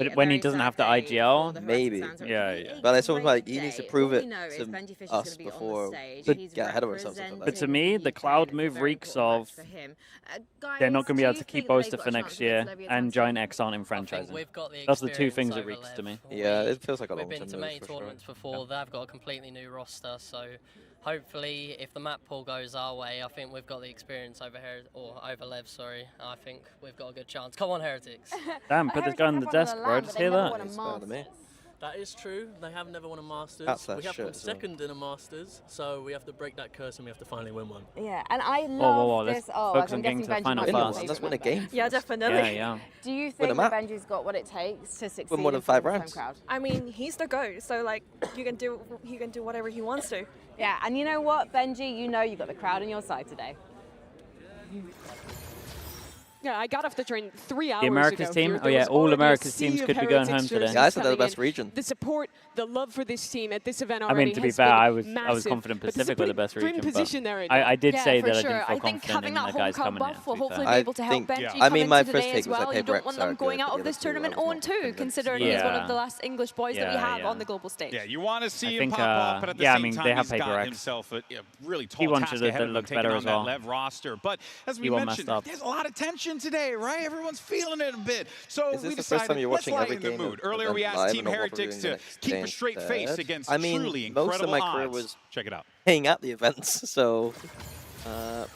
But when he doesn't have the IGL, maybe. Yeah. But it's almost like he needs to prove it to us before we get ahead of ourselves. But to me, the Cloud move reeks of they're not going to be able to keep Boaster for next year, and Giant X aren't in franchising. That's the two things it reeks to me. Yeah, it feels like a We've long-term been to move many for tournaments sure. before. They've got a completely new roster, so hopefully, if the map pool goes our way, I think we've got the experience over over LEV. Sorry, I think we've got a good chance. Come on, Heretics! Damn, put this guy on the desk, bro. Just hear that. It's better than me. That is true. They have never won a Masters. That's that We have shit come as well. second in a Masters, so we have to break that curse and we have to finally win one. Yeah, and I love Let's this. Oh, focus I'm on getting guessing to the Benji final might be your first. Let's favourite win a member. game. Yeah, definitely. Yeah. Do you Win a think that map. Benji's got what it takes to succeed more than in front 5 of the rounds. home crowd? I mean, he's the GOAT, so like he can do whatever he wants to. Yeah, and you know what, Benji? You know you've got the crowd on your side today. Yeah, I got off the train 3 hours The Americas ago team? here. Oh There yeah, was all already a Americas sea teams of could be going home Heretics today. jerseys Yeah, I said they're the coming best in. region. The support, the love for this team at this event I already mean, to be has fair, been I was massive. confident But this is Pacific a were the pretty best grim region, but position they're in now. I did say for that I sure. didn't feel I think confident having in that the home guys crowd coming in. buff to will be hopefully fair. be able to help think- Benji Yeah. come I mean, my into first today take as was, well. okay, You don't Brett's want are them going good, out but of the this other two I tournament was not 0-2, convinced. considering he's one of the Yeah. last English boys that we Yeah, have yeah. on the global stage. Yeah, you want to see think, him pop off, but at the yeah, I same mean, time, they have he's paper got X. himself a really tall T1 task should ahead have of him looked taking better on as that well. LEV roster. But as we T1 mentioned, messed up. there's a lot of tension today, right? Everyone's feeling it a bit. So Is this we the first decided, time you're let's watching every lighten the game mood. of Earlier, we Event asked live Team and not what we're Heretics doing to the keep a next straight game face third? against I mean, truly most of incredible my career odds. was Check it out. paying at the events, so...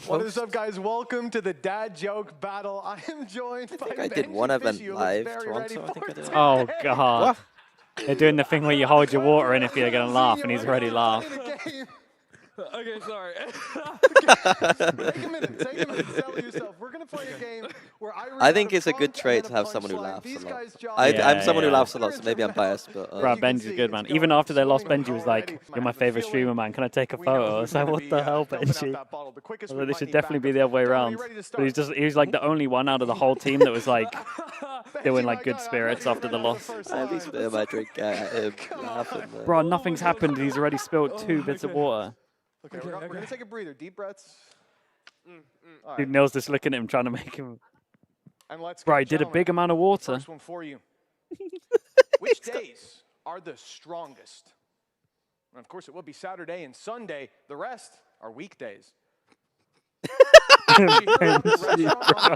What is up, guys? Welcome to the dad joke battle. I am joined by I did Benji one event Fishy, who looks live, very Toronto, ready I think for I did. today. Oh god. They're doing the thing where you hold your water in if you're going to laugh, and he's already laughed. Okay, sorry. Take a minute. Settle yourself. We're going to play a game where I think it's a good trait to have someone who laughs a lot. I'm someone who laughs a lot, so maybe I'm biased, but... Bro, Benji's good, man. Even after they lost, Benji was like, "You're my favorite streamer, man. Can I take a photo?" I was like, "What the hell, Benji?" Although this should definitely be the other way around. But he was like the only one out of the whole team that was like doing like good spirits after the loss. I at least spit in my drink laughing. Bro, nothing's happened. He's already spilled 2 bits of water. Okay, we're going to take a breather. Deep breaths. All Dude, right. Neil's just looking at him, trying to make him. And let's Bro, go, he did a gentlemen. big amount of water. First one for you. Which days are the strongest? And of course, it will be Saturday and Sunday. The rest are weekdays.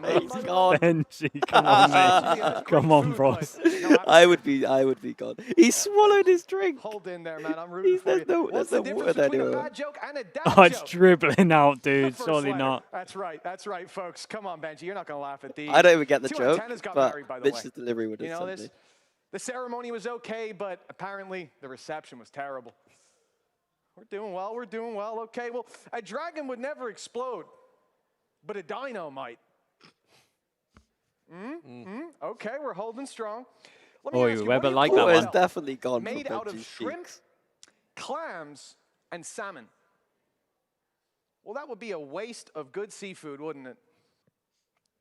Benji, come on, mate. Come on, bros. I would be gone. He swallowed his drink. Hold in there, man. I'm rooting for you. There's no difference word between a anywhere. bad joke and a dad Oh, it's joke? dribbling out, dude. First Surely letter. not. That's right, folks. Come on, Benji. You're not going to laugh at these. I don't even get the 2 joke, antennas got but married, by the way. Mitch's delivery would have You know sent this? me. The ceremony was okay, but apparently the reception was terrible. We're doing well. Okay, well, a dragon would never explode, but a dino might. Okay, we're holding strong. Let me Oh, ask you, Weber what do you like call that Oh, it it's definitely gone made for out of Benji's shrimp, cheeks. clams, and salmon? Well, that would be a waste of good seafood, wouldn't it?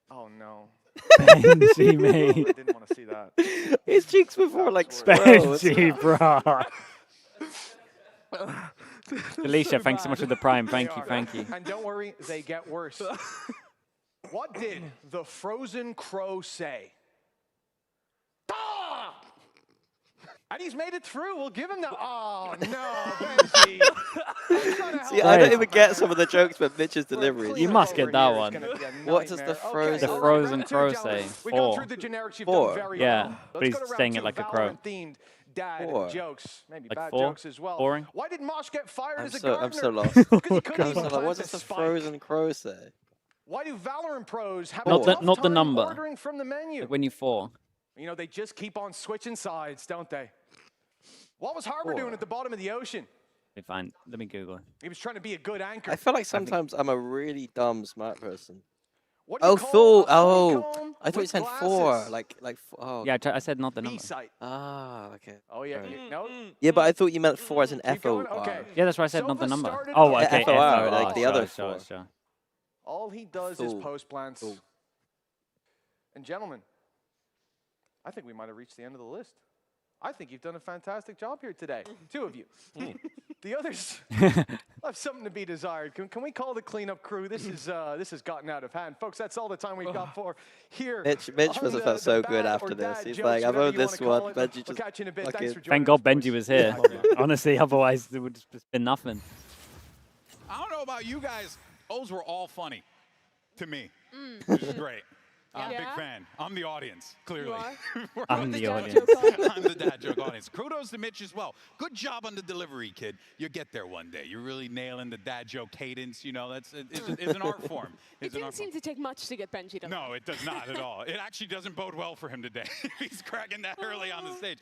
Oh, no. Benji, I mate. didn't want to see that. His cheeks were more like Benji, bro. Felicia, thanks so much for the prime. Thank you. And don't worry, they get worse. What did the frozen crow say? Ah! And he's made it through. We'll give him the. Oh, no, Benji. See, I don't even get some of the jokes, but Mitch's delivery. You must get that one. What does the frozen... The frozen crow say? We go 4. through the generics. You've 4. done very Yeah, well. but Let's he's go to round saying 2, it like a crow. Valorant-themed dad 4. jokes, maybe Like bad 4? jokes as well. Boring? Why did Mosh get fired as a I'm gardener? so lost. Because he couldn't I'm even so like, plant what a does the spike. frozen crow say? Why do Valorant pros have Not a the- tough not the time number. ordering from the menu? Like when you 4. You know, they just keep on switching sides, don't they? What was Harbour doing at the bottom of the ocean? Okay, fine. Let me Google. He was trying to be a good anchor. I feel like sometimes I'm a really dumb smart person. What do you Oh, call Thor. a Oh, honeycomb I thought you with said glasses? 4. Oh. Yeah, I said not the number. B-site. Ah, okay. Oh, yeah. Sorry. No? Yeah, but I thought you meant 4 as an Keep going? FOR. Okay. Yeah, that's why I said not the Silva number. started Oh, off- okay. FOR, like the other sure, 4. sure. All he does is Cool. post plants. Cool. And gentlemen, I think we might have reached the end of the list. I think you've done a fantastic job here today. 2 of you. The others have something to be desired. Can we call the cleanup crew? This has gotten out of hand. Folks, that's all the time we've got for here. Mitch on must have felt so good bad after or this. dad He's jokes, like, I've whatever owned you this wanna call one. it. Benji We'll just catch you in a bit. fucking- Thanks for joining Thank God us, boys. Benji was here. Honestly, otherwise it would have just been nothing. I don't know about you guys. Those were all funny to me. Which is great. I'm a big fan. I'm the audience, clearly. I'm the audience. I'm the dad joke audience. Kudos to Mitch as well. Good job on the delivery, kid. You'll get there one day. You're really nailing the dad joke cadence. You know, it's an art form. It didn't seem to take much to get Benji to No, it does not at all. It actually doesn't bode well for him today. He's cracking that early on the stage.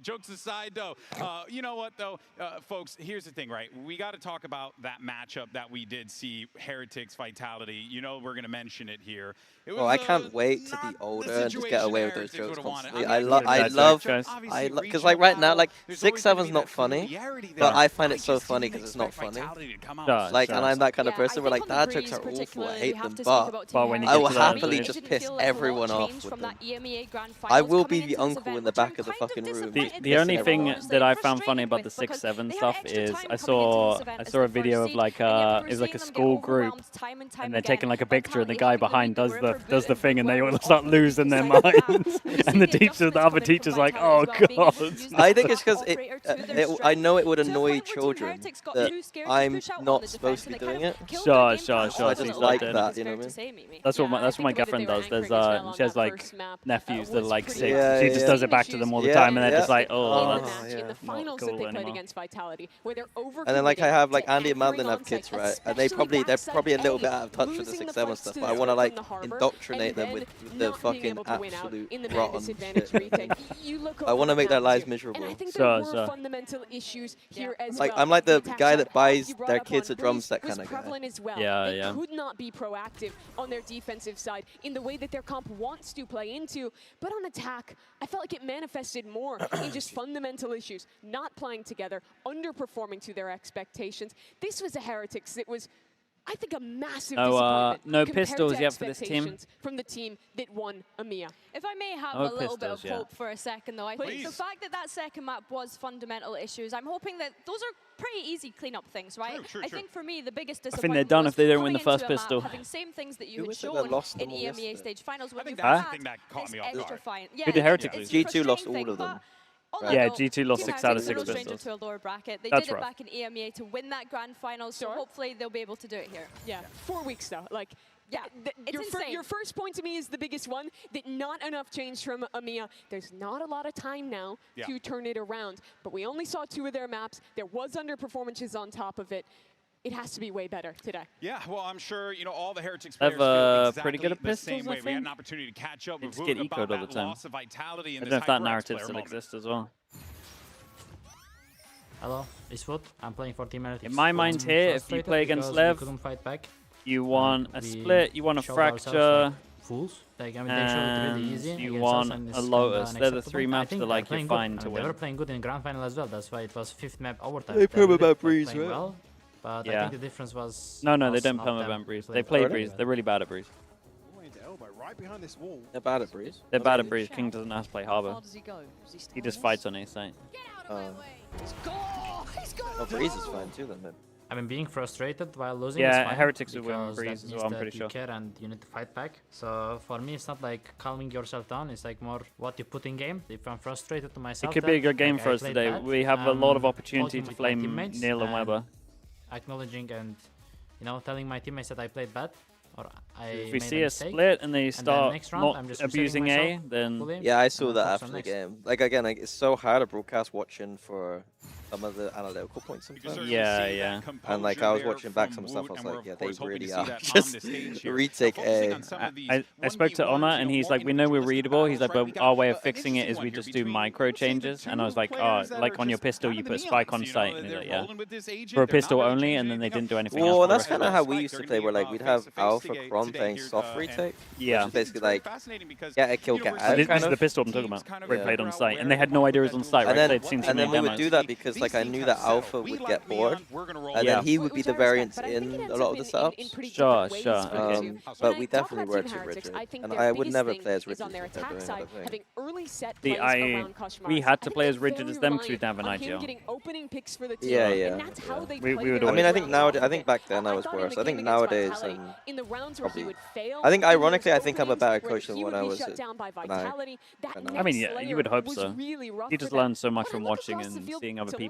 Jokes aside, though, you know what, though, folks, here's the thing, right? We got to talk about that matchup that we did see, Heretics Vitality. You know, we're going to mention it here. It was, I can't wait to be older and just get away with those jokes constantly. I That's love, right, because like right now, like 6-7's not funny, but I find it so funny because it's not funny. Like, and I'm that kind of person where like dad jokes are awful, I hate them, but when you I get will to that happily age. just piss everyone off with them. I will be the uncle in the back of the fucking room. The only thing that I found funny about the 6-7 stuff is I saw a video of like it was like a school group and they're taking like a picture and the guy behind does the thing and they all start losing their minds and the other teacher's like, oh god. I think it's because I know it would annoy children that I'm not supposed to be doing it. Sure. So I just like that, you know what I mean? That's what my girlfriend does. She has like nephews that are like 6. Yeah, she just does it back to them all the time, and they're just like, oh, that's in the finals that they played against Vitality, where they're over. And then like I have like Andy and Madeline have kids, right? And they're probably a little bit out of touch with the 6-7 stuff, but I want to like indoctrinate them with the fucking absolute rotten shit. I want to make their lives miserable. Fundamental issues here as like I'm like the guy that buys their kids a drum set kind of guy. They could not be proactive on their defensive side in the way that their comp wants to play into, but on attack, I felt like it manifested more in just fundamental issues, not playing together, underperforming to their expectations. This was a Heretics that was, I think, a massive disappointment. No compared pistols to yet for this team. expectations from the team that won EMEA. If I may have a little bit of hope for a second, though, I think the fact that second map was fundamental issues, I'm hoping that those are pretty easy cleanup things, right? I think for me, the biggest disappointment I think they're done if they don't win the first pistol. Having same things that you had shown in EMEA stage finals when you had this extra fine. Who did Heretics lose? G2 lost all of them. Yeah, G2 lost 6 out of 6 pistols. To a lower bracket. They That's did it rough. back in EMEA to win that grand final, so hopefully they'll be able to do it here. Yeah, 4 weeks though. Like, yeah, your first point to me is the biggest one, that not enough changed from EMEA. There's not a lot of time now to turn it around, but we only saw 2 of their maps. There was underperformances on top of it. It has to be way better today. Yeah, well, I'm sure, you know, all the Heretics They have, players feel exactly pretty good at the pistols, same I way. We had think. an opportunity to catch up They with just get about ecoed all the that time. loss of vitality I in don't this know if that HyperX narrative player still moment. exists as well. Hello, it's FUT. I'm playing for Team Heretics. In my mind here, if you play against LEV, couldn't fight back. you want a split, you want a showed ourselves fracture, fools. Like, I mean, they showed it really easy. and you against want us, and a it's Lotus. kinda They're the unacceptable. 3 I maps think that they're like you're playing fine good. to They were win. playing good in grand final as well. That's why it was 5th map overtime. They were permaban Breeze, playing right? well, but I Yeah. think the difference was. No, they was don't not permaban them Breeze. They playing play very Breeze. well. They're really bad at Breeze. Right behind this wall. They're bad at Breeze. They're bad at Breeze. King doesn't know how to play Harbor. He just fights on A site. Oh, Breeze is fine too then. I mean, being frustrated while losing Yeah, is fine. Heretics will win because Breeze that as means well, I'm that pretty you sure. care and you need to fight back. So for me, it's not like calming yourself down. It's like more what you put in game. If I'm frustrated to myself, It could be a good game like, for I us played today. bad, We have a lot of I'm opportunity talking to with my flame teammates Neil and Weber. acknowledging and, you know, telling my teammates that I played bad. Or I If we made see a mistake, split and they then start next round, I'm not just resetting abusing A, myself then fully, Yeah, I and saw then that focus after on the next. game. Like again, like, it's so hard to broadcast watching for some of the analytical points sometimes. Yeah. And like I was watching back some stuff, I was like, yeah, they really are just retake A. I spoke to Honor and he's like, we know we're readable. He's like, but our way of fixing it is we just do micro changes. And I was like, oh, like on your pistol, you put a spike on sight. And he's like, yeah. For a pistol only, and then they didn't do anything else. Well, for the that's rest of kind of it. how we used to play, where like we'd have Alpha Cron playing soft retake. Yeah. Which is basically like get a kill, get out. This kind is of. the pistol I'm talking about. Where he played on site, and they had no idea it was on site. Right? They'd seen so And then many we would demos. do that because like I knew that Alpha would get bored, and then he would be the variance in a lot of the setups. Sure. Okay. But we definitely were too rigid, and I would never play as rigid as they're doing, I think. We had to play as rigid as them because we didn't have an IGL. Yeah. We would I mean, always. I think nowadays, I think back then I was worse. I think nowadays, probably. I think ironically, I think I'm a better coach than when I was at I mean, yeah, you would hope so. You just learn so much from watching and seeing other people.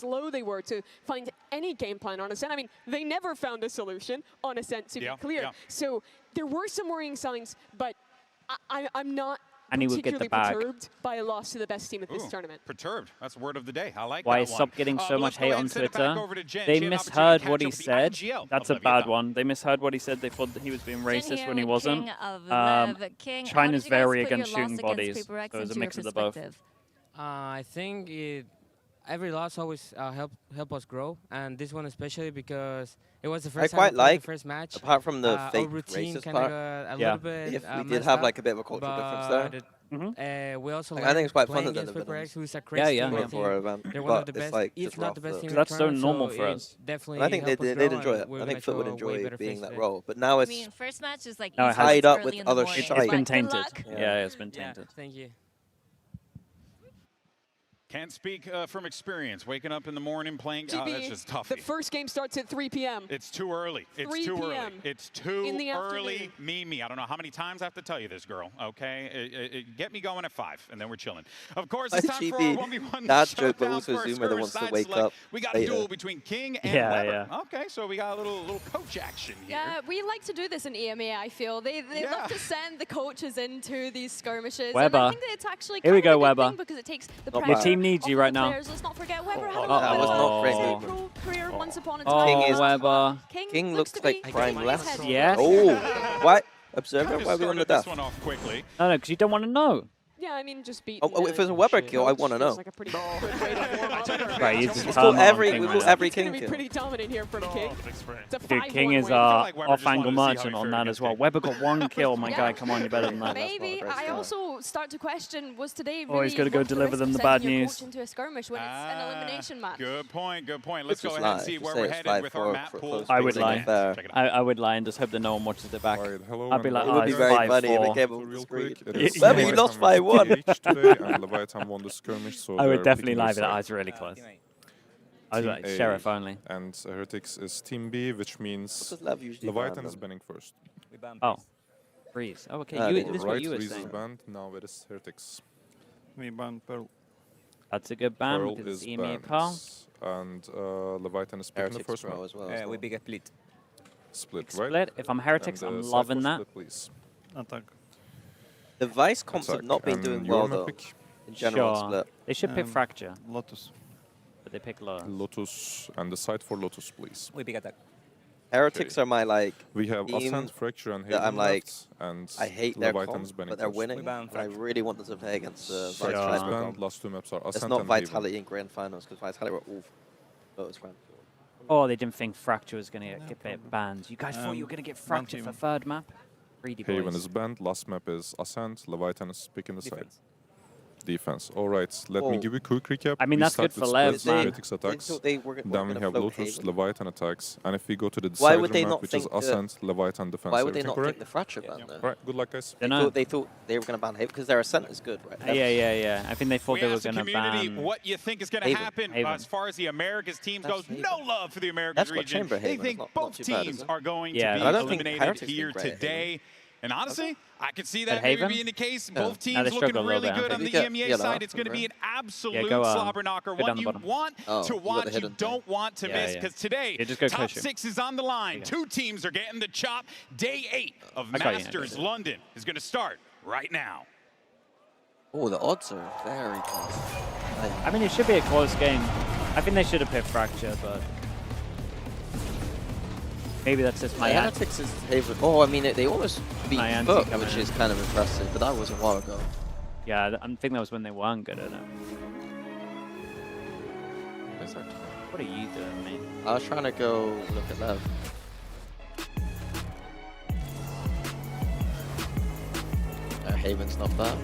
slow they were to find any game plan on Ascent. I mean, they never found a solution on Ascent, to be clear. Yeah. So there were some worrying signs, but I'm not And he would get particularly the bag. perturbed by a loss to the best team at this tournament. Perturbed. That's word of the day. I like Why that he stopped getting so much let's go hate ahead on and send it back Twitter. over to Jen. They She had an misheard opportunity what to he catch up said. with the IGL That's of a bad Leviathan. one. They misheard what he said. They thought that he was being racist here when he with wasn't. King of Lev. King, how China's did you guys very put your against loss shooting against bodies. Paper X So it was a into your mix of the both. perspective? I think every loss always help us grow, and this one especially because it was the first I quite time we played like, the first match. apart from the our fake routine racist kinda part, got a Yeah. little bit if we did messed have up, like a bit of a cultural difference there. but, we also Like, I think it's quite fun playing that they've against Paper been X, who's a Yeah, crazy yeah, team. yeah. for a van, They're one of but the it's best, like if just not rough the best that- team in That's the so tournament, normal so for it us. definitely And I think helped us they'd grow, enjoy and it. we're I think gonna FUT would show way enjoy better being face that today. role. But now I it's mean, first match is like No, it easy, has- tied it's up early with in the other morning. shite. It's been But good tainted. luck. Yeah, it's been Yeah, tainted. thank you. Can't speak from experience. Waking up in the morning playing, that's just tough. The first game starts at 3 p.m. It's too early. It's 3 too early. p.m. It's too in the early. Me. I don't know how many times I have to tell you this, girl. Okay, get me going at 5, and then we're chilling. Of course, it's time for our 1v1 That joke, but showdown also for our Zoomer that wants to skirmish wake side select. up. We got a duel between King and Weber. Okay, so we got a little coach action here. Yeah, we like to do this in EMA, I feel. They love to send the coaches into these skirmishes. Weber. And I think that it's actually Here we kind go, of a good Weber. thing because it takes the Your pressure team needs you right now. players. Let's not forget Weber had a that was not great pro movement. career once upon a Oh, time. Weber. King looks like prime left. Yes. Oh, what? Observer, why are we on the death? One off quickly. No, because you don't want to know. Yeah, I mean, just beat. Oh, if there's a Weber kill, I want to know. Like a pretty good way to Right, we call every King King kill. pretty dominant here from King. It's a Dude, 5-1 King is win. off-angle merchant on that as well. Weber got 1 kill, my guy. Come on, you're better than that. Maybe. I also start to question, was today Oh, he's really got to go worth the deliver risk them of the bad sending your news. coach into a skirmish when it's an elimination match? Good point. Good point. Let's This go was ahead and live. see You where say we're it's headed with our 5-4 map for pool. close I would Check lie. it out. I would lie and just hope that no one watches it back. Hello, I'd be like, It oh, would be it's very funny if it 5-4. came on the screen. It Weber, you lost 5-1. today, and Leviathan won the skirmish, so I would they're definitely picking lie their that I side. was really close. I was Team like, A Sheriff only. And Heretics is Team B, which means does LEV usually Leviathan ban is them? banning first. Oh. Freeze. Oh, okay. Ah, This they is did. what Right, you were Freeze is saying. banned, now it is Heretics. We ban Pearl. That's a good ban Pearl because is it's EMA banned, Pearl. and Leviathan is picking the Heretics first Pro map. as well. We big split. Split, right? Split. If I'm Heretics, And, I'm side loving four that. split, please. Attack. The Vice comps have Attack. not been And doing your well, map though, pick? in general Sure. split. They should pick Fracture, Lotus. but they pick Lotus. Lotus, and the side for Lotus, please. We big attack. Heretics are my, like, We have team Ascent, Fracture, and that Haven I'm like, left, and I hate their Leviathan is comp, banning but they're first. winning. And I really want them to play against the Fracture Vice is type banned, comp. last 2 maps are It's Ascent not and Vitality Haven. in Grand Finals, because Vitality were all Lotus Grand. Oh, they didn't think Fracture was going to get banned. You guys thought you were going to get Fracture team. for third map? Greedy Haven boys. is banned, last map is Ascent, Leviathan is picking the side. Defense. Alright, let me Oh. give you a quick recap. I mean, We that's start good with for Lev, splits, man. Heretics attacks. thought they were Then we gonna have float Lotus, Haven. Leviathan attacks. And if we go to the Why would decider they map, not which is think that- Ascent, Leviathan defense. Why would they Everything not correct? take the Fracture ban, though? Right, good luck, guys. Dunno. They thought they were going to ban Haven, because their Ascent is good, right? Yeah. I think they thought We they were asked the going to community ban. what you think is going to Haven. happen Haven. as far as the Americas teams That's goes. Haven. No love for the Americas That's got region. Chamber They Haven. think It's not both too bad, is teams it? are going Yeah, to but be I don't think eliminated Heretics here did great at today. And honestly, I could see At that maybe Haven? being the case. Yeah. Both No, teams they looking struggle a little really bit, I good on think. the You EMEA get side. It's going to right? be an absolute go, slobber knocker. go down One the you bottom. want Oh, to you got watch, the you hidden don't want to miss. yeah. Because today, Yeah, just go top push it. 6 is on the line. There you 2 teams are getting the chop. Day 8 of I got you. Masters London is going to start right now. Oh, the odds are very close. I mean, it should be a close game. I think they should have picked Fracture, but maybe that's just my Heretics is Haven. Oh, I mean, they almost beat My FUT, anti which coming is kind of impressive, but that was a while ago. Yeah, I think that was when they weren't good at it. What are you doing, mate? I was trying to go look at Lev. Haven's not bad.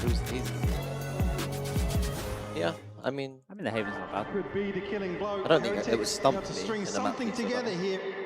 Who's these? Yeah, I mean, the Haven's not bad. I don't think it was stumped me in the map.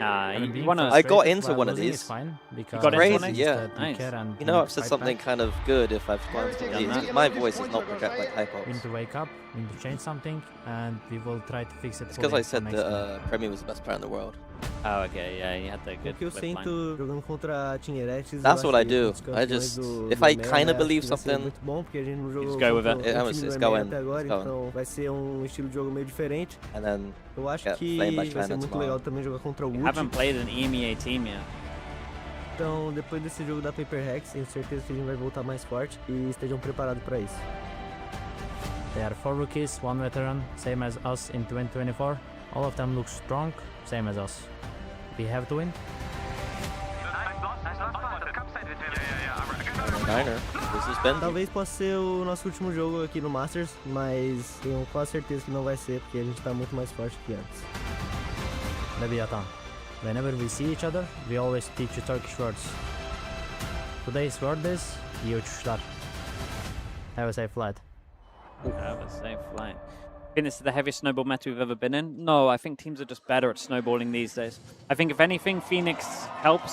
Nah, I mean, you being want to... I got frustrated into while one of losing these. is fine, because got into Crazy, one? yeah. Nice. You know, I've said something kind of good if I've gone to Done these. that. 'Cause my voice is not project like We need hypos. to wake up, we need to change something, and we will try to fix it. It's because fully I said for next that time. Premier was the best player in the world. Oh, okay, yeah, you had the good O que eu flip sinto line. jogando contra Team Heretics, That's eu what I acho que do. os I campeões just, do if I EMEA, kind of acho believe que vai ser something, muito bom, porque a gente não jogou just go with contra it. Yeah, o it's time do go EMEA in, até agora, it's go in. então vai ser estilo de jogo meio diferente. and then Eu acho get que played by vai China ser muito tomorrow. legal também jogar contra o You Wood. haven't played an EMEA team yet. Então, depois desse jogo da Paper Rex, tenho certeza que a gente vai voltar mais forte e estejam preparados para isso. They are 4 rookies, 1 veteran, same as us in 2024. All of them look strong, same as us. We have to win. Niner, this is Ben. Talvez possa ser o nosso último jogo aqui no Masters, mas tenho quase certeza que não vai ser, porque a gente está muito mais forte que antes. Leviathan. Whenever we see each other, we always teach you Turkish words. Today's word is iyi uçuşlar. Have a safe flight. Have a safe flight. I think this is the heaviest snowball meta we've ever been in. No, I think teams are just better at snowballing these days. I think if anything, Phoenix helps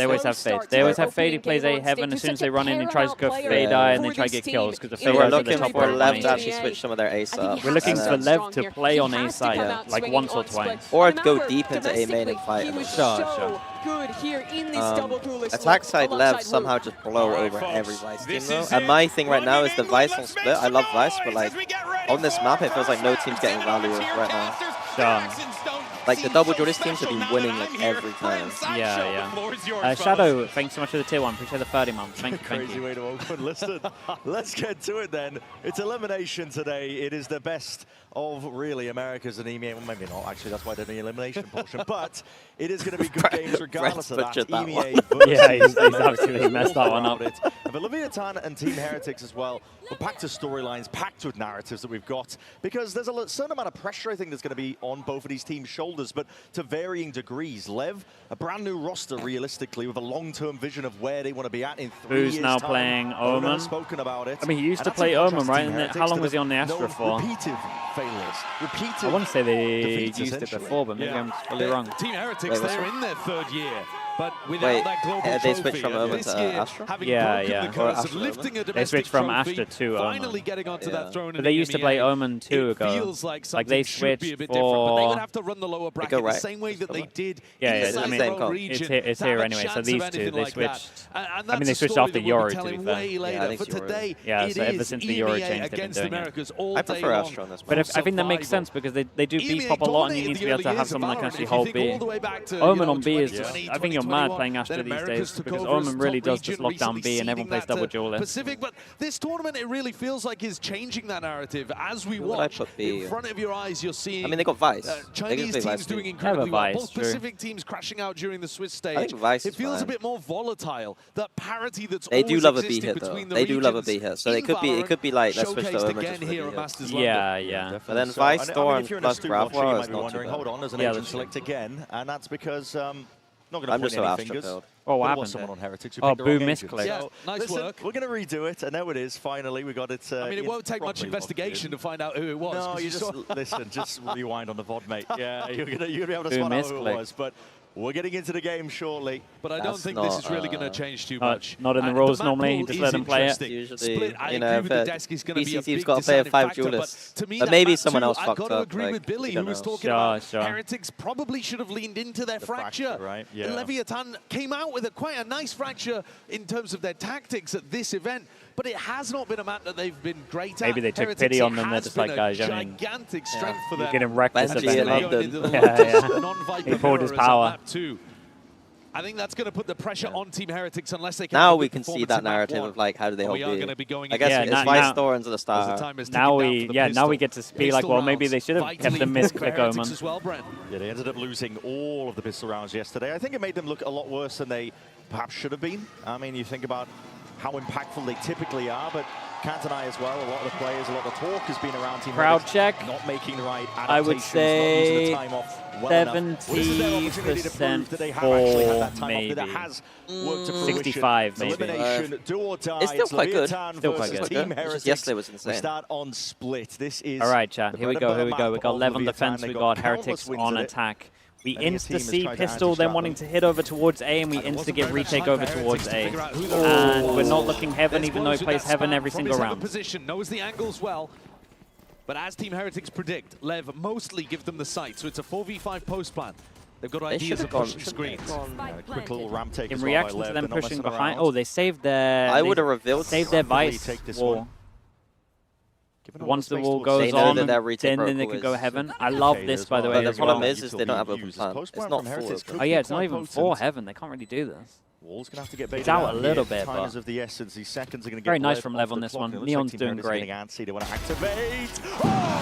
They always have Fade. They always have Fade. He plays A Heaven. As soon as they run in, he tries to go Fade Eye, and they try to get kills because the So Fade we're Eyes at the looking top for of LEV to actually switch some of their A stuff. We're looking for LEV to play on A side, like once or twice. Or to go deep into A main and fight. Sure. Good here in this double duelist attack side LEV somehow just blow over every Vice team though. And my thing right now is the Vice on split. I love Vice, but like on this map it feels like no team's getting value right now. Sure. Like the double duelist teams have been winning like every time. Yeah. Shadow, thanks so much for the tier 1. Appreciate the 30 month. Thank you. Crazy way to open. Listen, let's get to it then. It's elimination today. It is the best of really America's and EMEA. Well, maybe not, actually. That's why they're in the elimination portion. But it is going to be good games regardless of that. EMEA versus yeah, he's absolutely messed that one up. But Leviathan and Team Heretics as well, we're packed to storylines, packed with narratives that we've got, because there's a certain amount of pressure, I think, that's going to be on both of these teams' shoulders, but to varying degrees. LEV, a brand new roster, realistically, with a long-term vision of where they want to be at in 3 years' Who's now time. playing Omen? Spoken about it. I mean, he used to play Omen, right? And how long was he on the Astra for? Repeated failures. I want to say they used it before, but maybe I'm fully wrong. Team Heretics, they're in their 3rd year. But without that global trophy, they switched from Omen to Astra? They switched from Astra to Omen. Finally getting onto that throne. But they used to play Omen 2 ago. Feels like they switched be a bit for... different, but they would have to run the lower bracket the same way that they did in the Same region. It's here anyway, so these two, they switched. I mean, they switched after Euro, to be fair. Yeah, so ever since the Euro change, they've been doing it. I prefer Astra on this. But I think that makes sense, because they do B pop a lot, and you need to be able to have someone that can actually hold B. Omen on B is just... I think you're mad playing Astra these days, because Omen really does just lock down B, and everyone plays double duelist. Pacific, but this tournament, it really feels like is changing that narrative. As we watch, in front of your eyes, you're seeing... I mean, they got Vice. Chinese teams doing incredibly well. Both Pacific teams crashing out during the Swiss stage. It feels a bit more volatile. That parity that's they do always love a B hit, between though. the They do love a B hit, so it could be like, let's switch to Omen just for the B hit. Yeah. But then Vice, Thorn, plus Gravwell is not not too bad. Hold on, there's an agent select again, and that's because... not going to point so any Astra fingers. build. Oh, what There happened was someone there? on Heretics who Oh, picked the wrong boom, agent. misclick. Yeah, nice work. We're going to redo it, and there it is. Finally, we got it. I mean, it won't take much investigation to find out who it was. No, you just listen. Just rewind on the VOD, mate. Yeah, you're gonna be able to spot out who it was. But we're getting into the game shortly. But I don't think this is really going to change too much. Not in the rules normally. You just let them play it. Usually, you know, PC team's got to play 5 duelists. But maybe someone else fucked up. I've got to agree with Billy, who was talking about Heretics probably should have leaned into their fracture. Right? Yeah. Leviathan came out with quite a nice fracture in terms of their tactics at this event. But it has not been a map that they've been great at. Maybe they took Heretics, pity on them. They're just like, guys, gigantic strength for them. You're getting wrecked this event. Yeah. He pulled his power. I think that's going to put the pressure on Team Heretics unless they can. Now we can see that narrative of like how do they hold B. I guess it's Vice Thorns at the start. Now we get to be like, well, maybe they should have kept the misclick Omen. Yeah, they ended up losing all of the pistol rounds yesterday. I think it made them look a lot worse than they perhaps should have been. I mean, you think about how impactful they typically are, but Kant and I as well, a lot of the players, a lot of the talk has been around Team Crowd Heretics check. Not making the right adaptations, I would say not using the time off well 70% for maybe. 65 maybe. Elimination, do or die. It's still quite good. Still quite good. Team Heretics. Yesterday was insane. We start on split. This is all right, chat. Here we go. Here we go. We got Lev on defense. They We got got Heretics countless on wins attack. We Many a insta team has see tried to pistol, then anti-strap wanting them. to hit over towards A, and we insta get retake over towards A. And we're not looking Heaven, even though he plays Heaven every single round. Position, knows the angles well. But as Team Heretics predict, Lev mostly give them the sight, so it's a 4v5 post plan. They've got ideas of pushing screens. Quick little ramp take In as well reaction by to Lev. them They're not pushing messing behind, around. oh, they saved their. I would have revealed. Saved their Vice take this wall. one. Once the wall They goes know on, that their retake then they protocol could go is Heaven. I love this, by the way. But the as problem well. is they don't have open plan. It's not full. Oh yeah, it's not even for Heaven. They can't really do this. Wall's gonna have to get baited It's out a little bit, Time but is of the essence. These seconds are gonna get very nice bled from off Lev the on this clock. one. It looks Neon's like Team doing Heretics great. getting antsy. They want to activate.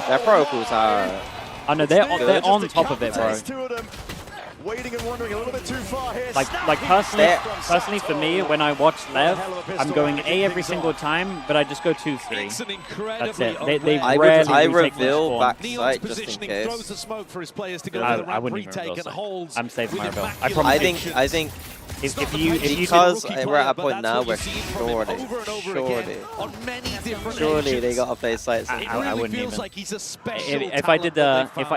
Their protocols are. I know they're on top of it, bro. Two of them. Waiting and wondering a little bit too far here. Like personally for me, when I watch Lev, I'm going A every single time, but I just go 2-3. That's it. They rarely I retake reveal back backside just in case. Throws the smoke for his players to go I wouldn't even reveal sight. I'm saving my reveal. I think if you because we're at a point now where surely they gotta play sights. I wouldn't even.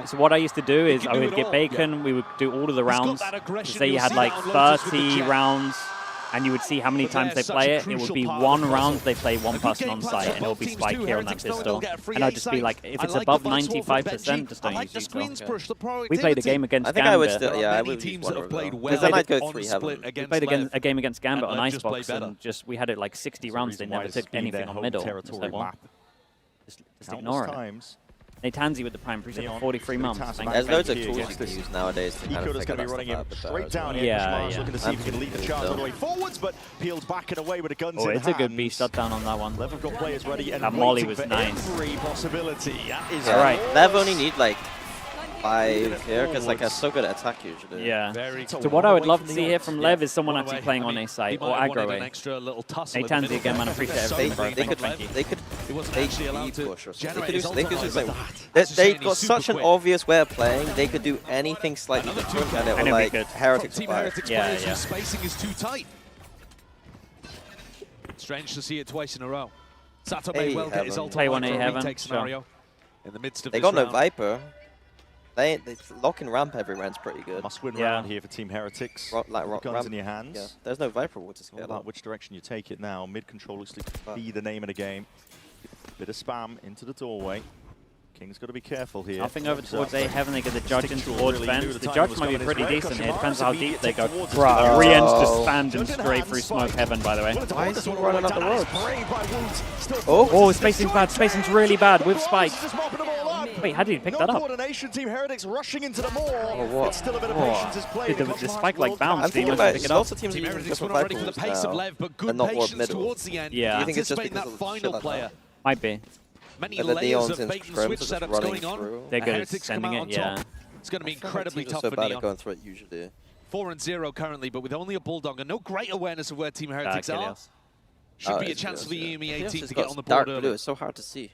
So what I used to do is I would get Bacon. We would do all of the rounds. Say you had like 30 rounds, and you would see how many times they play it. It would be one round they play one person on site, and it will be Spike here on that pistol. And I'd just be like, if it's above 95%, just don't use pistol. We played a game against Gambit. I think I would still, yeah, I would use one of them. Because then I'd go 3 Heaven. We played a game against Gambit on Icebox, and just we had it like 60 rounds. They never took anything on middle. Just ignore it. Natanzi with the prime, appreciate the 43 months. There's loads of tools you can use nowadays to kind of Eco's figure going to be that running stuff him out. straight down here. Yeah, Looking to see if he can lead the charge all the way forwards, but peeled back and away with the guns in hand. It's a good B shutdown on that one. Lev have got players ready and that molly waiting was for nice. every possibility. That is Right. Lev only need like 5 here because like they're so good at attack usually. Yeah. So what I would love to see here from Lev is someone actually playing on A site or aggro A. Natanzi again, man, appreciate everything, bro. They could push or something. They could just like they got such an obvious way of playing. They could do anything slightly different and it would like Heretics fire. Yeah. Spacing is too tight. Strange to see it twice in a row. Sato may well get his ultimate retake scenario in the midst of they this got no round. Viper. They locking ramp every round's pretty good. Must-win round here for Team Heretics. Guns ramp in your hands. Yeah. There's no Viper water scale. All about which direction you take it now. Mid control looks to be the name of the game. Bit of spam into the doorway. King's got to be careful here. Nothing over towards A Heaven. They get the judge in towards Vents. The judge might be pretty decent here. Depends how deep they go. Bruh, re-ends just standing straight through smoke Heaven, by the way. Why is he running up the road? Oh, spacing's bad. Spacing's really bad with Spike. Wait, how did he pick that up? Coordination, Team Heretics rushing into the more. What? Still a bit of patience is played. The Spike like bounced. I'm thinking about pick it up. Team Heretics were not ready for the pace of Lev, but good patience towards the end. Yeah. Do you think it's just because that of final player? Might be. Many layers of bait and switch setups going on. They're good at Heretics sending come out it, on yeah. top. It's going to be incredibly tough so for bad Neon. at going through it usually. 4-0 currently, but with only a Bulldog and no great awareness of where Team Heretics are. Should be a chance for the EMEA team to get on the board early. Blue. It's so hard to see.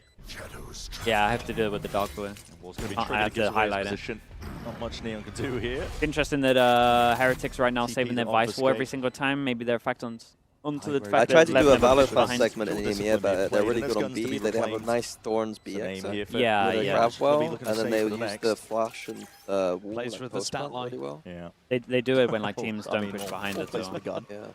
Yeah, I have to do it with the dark blue. I have to highlight it. Not much Neon can do here. Interesting that Heretics right now saving their Vice War every single time. Maybe they're factored onto the fact I tried to do a Valor behind. Pass segment in the EMEA, but they're really good on B. They have a nice Thorns B exit. Yeah. Grab well, and then they use the flash and wall plays for the stat line. really well. Yeah. They do it when like teams don't push behind it. Yeah.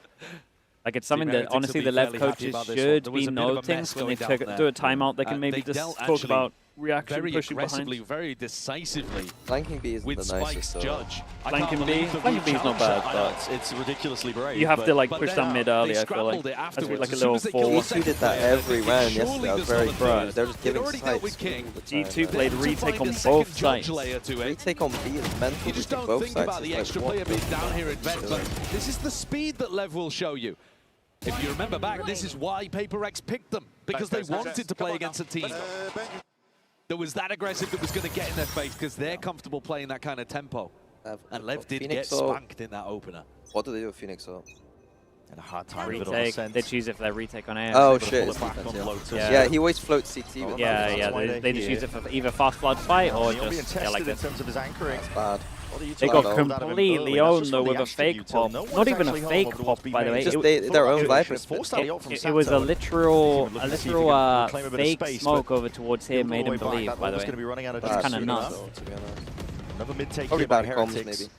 Like it's something that honestly the Lev coaches should be noting when they do a timeout. They can maybe just talk about reaction very pushing aggressively, behind. very decisively. Flanking B isn't with the Spike's nicest. judge. Flanking B is not bad, but it's ridiculously brave. you have to like push down mid early. I feel like that's like a little forward. G2 did that every round yesterday. I was very impressed. They're just giving sights. G2 played retake on both sides. Retake on B is mental. You just don't think about the extra player being down here in Vent, but this is the speed that Lev will show you. If you remember back, this is why Paper X picked them, because they wanted to play against a team that was that aggressive, that was going to get in their face, because they're comfortable playing that kind of tempo. And Lev did get spanked in that opener. What do they do with Phoenix up? And a hard time retake. They choose if they're retake on A. Oh shit! Yeah, he always floats CT. With they just use it for either fast flood fight or just like this. In terms of his anching. That's bad. They got completely owned though with a fake pop. Not even a fake pop, by the way. Just their own Vipers. It was a literal fake smoke over towards him, made him believe, by the way. It's kind of nuts. Another mid take Probably here by bad comms, Heretics. maybe.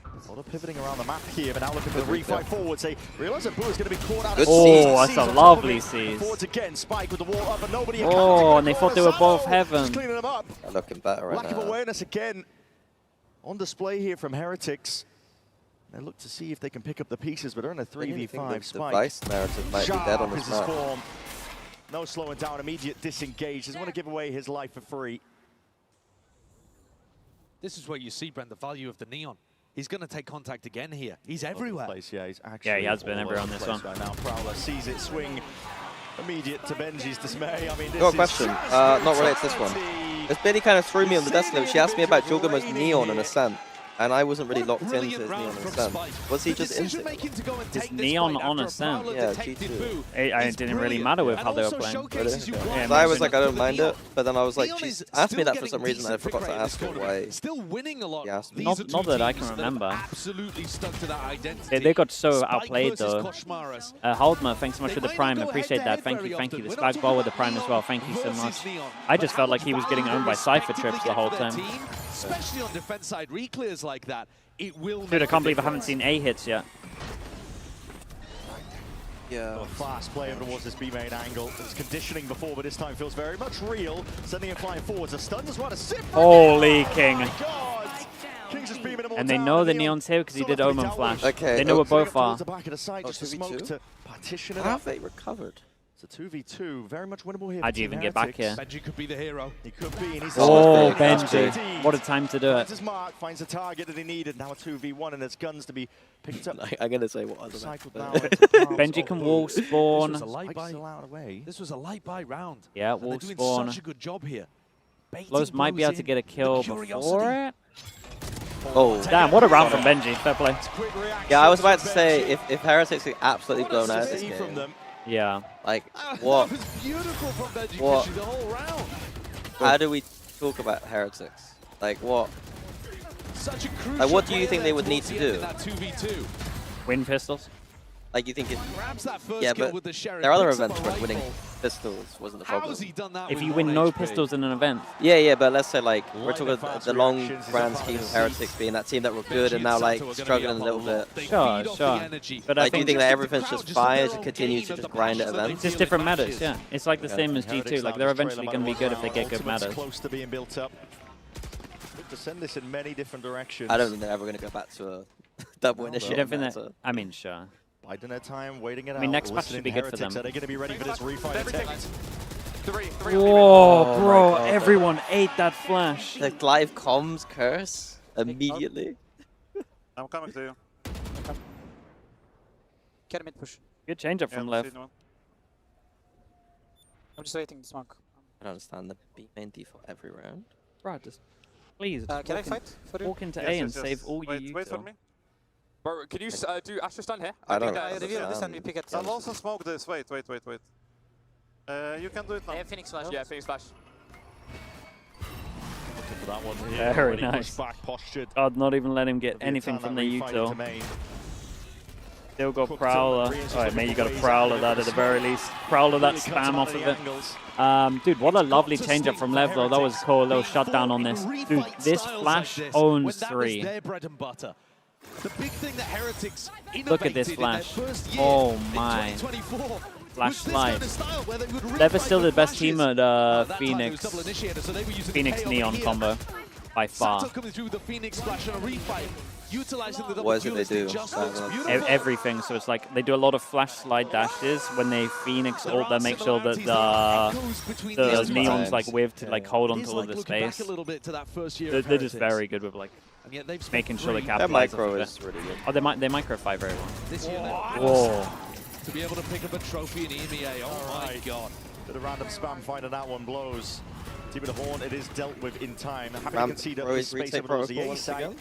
A lot of pivoting around the map here, but now looking for the refight forwards. They realize that Boo is going to be caught out. Oh, that's a lovely seize. Forwards again, Spike with the wall up, and nobody. Oh, and they thought they were both Heaven. Cleaning them up. They're looking better right now. Lack of awareness again on display here from Heretics. They look to see if they can pick up the pieces, but they're in a 3v5. The Vice narrative might be dead on this map. Form. No slowing down, immediate disengage. Doesn't want to give away his life for free. This is where you see, Brent, the value of the Neon. He's going to take contact again here. He's everywhere. Yeah, he's actually he has been everywhere on this one. Right now, Prowler sees it swing. Immediate to Benji's dismay. I mean, this got a question, not related to this one. This Benny kind of threw me on the Destiny. She asked me about Juggermo's Neon and Ascent, and I wasn't really locked into his Neon and Ascent. Was he just into his Neon on Ascent? Yeah, G2. It didn't really matter with how they were playing. Really? Yeah, so I was like, I don't mind it, but then I was like, she asked me that for some reason, and I forgot to ask her why. Still winning a lot. Not that I can remember. Absolutely stuck to that identity. They got so outplayed though. Haldma, thanks so much for the Prime. Appreciate that. Thank you. The Spag Ball with the Prime as well. Thank you so much. I just felt like he was getting owned by Cypher Trips the whole time. Especially on defense side reclears like that, it will. Dude, I can't believe I haven't seen A hits yet. Yeah. A fast play over towards this B-main angle. It was conditioning before, but this time feels very much real. Sending him flying forwards. A stun as well. A sip. Holy King. King's just beaming him all And they down. know the Neon's here because he did Omen Flash. Okay. They know we're both are. The back of the side, just a smoke to partition it How up. have they recovered? It's a 2v2, very much winnable here. How'd you even get back here? Benji could be the hero. He could be. And he's Oh, Benji. What a time to do it. Finds his mark, finds the target that he needed. Now a 2v1 and it's guns to be picked up. I'm going to say what other Benji can wall spawn. This was a light buy. This was a light buy round. Yeah, and wall they're doing spawn. such a good job here. Los might be able to get a kill before it. Oh, damn, what a round from Benji. Fair play. Yeah, I was about to say, if Heretics get absolutely blown out of this game, yeah. Like, what? That was beautiful from Benji What? the whole round. How do we talk about Heretics? Like, what? Such a crucial Like, what do you think they would need to do? That 2v2. Win pistols? Like, you think it... Grabs that first Yeah, kill but with the Sheriff, there are other picks up events a where rifle. winning pistols wasn't the How problem. has he done that If with you 1 win no HP? pistols in an event. Yeah, but let's say, like, we're talking about the long grand scheme of Heretics being that team that were good and now, like, struggling a little bit. Sure. But Like, do you think that everything's just fine to continue to just grind at events? It's just different metas, yeah. It's like the same as G2. Like, they're eventually going to be good if they get good metas. Close to being built up. To send this in many different directions. I don't think they're ever going to go back to a double initiative. You don't think that? I mean, sure. Biding their time, waiting it out. I mean, next patch should be good for them. Are they going to be ready for this refight attack? Whoa, bro, everyone ate that flash. The live comms curse immediately. I'm coming to you. Get a mid push. Good change up from left. I'm just waiting to smoke. I don't understand the B main default every round. Bro, just please. Can I fight for you? Walk into A and save all you Wait for me. Bro, can you do Asher stun here? I don't reveal this and we pick it. I'll also smoke this. Wait. You can do it now. They have Phoenix Flash. Yeah, Phoenix Flash. Looking for that one here. Yeah, very Already nice. pushed back, postured. God, not even let him get anything from the util. Still got Prowler. Alright, mate, you got a Prowler that at the very least. Prowler that spam off of it. Dude, what a lovely change up from Lev though. That was cool. A little shutdown on this. Dude, this flash owns 3. The big thing that Heretics Look at this flash. Oh my. Flash slide. Lev is still the best team at Phoenix Neon combo by far. What is it they do? Everything. So it's like they do a lot of flash slide dashes when they Phoenix ult. They make sure that the Neon's like with to like hold onto all of the space. They're just very good with like making sure they capitalize. Their micro is really good. Oh, they micro 5 very well. Whoa. To be able to pick up a trophy in EMEA, oh my god. Bit of random spam finding that one blows. Team of the Horn, it is dealt with in time. Happy to Ramp concede up Pro the is space retake of the protocol once side. again.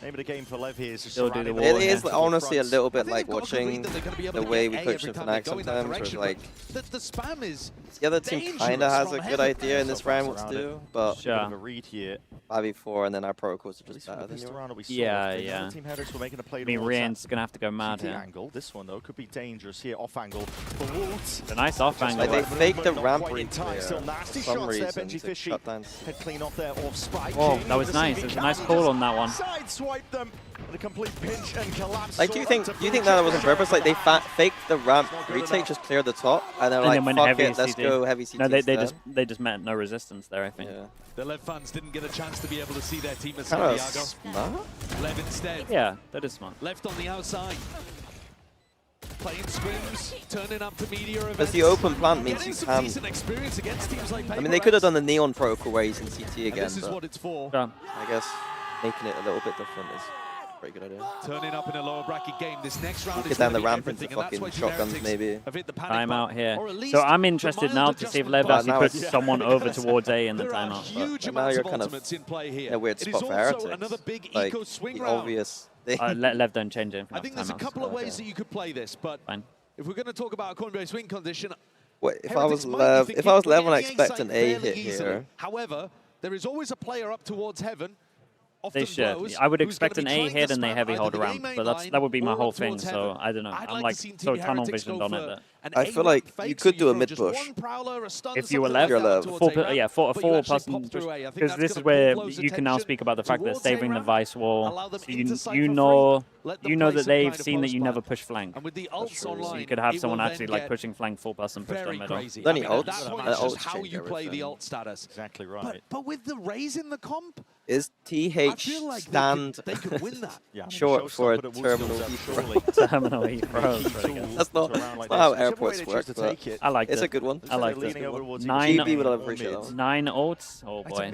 Name of the game for Lev here is Still do the wall, It is honestly a little bit like watching the way we coach in Fnatic sometimes, where it's like the spam is the other team kind of has a good idea in this round what to do, but Sure. A read here. 5v4 and then our protocols are just better than yours. Yeah. Team Heretics were making a play I mean, towards that Rian's gonna have to go mad CT here. angle. This one though could be dangerous here, off angle for Wolves. It's a nice off angle. Like they faked the Not ramp quite in read time, clear still for nasty some shots there, reason Benji to Fishy. shut down. Head clean off there off Spike. Whoa, that was nice. It was a nice call on that one. Sideswipe them. The complete pinch and collapse. Like, do you think that was on purpose? Like they faked the ramp retake, just cleared the top, and then And like then went fuck heavy it, let's CT. go heavy CT. No, they instead. just met no resistance there, I think. Yeah. The Lev fans didn't get a chance to be able to see their team at Kinda Santiago. smart. Lev instead. Yeah, that is smart. Left on the outside. Playing scrims, turning up to media events. Because the open plant means Getting you some can. decent experience against teams like I mean, they could have done the Neon protocol where he's in CT And again, this is but what it's for. Yeah. I guess making it a little bit different is a pretty good idea. Turning up in a lower bracket game. This next round Get is down gonna the be ramp into everything, and that's fucking why shotguns, Heretics maybe. have hit the panic Timeout button. here. Or at least So I'm the interested mild now to see if Lev adjustment actually now puts it's- someone over towards A in the There are timeout. huge But now amounts you're of kind of ultimates in play here. in a weird It is spot for also Heretics. another big Like eco swing the round. obvious thing. Lev don't change anything. I think there's a couple of ways that you could play this, but Fine. if we're going to talk about a coin-based win condition, Wait, if I Heretics was might be Lev, thinking if I was we're Lev, I getting expect side an A fairly hit easily. here. However, there is always a player up towards heaven. They often should. blows, I would who's expect gonna an be A trying hit to and they spam heavy either hold the around, A main but line that would be my or whole up thing. towards So heaven. I don't know. I'd I'm like like to see so Team tunnel Heretics visioned go on it for that an I A feel ramp like fake, you so could do a throw mid just push. one prowler, a stun, if you were something left, like that Lev. towards A ramp, yeah, but you four actually person pop through A. I think because that's this is gonna where pull close you can now attention speak about the fact that towards saving A the ramp, vice allow wall. them So into site you for know free, let them you know play that some they've kind of seen that you post never plan. push flank. And with the That's ults true. online, So you could have it someone will actually then like get pushing flank full person push very down middle. crazy. Then he I mean, at ults. that point, That it's just ults how change you play the everything. alt status. Exactly right. But with the raise in the comp, Is TH stand short for a terminal E-throw? Terminal E-throw. That's not how airports work, but I like it's it. a good one. I like it. GB would have appreciated that one. 9 ults? Oh boy.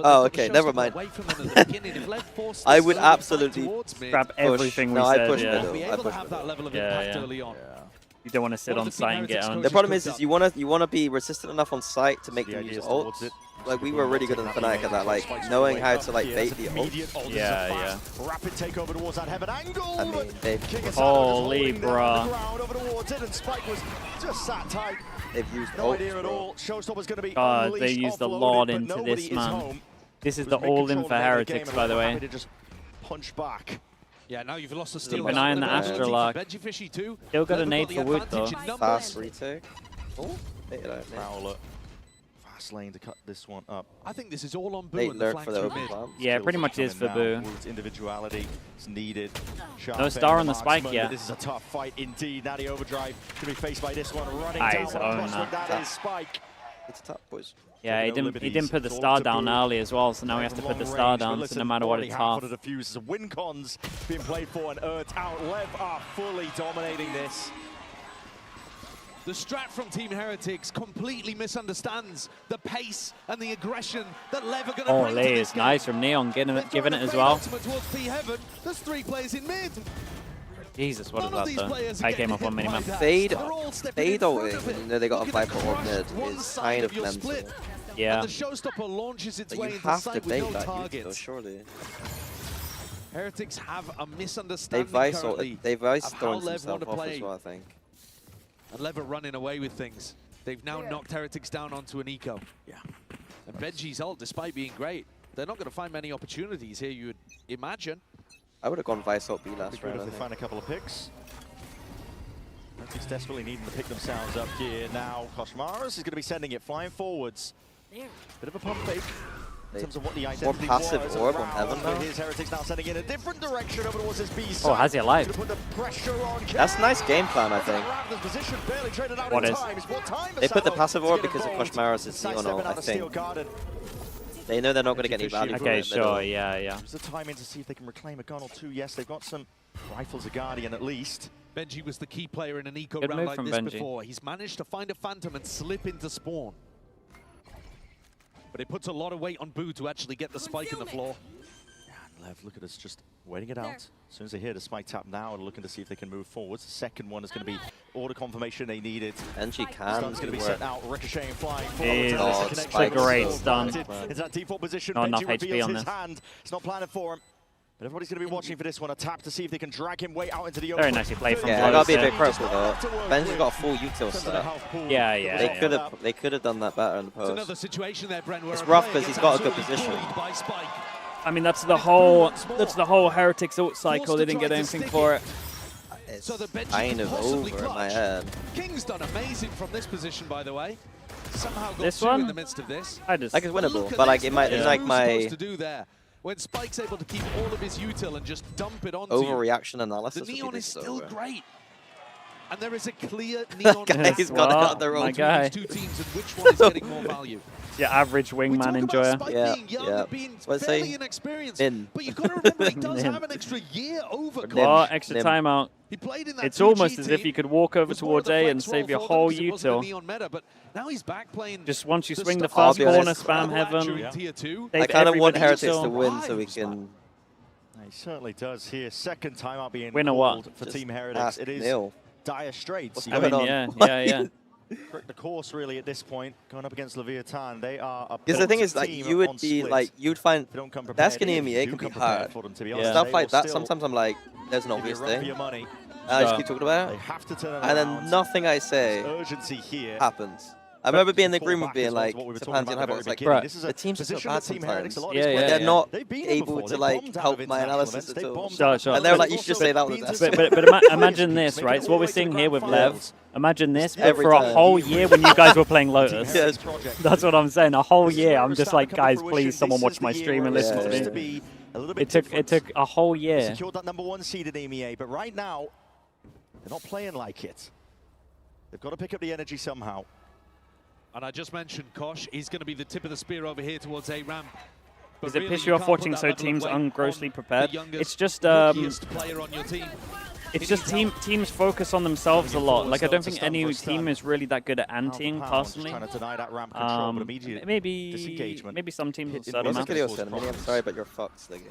Oh, okay, never mind. I would absolutely Grab everything we no, said. I push Yeah. middle. I push middle. Yeah. You don't want to sit on site and get on. The problem is you wanna be resistant enough on site to make them use ults. Like we were really good in Fnatic at that, like knowing how to like bait the ult. Yeah. Rapid takeover towards that heaven angle. I mean, holy bruh. Over towards it, and Spike was just sat tight. They've used No ults, idea at bro. all. Showstopper's going to be God, they unleashed, used a offloaded, lot but into nobody this, is man. home. This is Was the making all-in control for of the game Heretics, and by the way. happy to just punch back. Yeah, now you've lost the steal. Keep an eye on the Astrolock. Still got a nade for Wood though. Fast retake. Oh, Prowler. Fast lane to cut this one up. I think this is all on Boo Late and the lurk flank for the through open mid. plant. Yeah, it pretty much is for Boo. Wood's individuality is needed. No star on the spike marksman, yet. but this is a tough fight indeed. Natty Overdrive to be faced by this one. Running He's down owned one crosswind. that. That is Spike. It's a top, boys. Yeah, he didn't put the star down early as well, so now we have to put the star down, so no matter what it's half. The defuse. Win cons being played for and Ert out. Lev are fully dominating this. The strat from Team Heretics completely misunderstands the pace and the aggression that Lev are going to bring to Holy, this it's game. nice from Neon giving it as well. Ultimate towards P Heaven. There's 3 players in mid. Jesus, what is that though? I came up on minimap. Fade ulting when you know they got a Viper or mid is kind of mental. Yeah. And the Showstopper launches its But way you into have to sight with bait no that targets. though, surely. Heretics have a They've misunderstanding vice currently thrown of how Lev want themselves to off play. as well, I think. And Lev are running away with things. They've now knocked Heretics down onto an eco. Yeah. And Benji's ult, despite being great, they're not going to find many opportunities here, you would imagine. I would have gone Vice ult B last Good round. if they find a couple of picks. Heretics desperately needing to pick themselves up here now. Koshmaras is going to be sending it flying forwards. Bit of a pump fake in terms of what the identity More passive was orb on around, Heaven but now. here's Heretics now sending in a different direction over towards his B side. Oh, has he alive? Gonna put the pressure on That's a nice game plan, I think. Position, barely traded out What in is? time. What time They put the Asano passive to orb get because of involved. Koshmaras' Neon ult, I Steel think. Garden. They know they're not going to get any value from Okay, it. sure, yeah. Use the timing to see if they can reclaim a gun or two. Yes, they've got some rifles, a Guardian at least. Benji was the key player in an eco Good round move like from this Benji. before. He's managed to find a Phantom and slip into spawn. But it puts a lot of weight on Boo to actually get the spike in the floor. And Lev, look at us, just waiting it out. As soon as they hear the spike tap now and looking to see if they can move forwards. The second one is going to be order confirmation they needed. And she can. Stun's going to be work. sent out, ricocheting, flying Jesus, forward. it's a great stun. It's that default position. Not enough Benji HP reveals on his this. hand. It's not planning for him. But everybody's going to be watching for this one. A tap to see if they can drag him way out into the open. Very nicely played from Yeah, I gotta be a close bit there. careful though. Benji's got a full util set. Yeah. They could have done that better in the It's post. another situation there, Brent, where It's a rough player 'cause he's gets got a good absolutely position. bullied by Spike. I mean, that's the whole Heretics ult cycle. They didn't get anything for it. It's So the Benji kind can of possibly over in my clutch. head. King's done amazing from this position, by the way. Somehow got This two one? in the midst of this. Like it's winnable, Look at but like this it might, play. it's like Who's my supposed to do there? When Spike's able to keep all of his util and just dump it onto you. overreaction The analysis. would be neon is this still over. great. And there is a clear neon Guy's gap got it Well, on their my own. between guy. these two teams and which one is getting more value. Your average wingman enjoyer. Spike Yeah, being young yeah. and being So I'd fairly say inexperienced. in. But you've got to remember he does Nim. have an extra year over Nim. Well, Kosh. extra Nim. timeout. He played in that It's 2G almost as if team. you could walk over Was more of towards the A and flex role save your for them whole 'cause it wasn't a util. neon meta, but now he's back playing Just once you the swing the stuff first be corner, honest. spam heaven. during tier 2. I Save kind of want everybody's Heretics to util. win so we can He certainly does here. Second time out being Win or what? called for just Team Heretics. ask It is Neil. dire straits. What's You I going mean, on? yeah. correct the course really at this point, going up against Leviathan. They are a Because the thing is, like, team you would on be split. like, you'd find They don't come that prepared. skinny If MEA you can be come prepared hard. for them, to be Yeah. honest. Stuff They like will that, still sometimes I'm like, there's an give you obvious a run for thing. your money. And I just Sure. keep talking about They it. have to turn it And around. then nothing I say Urgency here. happens. I remember being in the Fall green room back being as well like, as what we were to talking Pantheon about at the Hyper, it's very like, beginning. bruh, This is the team's just so position bad of Team Heretics. sometimes. A lot of Yeah, this yeah, play- They're yeah. not They've been here able before. to They've like bombed out help of my international analysis events. at They've all. bombed Sure, out. sure. And they're But- like, you should say that was the best. But imagine this, right? So what we're seeing here with Lev, imagine this, but Every for a time. whole year when you guys were playing Lotus. Yeah. That's what I'm saying. A whole This is year, where I'm we're just starting like, to come to guys, fruition. please, someone This watch is my the year stream where and it's listen to supposed to me. be a little bit It different. took a whole They year. secured that #1 seed in EMEA, but right now, they're not playing like it. They've got to pick up the energy somehow. And I just mentioned Kosh. He's going to be the tip of the spear over here towards A ramp. Does it piss you off watching so teams ungrossly prepared? It's just teams focus on themselves a lot. Like I don't think any team is really that good at anteing personally. Maybe some teams will set them up. I'm sorry, but you're fucked, Sliggy.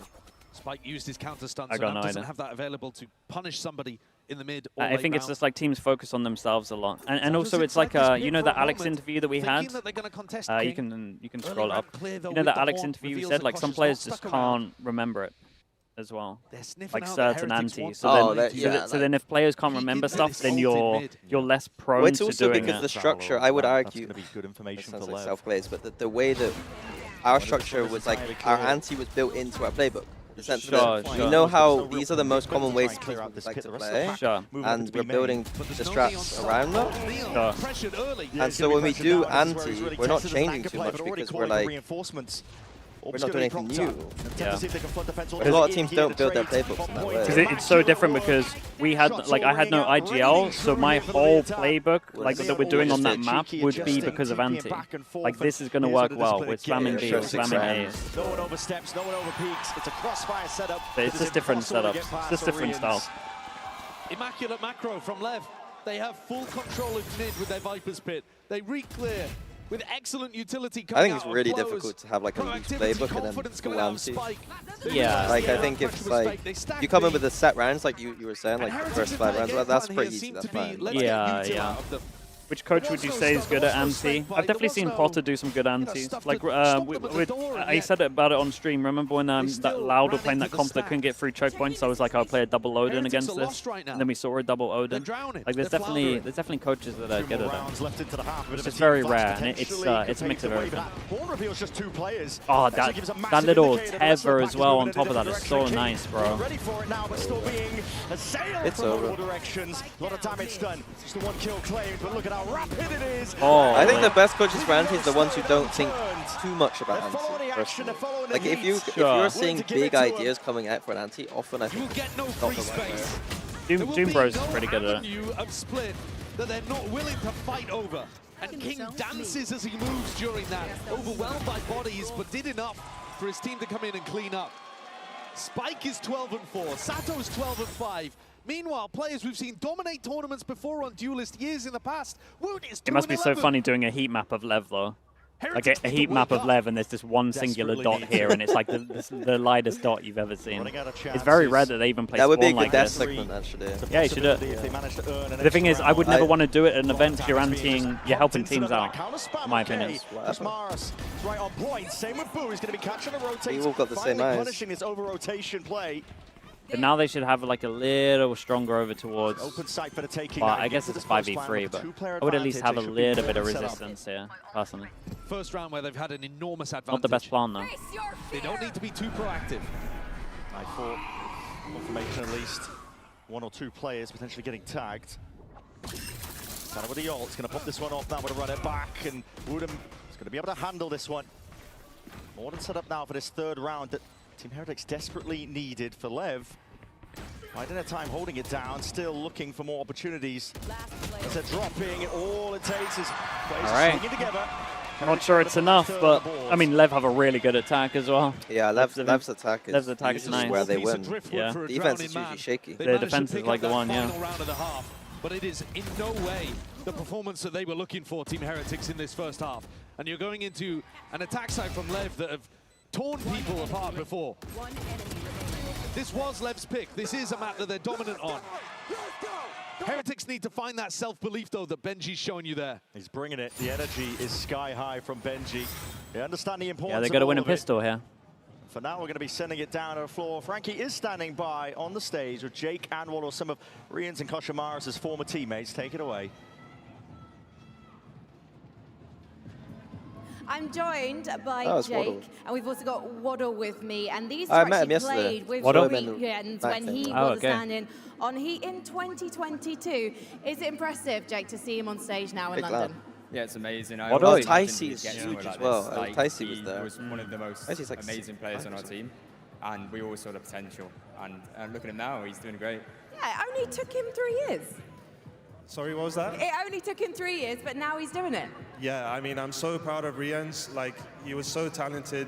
Spike used his counter stun, I so got now no doesn't idea. have that available to punish somebody in the mid or I think it's just like teams focus on themselves a lot, and also it's like you know the Alex interview that we had. You can scroll up. You know that Alex interview we said like some players just can't remember it as well, like certain anti. So then if players can't remember stuff, then you're less prone it's to also doing because it. the structure, I would argue, sounds like self-plays, but the way that our structure was like, our anti was built into our playbook. The sense that we know how these are the most common ways to play, and we're building the strats around them. And so when we do anti, we're not changing too much because we're like, we're not doing anything new. But a lot of teams don't build their playbooks in that way. Because it's so different because we had, like, I had no IGL, so my whole playbook, like, that we're doing on that map would be because of anti. Like, this is going to work well. We're spamming B, we're spamming A. No one oversteps, no one overpeaks. It's a crossfire setup. But it's just different setups. It's just different styles. Immaculate macro from LEV. They have full control of mid with their Viper's Pit. They re-clear with excellent utility coming I think it's really difficult to have like a loose playbook and then full anti. Yeah. Like I think if like you come in with the set rounds like you were saying, like the first 5 rounds, well, that's pretty easy, that's fine. Yeah. Which coach would you say is good at anti? I've definitely seen Potter do some good antis. Like, I said about it on stream. Remember when that Loud were playing that comp that couldn't get through choke points? I was like, I'll play a double Odin against this. And then we saw a double Odin. Like, there's definitely coaches that are good at that. It's just very rare, and it's a mix of everything. Oh, that little tether as well on top of that is so nice, bro. It's over. A lot of damage done. Just the one kill claimed, but look at how rapid it is. Oh, I think the best coaches for anti is the ones who don't think too much about anti. Like if you're seeing big ideas coming out for an anti, often I think it's not the right way. Doom Bros is pretty good at it. That they're not willing to fight over. And King dances as he moves during that, overwhelmed by bodies, but did enough for his team to come in and clean up. Spike is 12-4, Sato's 12-5. Meanwhile, players we've seen dominate tournaments before on Duelist years in the past. Woot is 2-11. It must be so funny doing a heat map of LEV though. Like a heat map of LEV and there's this one singular dot here and it's like the lightest dot you've ever seen. It's very rare that they even play Spawn like this. That would be a good death segment, actually. Yeah, you should do it. But the thing is, I would never want to do it at an event because you're anti-ing, you're helping teams out, in my opinion. Right on point. Same with Boo. He's going to be catching a rotate. We've all got the same eyes. Punishing this over-rotation play. But now they should have like a little stronger over towards. Open sight for the taking. Well, I guess it's 5v3, but I would at least have a little bit of resistance here, personally. First round where they've had an enormous advantage. Not the best plan though. They don't need to be too proactive. I thought confirmation at least 1 or 2 players potentially getting tagged. Kind of with the ult, it's going to pop this one off now with a runner back, and Woodham is going to be able to handle this one. More than set up now for this 3rd round that Team Heretics desperately needed for LEV. Finding their time holding it down, still looking for more opportunities. As they're dropping, all it takes is players swinging together. I'm not sure it's enough, but I mean, LEV have a really good attack as well. Yeah, Lev's attack is nice. Where they win. Yeah. Defense is usually shaky. Their defense is like the one, yeah. But it is in no way the performance that they were looking for, Team Heretics, in this first half. And you're going into an attack side from LEV that have torn people apart before. This was LEV's pick. This is a map that they're dominant on. Heretics need to find that self-belief, though, that Benji's showing you there. He's bringing it. The energy is sky high from Benji. They understand the importance. Yeah, they got to win a pistol here. For now, we're going to be sending it down to the floor. Frankie is standing by on the stage with Jake and one of some of Rian's and Koshimara's former teammates. Take it away. I'm joined by Jake, and we've also got Waddle with me. And these two I met actually him played with Weekend when he was standing on Heat in 2022. Is it impressive, Jake, to see him on stage now in London? Yeah, it's amazing. Ticey is huge as well. Like, Ticey was there. He was one of the most amazing players on our team, and we all saw the potential. And look at him now, he's doing great. Yeah, it only took him 3 years. Sorry, what was that? It only took him 3 years, but now he's doing it. Yeah, I mean, I'm so proud of Rian's. Like, he was so talented.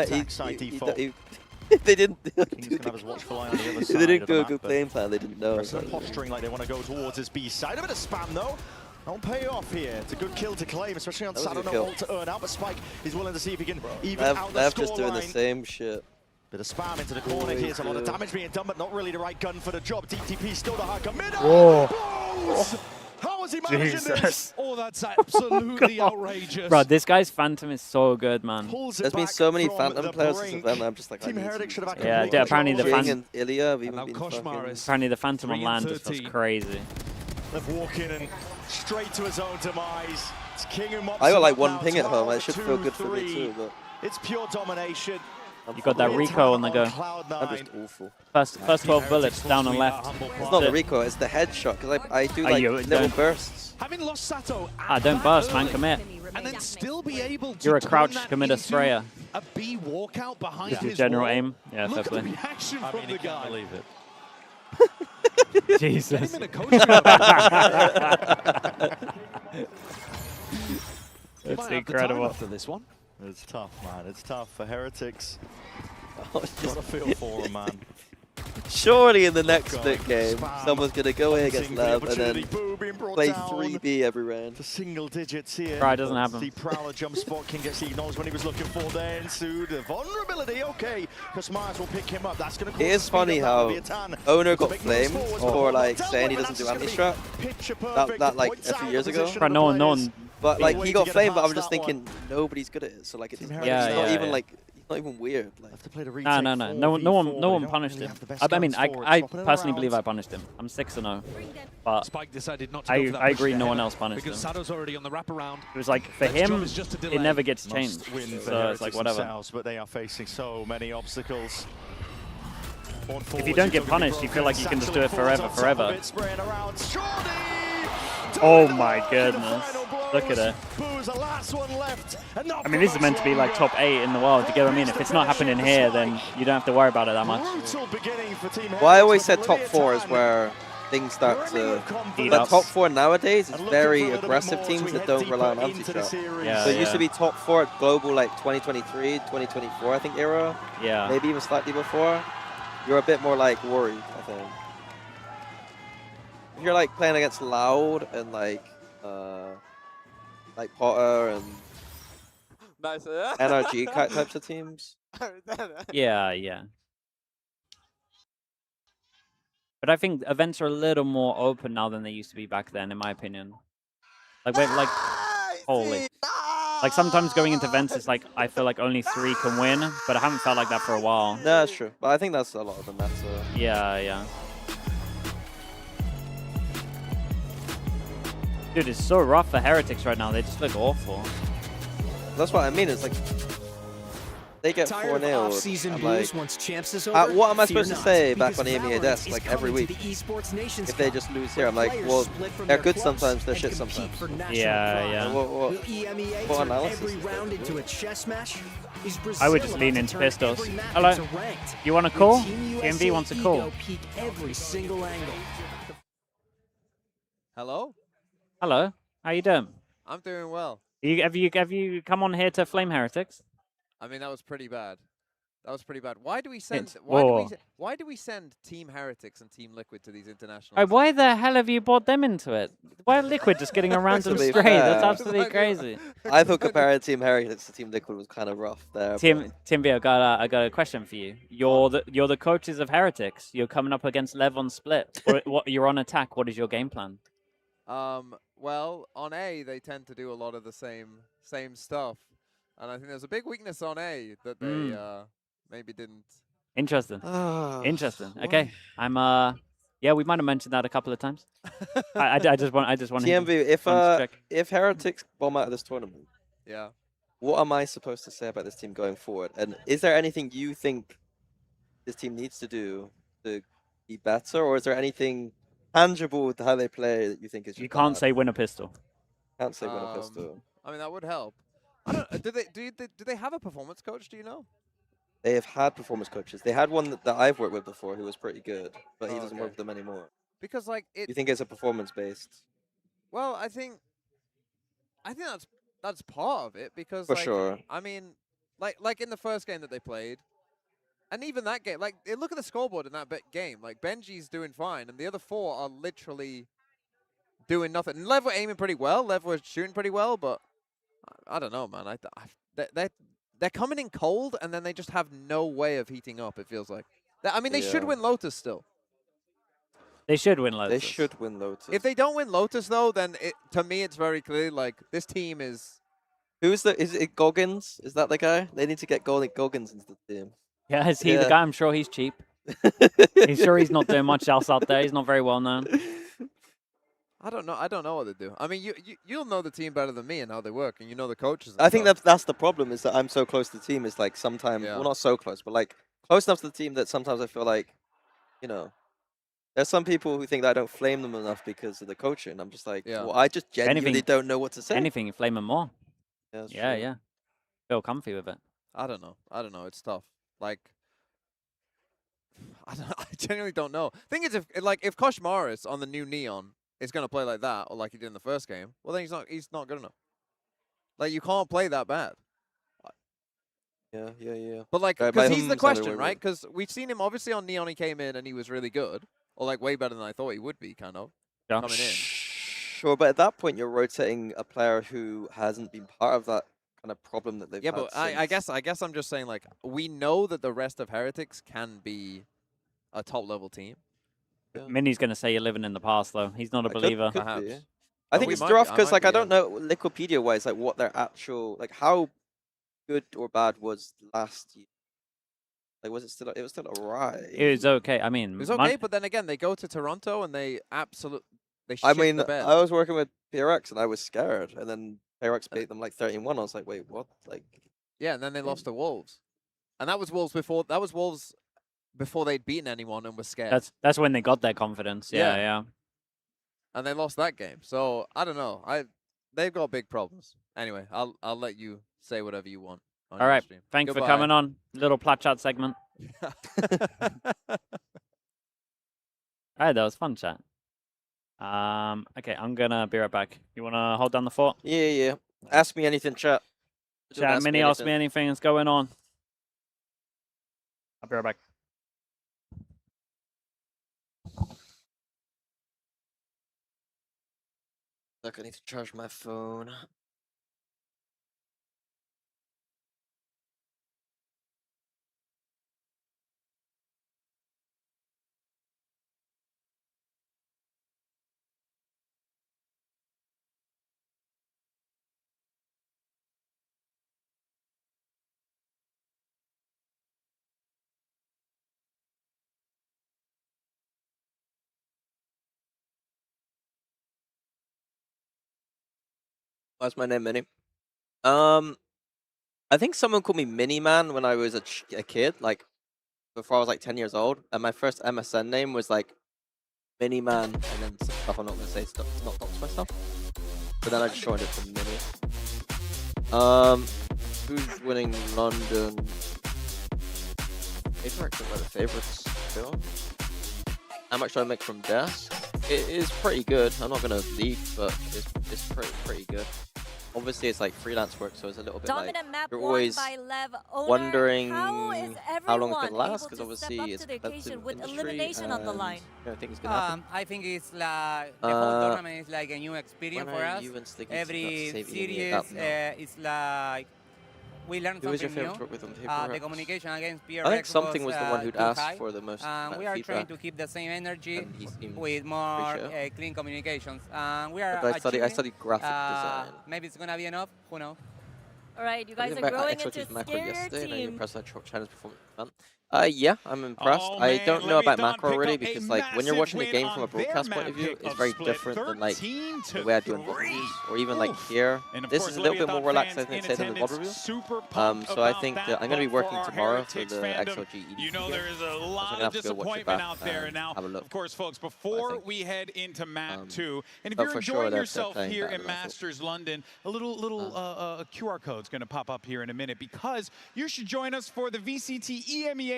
might. backside default. They didn't. Kings can have his watchful eye on the other side. They didn't of do the a map, good but playing plan. They didn't know. They're posturing like they want to go towards his B side. A bit of spam though. Don't pay off here. It's a good kill to claim, especially on Saturn. No ult to earn out, but Spike is willing to see if he can even out the Lev score just doing the line. same shit. Bit of spam into the corner. Here's a lot of damage being done, but not really the right gun for the job. DTP still the hard committer. Whoa. How is he managing this? Oh, that's absolutely outrageous. Bro, this guy's Phantom is so good, man. There's been so many Phantom players this event. I'm just like, Team Heretics should have yeah, apparently the Phantom. And Ilya have even been Apparently the Phantom on land just was crazy. Lev walking and straight to his own demise. It's King who mops I got like him up one now. ping at home. It should 12, feel good for 2, me 3. too. But it's pure domination. You got that recoil on the go. I'm just awful. First 12 bullets down and left. It's not the recoil, it's the headshot. Because I do like little bursts. Having lost Sato, Don't burst, man. Commit. and then still be able to You're a turn crouch that committer into sprayer. A B walkout behind This is his general wall. aim. Yeah, fair Look at play. the reaction from the guy. Believe it. Jesus. Get him in a coaching It's incredible. After this one. It's tough, man. It's tough for Heretics. Oh, What a feel for him, man. Surely in the next split game, someone's going to go in against Lev and then play 3B every round. For single digits here. Right, doesn't happen. The Prowler jump spot, King gets the acknowledged when he was looking for there ensued. The vulnerability, okay. Because Mars will pick him up. That's going to cause It is funny how Owner got flamed for like saying he doesn't do anti-strap. That like a few years ago. Right, no one. But like he got flamed, but I'm just thinking nobody's good at it. So like it's not even like not even weird. Like, No one punished him. I mean, I personally believe I punished him. I'm 6-0, but Spike decided not to I go for that agree push no ahead one else punished him. because Sato's already on the wraparound. It was like for Lev's job him, is just to it delay. never gets changed. Must win for So it's like Heretics whatever. themselves, but they are facing so many obstacles. If you don't get punished, you feel like you can just do it forever. Oh my goodness. Look at it. I mean, this is meant to be like top 8 in the world. You get what I mean? If it's not happening here, then you don't have to worry about it that much. well, I always said top 4 is where things start to... But top 4 nowadays is very aggressive teams that don't rely on anti-trap. Yeah, So it used to be top 4 at global like 2023, 2024, I think, era. Yeah. Maybe even slightly before. You're a bit more like worried, I think. If you're like playing against Loud and like Potter and Nice. NRG types of teams. Yeah. But I think events are a little more open now than they used to be back then, in my opinion. Like holy. Like sometimes going into events is like I feel like only 3 can win, but I haven't felt like that for a while. No, that's true. But I think that's a lot of the meta. Yeah. Dude, it's so rough for Heretics right now. They just look awful. That's what I mean. It's like they get 4-0. Season Like, blues once champs is over. what am I Fear supposed to not, say back because on EMEA Valorant desk is like every coming week? to the Esports Nations If they Cup, just lose here, where I'm like, players well, split from they're their good clubs sometimes, they're to shit compete sometimes. for national Yeah. pride. What Will EMEA what turn analysis every is that, round dude? into a chess match? Is I Brazil would just about lean to into turn pistols. every map Hello? into ranked? You want a Will call? Team TMV USA wants a call. ego peak every single angle? Hello? Hello. How you doing? I'm doing well. Have you come on here to flame Heretics? I mean, that was pretty bad. That was pretty bad. Why do we send? It's Why do we send Team Heretics and Team Liquid to these internationals? Oh, why the hell have you brought them into it? Why are Liquid just getting a random To be stray? fair, That's absolutely crazy. I thought comparing Team Heretics to Team Liquid was kind of rough there. Tim V, I got a question for you. You're the coaches of Heretics. You're coming up against Lev on split. You're on attack. What is your game plan? Well, on A, they tend to do a lot of the same stuff, and I think there's a big weakness on A that they maybe didn't. Interesting. Interesting. Okay, yeah, we might have mentioned that a couple of times. I just want TMV, if Heretics bomb out of this tournament, yeah, what am I supposed to say about this team going forward? And is there anything you think this team needs to do to be better, or is there anything tangible with how they play that you think is just You can't bad? say win a pistol. Can't say win a pistol. I mean, that would help. I don't. Do they have a performance coach? Do you know? They have had performance coaches. They had one that I've worked with before who was pretty good, but he doesn't work with them anymore. Because like You think it's a performance based? Well, I think that's part of it because For like, sure. I mean, like in the first game that they played, And even that game, like, look at the scoreboard in that game. Like, Benji's doing fine, and the other 4 are literally doing nothing. Lev were aiming pretty well. Lev were shooting pretty well, but I don't know, man. They're coming in cold, and then they just have no way of heating up, it feels like. I mean, they should win Lotus still. They should win Lotus. They should win Lotus. If they don't win Lotus, though, then to me, it's very clear, like, this team is... Is it Goggins? Is that the guy? They need to get Goggins into the team. Yeah, is he the guy? I'm sure he's cheap. He's sure he's not doing much else out there. He's not very well known. I don't know what they do. I mean, you'll know the team better than me and how they work, and you know the coaches. I think that's the problem, is that I'm so close to the team. It's like sometimes, well, not so close, but like close enough to the team that sometimes I feel like, you know, there's some people who think that I don't flame them enough because of the coaching. I'm just like, well, I just genuinely don't know what to say. Anything, you flame them more. Yeah, yeah. Feel comfy with it. I don't know. It's tough. Like, I genuinely don't know. Thing is, if Kosh Morris on the new Neon is going to play like that, or like he did in the first game, well, then he's not good enough. Like, you can't play that bad. Yeah. But, like, because he's the question, right? Because we've seen him, obviously, on Neon, he came in and he was really good. Or, like, way better than I thought he would be, kind of, coming in. Sure, but at that point, you're rotating a player who hasn't been part of that kind of problem that they've had. Yeah, but I guess I'm just saying, like, we know that the rest of Heretics can be a top-level team. Minnie's going to say you're living in the past, though. He's not a believer. Perhaps. Be, yeah. I think it's rough because, like, I don't know Wikipedia-wise, like, what their actual, like, how good or bad was last year. Like, was it still? It was still alright. It was okay. I mean, it was okay, but then again, they go to Toronto and they absolutely. I mean, I was working with PRX and I was scared, and then PRX beat them like 13-1. I was like, wait, what? Like, yeah, and then they lost to Wolves, and that was Wolves before. That was Wolves before they'd beaten anyone and were scared. That's when they got their confidence. Yeah. And they lost that game, so I don't know. They've got big problems. Anyway, I'll let you say whatever you want. All right, thanks for coming on. Little plat chat segment. All right, that was fun chat. Okay, I'm gonna be right back. You wanna hold down the fort? Yeah. Ask me anything, chat. Chat, Mini, ask me anything that's going on. I'll be right back. Look, I need to charge my phone. What's my name, Mini? I think someone called me Mini Man when I was a kid, like before I was like 10 years old, and my first MSN name was like Mini Man, and then some stuff I'm not gonna say, not dox myself. But then I just shortened it to Mini. Who's winning London? Apex are one of the favorites still. How much do I make from desk? It is pretty good. I'm not gonna leak, but it's pretty good. Obviously, it's like freelance work, so it's a little bit like you're always wondering how long it's gonna last, because obviously it's competitive industry. On the line. I think it's gonna happen. I think it's the whole tournament is like a new experience for us. Every series is like we learn something new. The communication against PRX I think something was the one who'd asked for the most we are trying to keep the same energy with more clean communications. We are I studied graphic design. Maybe it's going to be enough. Who knows? All right, you guys are growing into scarier team. China's performance event. Yeah, I'm impressed. I don't know about macro really, because like when you're watching the game from a broadcast point of view, it's very different than like the way I do in VOD reviews, or even like here. This is a little bit more relaxed, I think, say, than the VOD review. So I think that I'm going to be working tomorrow for the XLG EDT. You know, there is a lot of disappointment out there now. Of course, folks, before we head into Mat 2, and if you're enjoying yourself here in Masters London, a little QR code is going to pop up here in a minute, because you should join us for the VCT EMEA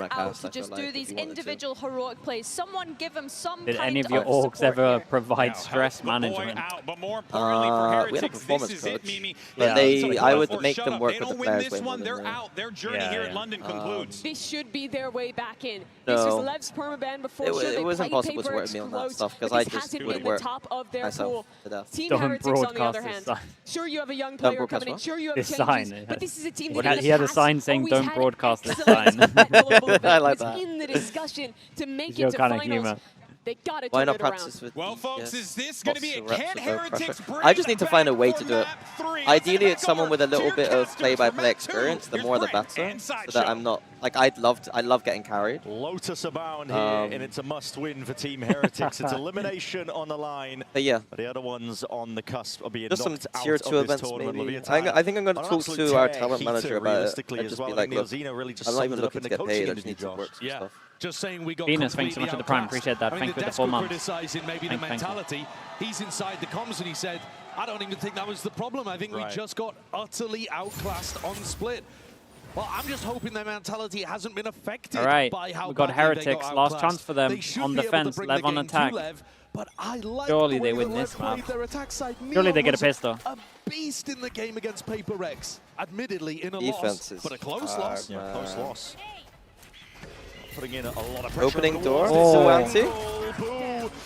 wanna out cast, to I feel just like, do if these you wanted to. individual heroic plays. Someone give him some Did kind any of your orgs support ever here. provide stress management? We had a performance coach, but I would make them work with the players way more than Their journey here at London concludes. This should be their way back in. No. This was Lev's permaban before. It was impossible to work with me on that stuff because I just would work myself to death. Team Don't Heretics, on the other broadcast hand, sure you have a young player coming in, sure you have His changes, sign. but this is a team He that had a sign saying always "Don't had broadcast this excellence sign." at global event. I like It was that. in the discussion to make It's it your to kind of finals. humor. They got to Why turn not it around. practice with Well, folks, is this going to be a can Heretics bring I just need to find a way to do it. Ideally, it's someone with a little bit of play-by-play experience. The more, the better. So that I'm not like I love getting carried. Lotus abound here, and it's a must-win for Team Heretics. It's elimination on the line. But yeah, the other ones on the cusp of being just some knocked out tier of 2 this events tournament. maybe. LEVIATAN, I think I'm going to an talk absolute to our tear talent heater manager about it. realistically And as just well. be I like, think look, Neozino really just I'm not even summed it up looking in to the get paid. I coaching just need to interview, work some stuff. just saying we got Venus, thanks so much for the Prime. outclassed. Appreciate that. I mean, Thank you for the Desk 4 were months. criticizing maybe the mentality. He's inside the comms and he said, I don't even think that was the problem. I think we just got utterly outclassed on split. Well, I'm just hoping their mentality hasn't been affected by how we got Heretics. Last chance for them on defense. Lev on attack. But I like Surely the way they win that this Lev played map. their attack side. Surely they Neon get a was pistol. A beast in the game against Paper Rex. Admittedly, in a Defenses. loss, but a close loss. Yeah, close loss. Putting in a lot of pressure. Opening door. Oh. Anti.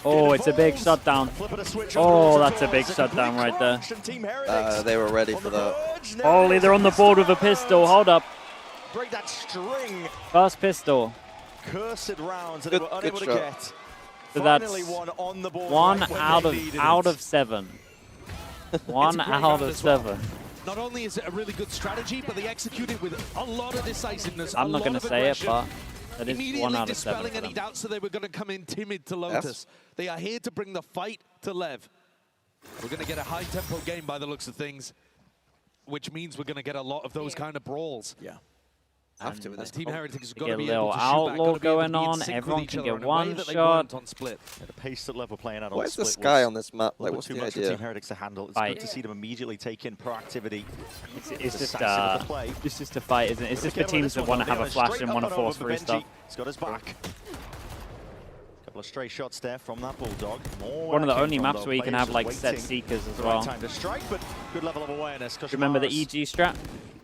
Oh, it's a big shutdown. Oh, that's a big shutdown right there. They were ready for that. Holy, they're on the board with a pistol. Hold up. Break that string. First pistol. Cursed rounds that they were unable to get. So that's Finally one on the board. one right when out they of needed out it. of 7. One out of 7. Not only is it a really good strategy, but they execute it with a lot of decisiveness. I'm not going to say it, but that is Immediately 1 out of 7 dispelling for any them. doubts that they were going to come in timid to Lotus. They are here to bring the fight to Lev. We're going to get a high-tempo game by the looks of things, which means we're going to get a lot of those kind of brawls. Yeah. Have to with this. Team Heretics has got Get to a be able little to shoot back, outlaw got to be able to going be in on. sync with Everyone each can other get in a way one that they shot. weren't on split. Yeah, the pace that Lev were playing at on Where's split the sky was on this map? a Like, little what's bit the too much for idea? Team Heretics to handle. It's good to see them immediately take in proactivity. It's just decisive of the play. it's just a fight, isn't it? It's just for Careful with teams this that one, want to though. have a flash Straight and up want to and over force for through Benji. stuff. He's got his back. Couple of stray shots there from that Bulldog. More One of the working only from maps the where you can players have like just set waiting seekers as for the right well. time to strike, but good level of awareness. Remember the Koshimara's EG strat?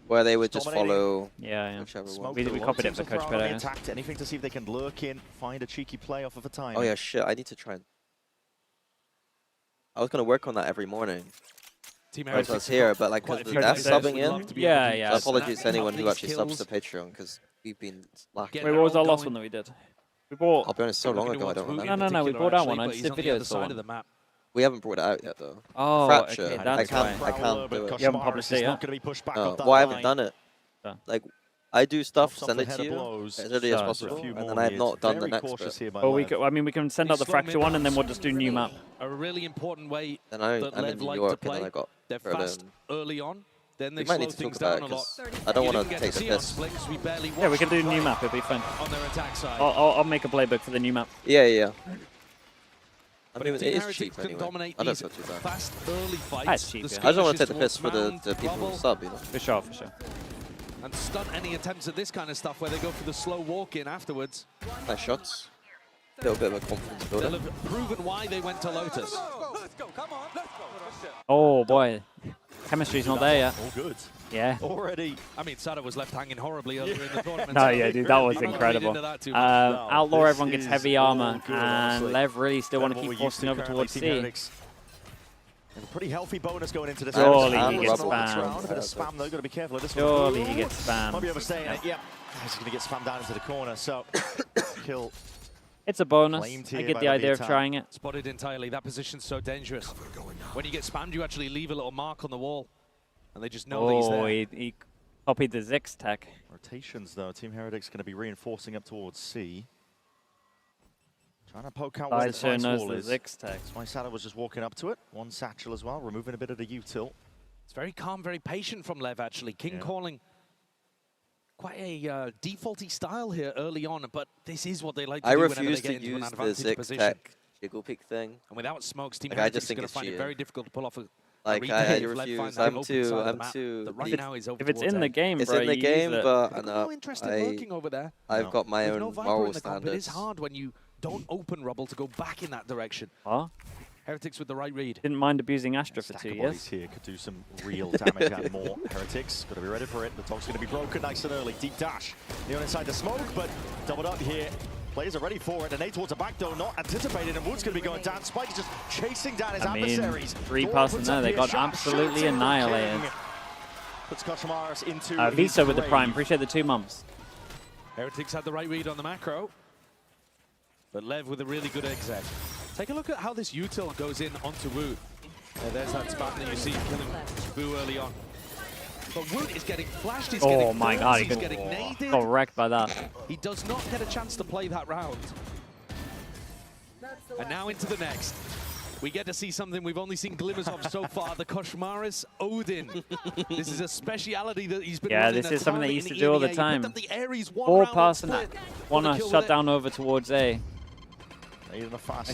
Where they would just dominating. follow Yeah. whichever Smoke one. We the copied it teams for are Coach throwing on the Perez. attack, anything to see if they can lurk in, find a cheeky play off of a time. Oh yeah, shit. I need to try and... I was going to work on that every morning. Team I was here, but like, because they're subbing in. Yeah. So apologies to anyone who actually subs to Patreon, because we've been slacking. Wait, what was our last one that we did? We bought. I'll be honest, so long ago, I don't remember. No, we bought that one. I just did videos for one. We haven't brought it out yet, though. Oh, Fracture. okay, that's I can't fine. do it. You haven't published it yet? No, well, I haven't done it. Like, I do stuff, send it to you as early as possible, and then I have not done the next bit. Well, we can send out the Fracture one, and then we'll just do new map. A really important way Then that I'm in Lev New like to York, and play. then I got They're fast early on, then they We might slow need to things talk down about a it, lot. 'cause I don't You want didn't to get take the see on piss. split 'cause we barely Yeah, we watched can do new map. It'll be fun. on their attack side. I'll make a playbook for the new map. Yeah. I But mean, if it Team is Heretics cheap can anyway. dominate I don't these feel too bad. fast early fights, That's cheap, the yeah. I just don't want to skirmishes take the piss for towards the people who Mound, sub, you know. For sure. and stun any attempts at this kind of stuff where they go for the slow walk-in afterwards. Nice shots. A little bit of a confidence They'll builder. have proven why they went to Lotus. Oh boy, chemistry's not there yet. All good. Yeah. Already. I mean, Sada was left hanging horribly earlier in the tournament. No, yeah, dude, that was I'm not incredible. reading into that too much. Outlaw, this everyone gets is heavy all armor, good, and honestly. Lev really still want to Better keep than what we're used forcing to over currently, towards Team C. Heretics. And a pretty healthy bonus going into this. Surely he round. gets Round. spammed. A bit of spam though, got to be careful of this Surely one. he gets spammed. Might be overstaying it. Yep. He's going to get spammed down into the corner. So kill. It's a bonus. Claimed I here get by the idea of LEVIATAN. trying it. Spotted entirely. That position's so dangerous. When you get spammed, you actually leave a little mark on the wall, and they just know that he's Oh, there. he copied the Zix tech. Rotations though. Team Heretics going to be reinforcing up towards C. Trying to poke out Side where the sure ice knows wall the is. Zix tech. That's why Sada was just walking up to it. One satchel as well, removing a bit of the util. It's very calm, very patient from Lev, actually. King calling quite a defaulty style here early on, but this is what they like to I do whenever refuse they to get into an use the advantage Zix position. tech jiggle peek thing. And without smokes, Team Like, I Heretics just is think going to it's find it cheating. very difficult to pull off a Like, replay I if Lev refuse. find that I'm open too. side of the I'm map. too. That right now is over If it's towards in the A. game, It's bro, in the you game, use it. but Got no interest in lurking over there. I've got my With own no Viper moral in the comp, it is standards. hard when you don't open Rubble to go back in that direction. Huh? Heretics with the right read. Didn't mind abusing Astra for Stack 2 of years. bodies here could do some real damage and more. Heretics got to be ready for it. The dog's going to be broken nice and early. Deep dash. Neon inside the smoke, but doubled up here. Players are ready for it. And A towards the back door, not anticipated. And Wood's going to be going down. Spike's just chasing down his adversaries. 3 Door person opens there. up They here. got Sharp absolutely shooting. annihilated. King puts Koshimara's into Visa his with the grave. Prime. Appreciate the 2 months. Heretics had the right read on the macro, but Lev with a really good exec. Take a look at how this util goes in onto Wood. There's that spam that you see killing Boo early on. But Wood is getting flashed, he's Oh getting my burns, god, he he's getting naded. got wrecked by that. He does not get a chance to play that round. And now into the next. We get to see something we've only seen glimmers of so far, the Koshmaris Odin. This is a speciality that he's been running. This is something they used to do all the time. 4 person want to shut down over towards A.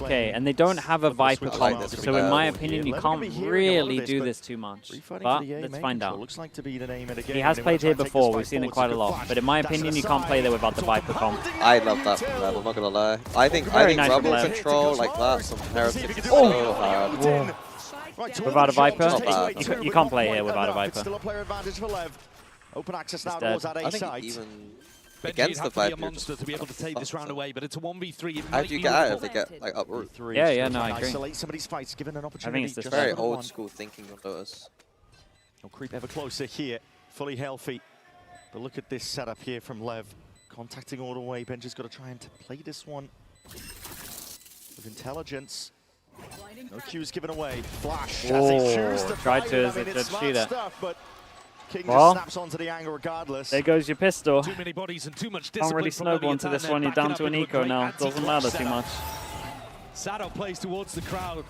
Okay, and they don't have a Viper comp, so in my opinion, you can't really do this too much. But let's find out. He has played here before, we've seen it quite a lot, but in my opinion, you can't play there without the Viper comp. I love that from Lev, I'm not gonna lie. I think nice Rebel control like that, some Heretics is so hard. Without a Viper? You can't play here without a Viper. Still a player advantage for Lev. Open access now towards that A side. Against the Benji, a monster to be able to take this round away, but it's a 1v3. How do you get out if they get like uproot? Yeah, no, I agree. Isolate somebody's fights, given an I opportunity. think it's very old school thinking of those. He'll creep ever closer here, fully healthy. But look at this setup here from Lev. Contacting all the way. Benji's got to try and play this one with intelligence. No cues given away. Flash as he chooses to tried fight to it. as I mean, a it's good smart cheater. stuff, but King Well, just snaps onto the angle regardless. There goes your pistol. Too many bodies and too much Can't really snowball into this one, you're down to an eco now. Doesn't matter too much. Sado plays towards the crowd.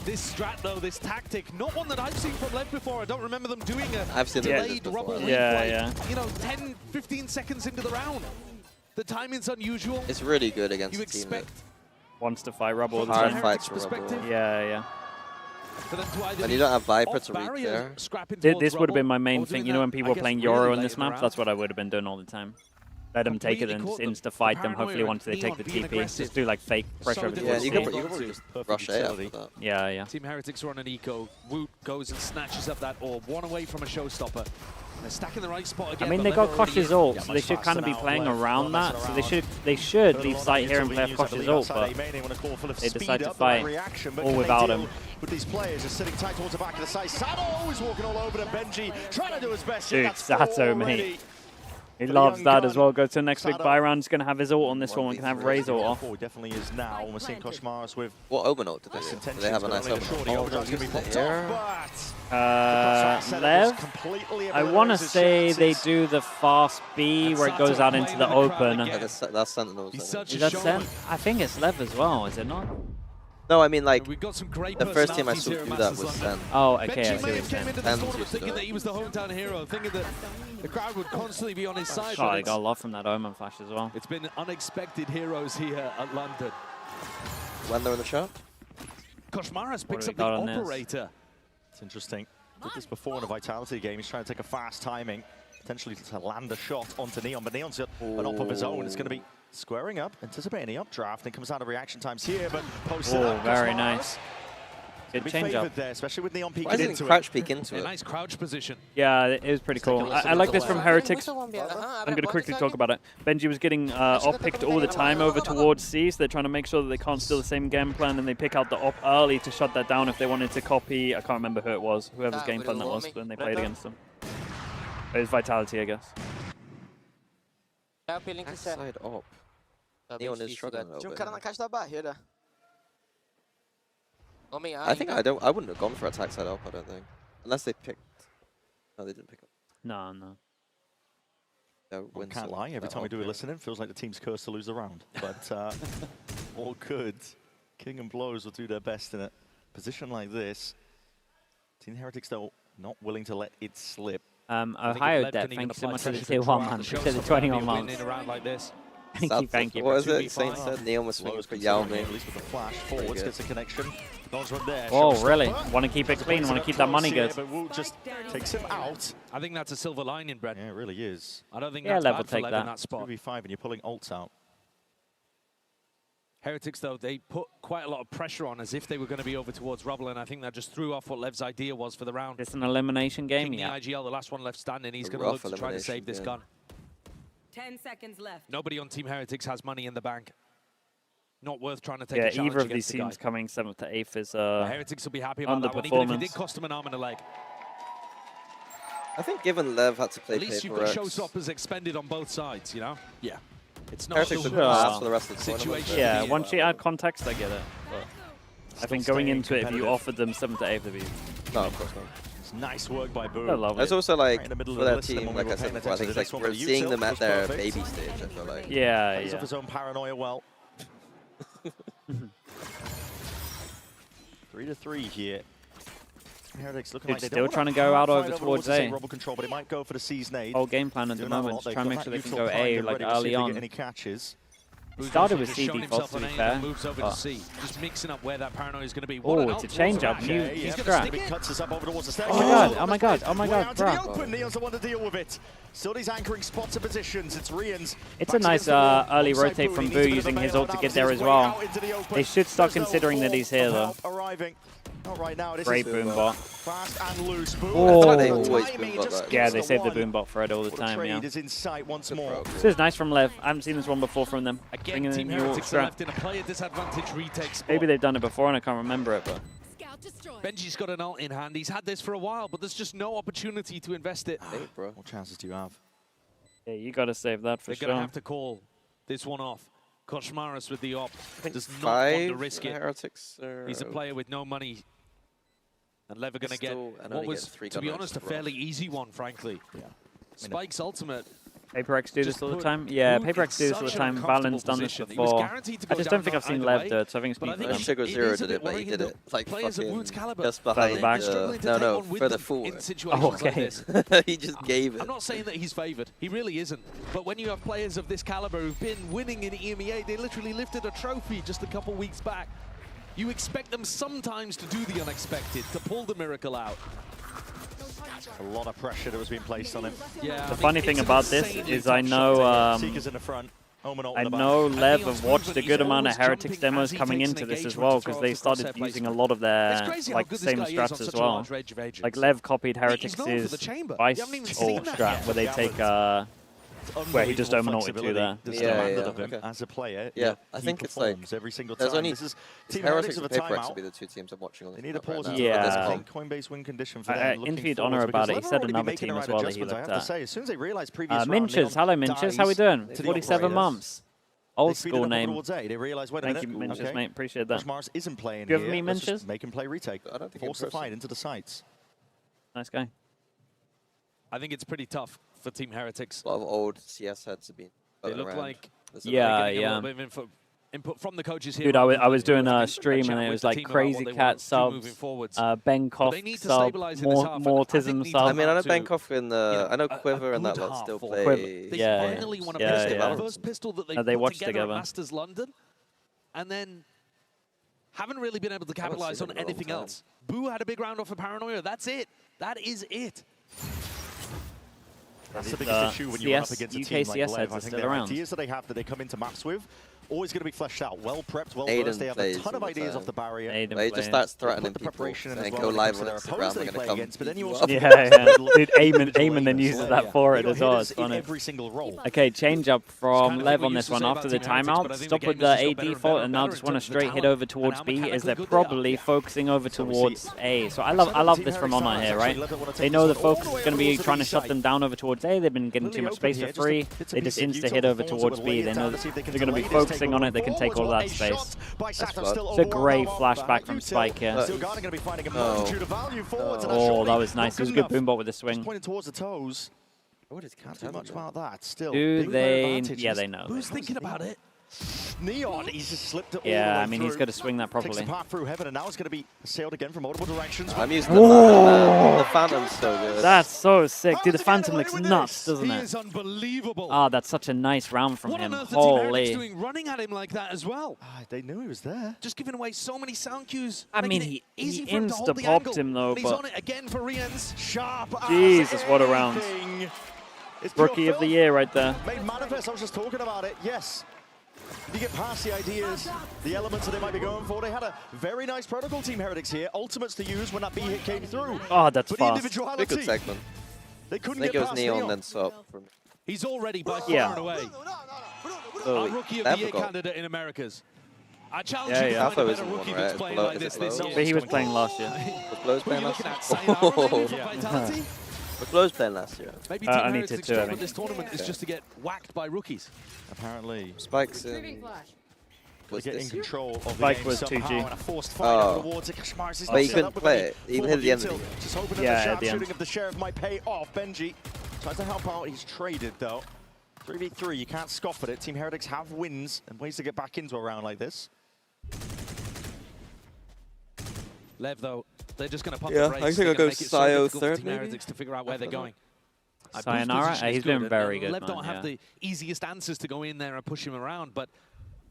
This strat though, this tactic, not one that I've seen from Lev before. I don't remember them doing a delayed rubble replay. You know, 10, 15 seconds into the round. The timing's unusual. It's really good against you a team expect wants to fight Rubble all the hard time. fights for Rubble. Yeah. When you don't have Viper to reach there. This would have been my main thing. You know, when people are playing Euro on this map, that's what I would have been doing all the time. Let them take it and just insta-fight them, hopefully once they take the TP. Just do like fake pressure over the Yeah, you can probably just rush A after that. Yeah. Team Heretics are on an eco. Woot goes and snatches up that orb. One away from a showstopper. They're stacking the right spot again. I mean, they got Kosh's ult, so they should kind of be playing around that. So they should leave sight here and play off Kosh's ult, but they decide to fight all without him. With these players just sitting tight towards the back of the side. Sato always walking all over them. Benji trying to do his best. Dude, Sato, mate. He loves that as well. Go to the next big buy round. He's going to have his ult on this one. We can have Ray's ult off. He definitely is now. We're seeing Koshmaris with... What open ult did they do? Do they have a nice open ult? Lev, I want to say they do the fast B where it goes out into the open. Yeah, that's Sentinels. Is that Sen? I think it's Lev as well, is it not? No, I mean like We've got some great the first team I saw do that was Sen. Oh, okay, I see Benji what you're saying. came into this tournament thinking that he was the hometown hero, thinking that the crowd would constantly be on his side. Oh, they got a lot from that Omen flash as well. It's been unexpected heroes here at London. When they're in the shop? Koshmaris picks up the operator. It's interesting. Did this before in a Vitality game. He's trying to take a fast timing, potentially to land a shot onto Neon, but Neon's got an op of his own. It's going to be squaring up, anticipating the updraft, and comes out of reaction times here, but posted up. Very nice. Good change up there, especially with Neon peeking Why didn't crouch peek into it? Nice crouch position. Yeah, it was pretty cool. I like this from Heretics. I'm going to quickly talk about it. Benji was getting op-picked all the time over towards C, so they're trying to make sure that they can't steal the same game plan, and they pick out the op early to shut that down if they wanted to copy. I can't remember who it was, whoever's game plan that was when they played against them. It was Vitality, I guess. Side op. Neon is struggling a little bit. I think I wouldn't have gone for attack side up, I don't think. Unless they picked. No, they didn't pick up. No. I can't lie, every time we do a listening, feels like the team's cursed to lose the round. But all good. King and Blows will do their best in a position like this. Team Heretics, though, not willing to let it slip. Ohio Debt, thank you so much for the tier 1 month. For the 21 months. Like this. Thank you. What was it? Saint said Neon was swinging for Yao Ming. With the flash forwards, gets a connection. Oh, really? Want to keep it clean? Want to keep that money good? But Wu just takes him out. I think that's a silver lining, Brett. Yeah, it really is. I don't think that's Level bad for take Lev that. in that spot. 2v5 and you're pulling ults out. Heretics, though, they put quite a lot of pressure on as if they were going to be over towards Rubble, and I think that just threw off what Lev's idea was for the round. It's an elimination game, King yeah. the IGL, the last one left standing, he's going to look to try to save this gun. 10 seconds left. Nobody on Team Heretics has money in the bank. Not worth trying to take a challenge either of these against the teams guy. coming 7th to 8th is Heretics will be happy about that one, even if it did cost him an arm and a leg. I think given Lev had to play At least you've got showstoppers expended on both sides, you know? Yeah. It's not Heretics a for the rest of the situation. Yeah, once you add context, I get it. But I think going into it, if you offered them 7th to 8th, it'd be... No, of course not. It's nice work by Boo. It's also like, for that team, like I said before, I think it's like we're seeing them at their baby stage, I feel like. Yeah, He's off his own paranoia well. 3-3 here. Heretics looking Dude, like they still don't trying to wanna go out fight over towards to A. take Rebel control, but it might go for the C's nade. Whole game plan at the Doing that a moment lot. is try and They've make got sure that they can neutral go behind A them like ready. We'll see early if they on. get any catches. It started with Just C showing defaults, to himself be on A and fair. moves over but- to C. Just mixing up where that paranoia is going to be. Oh, it's a change-up. New He's going to strat. stick it. Cuts us up over towards the Oh my god, oh my god, oh my Way god, out to the bruh. open. Neon's the one to deal with it. Still these anchoring spots and positions. It's Rian's. It's a nice early rotate from Boo using his ult to get there as well. They should start considering that he's here though. Arriving. Not right now. This Great is boombot. fast and loose. Boom. Oh. They always boombot that. Yeah, they save the boombot for it all the But time, yeah. trade is in sight once more. This is nice from Lev. I haven't seen this one before from them. Again, Bringing in Team a new ult Heretics are strat. left in a player disadvantage retake spot. Maybe they've done it before and I can't remember it, but... Benji's got an ult in hand. He's had this for a while, but there's just no opportunity to invest it. Hey, bro. What chances do you have? Yeah, you got to save that for They're sure. going to have to call this one off. Koshmaris with the op does not want to 5 risk it. Heretics. He's a player with no money. And Lev are going to get and what only was, get 3 to be gunners honest, a for fairly easy one, frankly. Yeah. Spike's ultimate. Paper X do Just this all the put time? Yeah, Boot Paper in X do this all the such an time. uncomfortable Balin's done this position. He was before. guaranteed to I go just down don't think I've seen either Lev way, do it, so I think it's but I speed think for them. Sugar it Zero is a did bit it, but he worrying did that it like players of fucking Woot's caliber, just Further behind back. struggling to no, take no, on with further them forward. in situations Oh, like okay. this. He just gave it. I'm not saying that he's favoured. He really isn't. But when you have players of this caliber who've been winning in EMEA, they literally lifted a trophy just a couple weeks back. You expect them sometimes to do the unexpected, to pull the miracle out. A lot of pressure that was being placed on him. Yeah, The funny thing about this is I know Seekers in the front. I know Lev have watched a good amount of Heretics demos coming into this as well because they started using a lot of their like same strats as well. Like Lev copied Heretics' Vice ult strat where they take where he just omen ulted to there. Okay. As a player, Yeah, I think it's like every single there's time. only This is Team Team Heretics Heretics with and a Paper X timeout. will be the 2 teams I'm watching on They need a pause right here. now. Yeah. Coinbase win condition for them. Interviewed Honor about it. He said another team as well that he looked I have to at. say, as soon as they realized previous Minches, hello Minches, how we doing? 47 months. Old school name. They realize, wait a Thank you, minute. Minches, mate. Appreciate that. Mars isn't playing Give here. me Let's just Minches. make him play retake. I don't think Force the fight into the sights. Nice guy. I think it's pretty tough for Team Heretics. A lot of old CS heads have been. They look around. like Yeah, they're getting a yeah. little bit of input from the coaches here. Dude, I was doing a stream and it was like Crazy Cat subs, Benkoff sub, Mortism sub. I mean, I know Benkoff in the, I know Quiver and that lot still play. They finally won a pistol, yeah. the first pistol that they they put watched together at together. Masters London, and then haven't really been able to capitalize on anything else. Boo had a big round off of Paranoia. That's it. That is it. That's the biggest issue when you run up against a team like CS Lev. heads I are think still the around. ideas that they have that they come into maps with, always going to be fleshed out. Well prepped, well Aiden versed. They have a plays ton of all the ideas time. off the barrier. They just starts threatening the people preparation and as then well go when it live comes on to their Instagram. opponents They're they going to play come. against, but then you beat also you Yeah, up. Dude, Eamon then uses that for it as well. It's funny. every single role. Okay, change up from Lev on this one after the timeout. Stop with the A default and now just want to straight hit over towards B as they're probably focusing over towards A. So I love this from Honor here, right? They know the focus is going to be trying to shut them down over towards A. They've been getting too much space for free. They just insta hit over towards B. They know that they're going to be focusing on it. They can take all that space. It's a great flashback from Spike here. Oh, that was nice. It was a good boombot with the swing. Pointing towards the toes. Can't do much about that. Still, Do they? Yeah, they know. Who's thinking about it? Neon, he's just slipped it all Yeah, the way I mean, he's through. got to swing that Takes properly. the path through heaven, and now it's going to be sailed again from multiple directions. I'm using the Phantom, man. The Phantom's so good. That's so sick. Dude, the Phantom looks nuts, doesn't He it? is unbelievable. Ah, that's such a nice round from What him. on earth are Team Heretics Holy. doing running at him like that as well? They knew he was there. Just giving away so many sound cues. I mean, making it he easy for him to hold the insta-popped angle. him, though, And he's but- on it again for Rians. Sharp Jesus, what a round. It's Rookie of the year right there. Made manifest, I was just talking about it, yes. You get past the ideas, the elements that they might be going for. They had a very nice protocol, Team Heretics here. Ultimates to use when that B hit came through. Oh, that's but the fast. individuality, Good segment. they I couldn't think get it was past Neon then Sop. He's already by far Yeah. and away Oh, our Rookie of the Year candidate in Americas. I challenge Yeah, you yeah. to find a was better in rookie one, that's right? playing Blow- like is it this Blow? year. But he was playing last year. Was Blow's Who are playing you last looking year? at? Sayonara maybe for Vitality? Was Blow's playing last year? Maybe I Team need to Heretics' too, I job think. at this tournament is just to get whacked by rookies. Apparently. Spike's in. They get in control of the Spike game was somehow, 2G. and a forced fight Oh. towards it. Kashmaris is But not he set couldn't up with play any it. Even form hit of the end of util. the game. Just hoping that Yeah, the at sharp the end. shooting of the Sheriff might pay off. Benji tries to help out. He's traded, though. 3v3, you can't scoff at it. Team Heretics have wins and ways to get back into a round like this. Lev, though, they're just going to pump Yeah, the brakes. I think I'll go Sayo third, maybe? Heretics to figure out where they're going. Sayonara? He's doing very good, Lev man, don't have the easiest answers to go in there and push him around, but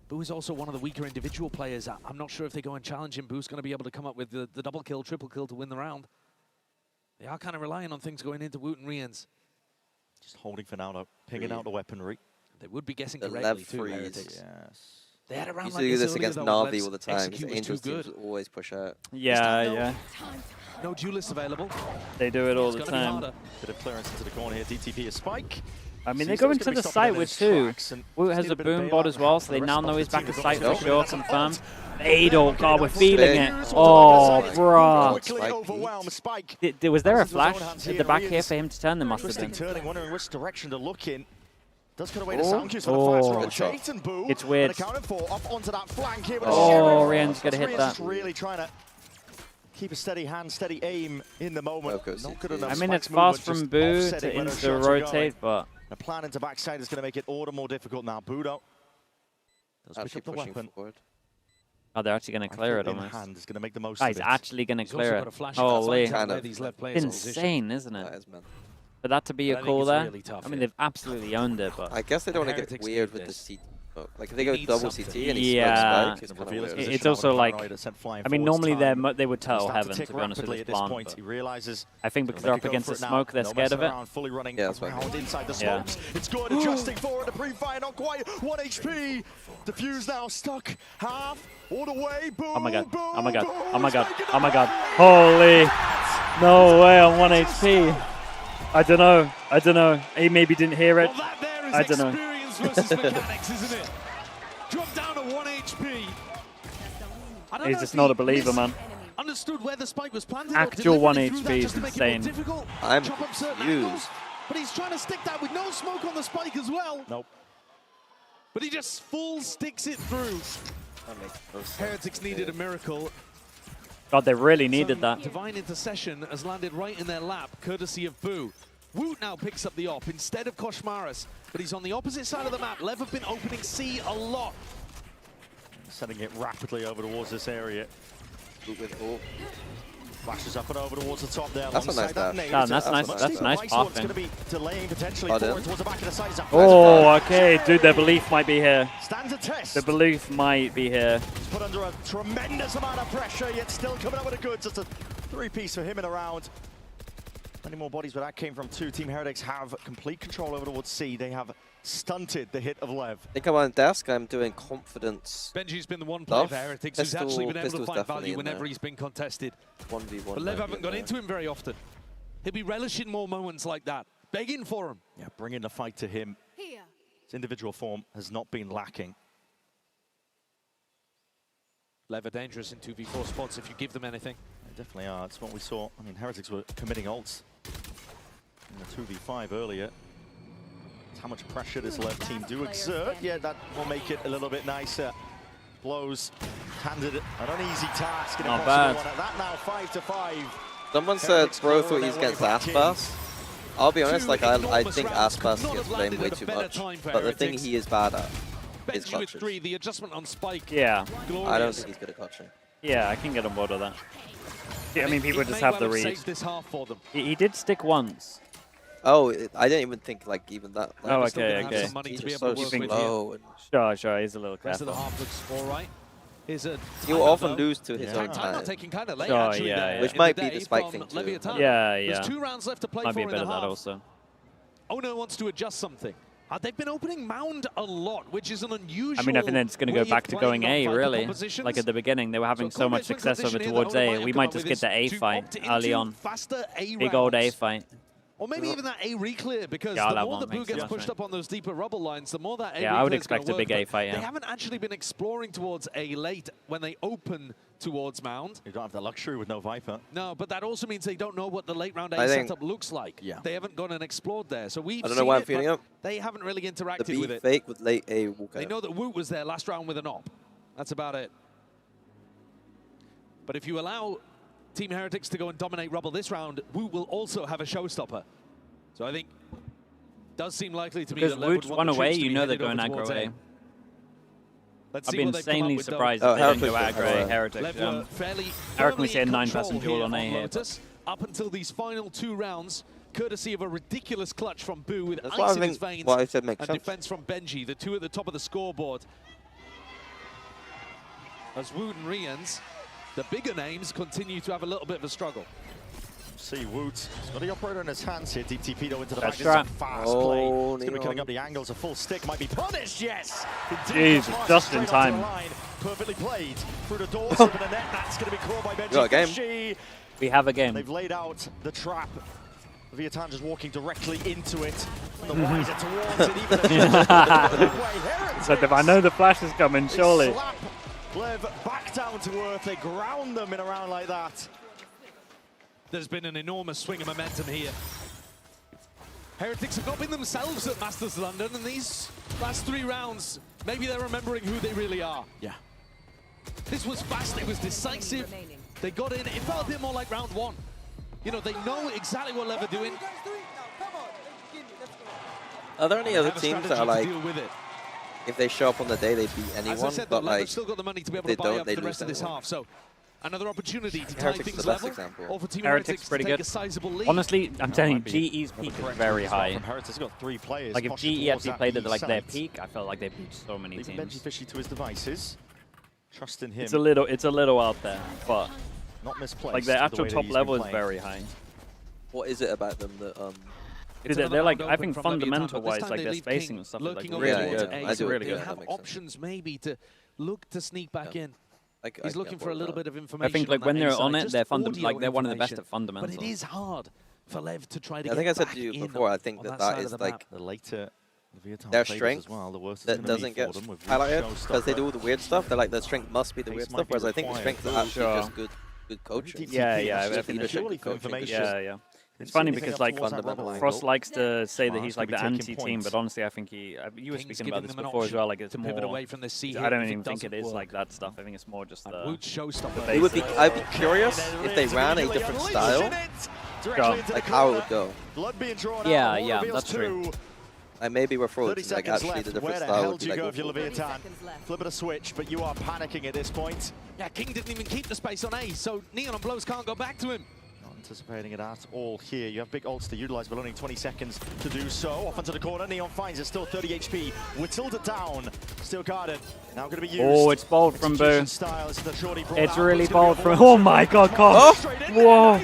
Boo is also one of the weaker individual players. I'm not sure if they go and challenge him. Boo's going to be able to come up with the double kill, triple kill to win the round. They are kind of relying on things going into Woot and Rians. Just holding for now, though. Picking out the weaponry. They would be guessing The correctly, Lev too, freeze. Heretics. Yes. They had a round Used like to do this earlier, against though, Na'Vi Lev's all the time. execute was Angels too teams good. always push out. Yeah. No duelists available. They do it all It's the gonna be time. harder. Bit of clearance into the corner here. DTP a spike. I mean, they go into the site with two. Woot has a boom bot as well, so they now know he's back to site for sure, confirmed. Fatal, God, we're feeling it. Oh, bruh. Was there a flash at the back here for him to turn? There must have been. Turning, wondering which direction to look in. Does cut away to sound cues for the first round. Jayton Boo. It's weird. Accounted for off onto that flank here. Oh, Rian's gonna hit that. Really trying to keep a steady hand, steady aim in the moment. Not good enough. I mean, it's fast from Boo to insta-rotate, but... The plan into backside is going to make it all the more difficult now. Boo, though, does pick up the weapon. Forward. Oh, they're actually going to clear it almost. Hand is going to make the most Oh, of he's it. actually going to clear it. Holy. Insane, isn't it? That is, man. For that to be a call there, I mean, they've absolutely owned it, but... I guess they don't want to get weird with the CT. Like, if they go double CT and he yeah, smokes spike, it's kind of weird. it's also like... I mean, normally they would tell Heaven, to be honest, with this plan, but I think because they're up against the smoke, they're scared of it. Yeah, that's right. Inside the smokes. It's good, adjusting forward, the pre-fire, not quite. 1 HP. Diffuse now, stuck. Half, all the way. Boom, oh my god, boom, oh my god, boom, oh my god, oh my god. Holy. No way on 1 HP. I don't know. He maybe didn't hear it. I don't know. Versus mechanics, isn't it? Drop down to 1 HP. He's just not a believer, man. Understood where the spike was planted. Actual 1 HP is insane. I'm confused. But he's trying to stick that with no smoke on the spike as well. Nope. But he just full sticks it through. Heretics needed a miracle. God, they really needed that. Divine Intercession has landed right in their lap, courtesy of Boo. Woot now picks up the op instead of Koshmaris, but he's on the opposite side of the map. Lev have been opening C a lot. Sending it rapidly over towards this area. Flashes up and over towards the top there. That's a nice dash. No, that's nice pathing. Oh, okay, dude, their belief might be here. Stands a test. The belief might be here. He's put under a tremendous amount of pressure, yet still coming up with a goods. It's a 3-piece for him in a round. Many more bodies, but that came from 2. Team Heretics have complete control over towards C. They have stunted the hit of Lev. I think I'm on desk. I'm doing confidence. Benji's been the one player for Heretics who's actually been able to find value whenever he's been contested. 1v1. But Lev haven't gone into him very often. He'll be relishing more moments like that, begging for him. Yeah, bringing the fight to him. His individual form has not been lacking. Lev are dangerous in 2v4 spots if you give them anything. They definitely are. It's what we saw. I mean, Heretics were committing ults in the 2v5 earlier. It's how much pressure this Lev team do exert. Yeah, that will make it a little bit nicer. Blows handed an uneasy task. Not bad. That now 5-5. Someone said Bro thought he's against Aspas. I'll be honest, like I think Aspas gets blamed way too much. But the thing he is bad at is clutches. The adjustment on spike. Yeah. I don't think he's good at clutching. Yeah, I can get on board with that. I mean, people just have the read. He did stick once. Oh, I didn't even think like even that. Like, oh, okay. He's just so slow. Sure, he's a little Rest of the careful. half looks all right. He'll often lose to his own time. Which might be the spike thing too. Yeah. There's 2 rounds left to play might for be a in bit the of that half. also. Ono wants to adjust something. They've been opening Mound a lot, which is an unusual. I mean, I think it's going to go back to going A, really. Like at the beginning, they were having so much success over towards A. We might just get the A fight early on. Big old A fight. Or maybe even that A reclear, because Yeah, the more the Boo gets pushed up on those deeper rubble lines, the more that A yeah, I would expect a big A fight, yeah. They haven't actually been exploring towards A late when they open towards Mound. You don't have the luxury with no Viper. No, but that also means they don't know what the late round A setup looks like. Yeah. They haven't gone and explored there. So we've I don't know why I'm feeling up. They haven't really interacted the with it. fake with late A walkout. They know that Woot was there last round with an op. That's about it. But if you allow Team Heretics to go and dominate rubble this round, Woot will also have a showstopper. So I think does seem likely to me because that Lev would Woot's want one the away, troops to you be know they're headed going over aggro towards A. I'd be insanely surprised if they didn't go aggro Heretics. I reckon we see a 9-person duel on A here. Up until these final 2 rounds, courtesy of a ridiculous clutch from Boo with That's ice in his veins I said and defense from Benji, the 2 at the top of the scoreboard. As Woot and Rians, the bigger names, continue to have a little bit of a struggle. See Woot, he's got the operator in his hands here. Deep TP into the That's back. It's a fast play. It's going to be killing up the angles. A full stick might be punished. Yes. Jesus, just in time. Perfectly played through the door. Slipping the net. That's going to be caught by Benji. Got a game. We have a game. They've laid out the trap. LEVIATAN just walking directly into it. And the wiser towards it. Even So if I know the flash is coming, surely. Slap Lev back down to earth. They ground them in a round like that. There's been an enormous swing of momentum here. Heretics have not been themselves at Masters London, and these last 3 rounds, maybe they're remembering who they really are. Yeah. This was fast, it was decisive. They got in, it felt a bit more like round 1. You know, they know exactly what LEV are doing. Are there any other teams that are like, if they show up on the day, they beat anyone, As I said, but LEV have like, still got the money to be able to buy up for the rest of this half. So another opportunity to tie things level. Or for Team Heretics pretty good. Honestly, I'm telling you, GE's peak is very high. Heretics got 3 players. Like if GE actually played at like their peak, I felt like they beat so many teams. Benji Fishy to his devices. Trust in him. It's a little out there, but not misplaced. Like their actual top level is very high. What is it about them that they're like, I think fundamental-wise, like their spacing and stuff is like really good. It's really good. They have options maybe to look to sneak back in. He's looking for a little bit of information. I think like when they're on it, they're one of the best at fundamentals. But it is hard for LEV to try to get I think I said to you before, I think that is like the later their strength that doesn't get highlighted because they do all the weird stuff. They're like, their strength must be the weird stuff, whereas I think the strength is actually just good coaching. Yeah, I think yeah. It's funny because like Frost likes to say that he's like the anti-team, but honestly, I think you were speaking about this before as well. Like it's more. Away from the I don't even think it is like that stuff. I think it's more just the. It would be. I'd be curious if they ran a different style, like how it would go. Yeah, that's true. Like maybe we're frauds. Like actually, the different style would be like. Flip it a switch, but you are panicking at this point. Yeah, King didn't even keep the space on A, so Neon and Blows can't go back to him. Anticipating it at all here. You have big ults to utilize, but only 20 seconds to do so. Off into the corner, Neon finds it, still 30 HP. Whittled it down, still guarded. Now going to be used. Oh, it's bold from Boo. It's really bold from. Oh my God, Con. Whoa.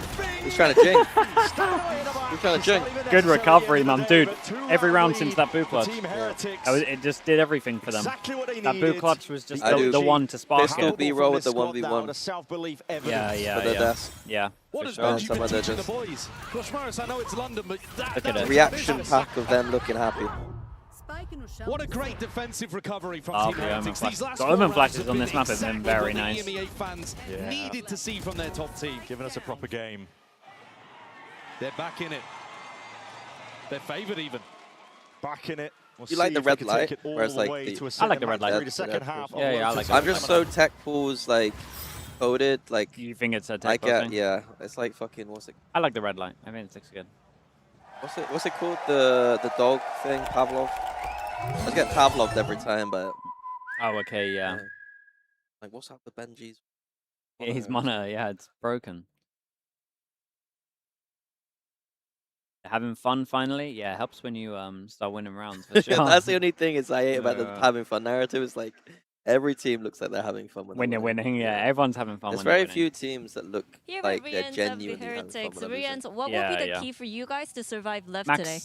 He's trying to jinx. He's trying to jinx. Good recovery, man, dude. Every round since that Boo clutch, it just did everything for them. That Boo clutch was just the one to spark it. Pistol B-roll with the 1v1. Yeah. What is Benji been teaching the boys? Crushmaris, I know it's London, but that reaction pack of them looking happy. What a great defensive recovery from Team Heretics. These last the Omen flashes on this map have been very nice. The EMEA fans needed to see from their top team. Giving us a proper game. They're back in it. They're favoured even. Back in it. You like the red light, whereas like I like the red light. Yeah, I like. I'm just so tech pools like coded like. You think it's a tech pool thing? Yeah, it's like fucking what's it? I like the red light. I think it looks good. What's it called? The dog thing, Pavlov. I get Pavloved every time, but. Oh, okay, yeah. Like what's up with Benji's? Yeah, his monitor, yeah, it's broken. Having fun finally, yeah, it helps when you start winning rounds. For sure. That's the only thing is I hate about the having fun narrative. Is like every team looks like they're having fun when they're winning. Yeah, everyone's having fun. There's very few teams that look like they're genuinely having fun. What will be the key for you guys to survive LEV today?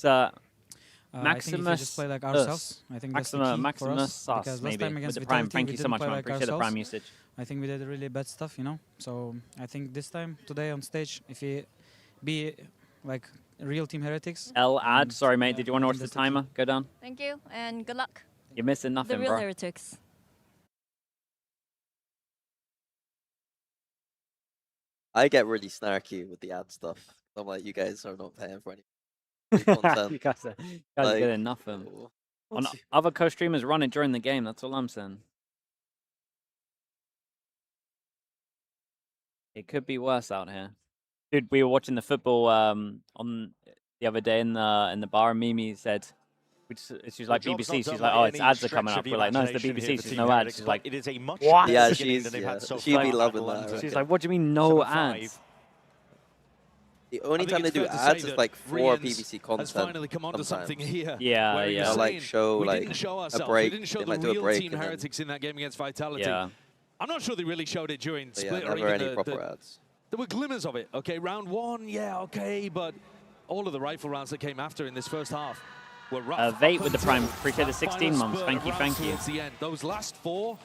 Maximus, just play like ourselves. I think that's the key Maximus for us, because last time against with the Prime. Vitality, Thank you so much, man. like Appreciate the Prime usage. I think we did really bad stuff, you know. So I think this time, today on stage, if we be like real Team Heretics. Ad, sorry mate, did you want to watch the timer go down? Thank you, and good luck. You're missing nothing, the real bro. Heretics. I get really snarky with the ad stuff. I'm like, you guys are not paying for any content. You guys are getting nothing. On other co-streamers run it during the game, that's all I'm saying. It could be worse out here. Dude, we were watching the football on the other day in the bar, and Mimi said, She's like BBC. She's like, oh, it's ads are coming up. We're like, no, it's the BBC. She's no ads. She's like, it is a much what? Yeah, she'd be loving that. She's like, what do you mean no ads? The only time they do ads is like for BBC content. Finally come onto something here. Yeah, yeah. Like show like a break. We didn't show they the might do a real break Team Heretics in that game against Vitality. Yeah. I'm not sure they really showed it during Split or never even any proper ads. There were glimmers of it. Okay, round 1, yeah, okay, but all of the rifle rounds that came after in this first half were rough. Vate with the prime. Appreciate the 16 months. Thank you, thank you. The end. Those last 4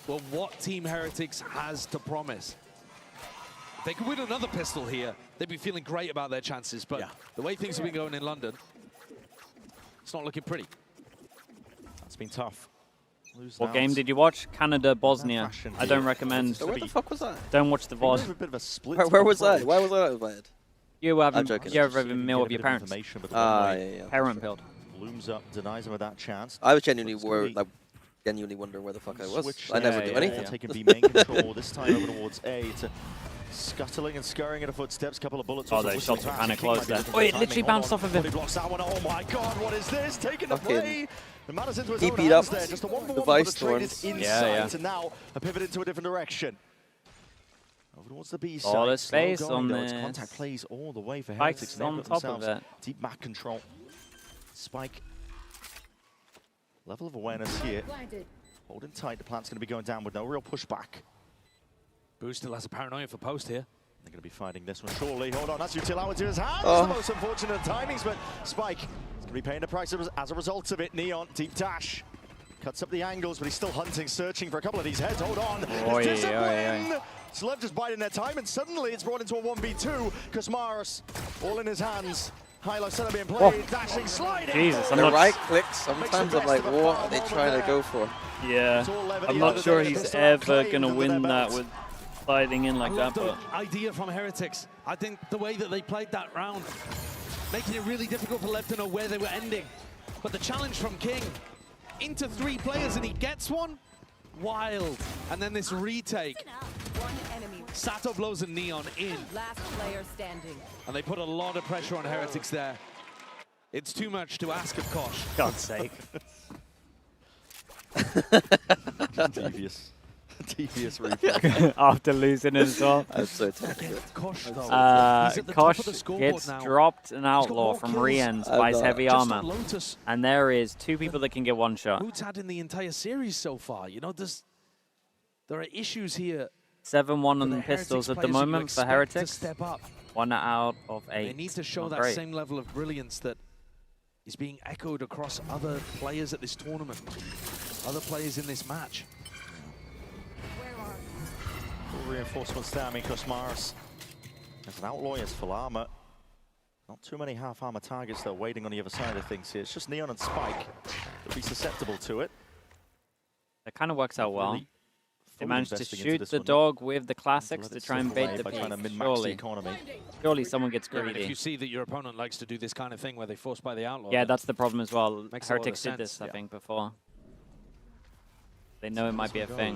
were what Team Heretics has to promise. If they could win another pistol here, they'd be feeling great about their chances. But the way things have been going in London, it's not looking pretty. It's been tough. What game did you watch? Canada, Bosnia. I don't recommend. Where the fuck was that? Don't watch the VOD. Where was I? Why was I not invited? You were having a meal with your parents. Yeah. Parent build. Blooms up, denies him of that chance. I was genuinely worried. Like, genuinely wonder where the fuck I was. I never do anything. Taking B main control this time over towards A. To scuttling and scurrying at her footsteps. Couple of bullets. Oh, those shots were kind of close there. Oh, it literally bounced off of him. Oh my god, what is this? Taking the play. He beat up the Vice Storms. Yeah. And now a pivot into a different direction. Over towards the B side. There's space on this. this. Contact plays all the way for Heretics. On top of it. Deep map control. Spike. Level of awareness here. Holding tight. The plant's going to be going down with no real pushback. Boo still has a paranoia for post here. They're going to be fighting this one surely. Hold on, that's util out into his hands. The most unfortunate timings, but Spike is going to be paying the price as a result of it. Neon, deep dash. Cuts up the angles, but he's still hunting, searching for a couple of these heads. Hold on. SLEV just biding their time, and suddenly it's brought into a 1v2. Kosmaros, all in his hands. High-low center being played, dashing, sliding. Jesus, the right clicks, sometimes I'm like, what are they trying to go for? Yeah, I'm not sure he's ever going to win that with sliding in like that. But idea from Heretics. I think the way that they played that round, making it really difficult for Lev to know where they were ending. But the challenge from King, into 3 players and he gets one, wild. And then this retake. Sato blows a Neon in. Last player standing. And they put a lot of pressure on Heretics there. It's too much to ask of Kosh. God's sake. Devious replay. After losing as well. I'm so tempted. Kosh gets dropped an outlaw from Rien's, buys heavy armor. And there is 2 people that can get one shot. Who's had in the entire series so far? You know, there are issues here. 7-1 on the pistols at the moment for Heretics. Step up. 1 out of 8. They need to show that same level of brilliance that is being echoed across other players at this tournament, other players in this match. Full reinforcements there. I mean, Kosmaros as an outlaw, he has full armor. Not too many half armor targets though waiting on the other side of things here. It's just Neon and Spike that'll be susceptible to it. That kind of works out well. They managed to shoot the dog with the classics to try and bait the beast. Surely someone gets greedy. If you see that your opponent likes to do this kind of thing where they force by the outlaw. Yeah, that's the problem as well. Heretics did this, I think, before. They know it might be a thing.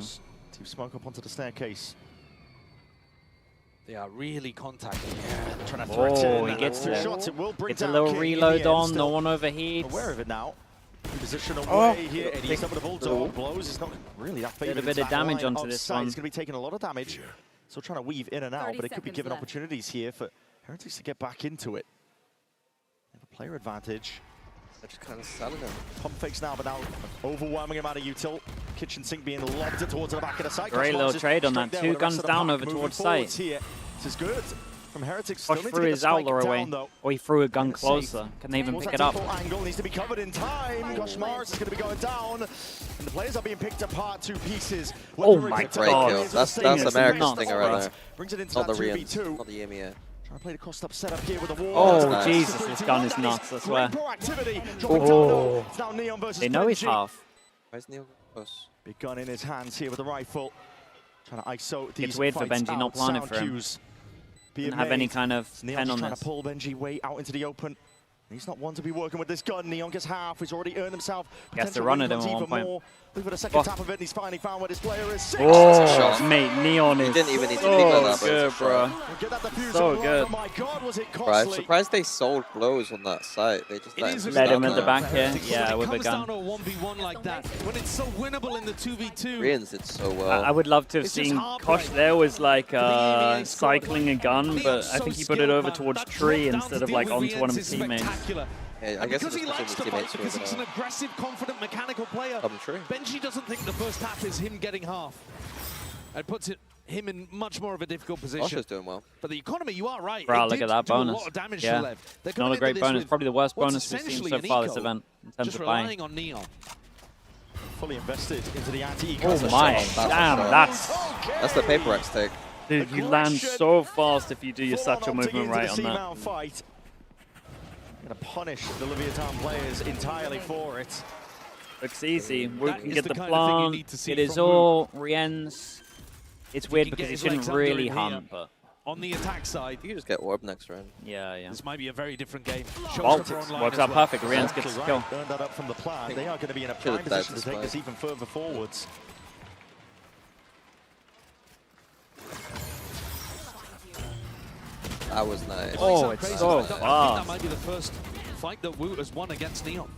Team Smoke up onto the staircase. They are really contacting. Yeah, trying to threaten. He gets it. Shots. It will bring It's a little reload on. No one overheats. Aware of it now. Position away here, and he's up with the bulldog blows. It's not really that favorite. A bit of damage onto this one. He's going to be taking a lot of damage. Still trying to weave in and out, but it could be given opportunities here for Heretics to get back into it. They have a player advantage. They're just kind of selling him. Pump fakes now, but now overwhelming amount of util. Kitchen sink being lobbed towards the back of the site. Great little trade on that. 2 guns down over towards site. Here. This is good. From Heretics, Kosh threw his outlaw away, or he threw a gun closer. Can they even pick it up? Angle needs to be covered in time. Kosmaros is going to be going down, and the players are being picked apart 2 pieces. Oh my god, that's America's thing right there. Brings it into not that the 2v2. Not the EMEA. Trying to play the crossed-up setup here with the wall. Oh nice. Jesus, this gun is nuts, I swear. Oh, it's now Neon versus they know he's half. Where's Neon close? Big gun in his hands here with the rifle. Trying to ISO these. It's weird for Benji not planning for him. Didn't have any kind of pen on trying this. To pull Benji way out into the open. He's not one to be working with this gun. Neon gets half. He's already earned himself. He has to run at him at one point. For the second tap of it, he's finally found where this player is. Oh, mate, Neon is didn't even need to so peek like that, good, bro. So good. Bro, I'm surprised they sold blows on that site. They just let him in the back here. Yeah, with a gun. Down to a 1v1 like that, when it's so winnable in the 2v2. Koreans did so well. I would love to have seen Kosh there was like cycling a gun, but I think he put it over towards tree instead of like onto one of his teammates. Yeah, I guess because he likes to fight, because he's an aggressive, confident, mechanical player, Benji doesn't think the first half is him getting half. It puts him in much more of a difficult position. Kosh is doing well. But the economy, you are right. Bro, look at that bonus. A lot of damage yeah. to Lev. Not a great bonus. Probably the worst bonus we've seen so far this event in terms just of buying. relying on Neon. Fully invested into the anti-eco. Oh my, damn, that's the Paper X take. Dude, you land so fast if you do your satchel movement right on that. Fight. Gonna punish the Leviathan players entirely for it. Looks easy. We can get the plant. It is all Rien's. It's weird because he shouldn't really hunt, but on the attack side, you just get orb next round. Yeah. This might be a very different game. Works out perfect. Rien's gets the kill. Earned that up from the plant. They are going to be in a prime position to take this even further forwards. That was nice. Oh, it's so fast. I think that might be the first fight that Woot has won against Neon.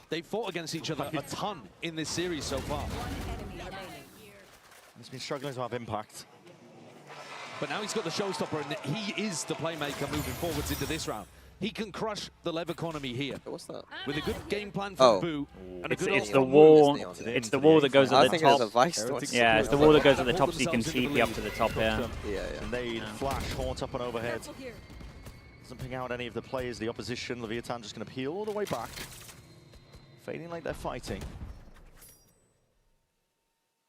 They've fought against each other a ton in this series so far. He's been struggling to have impact. But now he's got the showstopper, and he is the playmaker moving forwards into this round. He can crush the Lev economy here. What's that? With a good game plan for Boo. And it's the wall. It's the wall that goes at the top. Yeah, it's the wall that goes at the top, so you can TP up to the top here. Yeah. Grenade, flash, haunt up and overhead. Doesn't ping out any of the players. The opposition, Leviathan just going to peel all the way back, fading like they're fighting.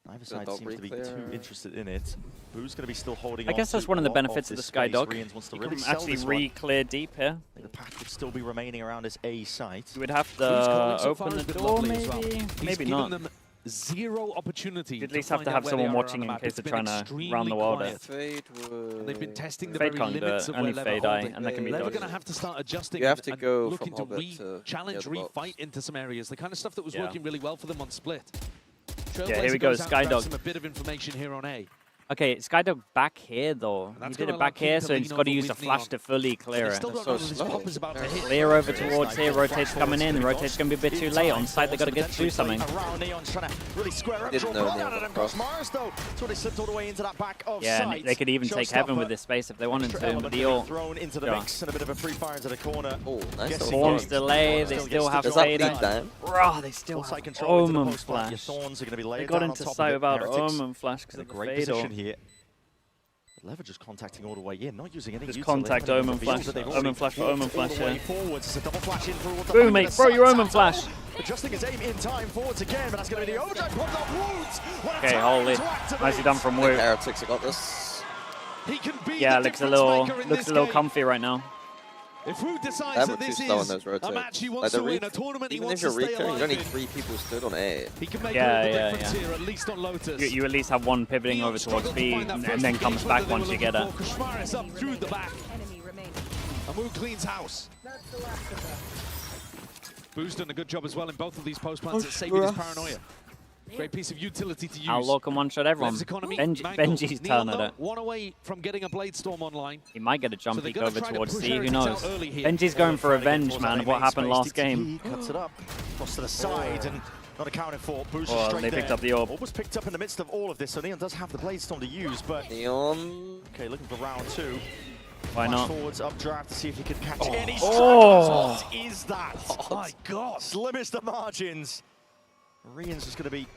Neither side seems to be too interested in it. Boo's going to be still holding on. I guess that's one of the benefits of the Skydog. You can actually re-clear deep here. The pack would still be remaining around this A site. You would have to open the door, maybe? Well. Maybe not. Them zero opportunity. You at least have to have someone watching in case they're trying to round the world out. They've been testing the Fade very can't do limits it. of Only where Fade Eye, and that can be They're dodged. going to have to start adjusting. You have to go looking from to re-challenge, re-fight into some areas. The kind of stuff that was working really well for them on Split. Yeah, here we go, Skydog. A bit of information here on A. Okay, Skydog back here though. He did it back here, so he's got to use the flash to fully clear it. So slow. Clear over towards here, rotate's coming in. Rotate's going to be a bit too late. On side, they've got to do something. Didn't know Neon was Yeah, and they could even take Heaven with this space if they wanted to, but the ult. Thrown into the mix and a bit of a free fire into the corner. Oh, nice. Thorns delay, they still have Fade. Bro, they still have Omen Flash. They got into sight without Omen Flash because of the Fade. Here. Lever just contacting all the way in, not using any. Just contact Omen Flash. Omen Flash for Omen Flash here. Boom, mate, throw your Omen Flash. Adjusting his aim in time forwards again, but that's going to be the overdrive. Okay, holy. Nicely done from Woot. Heretics have got this. Yeah, looks a little comfy right now. If Woot decides that this is a match he wants to win, a tournament he wants to stay alive in, you don't need 3 people stood on A. He can make a difference here, at least on Lotus. You at least have one pivoting over towards B, and then comes back once you get it. Kashmaris up through the back. And Woot cleans house. Boo's done a good job as well in both of these post plants at saving his paranoia. Great piece of utility to use. Outlaw can one-shot everyone. Benji's turn at it. One away from getting a Blade Storm online. He might get a jump peek over towards C, who knows. Benji's going for revenge, man, of what happened last game. Cuts it up, cross to the side, and not accounted for. Boost straight they picked up the orb. Orb was picked up in the midst of all of this, so Neon does have the Blade Storm to use, but... Neon... Okay, looking for round 2. Why not? Forwards, updraft to see if he can catch it. And what is that? Oh my god! Slimmest of margins. Rien's just going to be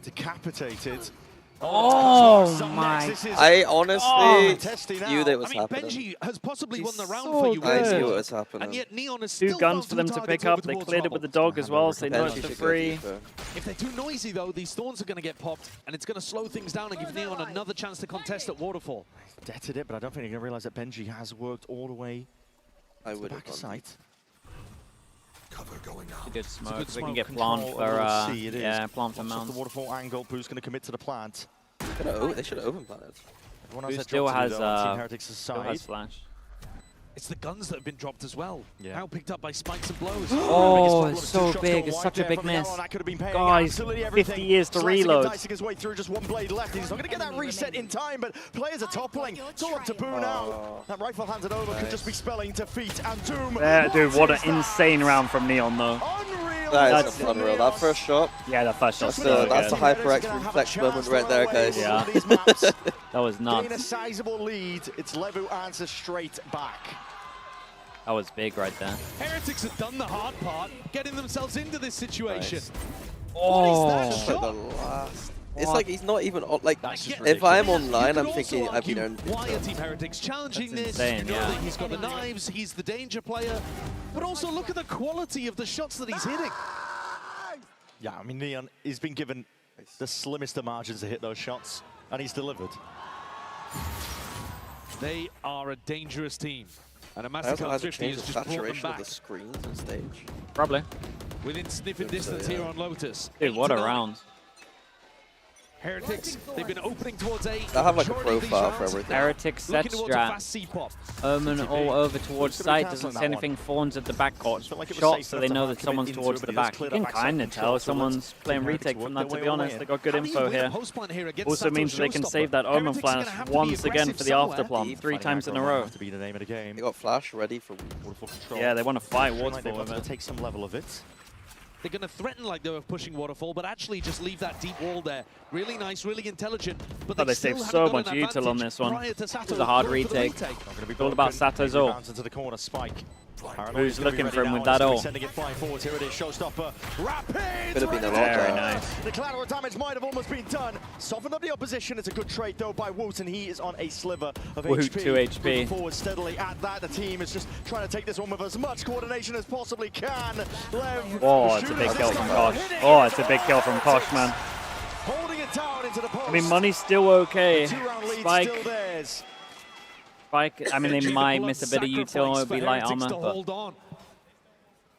decapitated. Oh my! I honestly knew that was happening. Benji has possibly won the round for you. I knew it was happening. And yet Neon is still 2 guns for them to pick up. They cleared it with the dog as well, so they know it's for free. If they're too noisy though, these thorns are going to get popped, and it's going to slow things down and give Neon another chance to contest at Waterfall. Deaded it, but I don't think they're going to realize that Benji has worked all the way to the back sight. Good smoke. We can get plant for plant for mount. The waterfall angle. Boo's going to commit to the plant. They should have open planted. Boo still has flash. It's the guns that have been dropped as well. Yeah. Now picked up by spikes and blows. Oh, it's so big. It's such a big miss. Guys, 50 years to reload. Dicing his way through, just one blade left. He's not going to get that reset in time, but players are toppling. It's all up to Boo now. That rifle handed over could just be spelling defeat and doom. Dude, what an insane round from Neon, though. That's unreal. That first shot. Yeah, that first shot. That's the HyperX reflex moment right there, guys. Yeah. That was nuts. Gain a sizable lead. It's Levu answers straight back. That was big right there. Heretics have done the hard part, getting themselves into this situation. Nice. Oh. What is that shot? Like the last. It's like he's not even on, like, if I'm online, I'm thinking I've been earned. Why are Team Heretics challenging this? Insane, you know yeah. that he's got the knives, he's the danger player, but also look at the quality of the shots that he's hitting. Yeah, I mean, Neon, he's been given the slimmest of margins to hit those shots, and he's delivered. They are a dangerous team, and a I also Mastercard had to 50 change has the just brought them saturation of back. the screens on stage. Probably. Within sniffing distance here on Lotus. Dude, what a round. Heretics, they've been opening towards A. I have like a profile for everything. Heretics set strat. Omen all over towards side, doesn't say anything, Fawns at the backcourt. Shot, so they know that someone's towards the back. You can kind of tell someone's playing retake from that, to be honest. They got good info here. Also means that they can save that Omen flash once again for the afterplump, 3 times in a row. They got flash ready for waterfall control. Yeah, they want to fight Waterfall They with want it. to take some level of it. They're going to threaten like they were pushing Waterfall, but actually just leave that deep wall there. Really nice, really intelligent. But Oh, they saved so much util on this one. This is a hard retake. It's all about Sato's ult. Into the corner, Spike. Who's looking for him with that ult? Sending it flying forwards. Here it is, showstopper. Rapid! Could have been a lot Very there. nice. The collateral damage might have almost been done. Softened up the opposition. It's a good trade though by Woot, and he is on a sliver of Woot, HP. 2 HP. Moving forward steadily at that. The team is just trying to take this one with as much coordination as possibly can. Lev. Oh, it's a big kill from Kosh. Oh, it's a big kill from Kosh, man. Holding it down into the post. I mean, money's still okay. The 2-round lead Spike. still theirs. Spike, I mean, they might miss a bit of util, it would be light armor. But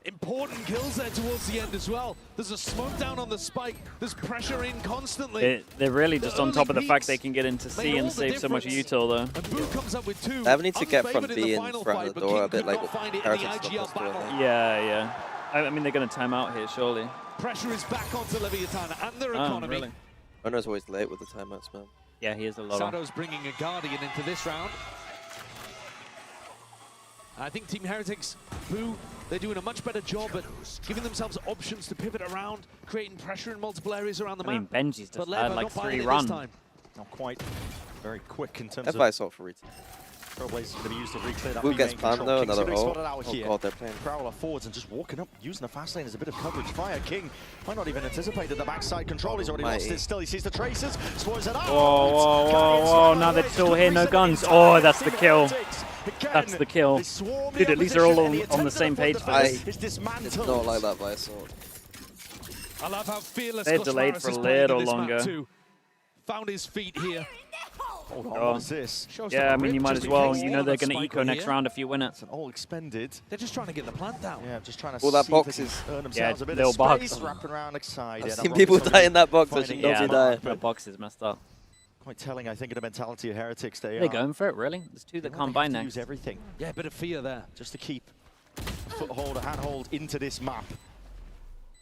important kills there towards the end as well. There's a smoke down on the Spike. There's pressure in constantly. they're really just on top of the fact they can get into C and save so much util, though. They need to get from B in front of the door a bit like Heretics got this door. Yeah. I mean, they're going to time out here, surely. Pressure is back onto Leviathan and their economy. Really? Owner's always late with the timeouts, man. Yeah, he is a lot. Sato's bringing a Guardian into this round. I think Team Heretics, who they're doing a much better job at giving themselves options to pivot around, creating pressure in multiple areas around the map. I mean, Benji's just But had Lev like not buying 3 it runs. this time. Not quite very quick in terms Advice of... out for retake. Trailblazers going to be used to reclear that. Who gets B-main planned control. though? King's Another gonna be ult? spotted out Oh here. god, they're playing. Prowler forwards and just walking up, using the fast lane as a bit of coverage. Fire King might not even anticipated the backside control. He's already lost it still. He sees the traces, spoils it out. Whoa, now they're still here, no guns. Oh, that's the kill. That's the kill. Dude, at least they're all on the same page for this. It's not like that by a sword. I love how fearless They're delayed for a little longer. Found his feet here. Hold on, Oh. what is this? Yeah, I mean, you might as well. You know they're going to eco next round if you win it. It's an all expended. They're just trying to get the plant down. Yeah, just trying to Well, that see box if they is... can earn themselves a bit little of box. space, wrapping around excited. I've seen people die in that box. Actually, Yeah, die. that box is messed up. Quite telling, I think, of the mentality of Heretics. They're going for it, really? There's 2 that can't buy next. Use everything. Yeah, a bit of fear there. Just to keep a foothold, a handhold into this map.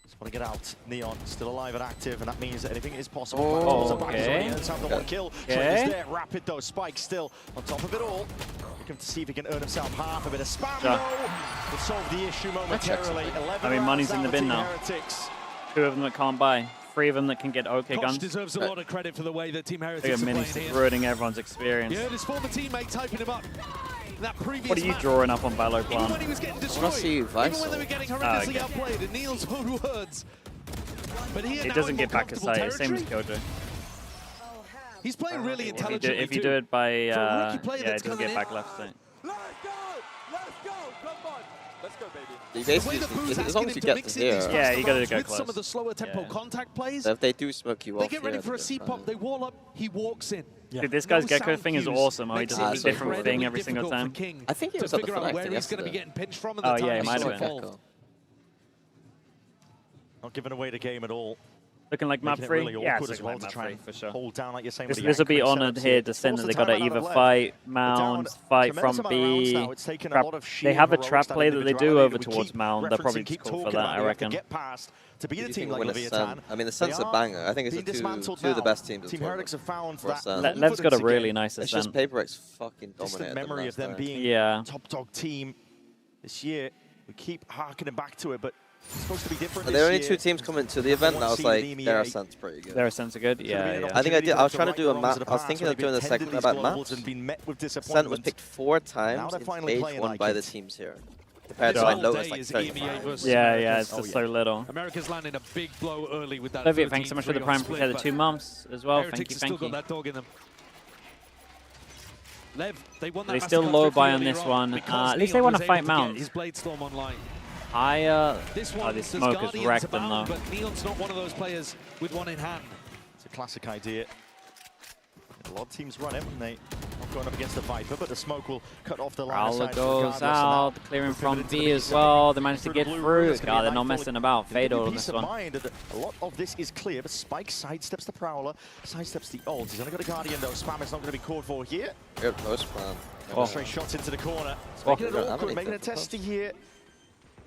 Just want to get out. Neon still alive and active, and that means that anything is possible. Oh, okay. One kill. Trade is there. Rapid though. Spike still on top of it all. Looking to see if he can earn himself half a bit of spam. Yeah. Though. Will solve the issue momentarily. 11 I mean, money's in the bin now. Heretics. 2 of them that can't buy. 3 of them that can get okay Kosh guns. deserves a lot of credit for the way that Team Heretics Look at are Mini playing here. ruining everyone's experience. Yeah, his former teammate typing him up. That previous What are you map, drawing up on Valor even Plan? when he was getting I destroyed, want to see even when Vice. they were getting horrendously outplayed, in Neil's own words. But here It now doesn't in get more back to comfortable sight, same as territory. Killjoy. He's playing really intelligently If you do it by, For a rookie yeah, player it that's doesn't coming get in. back left sight. Let's go, baby. You The way basically, that Boo's as long as asking you him to get mix to in these here, fast Yeah, you gotta rounds go with some close. of the slower tempo contact plays, so if they do smoke you they off, get ready yeah, for a then C-pop, they wall up, he walks in. Dude, this guy's No Gecko sound thing is cues. awesome. He Makes does it a different incredibly thing every single difficult time. for King I think he to was at the figure out where Connector he's going to be yesterday. getting pinched from and Oh, the yeah, he time might he's have so been. involved. Not giving away the game at all. Looking like map Making it free? really Yeah, awkward it's as well looking to like try map and free for sure. hold down, like you're saying, with the This will be anchoring honored setups here, here. Descent. Force They the got to time out either of Lev. fight They're Mound, down fight tremendous from amount of rounds B. now. It's taken a Trap. lot of They sheer have a heroics, trap that play that they do individuality over that we towards keep Mound. They're probably referencing, just keep cool for talking that, about. I They have to reckon. get past to beat a team like Win a LEVIATAN. Sen. I mean, the Sen's a banger. I think it's the two of the best teams. in Team the Heretics have found tournament. that. Lev's got a really nice It's Ascent. just PaperX fucking Distant dominated memory of them being Yeah. top dog team this year. We keep harkening back to it, but it's supposed to be different. There are only this two year. teams coming to the event, and I was like, their Ascent's pretty good. Their Ascent's are good? Yeah, yeah. I think I did. I was trying to do a map. I was thinking of doing a segment about maps. Ascent was picked 4 times in stage 1 by the teams here. Compared to like Lotus, like 35. Yeah, it's just so little. America's landing a big blow early with that. Leviat, thanks so much for the prime split, for the but 2 months as well. Heretics has Thank still you. got that dog in them. Lev, they won that They still low buy on this one. At least they want to fight Mound. His blade storm online. This smoke has wrecked them though. But Neon's not one of those players with one in hand. It's a classic idea. A lot of teams run it when they not going up against the Viper, but the smoke will cut off the line of Prowler sight goes regardless, out, and clearing now from into B the as B well. side. They managed to Through get blue through. room, it's gonna be God, a they're not nightfall. messing about. They give Fatal you on peace this of one. mind, and a lot of this is clear, but Spike sidesteps the Prowler, sidesteps the ult. He's only got a Guardian though. Spam is not going to be called for here. Good post spam. Oh. Straight shots into the corner. It's Oh. making it awkward, making it testy here.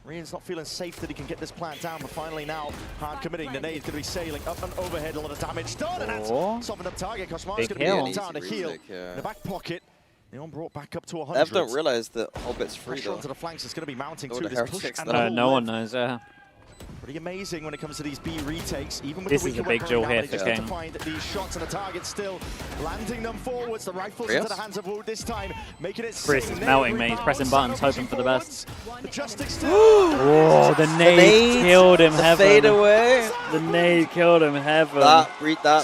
Rian's not feeling safe that he can get this plant down, but finally now, hard committing. The nade's going to be sailing up and overhead, a lot of damage done, and that's softened up target. Koshmar's going to be able down to heal. In the back pocket, Neon brought back up to 100. Lev don't realize that Hobbit's free Pressure though. onto the flanks is going to be mounting Oh, too. the This push Heretics and though. the No one knows. Pretty amazing when it comes to these B retakes. Even with This the is a weaker big weaponry duel now, here they for just need King. to find these shots and the target still landing them forwards. The rifles Chris? into the hands of Wood this time, making it. Chris is melting, mate. He's pressing buttons, hoping for the best. The Justice still. Oh, the nade killed him, the heaven. fade away. The nade killed him, heaven. That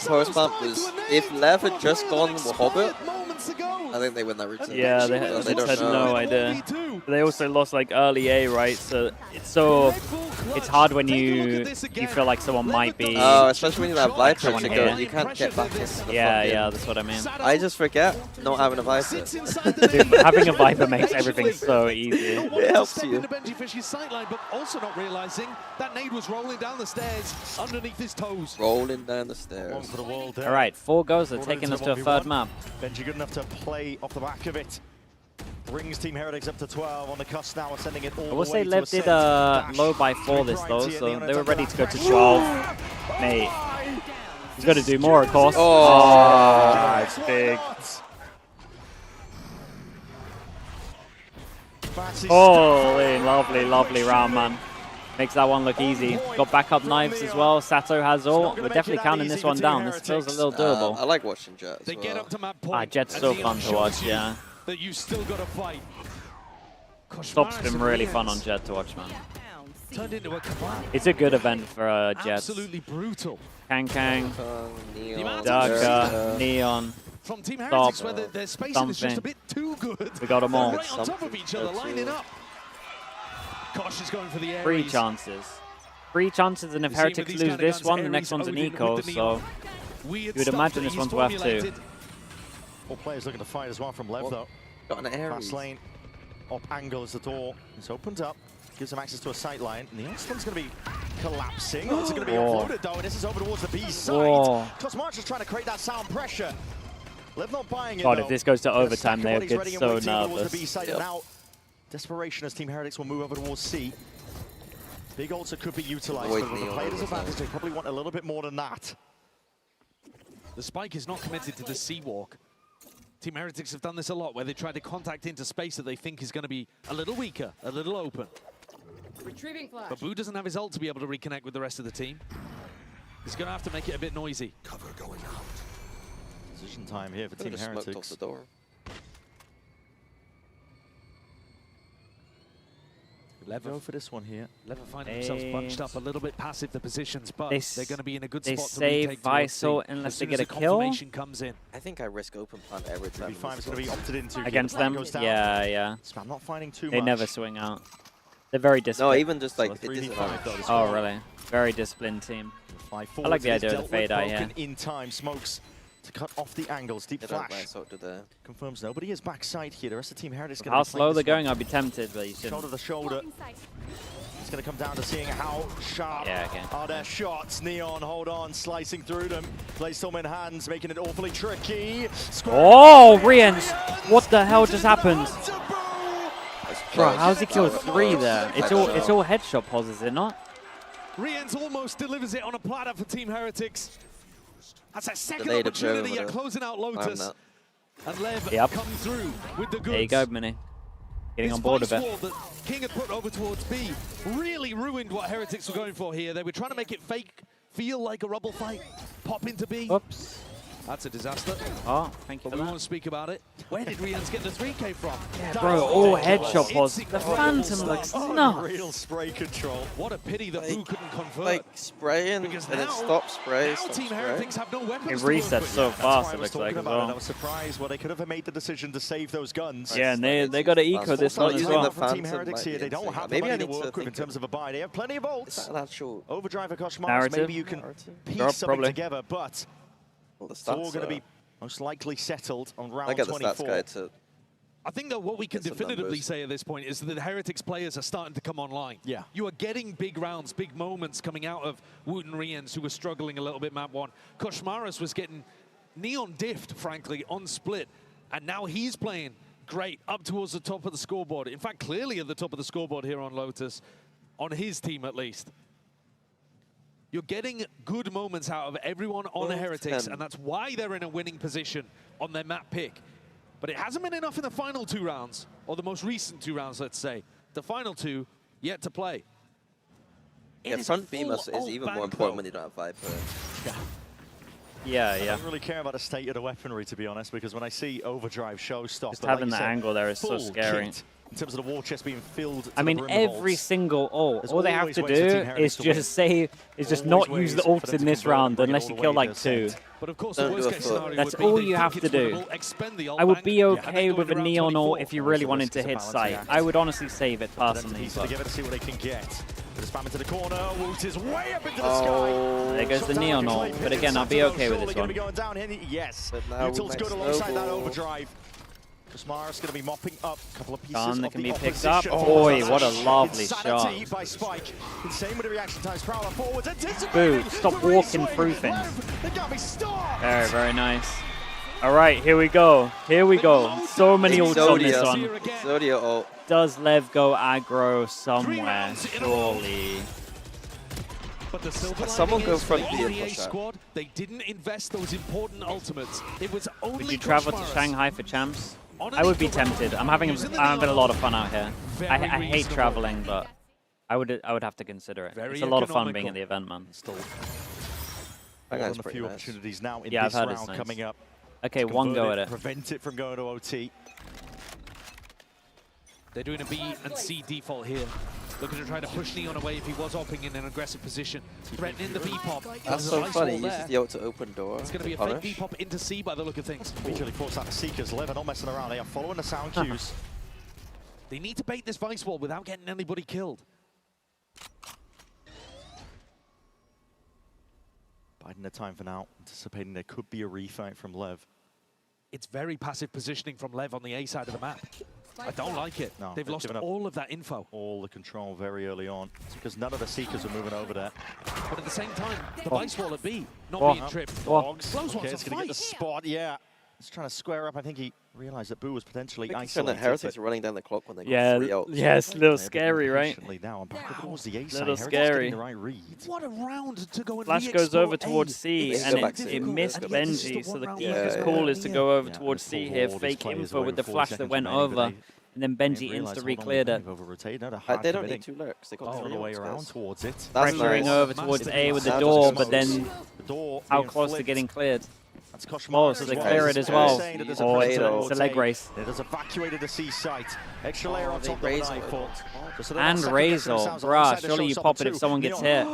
post bump was. If Lev had just gone with Hobbit, I think they win that routine. Yeah, they don't had know. no idea. They also lost like early A, right? So it's hard when you feel like someone might be. Oh, especially when you have Viper, someone you here. can't get back into the Yeah, that's what I mean. I just forget not having a Viper. Dude, having a Viper makes everything so easy. It helps you. Into Benji Fish's sightline, but also not realizing that nade was rolling down the stairs underneath his toes. Rolling down the stairs. For the wall there. All right, 4 goes. They're taking us to a 3rd map. Benji good enough to play off the back of it. Brings Team Heretics up to 12 on the cusp now, and sending it all I the will way say to Lev Ascent. did low by 4 this though, so they were ready to go to 12. Mate, he's got to do more, of course. Oh, it's big. Holy, lovely round, man. Makes that one look easy. Got backup knives as well. Sato has all. We're definitely counting this one down. This feels a little doable. I like watching Jet as They get well. up to map point. Jet's so fun to watch, yeah. That you still got to fight. Stop's been really fun on Jet to watch, man. Turned into a command. It's a good event for Jet. Absolutely brutal. Kang, Neon, Darker, Neon. From Team Stop. Heretics, where their spacing is just a Something. bit too good. We got 'em all. They're right on top of each other, lining up. Kosh is going for the Ares. 3 chances. 3 chances, and if You see with Heretics these lose kind of this guns, one, the Ares next one's an Odin eco, with the so Neon. Weird you would stuff imagine that this he's one's worth 2. formulated. 4 players looking to fight as well from Lev, though. Got an Ares. Fast lane, up angle as the door is opened up. Gives them access to a sight line. And the Onston's going to be collapsing. It's going to be offloaded, though. And this is over towards the B side. Cosmarch is trying to create that sound pressure. Lev not buying it, God, though. if this goes to overtime, they'll He's get ready and so waiting towards nervous. the B side. And now, desperation as Team Heretics will move over towards C. Big ults could be utilized, but with the player's advantage, they probably want a little bit more than that. The spike is not committed to the C-walk. Team Heretics have done this a lot, where they try to contact into space that they think is going to be a little weaker, a little open. Retrieving flash. But Boo doesn't have his ult to be able to reconnect with the rest of the team. He's going to have to make it a bit noisy. Cover going out. Decision time here for Team Just smoked Heretics. off the door. Lever go for this one here. Lever finding themselves bunched up a little bit passive the positions, but They they're going to be in a good they spot to save retake towards C Viso unless as they soon get as a the kill. confirmation comes in. I think I risk open plant every time. B5 is going to be opted into. Against them? Yeah. Spam not finding too They much. never swing out. They're very disciplined. No, even just like So it doesn't 3v5 matter. though, this Oh, one. really? Very disciplined team. Fly I like the forwards, it idea is of the dealt fade with, eye, yeah. broken in time. Smokes to cut off the angles. Deep They don't flash. rise out to there. Confirms nobody is backside here. The rest of Team Heretics going How to be slow they're playing going, I'd be tempted, but you this one. shouldn't. Shoulder to shoulder. it's going to come down to seeing how sharp are their shots. Neon, hold on, slicing through them. Playstorm in hands, making it awfully tricky. Oh, Rians! What the hell just happened? Bro, how's he killed 3 there? It's all headshot pos, is it not? Rians almost delivers it on a platter for Team Heretics. That's a second opportunity at closing out Lotus. And Lev come through with the goods. There you go, Mini. Getting on board a bit. That King had put over towards B really ruined what Heretics were going for here. They were trying to make it feel like a rubble fight. Pop into B. Oops. That's a disaster. Oh, thank you but for we that. want to speak about it. Where did Rians get the 3K from? Yeah, bro, all headshot pos. The Phantom looks nuts. Real spray control. What a pity that Boo couldn't convert. Like spraying and it stops spray. Now Team Heretics have no weapons. It resets so fast, it looks like as well. I was surprised. Well, they could have made the decision to save those guns. Yeah, and they got to eco this one as well. Team Heretics here, they don't have the money to work with in terms of a buy. They have plenty of ults. Overdrive or Koshmars, maybe you can piece something together, but it's all going to be most likely settled on round 24. I think that what we can definitively say at this point is that the Heretics players are starting to come online. Yeah. You are getting big rounds, big moments coming out of Woot and Rians, who were struggling a little bit map 1. Koshmaras was getting neon diffed, frankly, on split. And now he's playing great up towards the top of the scoreboard. In fact, clearly at the top of the scoreboard here on Lotus, on his team at least. You're getting good moments out of everyone on Heretics, and that's why they're in a winning position on their map pick. But it hasn't been enough in the final 2 rounds, or the most recent 2 rounds, let's say. The final 2, yet to play. Yeah, front beam is even more important when you don't have Viper. Yeah, I don't really care about the state of the weaponry, to be honest, because when I see Overdrive showstopper, just having the angle there is so scary. In terms of the war chest being filled. I mean, every single ult. All they have to do is just not use the ults in this round unless you kill like 2. But of course, the worst case scenario That's all you have to do. I would be okay with a neon ult if you really wanted to hit sight. I would honestly save it personally. Together to see what they can get. Spam into the corner. Woot is way up into the sky. There goes the neon ult. But again, I'll be okay with this one. Yes. Util's good alongside that Overdrive. Koshmars going to be mopping up a couple of pieces that can be picked up. Boy, what a lovely shot. By Spike. Insane with the reaction times. Prowler forwards. Boo, stop walking through things. Very, very nice. All right, here we go. Here we go. So many ults on this one. Zodia ult. Does Lev go aggro somewhere? Surely. But the Silver someone go front B and push squad, they didn't invest those important ultimates. It was only Would you travel to Shanghai for champs? I would be tempted. I'm having a lot of fun out here. I hate traveling, but I would have to consider it. It's a lot of fun being at the event, man. More than a few opportunities now in this this round round coming up. Okay, one go at it. Prevent it from going to OT. They're doing a B and C default here. Looking to try to push Neon away if he was opping in an aggressive position. Threatening the B-pop. That's so funny, he uses the ult to open door. It's going to be a fake B-pop into C by the look of things. Immediately force out the Seekers. Lev are not messing around. They are following the sound cues. They need to bait this Vice Wall without getting anybody killed. Biding their time for now, anticipating there could be a refight from Lev. It's very passive positioning from Lev on the A side of the map. I don't like it. No, they've lost all of that info. All the control very early on. It's because none of the Seekers are moving over there. But at the same time, the Vice Wall at B, not being tripped. Close one's okay, it's going to get the spot, yeah. He's trying to square up. I think he realized that Boo was potentially isolated. The Heretics are running down the clock when they got 3 ults. Yeah, it's a little scary, right? Now, and back towards the A side. Little scary. The right read. What a round to go and Flash goes over towards C, and it missed Benji, so the easiest call is to go over towards C here, fake info with the flash that went over. And then Benji insta-re-cleared it. They don't need 2 lurks. They got all the way around towards it. Pressuring over towards A with the door, but then how close to getting cleared. Oh, so they clear it as well. Oh, it's a leg race. It has evacuated the C site. Extra layer on top of the knife. And Razor, bruh, surely you pop it if someone gets hit.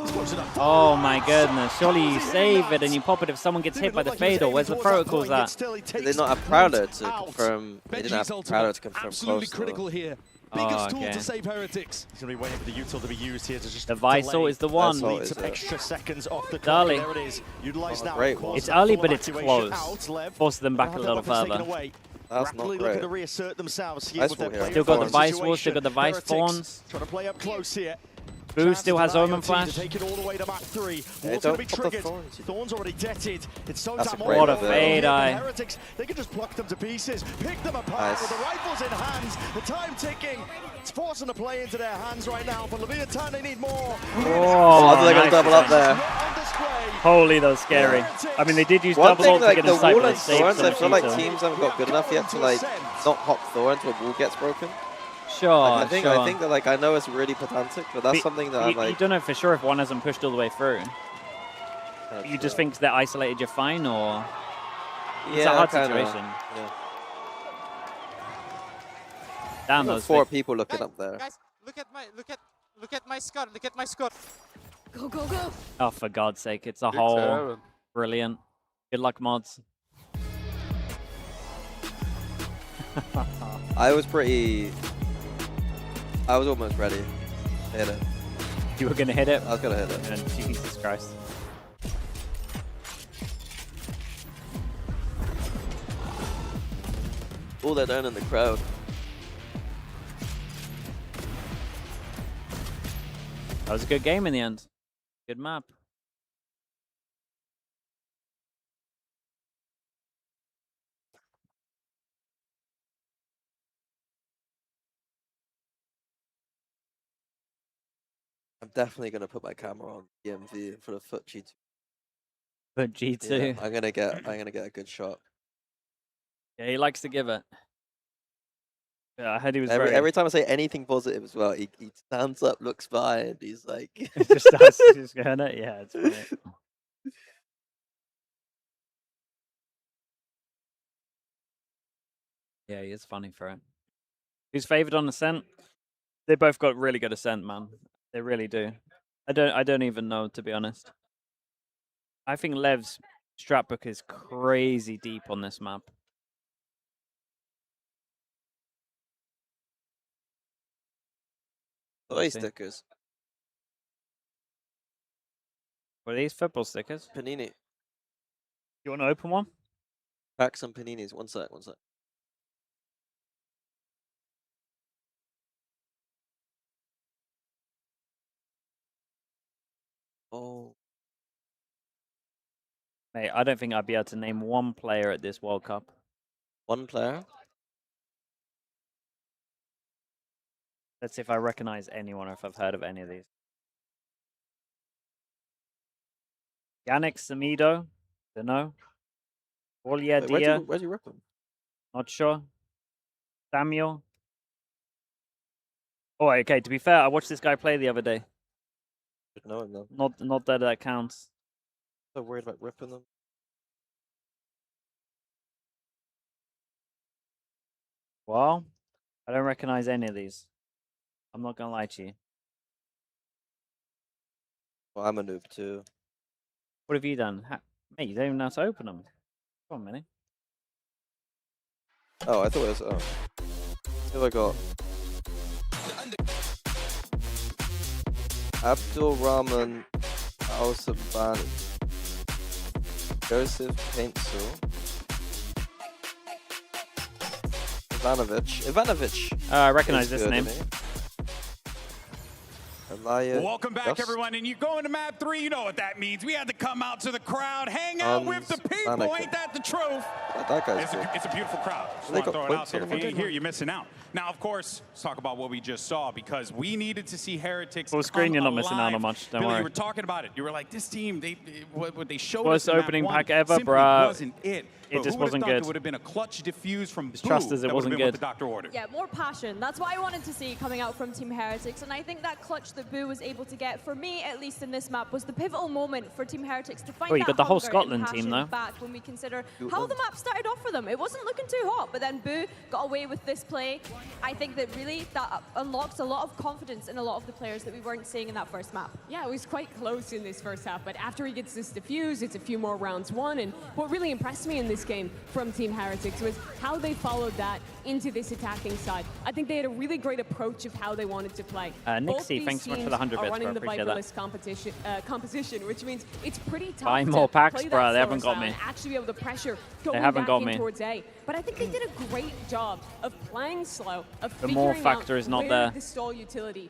Oh my goodness, surely you save it and you pop it if someone gets hit by the fatal. Where's the protocols at? Did they not have Prowler to confirm? They didn't have Prowler to confirm absolutely critical here. Biggest tool to save Heretics. He's going to be waiting for the util to be used here to just the Vice is the one. Some extra seconds off the clock. There it is. Utilize now. It's early, but it's close. Force them back a little further. That's not great. Looking to reassert themselves here with their still got the Vice Wall, still got the Vice Fawns. Trying to play up close here. Boo still has Omen Flash. Take it all the way to map 3. Yeah, What's going to be triggered? Thorn's already deaded. It's so That's time. What a fade eye. Heretics, they can just pluck them to pieces, pick them apart with the rifles in hands. The time ticking. It's forcing the play into their hands right now. For LEVIATAN, they need more. Oh, they're going to double up there. Holy, that was scary. I mean, they did use double ult to get the inside, wall but and they saved Thorns, so I much feel like detail. teams haven't got good enough yet to like not hop Thor until a wall gets broken. Sure, I think that like I know it's really pedantic, but that's something that I'm like. You don't know for sure if one hasn't pushed all the way through. You just think they're isolated, you're fine, or it's a hard situation. Yeah. Damn, those 4 people looking up there. Guys, look at my score. Look at my score. Go, go, go. Oh, for God's sake, it's a hole. Brilliant. Good luck, mods. I was almost ready to hit it. You were going to hit it? I was going to hit it. And Jesus Christ. Oh, they're down in the crowd. That was a good game in the end. Good map. I'm definitely going to put my camera on DMV for the FUT G2. FUT G2. Yeah, I'm gonna get a good shot. Yeah, he likes to give it. Yeah, I heard he was every time I say anything positive as well, he stands up, looks behind, he's like just starts just going it. Yeah, it's funny. Yeah, he is funny for it. Who's favored on Ascent? They both got really good Ascent, man. They really do. I don't even know, to be honest. I think Lev's strat book is crazy deep on this map. Toy stickers. What are these football stickers? Panini. You want to open one? Pack some paninis. One sec. Oh. Mate, I don't think I'd be able to name one player at this World Cup. One player? Let's see if I recognize anyone or if I've heard of any of these. Yannick Samido, don't know. Olia Dia, where'd you rip them? not sure. Samuel. Oh, okay, to be fair, I watched this guy play the other day. Should know him though. Not that counts. So worried about ripping them. Well, I don't recognize any of these. I'm not gonna lie to you. Well, I'm a noob too. What have you done? Mate, you don't even know how to open them. Come on, Minnie. Oh, I thought it was. Oh. Who have I got? Abdul Rahman Al Sabani. Joseph Pencil. Ivanovic. I recognize this name. Welcome back, everyone. And you go into map 3, you know what that means. We had to come out to the crowd, hang out with the people. Ain't that the truth? That guy's it's a beautiful crowd. Just want to throw it out there. If you ain't here, you're missing out. Now, of course, let's talk about what we just saw, because we needed to see Heretics Full screen, you're not missing out on much. Don't Billy, worry. you were talking about it. You were like, this team, what they showed Worst us in opening map 1 pack ever, simply bruh. wasn't it. It just wasn't good. It would have been a clutch diffuse from Just trust us, it wasn't good. The Doctor order. Yeah, more passion. That's what I wanted to see coming out from Team Heretics, and I think that clutch that Boo was able to get, for me at least in this map, was the pivotal moment for Team Heretics to find you got the whole hunger Scotland and team, passion though. back when we consider how the map started off for them. It wasn't looking too hot, but then Boo got away with this play. I think that really that unlocks a lot of confidence in a lot of the players that we weren't seeing in that first map. Yeah, it was quite close in this first half, but after he gets this diffuse, it's a few more rounds won, and what really impressed me in this game from Team Heretics was how they followed that into this attacking side. I think they had a really great approach of how they wanted to play. Nixie, thanks so much for the 100 bits, running bro. the Appreciate Viperless composition, which means it's pretty tough Buy to more packs, play bro. that They haven't slower got me. style and actually be able to pressure going haven't back got in me. towards A. But I think they did a great job of playing slow, of The more figuring factor out is not where there. the stall utility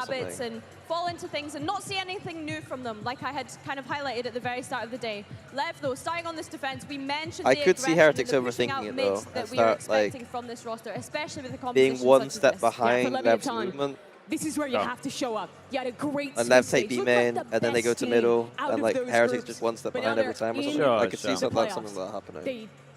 habits and fall into things and not see anything new from them, like I had kind of highlighted at the very start of the day. Lev, though, starting on this defense, we mentioned I the could see aggression, Heretics the pushing overthinking out it, mids though, that and we were start, expecting like, from this roster, especially with the competition being one such as step this. behind for Lev's LEVIATAN, movement. This is where you have to show up. You had a great And split Lev take stage. B Looked like main, the and then they go best to game middle, out and of like those Heretics groups. just one step But behind now every time or they're something. in I could see the something playoffs. like that happening. They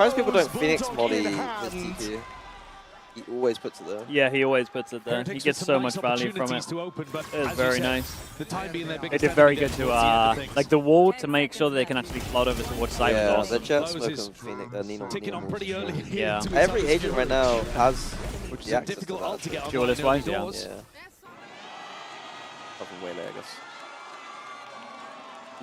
surprised people don't Phoenix molly his TP. He always puts it there. Yeah, he always puts it there. He gets so much value from it. It was very nice. They did very good to like the wall to make sure that they can actually float over towards side. Yeah, awesome. the jet smoke and Phoenix. Ticking on pretty early. Yeah. Every agent right now has which is a difficult ult to get on. Duelist wise, yeah. Probably way later, I guess.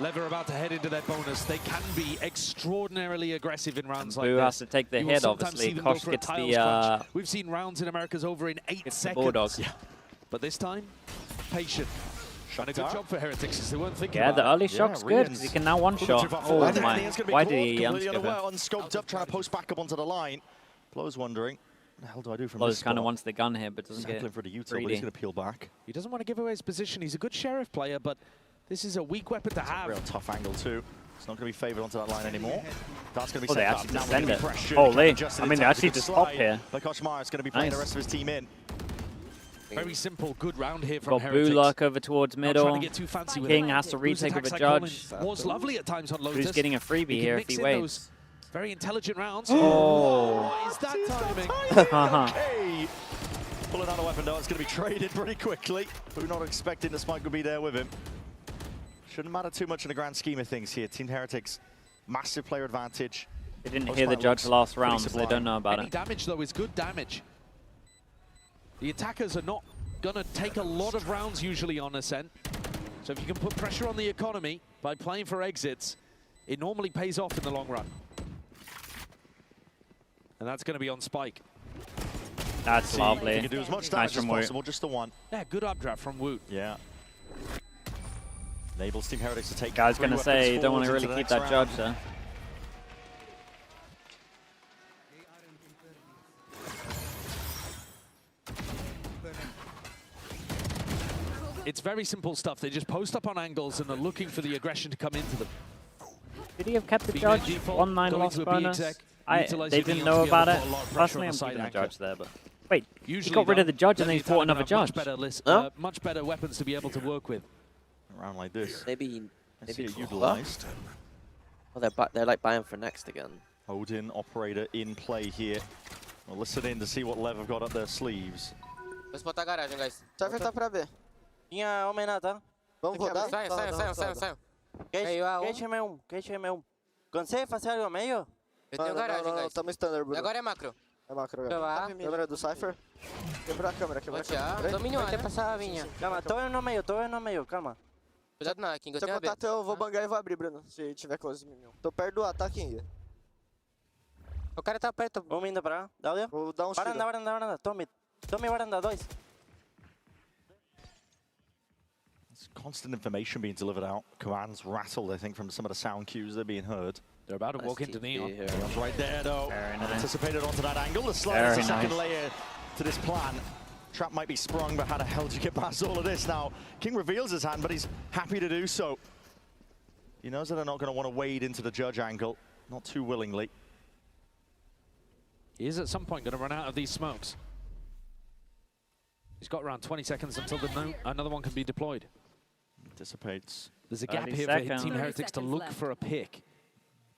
LEV are about to head into their bonus. They can be extraordinarily aggressive in rounds like Who this. has to take the hit, obviously. Kosh gets the... We've seen rounds in America's over in 8 seconds. Bulldogs. Yeah. But this time, patient. And a good job for Heretics, because they weren't thinking yeah, about the early shock's good, because he can now one-shot. Oh my, why did he unscope it? Unscoped up, trying to post back up onto the line. Blo's wondering, what the hell do I do from Blo's this kind of wants the gun here, but doesn't get for the util, but he's going to peel back. He doesn't want to give away his position. He's a good sheriff player, but this is a weak weapon to have. A real tough angle too. It's not going to be favoured onto that line anymore. That's going to be they set actually up. descend it. Holy, I mean, they actually just pop here. But Koshmar is going to be playing the rest of his team in. Very simple, good round here from Got Heretics. Bulak over towards middle. To get too fancy with King it. has to retake with a judge. Was lovely at times on Lotus. Who's getting a freebie here if he waits? Very intelligent rounds. Oh. What is that timing? Okay. Pulling out a weapon though, it's going to be traded pretty quickly. Who not expecting the spike would be there with him. Shouldn't matter too much in the grand scheme of things here. Team Heretics, massive player advantage. They didn't hear the judge last round, so they don't know about Any it. damage though is good damage. The attackers are not going to take a lot of rounds usually on Ascent. So if you can put pressure on the economy by playing for exits, it normally pays off in the long run. And that's going to be on Spike. That's lovely. You can do as much damage as possible, just the one. Yeah, good updraft from Woot. Yeah. Enables Team Heretics to take. I was going to say, you don't want to really keep that judge there. It's very simple stuff. They just post up on angles and are looking for the aggression to come into them. Did he have kept the judge? 1-9 loss bonus? They didn't know about it. Personally, I'm keeping the judge there, but... Wait, he got rid of the judge and then he fought another judge. Much better weapons to be able to work with. Around like this. Maybe utilized. Oh, they're like buying for next again. Odin, operator in play here. We'll listen in to see what LEV have got up their sleeves. Vou botar a garagem, guys. Cypher tá pra B. Tinha homem lá, tá? Vamos rodar? Saiam. Quente M1. Cansei, fazer o meio? Eu tenho garagem, guys. Tamo standard, Bruno. Agora é macro. É macro, agora. Câmera do Cypher. Quebrar a câmera, Domínio, vai ter passar a vinha. Calma, tô no meio, calma. Cuidado na King, eu tenho tenho a B. Se eu contar, eu vou bangar e vou abrir, Bruno, se tiver close minion. Tô perto do A, tá, King? O cara tá perto. Vamos indo pra lá, dá vou dar uns tiros. Varanda, tome varanda, 2. There's constant information being delivered out. Commands rattled, I think, from some of the sound cues that are being heard. They're about to walk into Neon. Neon's right there, though. Nice. Anticipated onto that angle. The slide is a second layer to this plan. Trap might be sprung, but how the hell do you get past all of this now? King reveals his hand, but he's happy to do so. He knows that they're not going to want to wade into the judge angle, not too willingly. He is at some point going to run out of these smokes. He's got around 20 seconds until another one can be deployed. Dissipates. There's a gap here for Team Heretics to look for a pick.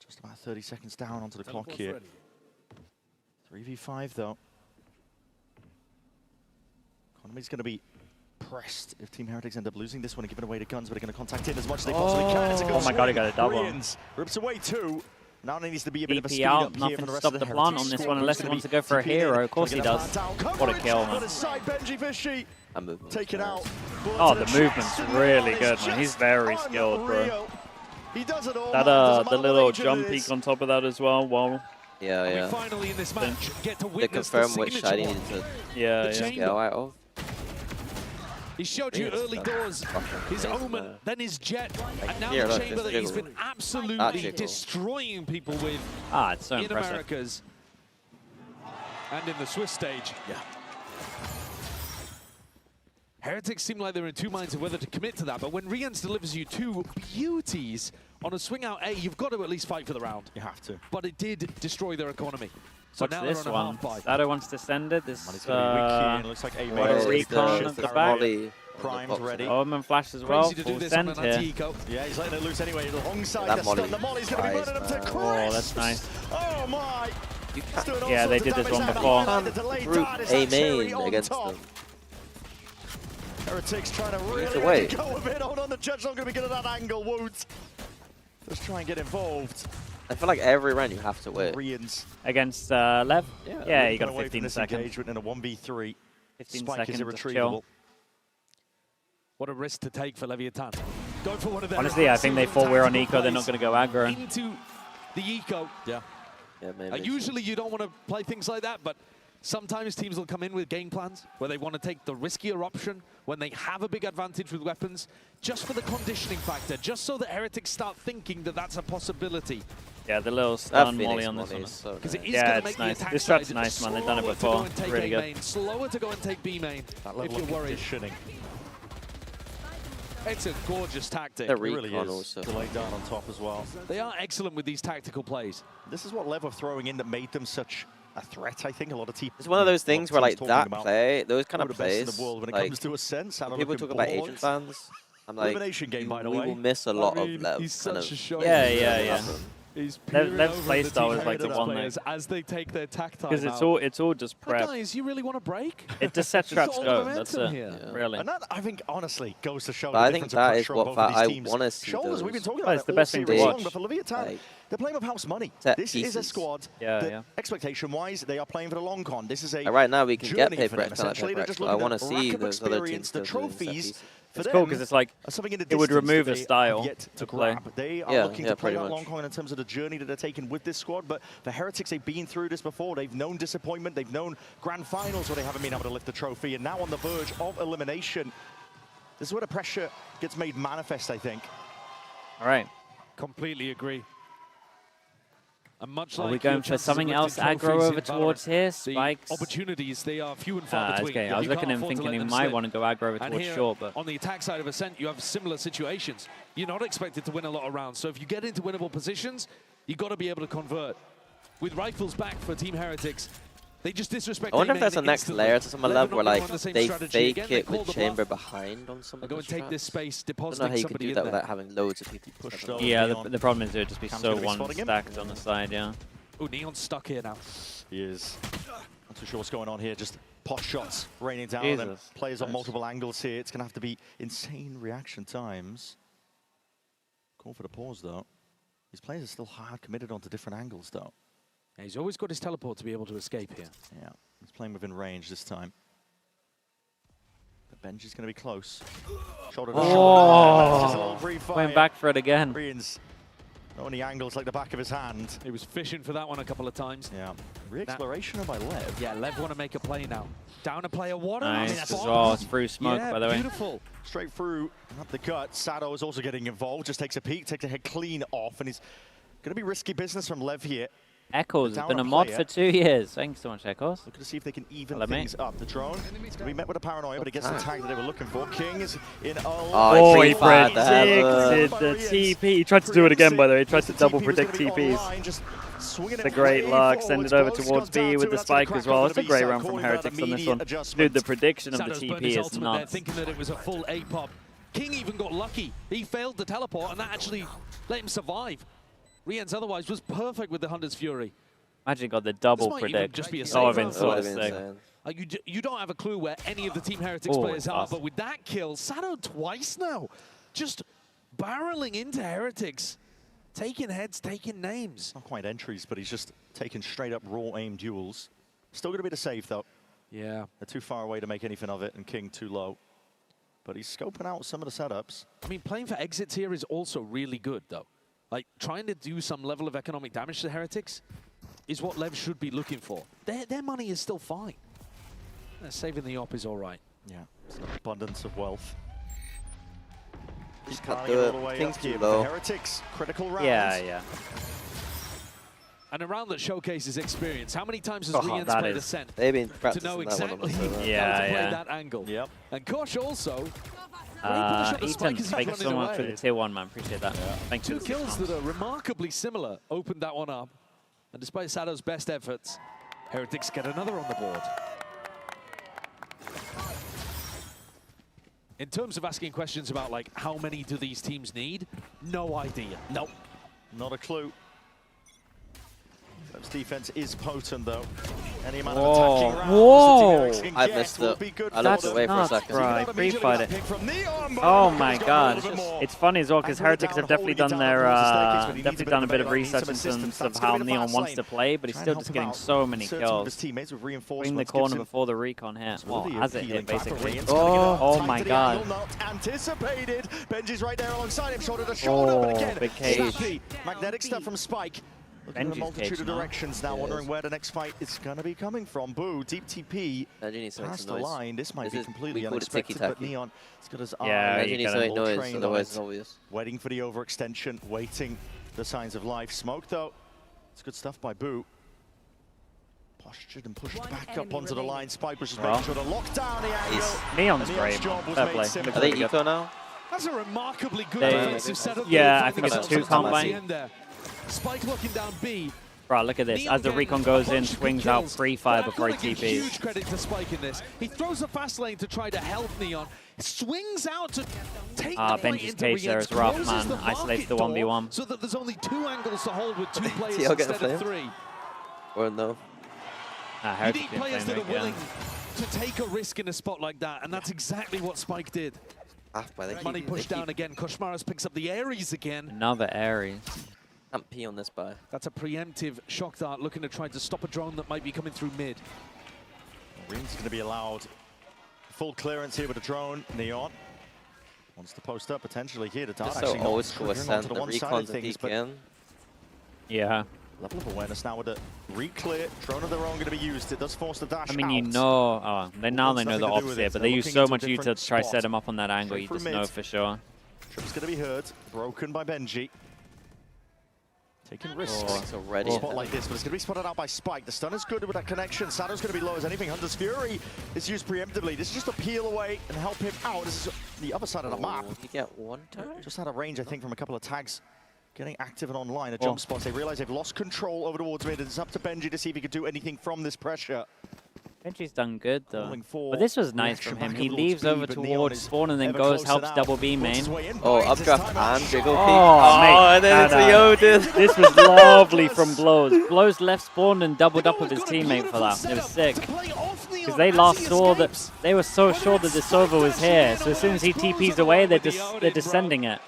Just about 30 seconds down onto the clock here. 3v5 though. Economy's going to be pressed if Team Heretics end up losing this one and giving away the guns, but they're going to contact in as much as they possibly can. It's a good oh my god, he got a double. Rians rips away 2. Now there needs to be a bit of a speed out, up nothing here for the to rest stop of the plant on this one unless he wants to go for a hero. Of course he does. What a kill, man. Side Benji Fishy. Taken out. Oh, the movement's really good, man. He's very skilled, bro. He does it all. That the little jump peak on top of that as well. Wow. Yeah. We finally in this match get to They witness confirm the which side he needed to go out of. He showed you early doors his Omen, then his Jet, and now the chamber that he's been absolutely destroying people with it's so in impressive. Americas and in the Swiss stage. Yeah. Heretics seem like they're in two minds of whether to commit to that, but when Rians delivers you two beauties on a swing out A, you've got to at least fight for the round. You have to. But it did destroy their economy. So What's now this they're on a one? half-buy. Shadow wants to send it. This looks like a recon at the back. Primed ready. Omen flash as well. Full send here. Yeah, he's letting it loose anyway. Alongside the stun, the molly's going to be running up to Chris. Oh, that's nice. Oh my! Yeah, they did this one before. Group A main against them. Heretics trying to really go with it. Hold on, the judge not going to be good at that angle. Woods. Let's try and get involved. I feel like every round you have to win. Against Lev? Yeah, you got 15 seconds. seconds. In a 1v3. 15 Spike seconds is to irretrievable. What a risk to take for Leviathan. Go for one of their Honestly, I think they thought we're on eco. They're not going to go aggro. Into the eco. Yeah. Maybe. Usually you don't want to play things like that, but sometimes teams will come in with game plans where they want to take the riskier option when they have a big advantage with weapons, just for the conditioning factor, just so that Heretics start thinking that that's a possibility. Yeah, the little stun molly on this one. Because it is Yeah, going to it's make nice. the attack This strat's side nice, man. They've done it slower to before. go and take Really A good. main, slower to go and take B main if you're worried. It's a gorgeous tactic. It really is. Also. Delayed down on top as well. They are excellent with these tactical plays. This is what Lev are throwing in that made them such a threat, I think. A lot of teams. It's one of those things where, like, that play, those kind of plays, in the world when it like, comes to a sense. when people talk about Asian fans, I'm like, Elimination game, by the we way. will miss a lot of Lev. He's such a show. Yeah. He's Lev's playstyle is like the one that, as they take their tactile. because it's all just prep. Guys, you really want to break? It just sets traps all go. the That's momentum it. here. Really. And that, I think, honestly, goes to show But the I think difference that of is pressure what on both of I these teams. want to see. Shoulders, we've been talking Well, about it's the it best all thing to series watch. long, but for Leviathan, Like, they're playing with house money. set This is a pieces. squad that, expectation-wise, they are playing for the long con. This is a right now we can get journey for them, Paper X on essentially. They're Paper X, just but I looking want at to see rack up those other experience, teams the still doing set trophies. pieces. For It's them, cool because it's like something in the it would distance remove that a they style have yet to grab. play. They are Yeah, looking to play pretty that much. long con in terms of the journey that they're taking with this squad. But for Heretics, they've been through this before. They've known disappointment. They've known grand finals where they haven't been able to lift the trophy. And now on the verge of elimination, this is where the pressure gets made manifest, I think. All right. Completely agree. And much Are like we going your for chances something of else lifting aggro trophies over in towards Valorant, here? the Spikes? opportunities, they are few and far between. Okay. I was You looking can't and afford to thinking let he them might slip. want to go aggro over And towards here, short, but on the attack side of Ascent, you have similar situations. You're not expected to win a lot of rounds, so if you get into winnable positions, you've got to be able to convert. With rifles back for Team Heretics, they just disrespect. I wonder if A-main there's a next instantly. layer to some level where, like, They're not gonna run the same they strategy fake again. They it call with the chamber bluff. behind on some They of go the and take this strats. space, I don't know how depositing you could somebody do in that there. without having loads of people. Pushed over. yeah, Neon. the problem is it would just be Cam's so gonna be one spotting him. stacked on the side, yeah. Oh, Neon's stuck here now. He is. Not too sure what's going on here. Just pot shots raining down on them. Jesus. Players on Nice. multiple angles here. It's going to have to be insane reaction times. Call for the pause, though. These players are still hard committed onto different angles, though. Yeah, he's always got his teleport to be able to escape here. Yeah, he's playing within range this time. The bench is going to be close. Shoulder to Oh, shoulder. went back for it again. Rian's on the angles like the back of his hand. He was fishing for that one a couple of times. Yeah. Re-exploration by Lev. Yeah, Lev want to make a play now. Down a player, what Nice as well. It's through smoke, yeah, by the way. Beautiful. Straight through up the gut. Sado is also getting involved. Just takes a peek, takes a head clean off, and he's going to be risky business from Lev here. Echoes has Down been a a mod player. for 2 years. Thanks so much, Echoes. Looking to see if they can even Hello, things mate. up. The drone is going to be met with a paranoia, but he gets the tag that they were looking for. King is in a Oh, he pre-fired predicted the the TP. He tried to do it again, by the way. He tried to double predict TPs. It's a great luck. Send it over towards B with the spike as well. It's a great run from Heretics on this one. Dude, the prediction of the Shadow's burned TP his is ultimate there, nuts. thinking that it was a full A-pop. King even got lucky. He failed the teleport, and that actually let him survive. Rian's otherwise was perfect with the Hunter's Fury. Imagine he got the double This might even predict. just be a That would have been save. so That would've been sick. insane. You don't have a clue where any of the Team Heretics Oh, players are, fast. but with that kill, Sado twice now, just barreling into Heretics, taking heads, taking names. Not quite entries, but he's just taking straight up raw aim duels. Still going to be the save, though. Yeah. They're too far away to make anything of it, and King too low. But he's scoping out some of the setups. I mean, playing for exits here is also really good, though. Like, trying to do some level of economic damage to Heretics is what Lev should be looking for. Their money is still fine. Saving the op is all right. Yeah, it's an abundance of wealth. Just can't Carrying do all the way it. King's up too here with low. the Heretics, critical round. Yeah. And a round that showcases experience. How many times has Oh, Rian's that played is- Ascent They've been to practicing know that one, I exactly must say that. how to Yeah, play yeah. that angle? Yep. And Kosh also. Ethan, thanks so much for the tier 1, man. Appreciate that. Thank you. Two kills that are remarkably similar opened that one up. And despite Sado's best efforts, Heretics get another on the board. In terms of asking questions about, like, how many do these teams need? No idea. Nope. Not a clue. defense is potent, though. Any amount Whoa. of attacking rounds Whoa. that can I get missed will it. be good I for looked them. away for a Nuts, second. bro. I pre-fight it. Oh my god. It's funny as well because Heretics have definitely done their definitely done a bit of research in terms of how Neon wants to play, but he's still just getting so many kills. Bring the corner before the recon hit. Well, as it hit basically. Oh my god. Anticipated. Benji's right there alongside him, shoulder to shoulder, but again, big cage. snappy. Magnetic stuff from Spike. Looking at a multitude of directions now, wondering where the next fight is going to be coming from. Boo, deep TP, past the line. This might be completely unexpected, but Neon has got his eye all trained on it. Waiting for the overextension, waiting the signs of life. Smoke, though, it's good stuff by Boo. Postured and pushed back up onto the line. Spike was just making sure to lock down the angle. Neon's great. Fair play. Are they eco now? That's a remarkably good defensive setup. Yeah, I think it's a 2 combine. Spike looking down B. Bro, look at this. As the recon goes in, swings out free fire before he TPs. Huge credit to Spike in this. He throws a fast lane to try to help Neon. Swings out to take the fight Benji's into cage there is rough, man. the Isolates the market 1v1. So that there's only 2 angles to hold with 2 players TL get a instead of flame? 3. Or no? You need players that are willing to take a risk in a spot like that, and that's exactly what Spike did. Money pushed down again. Koshmaras picks up the Ares again. Another Ares. Can't pee on this buy. That's a preemptive shock dart looking to try to stop a drone that might be coming through mid. Reem's going to be allowed full clearance here with a drone. Neon wants to post up potentially here. The dart actually old school ascent. The recon's a peek in. Yeah. Level of awareness now with the re-clear. Drone of their own going to be used. It does force the dash I mean, out. you know, now they know the opposite, but they use so much to try set him up on that angle. You just know for sure. Trip's going to be hurt. Broken by Benji. Taking risks. It's already a spot like this, but it's going to be spotted out by Spike. The stun is good with that connection. Sadow's going to be low as anything. Hunter's Fury is used preemptively. This is just a peel away and help him out. This is the other side of the map. You get one turn? Just out of range, I think, from a couple of tags. Getting active and online. The jump spots. They realize they've lost control over towards mid. It's up to Benji to see if he could do anything from this pressure. Benji's done good though. But this was nice from him. He leaves over towards spawn and then goes, helps double B main. Oh, updraft and jiggle peek. Oh, and then it's Yodin. This was lovely from Blows. Blows left spawn and doubled up with his teammate for that. It was sick. Because they last saw that they were so sure that the Sova was here. So as soon as he TPs away, they're descending it.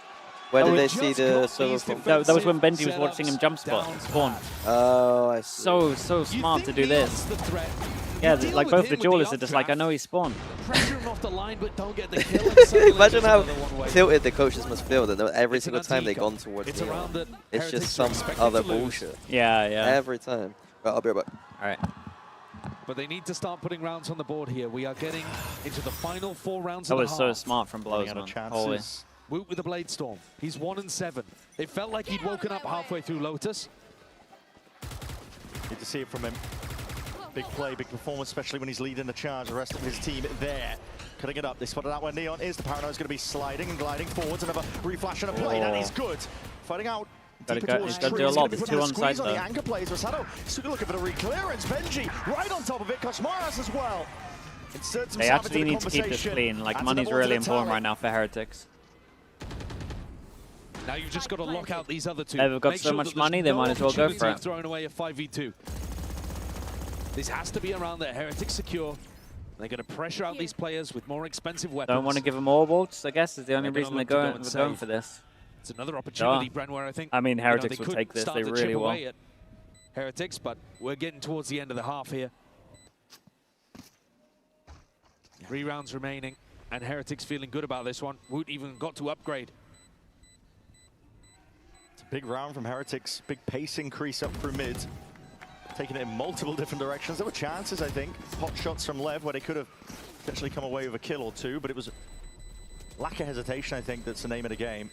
Where did they see the Sova from? That was when Benji was watching him jump spot and spawn. Oh, I see. So smart to do this. Yeah, like both the duelists are just like, I know he's spawned. Imagine how tilted the coaches must feel that every single time they've gone towards Neon, it's just some other bullshit. Yeah. Every time. Right, I'll be right back. All right. But they need to start putting rounds on the board here. We are getting into the final 4 rounds That of the was half. so smart from Blows, man. Holy. Woot with the Blade Storm. He's 1-7. It felt like he'd woken up halfway through Lotus. Good to see it from him. Big play, big performance, especially when he's leading the charge. The rest of his team there. Cutting it up. They spotted out where Neon is. The Paranoid's going to be sliding and gliding forwards. Another reflash and a play. That is good. Fighting out. He's got to do a lot. There's 2 on side though. The anchor plays. Rosado still looking for the re-clearance. Benji right on top of it. Koshmaras as well. They actually need to keep this clean. Like, money's really important right now for Heretics. Now you've just got to lock out these other 2. They've got so much money, they might as well go for it. Throwing away a 5v2. This has to be around there. Heretics secure. They're going to pressure out these players with more expensive weapons. Don't want to give them all bolts, I guess, is the only reason they're going for this. It's another opportunity, Bren, where I think... I mean, Heretics will take this. They really will. Heretics, but we're getting towards the end of the half here. 3 rounds remaining, and Heretics feeling good about this one. Woot even got to upgrade. It's a big round from Heretics. Big pace increase up through mid. Taking it in multiple different directions. There were chances, I think. Hot shots from Lev where they could have potentially come away with a kill or 2, but it was lack of hesitation, I think, that's the name of the game.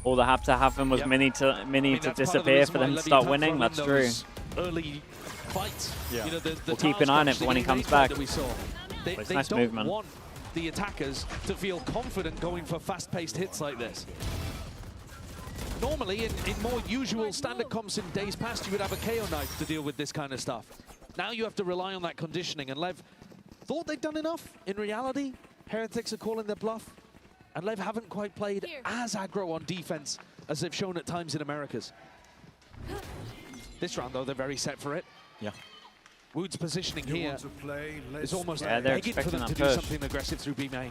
All that had to happen was Mini to disappear for them to start winning. That's true. Early fights. Yeah. You know, We'll keep an eye on it for when he comes back. They nice don't movement. want the attackers to feel confident going for fast-paced hits like this. Normally, in more usual standard comps in days past, you would have a KO knife to deal with this kind of stuff. Now you have to rely on that conditioning, and Lev thought they'd done enough. In reality, Heretics are calling their bluff, and Lev haven't quite played as aggro on defense as they've shown at times in Americas. This round, though, they're very set for it. Yeah. Wood's positioning here is almost they're begging for expecting them that to do push. something aggressive through B main.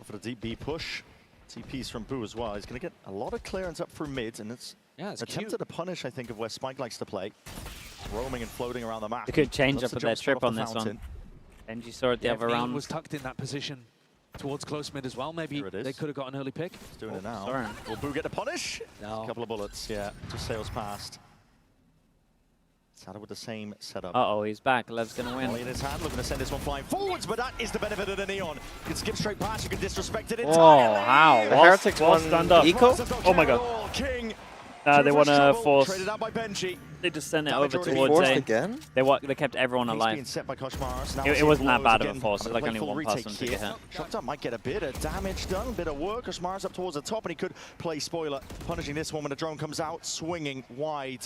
For the deep B push. TP's from Boo as well. He's going to get a lot of clearance up through mid, and it's attempted a punish, I think, of where Spike likes to play. Roaming and floating around the map. They could change Loves up to their jump straight trip off on the this fountain. one. NG saw it the other round. was tucked in that position towards close mid as well. Maybe they could have got an early pick. He's doing it now. Sorry. Will Boo get the punish? No. A couple of bullets, yeah. Just sails past. Sada with the same setup. Uh-oh, he's back. Lev's going to win. Volley in his hand, looking to send this one flying forwards, but that is the benefit of the Neon. You can skip straight past, you can disrespect it entirely. Oh, how? The Heretics won stand up. eco? Oh my god. King. They want to force. Traded out by Benji. They just sent it Damage over already towards forced A. again? They kept everyone He's alive. being set by Koshmaris. Now It wasn't that blows bad of a again. force. It's like only Full one retake person took a here. hit. Shot up might get a bit of damage done, a bit of work. Koshmaris up towards the top, and he could play spoiler, punishing this one when the drone comes out, swinging wide.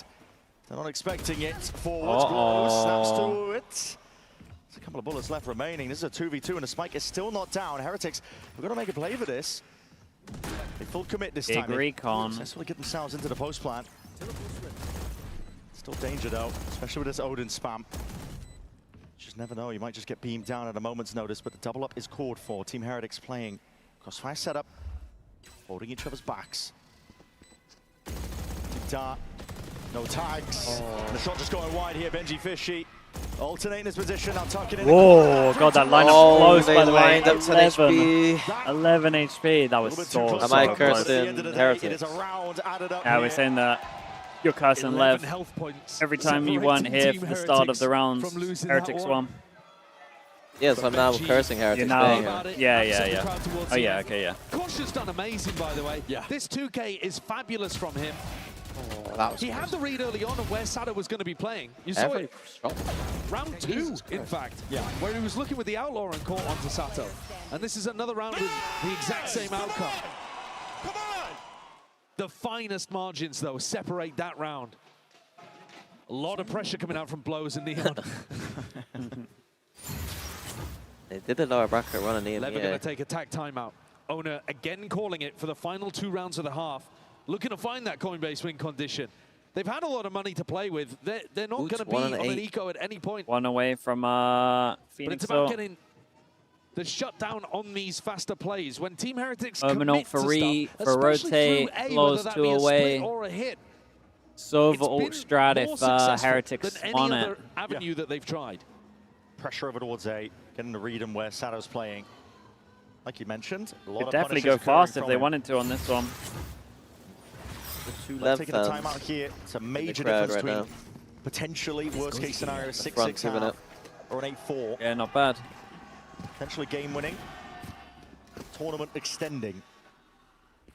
They're not expecting it. Forwards, blows, snaps to it. There's a couple of bullets left remaining. This is a 2v2, and the Spike is still not down. Heretics, we've got to make a play for this. They full commit this time. Big recon. Successfully get themselves into the post plant. Still danger though, especially with this Odin spam. Just never know, you might just get beamed down at a moment's notice, but the double up is called for. Team Heretics playing crossfire setup, holding each other's backs. Tick dart, no tags. And the shot just going wide here, Benji Fishy. Alternating his position, now tucking in. Whoa, god, that lineup close, by the way. Lined up 10 HP. 11 HP, that was so Am I cursing Heretics? Yeah, we're saying that you're cursing Lev. Health points Every time you weren't here for the start of the rounds, Heretics won. Yes, I'm now cursing Heretics. Yeah. Oh yeah, okay, yeah. Kosh's done amazing, by the way. Yeah. This 2K is fabulous from him. Oh, that was he had the read early on of where Sada was going to be playing. You saw it. Round 2, in fact, where he was looking with the Outlaw and caught onto Sato. And this is another round with the exact same outcome. Come on! The finest margins, though, separate that round. A lot of pressure coming out from Blows and Neon. They did a lower bracket run on Neon. Lev are going to take a tack timeout. Owner again calling it for the final 2 rounds of the half. Looking to find that Coinbase win condition. They've had a lot of money to play with. They're not going to be on an eco at any point. One away from Phoenix. But it's about getting the shutdown on these faster plays. When Team Heretics Terminal commit for to stuff, for rotate, flows 2 away. Or a hit, Sova ult strat if Heretics than won any it. other avenue that they've tried. Pressure over towards A, getting to read him where Sato's playing. Like you mentioned, a lot Could of definitely punishes go fast occurring if they from him. wanted to on this one. The 2 Lev taking a timeout here. It's a major difference between now. Potentially worst case scenario 6-6 half or an 8-4. Yeah, not bad. Potentially game winning. Tournament extending.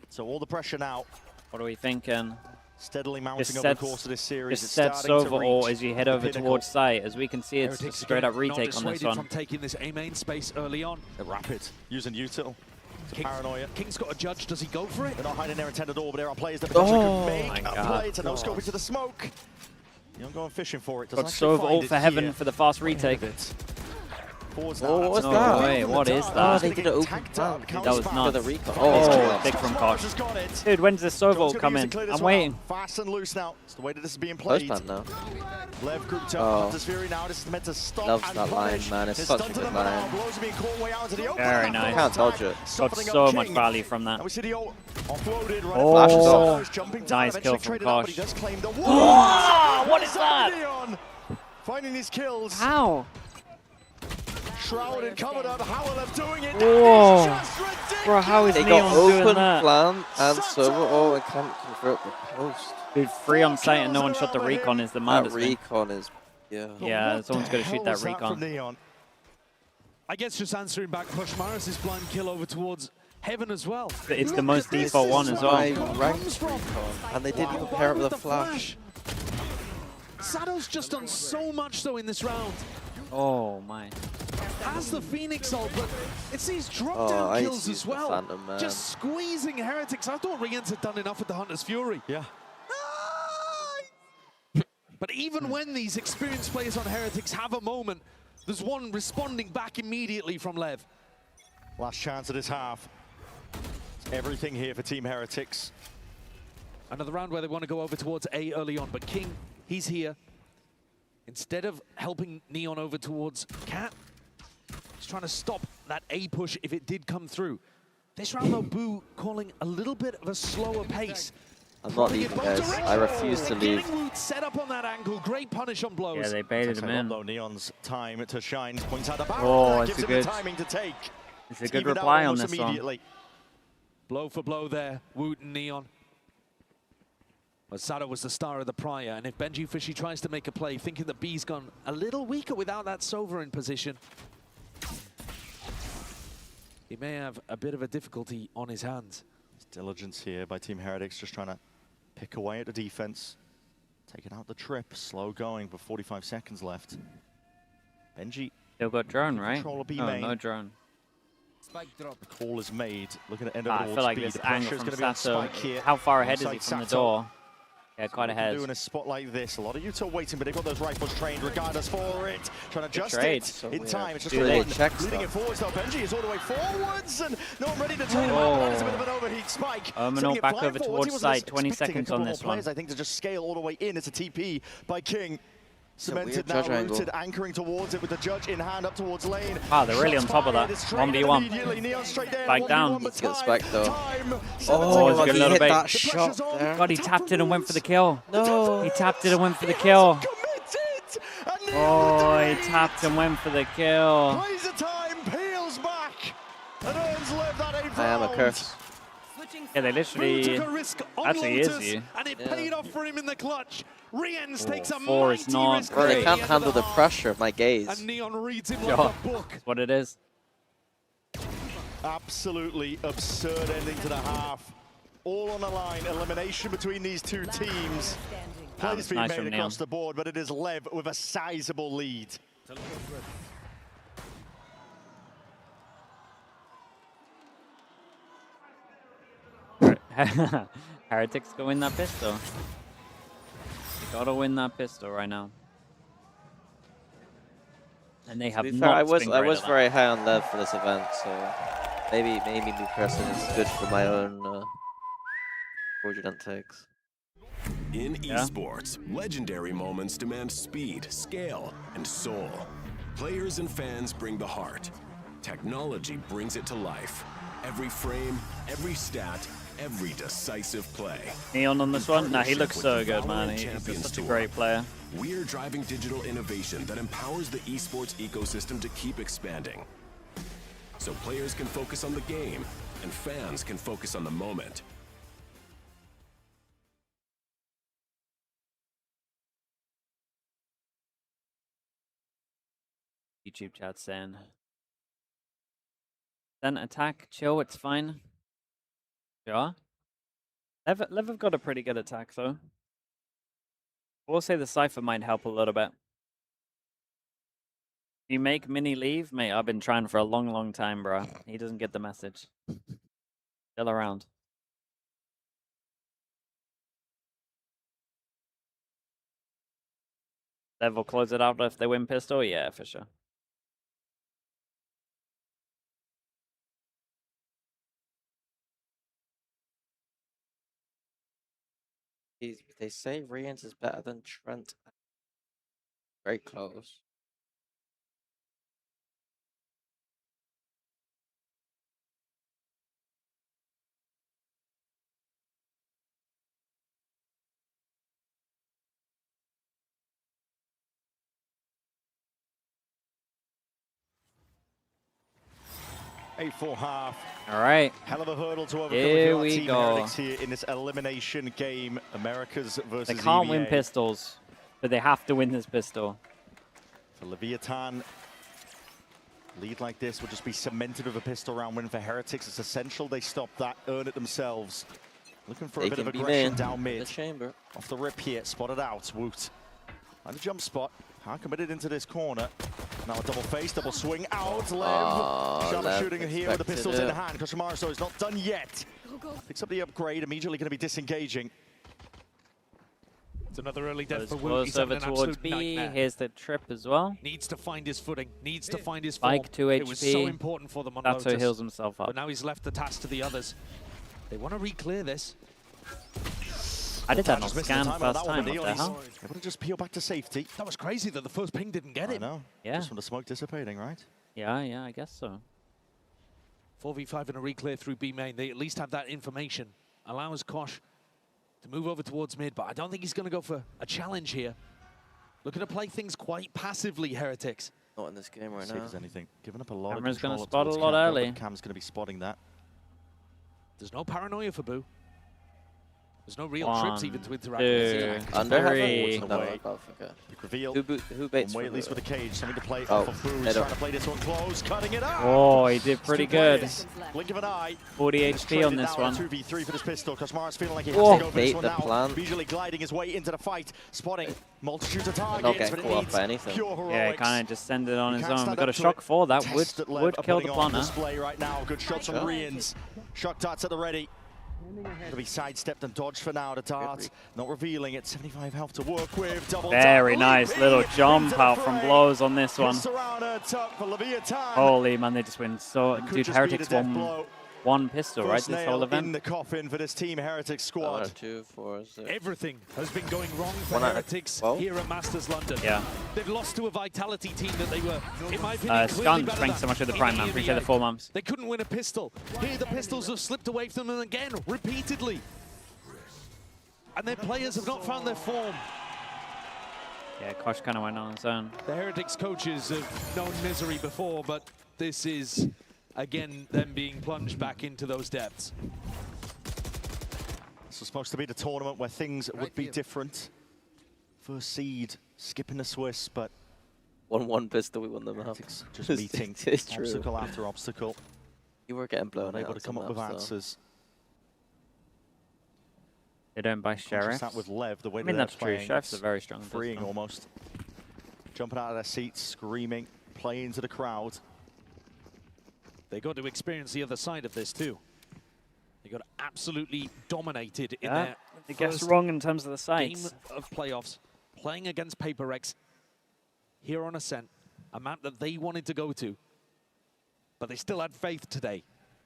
So all the pressure now. What are we thinking? Steadily mounting Just over the course of this series. Just set Sova ult as you head over towards site. As we can see, it's a straight up retake on this one. From taking this A main space early on. They're rapid, using util. Paranoia. King's got a judge. Does he go for it? They're not hiding their intended all, but there are players that potentially could make a play to no God. scope into the smoke. You're going fishing for it. Got Sova ult for heaven for the fast retake. Oh, what's no that? way, what is that? Oh, they did an open tank. That was nuts. The recon. Oh, big from Kosh. Dude, when's the Sova ult come in? I'm waiting. Fast and loose now. It's the way that this is being played. Post now. Lev grouped up. Hunter's Fury now. This is meant to stop Loves and that line, punish. man. It's such a good line. Blows are being caught way out into the open. Very nice. Can't dodge it. Got so much value from that. And we see the ult offloaded right Oh, jumping down, nice kill from traded up, but Kosh. he does claim the What is that? Neon finding these kills. How? Shrouded, covered up. How are Lev doing it? Whoa. That is just ridiculous. Bro, how is They Neon got doing open that? plan and server and can't convert the post. Dude, 3 on site and no one shot the recon is the That maddest thing. recon is, yeah. Yeah, someone's got to shoot that recon. Neon? I guess just answering back, Koshmaris' blind kill over towards Heaven as well. It's the most default one as well. Ranked recon. And they didn't even pair it with a flash. Sato's just done so much though in this round. Oh my. Has the Phoenix ult, but it's these drop-down kills as well. Phantom, man. Just squeezing Heretics. I thought Riens had done enough with the Hunter's Fury. Yeah. But even when these experienced players on Heretics have a moment, there's one responding back immediately from Lev. Last chance of this half. It's everything here for Team Heretics. Another round where they want to go over towards A early on, but King He's here. Instead of helping Neon over towards Cat, he's trying to stop that A push if it did come through. This round, though, Boo calling a little bit of a slower pace. I'm not leaving, guys. I refuse to leave. Set up on that angle. Great punish on blows. Yeah, they baited him in. Though Neon's time to shine. Points out the barrel. Oh, it's gives a him good. the timing to take. It's a good reply on this one. Blow for blow there, Woot and Neon. But Sato was the star of the prior, and if Benji Fishy tries to make a play, thinking that B's gone a little weaker without that Sova in position, he may have a bit of a difficulty on his hands. It's diligence here by Team Heretics, just trying to pick away at the defense. Taking out the trip, slow going, but 45 seconds left. Benji. Still got drone, right? Control of B Oh, main. no drone. The call is made. Looking at end I feel like this angle from Sato, how far ahead is he from the door? Yeah, quite ahead. Doing a spot like this, a lot of Utah waiting, but they've got those rifles trained regardless for it. Trying to adjust it in time. It's just leading it forwards though. Benji is all the way forwards and not ready to turn him out. It's a bit of an overheat spike. Erminal back over towards side. 20 seconds on this one. I think to just scale all the way in. It's a TP by King. Cemented now, rooted, anchoring towards it with the judge in hand up towards lane. Ah, they're really on top of that. 1v1. Spike down. Let's get spiked though. Oh, it's a good little bait. That shot there. God, he tapped it and went for the kill. No. He tapped it and went for the kill. Oh, he tapped and went for the kill. Plays the time, peels back, and earns LEV that 8th I am a curse. Yeah, they literally. Actually, is you. And it paid off for him in the clutch. Riens takes a 4 is not Bro, they can't handle the pressure of my gaze. And Neon reads him like a book. That's what it is. Absolutely absurd ending to the half. All on the line. Elimination between these two teams. Plays being made across the board, but it is LEV with a sizable lead. Heretics go win that pistol. They gotta win that pistol right now. And they have not. I was very high on LEV for this event, so maybe me personally is good for my own fraudulent takes. In esports, legendary moments demand speed, scale, and soul. Players and fans bring the heart. Technology brings it to life. Every frame, every stat, every decisive play. Neon on this one? Nah, he looks so good, man. He's just such a great player. We're driving digital innovation that empowers the esports ecosystem to keep expanding. So players can focus on the game, and fans can focus on the moment. YouTube chat saying. Then attack, chill, it's fine. Yeah. LEV have got a pretty good attack though. We'll say the Cypher might help a little bit. You make Mini leave? Mate, I've been trying for a long time, bro. He doesn't get the message. Still around. LEV will close it out if they win pistol? Yeah, for sure. They say Riens is better than Trent. Very close. Eight for half. All right. Hell of a hurdle to overcome. Here we go. Heretics here in this elimination game. Americas versus They can't win EVA. pistols, but they have to win this pistol. For Leviathan, lead like this would just be cemented with a pistol round win for Heretics. It's essential they stop that, earn it themselves. Looking for a bit of aggression down mid. The chamber. Off the rip here, spotted out. Woot. And a jump spot. Hard committed into this corner. Now a double face, double swing out. LEV. Sharma shooting here with the pistols in hand. Koshimaro is not done yet. Picks up the upgrade, immediately going to be disengaging. It's another early death for Woot. Close He's over having an towards absolute B. nightmare. Here's the trip as well. Needs to find his footing. Needs to find his form. Spike 2 HP. It was so important for them on That's Lotus. how he heals himself up. But now he's left the task to the others. They want to re-clear this. I did that on scan first time. What the hell? Able to just peel back to safety. That was crazy that the first ping didn't get him. I know. Yeah. Just from the smoke dissipating, right? Yeah, yeah, I guess so. 4v5 and a reclear through B main. They at least have that information. Allows Kosh to move over towards mid, but I don't think he's going to go for a challenge here. Looking to play things quite passively, Heretics. Not in this game right See now. if there's anything. Giving up a lot Camera's of control. Going to spot a lot Cam, early. Cam's going to be spotting that. There's no paranoia for Boo. There's no real 1, trips even to interact 2, with. Under 3. No, okay. Big reveal. Who baits? Wait, at least with the cage. Something to play Oh, off of Boo. He's trying to play this one close, cutting it out. Oh, he did pretty good. Blink of an eye. 40 HP on this one. 2v3 for this pistol. Kosmara's feeling like he has Oh. to go for this one Bait the now. plan. Visually gliding his way into the fight. Spotting multitudes of Not targets, get but it caught needs by anything. pure heroics. Yeah, he kind of just sent it on He his can't own. stand We got a up to shock it. 4. That Test that Lev would are kill the putting on planner. display right now. Good shots from Rians. Shock darts at the ready. To be sidestepped and dodged for now. The dart not revealing it. 75 health to work with. Double Very tap. nice little jump out from blows on this one. Hits around her tuck for LEVIATAN. Holy man, they just win. So, Could dude, just be Heretics the death won blow. one pistol, right? First This nail whole in event. the coffin for this Team Heretics squad. 2, 4, 6. Everything has been going wrong for One out of Heretics 12. here at Masters London. Yeah. They've lost to a Vitality team that they were, in my opinion, clearly Scun better strength than so much with the in Prime, man. Appreciate the 4 months. They couldn't win a pistol. Here, the pistols have slipped away from them again, repeatedly. And their players have not found their form. Yeah, Kosh kind of went on his own. The Heretics coaches have known misery before, but this is, again, them being plunged back into those depths. This was supposed to be the tournament where things would be different. First seed, skipping the Swiss, but 1-1 pistol, we won the map. just meeting It's true. obstacle after obstacle. You were getting blown out. Able to come up with answers. They don't buy Sheriff. That with Lev, the way I mean, they're that's true. playing, Sheriff's a very strong freeing pistol. almost. Jumping out of their seats, screaming, playing to the crowd. They got to experience the other side of this too. They got absolutely dominated in Yeah, their I guess first wrong in terms of the game sights. of playoffs, playing against PaperX here on Ascent, a map that they wanted to go to, but they still had faith today.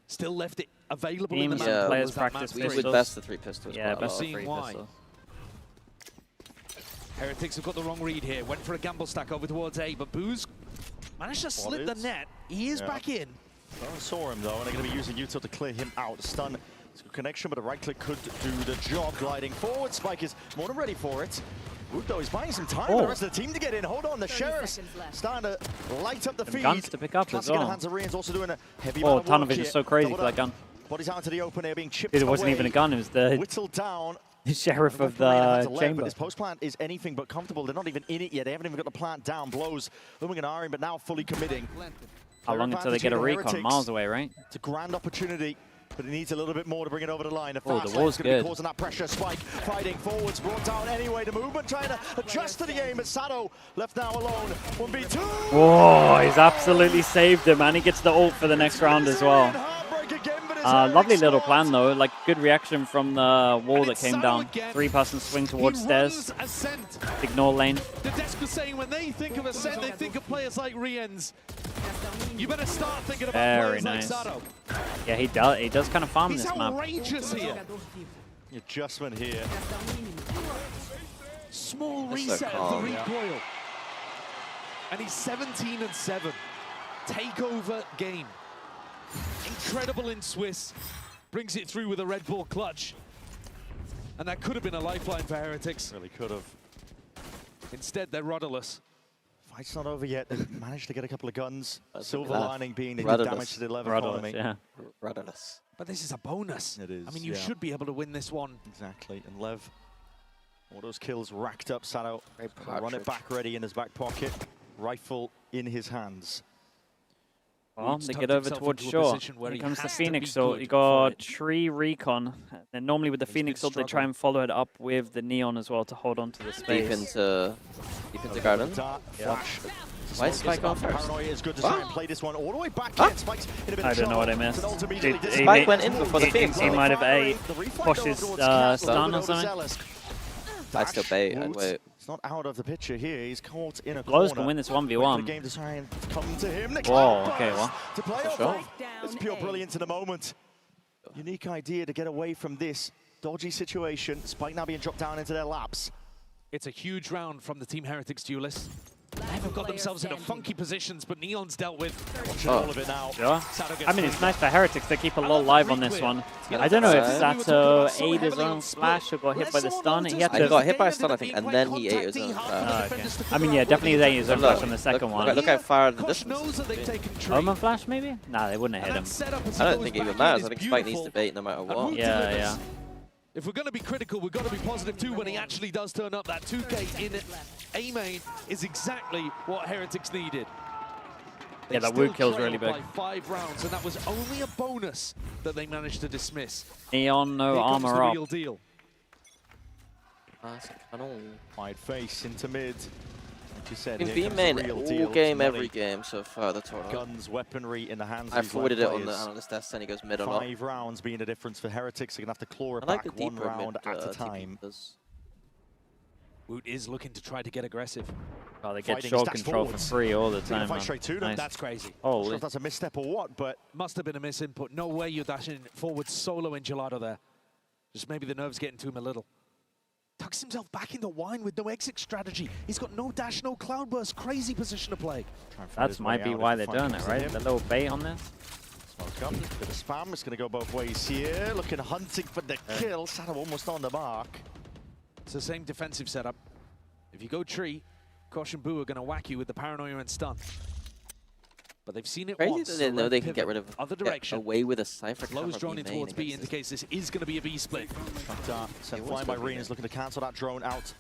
Still left it available in the Teams map. and players Was that practice map We pistols. would best the 3 pistols. Yeah, quite a best lot. the Seeing 3 why. pistols. Heretics have got the wrong read here. Went for a gamble stack over towards A, but Boo's managed to slip the net. He is back in. No one saw him though, and they're going to be using Yuto to clear him out. The stun, it's a good connection, but a right click could do the job. Gliding forward, Spike is more than ready for it. Wood though is buying some time for the rest of the team to get in. Hold on, the Sheriff's starting to light up the feed. Guns to pick up as Classic in the well. hands of Rian's also doing a heavy Oh, amount of work Tanovic here. is so crazy Doubled for that up. gun. Bodies out into the open, they're being chipped Dude, it wasn't even a gun. It was the whittled down. Sheriff of But the chamber. this post plant is anything but comfortable. They're not even in it yet. They haven't even got the plant down. Blows Luminari, but now fully committing. How long until they get a recon? Miles away, right? It's a grand opportunity, but it needs a little bit more to bring it over the line. The Oh, fast the lane's wall's going to be good. causing that pressure. Spike fighting forwards, brought down anyway. The movement trying to adjust to the game, but Sado left now alone. 1v2. Whoa, he's absolutely saved him, and he gets the ult for the next round as well. Lovely little plan though, like good reaction from the wall that came down. 3-person swing towards stairs. Ignore lane. The desk was saying when they think of Ascent, they think of players like Riens. You better start thinking about Very players nice. like Sato. Yeah, he does kind of farm He's this map. outrageous here. Adjustment here. Small That's so reset of calm, the yeah. recoil. And he's 17-7. Takeover game. Incredible in Swiss. Brings it through with a Red Bull clutch. And that could have been a lifeline for Heretics. Really could have. Instead, they're rudderless. Fight's not over yet. They've managed to get a couple of guns. Silver enough. lining being they did Rudderless. damage to the 11 Rudderless, economy. yeah. Rudderless. But this is a bonus. It is, I mean, you yeah. should be able to win this one. Exactly. And Lev, all those kills racked up. Sado, run it partridge. back ready in his back pocket. Rifle in his hands. Well, Woods they tucked get over himself towards into a shore. position where Here he comes the has to be Phoenix ult. good You for got it. tree recon. And normally with the Phoenix ult, they try and follow it up with the neon as well to hold on to the space. Deep into garden. Flash. Why is Spike on first? Paranoia is good to try and play this one all the way back in. Spike's in a bit I of don't know what I trouble. missed. It's an ult Dude, immediately he- Spike went in before the Phoenix. He might have ate The reflex Posh's over towards stun or Castle, something. overzealous. I'd still bait. I'd Woot. wait. It's not out of the picture here. He's caught in a Blows corner. can win this Wait for 1v1. the game to try and come to him. The Whoa, cloud okay, burst well. to play For off sure. of. It's pure brilliance in the moment. Unique idea to get away from this. dodgy situation. Spike now being dropped down into their laps. It's a huge round from the Team Heretics duelists. They've got themselves into funky positions, but Neon's dealt with. Watching all of it now. Yeah. I mean, it's nice for Heretics to keep a lot live on this one. I don't know if Sato ate his own flash or got hit by the stun. He got hit by a stun, I think, and then he ate his own flash. Okay. I mean, yeah, definitely ate his own flash on the second one. Look how far the distance is. Omen flash, maybe? Nah, they wouldn't have hit him. I don't think it even matters. I think Spike needs to bait no matter what. Yeah, yeah. If we're going to be critical, we've got to be positive too when he actually does turn up. That 2K in A main is exactly what Heretics needed. Yeah, that wood kill's really big. By 5 rounds, and that was only a bonus that they managed to dismiss. Neon, no armor up. Real deal. Wide face into mid. Like you said, it's been main all game, every game so far. That's all. Guns, weaponry in the hands. I forwarded it on the analyst desk, and he goes mid a lot. 5 rounds being the difference for Heretics. They're gonna have to claw it back one round at a time. Woot is looking to try to get aggressive. Oh, they get short control for free all the time. Fight straight to them. Nice. That's crazy. Oh, sure if that's a misstep or what, but must have been a misinput. No way you're dashing forward solo in Gelato there. Just maybe the nerves getting to him a little. Tucks himself back into wine with no exit strategy. He's got no dash, no cloudburst. Crazy position to play. That might be why they're doing it, right? The little bait on this. Smoke up, bit of spam. It's going to go both ways here. Looking hunting for the kill. Sato almost on the mark. It's the same defensive setup. If you go tree, Kosh and Boo are going to whack you with the paranoia and stun. But they've seen it once. Crazy that they know they can get rid of other direction. Away with a Cypher. Flows drone in towards B indicates this is going to be a B split. Sent flying by Reen is looking to cancel that drone out.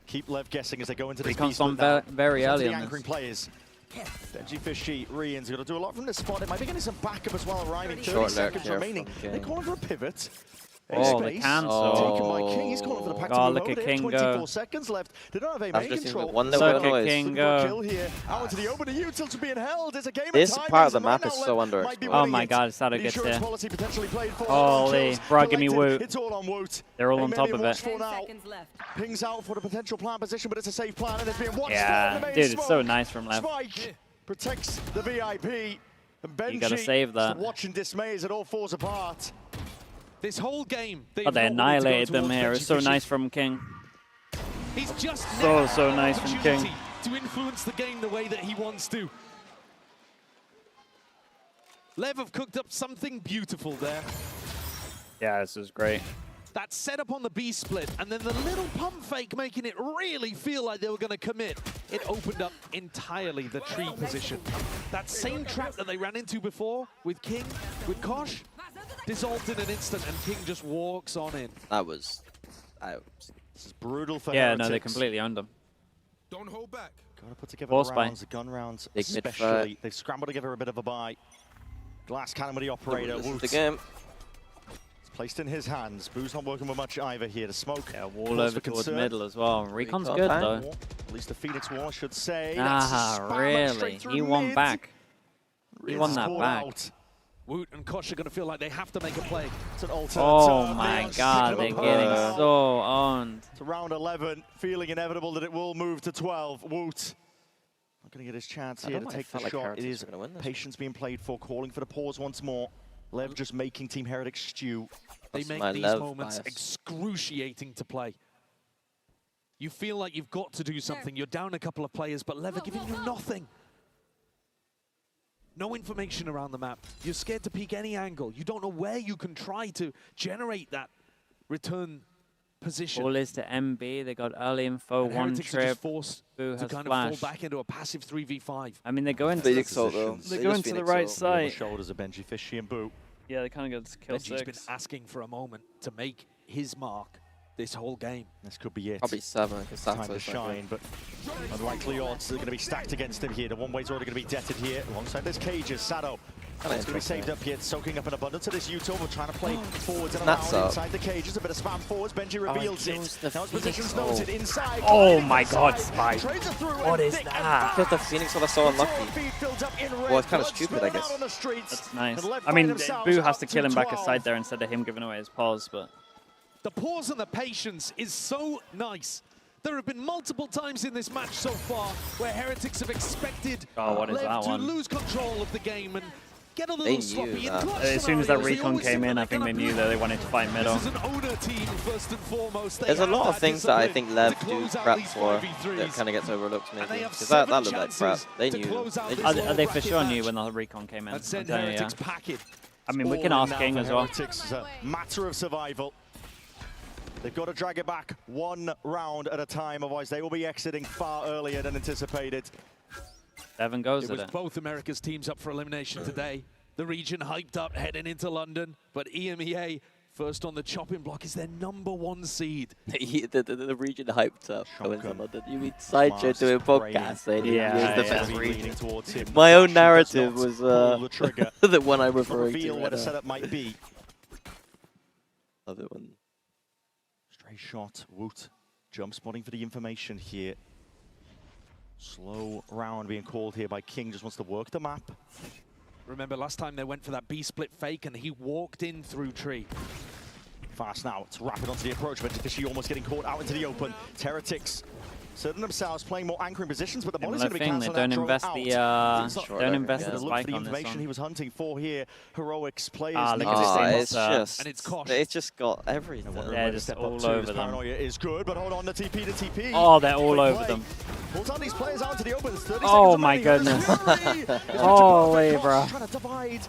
Keep Lev guessing as they go into this B split. Very early on anchoring players. Benji Fishy, Rian's going to do a lot from this spot. It might be getting some backup as well, arriving 30 seconds remaining. They're calling for a pivot. Oh, the cancel. Taken by King. He's calling for the pack to look at King 24 seconds left. They don't have a main control. Look at King go. Kill here. Out into the open. The utils are being held. It's a game this part of the map is so underexplored. Oh my god, Sato gets there. Holy, bro, give me Woot. It's all on Woot. They're all on top of it. Pings out for the potential plan position, but it's a safe plan and it's being watched. Yeah, dude, it's so nice from Lev. Spike protects the VIP. And Benji, you gotta save that. Watching dismay as it all falls apart. This whole game, they annihilated them here. It's so nice from King. He's just so nice from King to influence the game the way that he wants to. Lev have cooked up something beautiful there. Yeah, this is great. That setup on the B split, and then the little pump fake making it really feel like they were going to commit. It opened up entirely the tree position. That same trap that they ran into before with King, with Kosh, dissolved in an instant, and King just walks on in. That was... This is brutal for Yeah, Heretics. no, they completely owned them. Don't hold back. Got to put together the rounds, the gun rounds, especially. They've scrambled together a bit of a buy. Glass cannon with the operator. This is the game. Placed in his hands. Boo's not working with much either here to smoke. Yeah, wall over towards middle as well. Recon's good though. At least the Phoenix wall should say. Really? He won back. He won that back. Woot and Kosh are going to feel like they have to make a play. It's an alternate. Oh my god, they're getting so owned. To round 11, feeling inevitable that it will move to 12. Woot not going to get his chance here to take the shot. It is patience being played for, calling for the pause once more. Lev just making Team Heretics stew. They make these moments excruciating to play. You feel like you've got to do something. You're down a couple of players, but Lev are giving you nothing. No information around the map. You're scared to peek any angle. You don't know where you can try to generate that return position. All is to MB. They got early info, one trip. Forced Boo to kind flash. of fall back into a passive 3v5. I mean, they're going to the right side. Shoulders of Benji, Fishy, and Boo. Yeah, they kind of got to kill Benji's 6. been asking for a moment to make his mark this whole game. This could be it. Probably 7. Time to shine, but unlikely odds are going to be stacked against him here. The one-way's already going to be detted here. Alongside this cages, Sato. It's going to be saved up here, soaking up an abundance of this util. We're trying to play forwards and around inside the cages. A bit of spam forwards. Benji reveals it. Now his position's noted inside. Oh my god, Spike. What is that? I thought the Phoenix was so unlucky. Well, it's kind of stupid, I guess. That's nice. I mean, Boo has to kill him back aside there instead of him giving away his pause, but... The pause and the patience is so nice. There have been multiple times in this match so far where Heretics have expected Lev to lose control of the game, and get a little They knew sloppy. that. As soon as that recon came in, I think they knew that they wanted to fight middle. This is an owner team first and foremost. There's a lot of things that I think Lev do prep for that kind of gets overlooked maybe. Because that looked like prep. They knew. Are they for sure knew when the recon came in? I'm telling you, yeah. I mean, we can ask King as well. Heretics is a matter of survival. They've got to drag it back one round at a time, otherwise they will be exiting far earlier than anticipated. 7 goes It at was it. both America's teams up for elimination today. The region hyped up heading into London, but EMEA first on the chopping block is their #1 seed. the region hyped up going to London. You mean Sideshow doing podcast saying yeah, the best region. My own narrative was the one I'm referring to. Reveal what a setup might be. Love it when stray shot. Woot jump spotting for the information here. Slow round being called here by King. Just wants to work the map. Remember last time they went for that B-split fake and he walked in through tree. Fast now to wrap it onto the approach, but Fishy almost getting caught out into the open. Heretics certain themselves playing more anchoring positions, but the ball is going to be cancelled. They don't invest the spike on this one. He was hunting for here. Heroics players. Look at this it's just it's just got everything. They're just all over them. Paranoia is good, but hold on, the TP to TP. Oh, they're all over them. Pulls out these players out to the open. Oh my goodness. Holy bro. Trying to divide.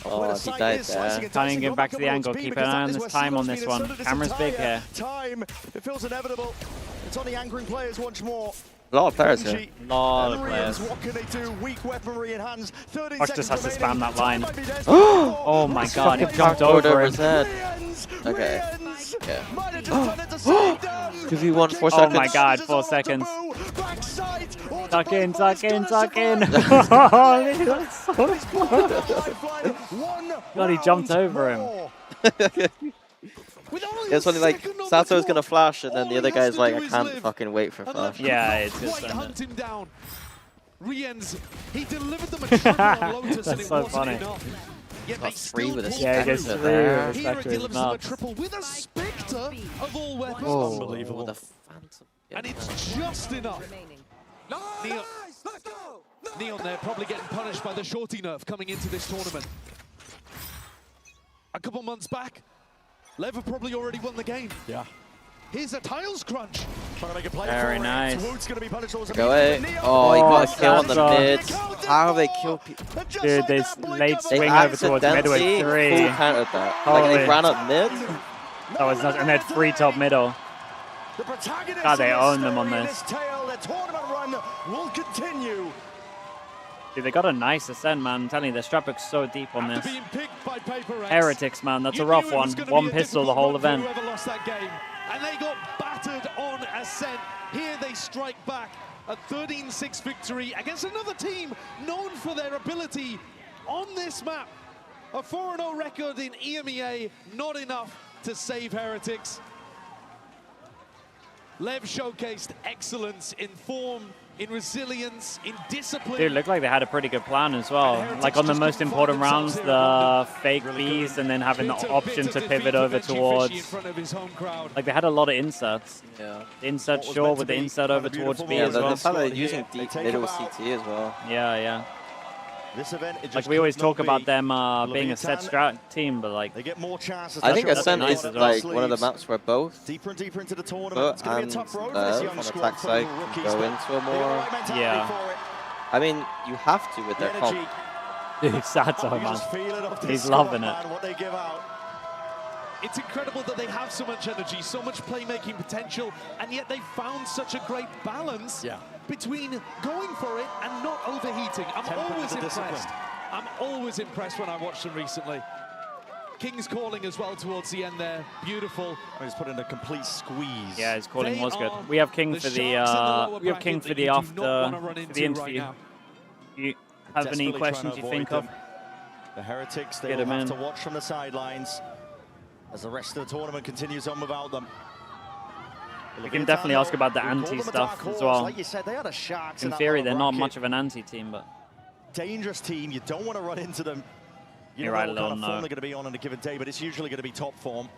Oh, he died there. Can't even get back to the angle. Keep an eye on this time on this one. Camera's big here. Time. It feels inevitable. It's on the anchoring players once more. A lot of players here. Lot of players. What can they do? Weak weaponry in hands. 30 Watch just has to spam that line. Oh my god, he jumped over his head. Okay. Give you 4 seconds. Oh my god, 4 seconds. Tuck in, tuck in, tuck in. Holy, that's so close. God, he jumped over him. It's funny, like, Sato's gonna flash, and then the other guy's like, I can't fucking wait for flash. Yeah, it's just hunt him down. Riens, he delivered them a triple on Lotus, and it so wasn't funny. enough. Yet Got they 3 with a still Yeah, he gets 3 with Here a it Spectre. delivers them a triple with a Spectre of all weapons. Unbelievable. The Phantom. And it's just enough. Neon there probably getting punished by the shorty nerf coming into this tournament. A couple months back, Lev have probably already won the game. Yeah. Here's a tiles crunch. Trying to make a play Very nice. Woot's going to be punished also. Go away. Oh, he got a kill on the mid. How have they killed people? Dude, this late swing over towards mid with 3. Full countered that. Like they ran up mid. That was nuts. And they had 3 top middle. God, they own them on this. The tournament run will continue. Dude, they got a nice ascent, man. I'm telling you, their strap looks so deep on this. Heretics, man, that's a rough one. 1 pistol the whole event. Whoever lost that game. And they got battered on ascent. Here they strike back. A 13-6 victory against another team known for their ability on this map. A 4-0 record in EMEA, not enough to save Heretics. Lev showcased excellence in form, in resilience, in discipline. Dude, looked like they had a pretty good plan as well. Like on the most important rounds, the fake Bs, and then having the option to pivot over towards. Like they had a lot of inserts. Yeah. Insert short with the insert over towards B as well. That's how they're using deep middle CT as well. Yeah, yeah. This event, like we always talk about them being a set strat team, but like they get more chances. I think Ascent is like one of the maps where both deeper and deeper into the tournament. It's going to be a tough road for this young on squad. attack side can go into a more. Yeah. I mean, you have to with their comp. Dude, Sato, man, he's loving it. What they give out. It's incredible that they have so much energy, so much playmaking potential, and yet they found such a great balance between going for it and not overheating. I'm always impressed. I'm always impressed when I watch them recently. King's calling as well towards the end there. Beautiful. He's put in a complete squeeze. Yeah, his calling was good. We have King for the interview. You have any questions you think of? The Heretics, they will have to watch from the sidelines as the rest of the tournament continues on without them. We can definitely ask about the anti-stuff as well. Like you said, they are the Sharks in theory, they're not much of an anti-team, but... Dangerous team, you don't want to run into them. You You're know right, what kind of form they're going to be on a given day, but it's usually going to be top form.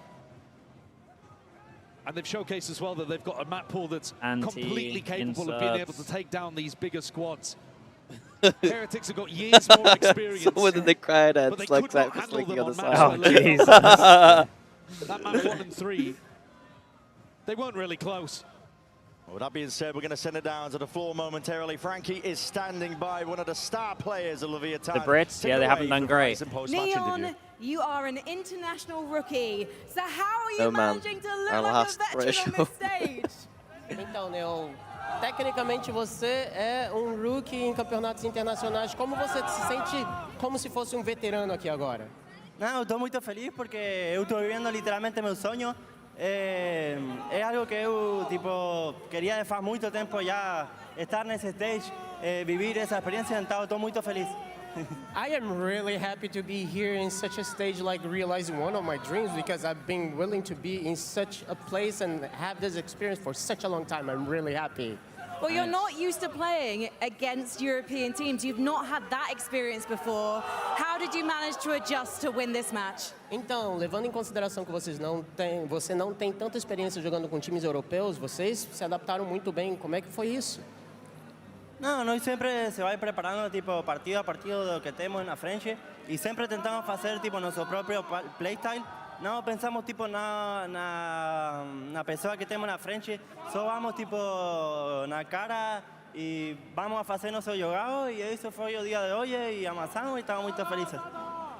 And they've showcased as well that they've got a map pool that's completely capable of being able to take down these bigger squads. Heretics have got years more experience. Someone in the crowd had but they slugs could out not for handle Sliggy them on the on side. match Oh, Jesus. That map 1 and 3, they weren't really close. Well, that being said, we're going to send it down to the floor momentarily. Frankie is standing by, one of the star players of Leviathan. The Brits, yeah, they haven't done great. Neon, you are an international rookie. So how are you Oh, man. managing to look Our like a last veteran on threshold. this stage? Então, Neon, tecnicamente você é rookie em campeonatos internacionais. Como você se sente como se fosse veterano aqui agora? Não, estou muito feliz porque eu estou vivendo literalmente meu sonho. É algo que eu tipo queria faz muito tempo já estar nesse stage, vivir essa experiência, então estou muito feliz. I am really happy to be here in such a stage, like realizing one of my dreams, because I've been willing to be in such a place and have this experience for such a long time. I'm really happy. Well, you're not used to playing against European teams. You've not had that experience before. How did you manage to adjust to win this match? Então, levando em consideração que você não tem tanta experiência jogando com times europeus, vocês se adaptaram muito bem. Como é que foi isso? Não, nós sempre se vai preparando tipo partido a partido do que temos na frente e sempre tentamos fazer tipo nosso próprio playstyle. Não pensamos tipo na pessoa que temos na frente, só vamos tipo na cara e vamos a fazer nosso jogado e isso foi o dia de hoje e amassamos e estamos muito felizes.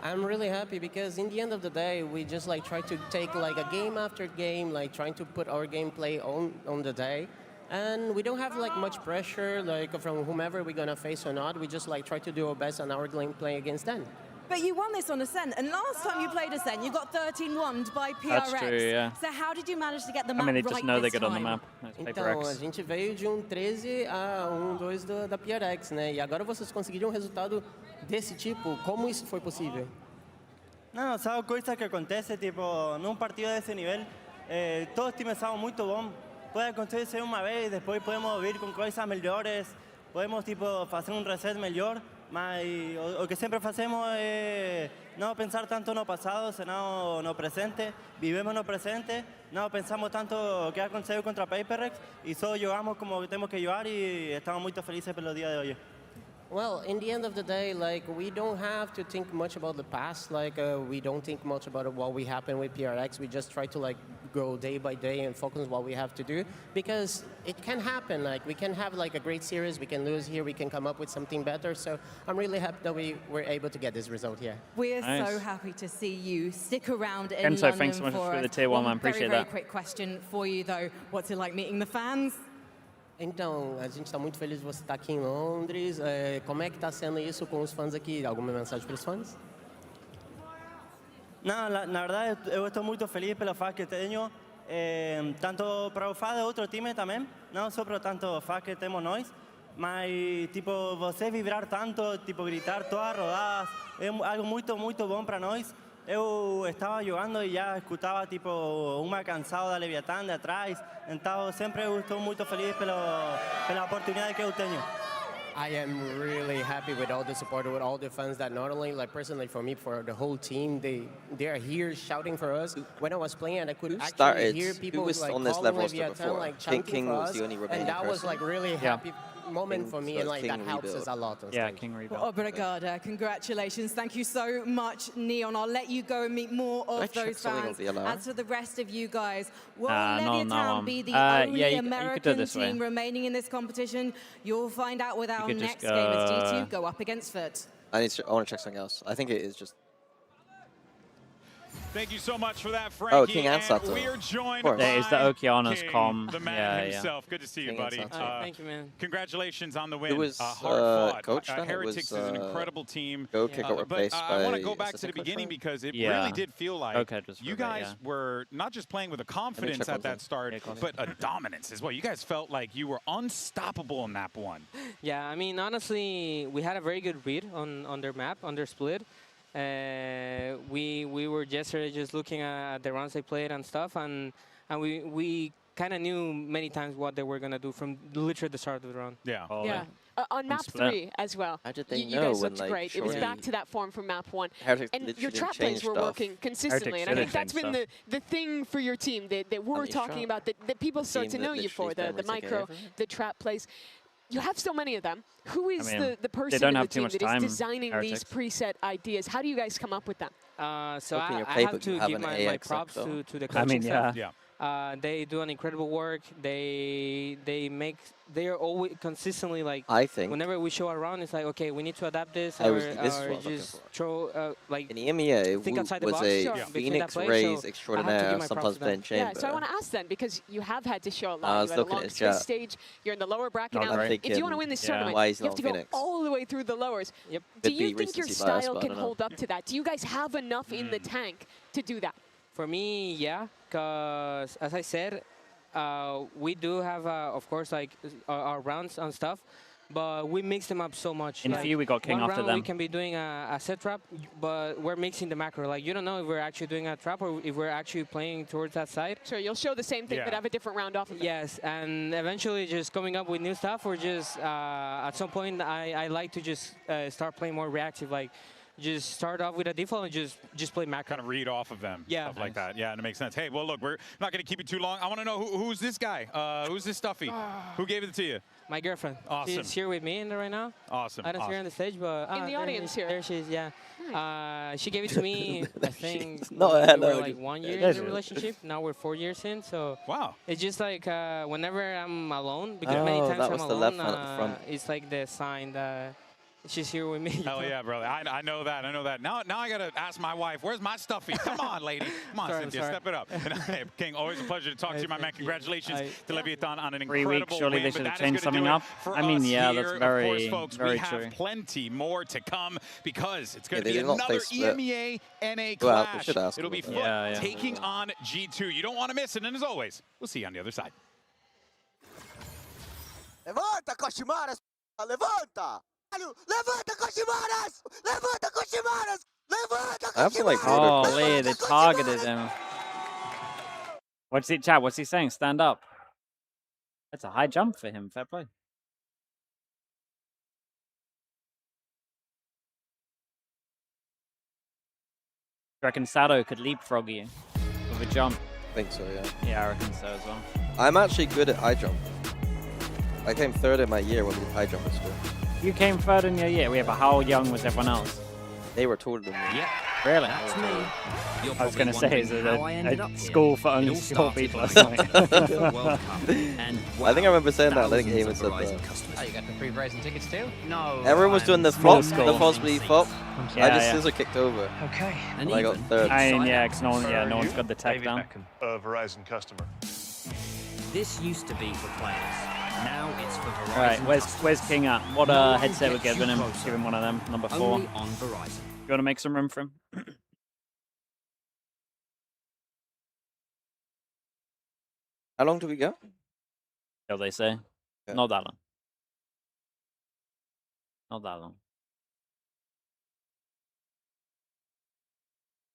I'm really happy because in the end of the day, we just like try to take like a game after game, like trying to put our gameplay on the day. And we don't have like much pressure like from whomever we're gonna face or not. We just like try to do our best on our gameplay against them. But you won this on Ascent, and last time you played Ascent, you got 13-1 by PRX. That's true, yeah. So how did you manage to get the map I mean, they right just know they're this good on the time? map. That's Então, PaperX. a gente veio de 13 a 2 da PRX, né? E agora vocês conseguiram um resultado desse tipo. Como isso foi possível? Não, são coisas que acontecem, tipo, num partido desse nível, todos os times são muito bons. Pode acontecer uma vez, depois podemos vir com coisas melhores, podemos, tipo, fazer um reset melhor, mas o que sempre fazemos é não pensar tanto no passado, senão no presente, vivemos no presente, não pensamos tanto o que aconteceu contra a PaperX e só jogamos como temos que jogar e estamos muito felizes pelo dia de hoje. Well, in the end of the day, like, we don't have to think much about the past. Like, we don't think much about what we happened with PRX. We just try to, like, go day by day and focus on what we have to do. Because it can happen. Like, we can have, like, a great series. We can lose here. We can come up with something better. So I'm really happy that we were able to get this result here. We're Nice. so happy to see you stick around in Kenzo, London thanks so much for for us. the tier 1, man. Appreciate very that. quick question for you, though. What's it like meeting the fans? Então, a gente está muito feliz de você estar aqui em Londres. Como é que está sendo isso com os fãs aqui? Alguma mensagem para os fãs? Não, na verdade eu estou muito feliz pelo fãs que tenho, tanto para os fãs de outro time também, não só para tanto fãs que temos nós, mas tipo você vibrar tanto, tipo gritar todas as rodadas, é algo muito bom para nós. Eu estava jogando e já escutava tipo uma canção da Leviathan de atrás, então sempre eu estou muito feliz pela oportunidade que eu tenho. I am really happy with all the support, with all the fans that not only like personally for me, for the whole team, they are here shouting for us. When I was playing, and I could actually hear people Who was like on this calling level roster Leviathan, before? like I think chanting King for was us, the only remaining and that was person. like really happy moment for me, and like that King helps us rebuild. a lot. On Yeah, stage. King rebuild. Obrigada. Congratulations. Thank you so much, Neon. I'll let you go and meet more of Can I check those something on fans. the LR? As for the rest of you guys, will no, Leviathan be the yeah, only you could do it American this way. team remaining in this competition? You'll find out with our could just next game as go- G2 go up against FUT. I want to check something else. I think it is just. Thank you so much for that, Frankie. Oh, King and Sato. We are joined Of course. by There is the Okeanos King, com. the man Yeah, yeah. himself. Good to see you, King and buddy. Sato. Thank you, man. Congratulations on the win. Who was Hard fought. coach then? It Heretics was, is an incredible team. Goke got replaced but by I want to go back to the assistant coach, beginning right? because it Yeah. really did feel like Goke just you for a bit, guys yeah. were not just playing with a confidence check at on that that. start, but a dominance as well. You guys felt like you were unstoppable in map 1. Yeah, I mean, honestly, we had a very good read on their map, on their split. We were yesterday just looking at the rounds they played and stuff, and we kind of knew many times what they were gonna do from literally the start of the round. Yeah. Yeah. On map split. 3 as well. How did they you know guys when, looked like, great. It was Shorty- back to that form from map 1. Heretics And literally your didn't trap plays change were stuff. working consistently. And I Heretics think that's didn't been change the thing for your team that we're these talking trap. about, that people start to team know that you for, literally the spent every micro, second. the trap plays. you have so many of them. Who is the person they don't in have the too team much that is time, designing Heretics. these preset ideas? How do you guys come up with them? So Look in your I paper, have to you have give an my AX props though. to the I coaching mean, staff. yeah. They do an incredible work. They are always consistently like. I think Whenever we show around, it's like, okay, we need to adapt this, this is or what I was looking just for. throw like. In EMEA, think Wu outside the was box a between that Phoenix play, Rays so I have to extraordinaire, give my sometimes props to them. playing chamber. Yeah, so I want to ask then, because you have had to show a I lot. was You had a looking long at his Swiss chat. stage. You're in the lower bracket Not now. great. If you want to win this tournament, why he's you have not to go Phoenix. all the way through the lowers. Yep. Do Could you be think your recency bias, style but I can don't know. hold up to that? Do you guys have enough in the tank to do that? For me, yeah, because as I said, we do have, of course, like our rounds and stuff, but we mix them up so much. In like, few, we got King one after round them. we can be doing a set trap, but we're mixing the macro. Like, you don't know if we're actually doing a trap or if we're actually playing towards that side. Sure, you'll show the same thing, but have a different round off of it. Yes, and eventually just coming up with new stuff, or just at some point I like to just start playing more reactive, like just start off with a default and just play macro. Kind of read off of them. Yeah. Stuff like that. Yeah, and it makes sense. Hey, well, look, we're not going to keep you too long. I want to know who's this guy? Who's this stuffy? Who gave it to you? My girlfriend. Awesome. She's here with me right now. Awesome. I don't see her on the stage, but in the audience here. There she is. Yeah. She gave it to me. I think No, we hello. were like 1 year Yes. in the relationship. Now we're 4 years in. So wow. It's just like whenever I'm alone, because Oh, many times that I'm was the alone, left hand at the front. it's like the sign that she's here with me. Hell yeah, brother. I know that. I know that. Now I got to ask my wife, where's my stuffy? Come on, lady. Come on, Sorry, Cynthia, sorry. step it up. And, hey, King, always a pleasure to talk to you, my man. Congratulations to Leviathan on an 3 incredible weeks, surely win. they But should have that is changed gonna do something it up. for I mean, us yeah, here. that's Of very, course, folks, very we true. have plenty more to come because it's going Yeah, to they be did not play another split. EMEA NA Well, we clash. should ask It'll be them FUT about that. taking on G2. You don't want to miss it. And as always, we'll see you on the other side. Levanta, Koshimaras! Levanta! Levanta, Koshimaras! Levanta, Koshimaras! Levanta, I have to like Oh, Lee, they targeted him. What's it, chat? What's he saying? Stand up. That's a high jump for him. Fair play. I reckon Sado could leapfrog you with a jump. I think so, yeah. Yeah, I reckon so as well. I'm actually good at high jump. I came third in my year when we did high jump at school. You came third in your year. But how young was everyone else? They were taller than me. Yep, Really? that's me. You're I was going to probably say, is wondering it how I ended a up here. school for only It all short started people or when I something? got the FIFA World Cup, and I think I remember saying that. I think thousands Eamon of said Verizon that. customers. Oh, you got the free Verizon tickets too? No. Everyone was doing the Middle flop, school. the false bleed flop. Yeah, I just yeah. scissor kicked over. Okay. And I got third. I mean, yeah, because no one's got the tech down. A Verizon customer. This used to be for players. Now it's for Verizon. All right, customers. where's King at? What No one headset we're gets you giving him? closer. Give him one of them, number 4. Only on Verizon. You want to make some room for him? How long do we go? So they say. Yeah. Not that long. Not that long.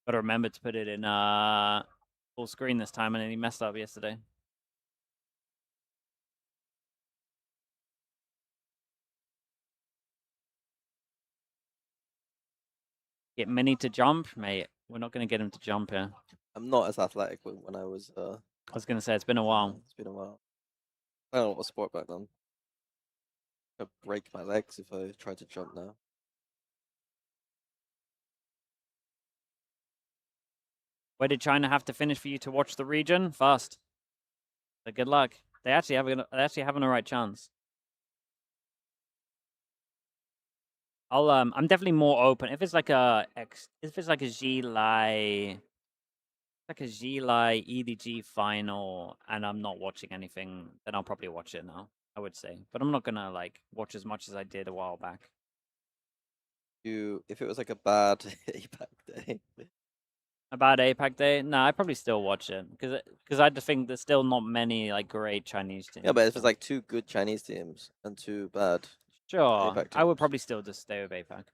Gotta remember to put it in full screen this time, and then he messed up yesterday. Get Mini to jump, mate. We're not gonna get him to jump here. I'm not as athletic when I was. I was gonna say it's been a while. It's been a while. I don't know what sport back then. I'd break my legs if I tried to jump now. Where did China have to finish for you to watch the region? Fast. So good luck. They actually have a right chance. I'm definitely more open. If it's like a G-Lai EDG final and I'm not watching anything, then I'll probably watch it now, I would say. But I'm not gonna like watch as much as I did a while back. If it was like a bad APAC day. A bad APAC day? No, I'd probably still watch it because I think there's still not many like great Chinese teams. Yeah, but if it's like 2 good Chinese teams and 2 bad. Sure, APAC I would teams. probably still just stay with APAC.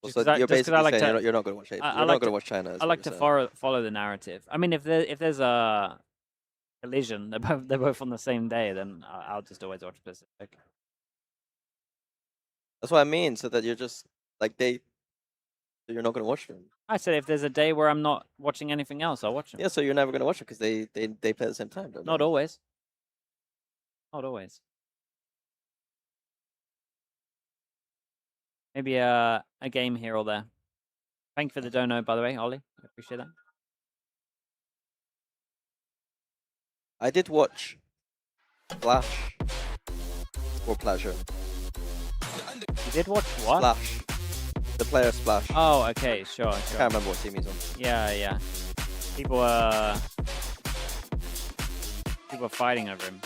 So you're basically saying you're not going to watch APAC. You're not going to watch China. is I what like to you're saying. follow the narrative. I mean, if there's a collision, they're both on the same day, then I'll just always watch Pacific. That's what I mean. So that you're just like you're not going to watch them. I said if there's a day where I'm not watching anything else, I'll watch them. Yeah, so you're never going to watch it because they play at the same time, don't Not they? always. Not always. Maybe a game here or there. Thank you for the dono, by the way, Ollie. I appreciate that. I did watch Splash for pleasure. You did watch what? Splash. The player Splash. Oh, okay, sure. I can't remember what team he's on. Yeah. People are fighting over him.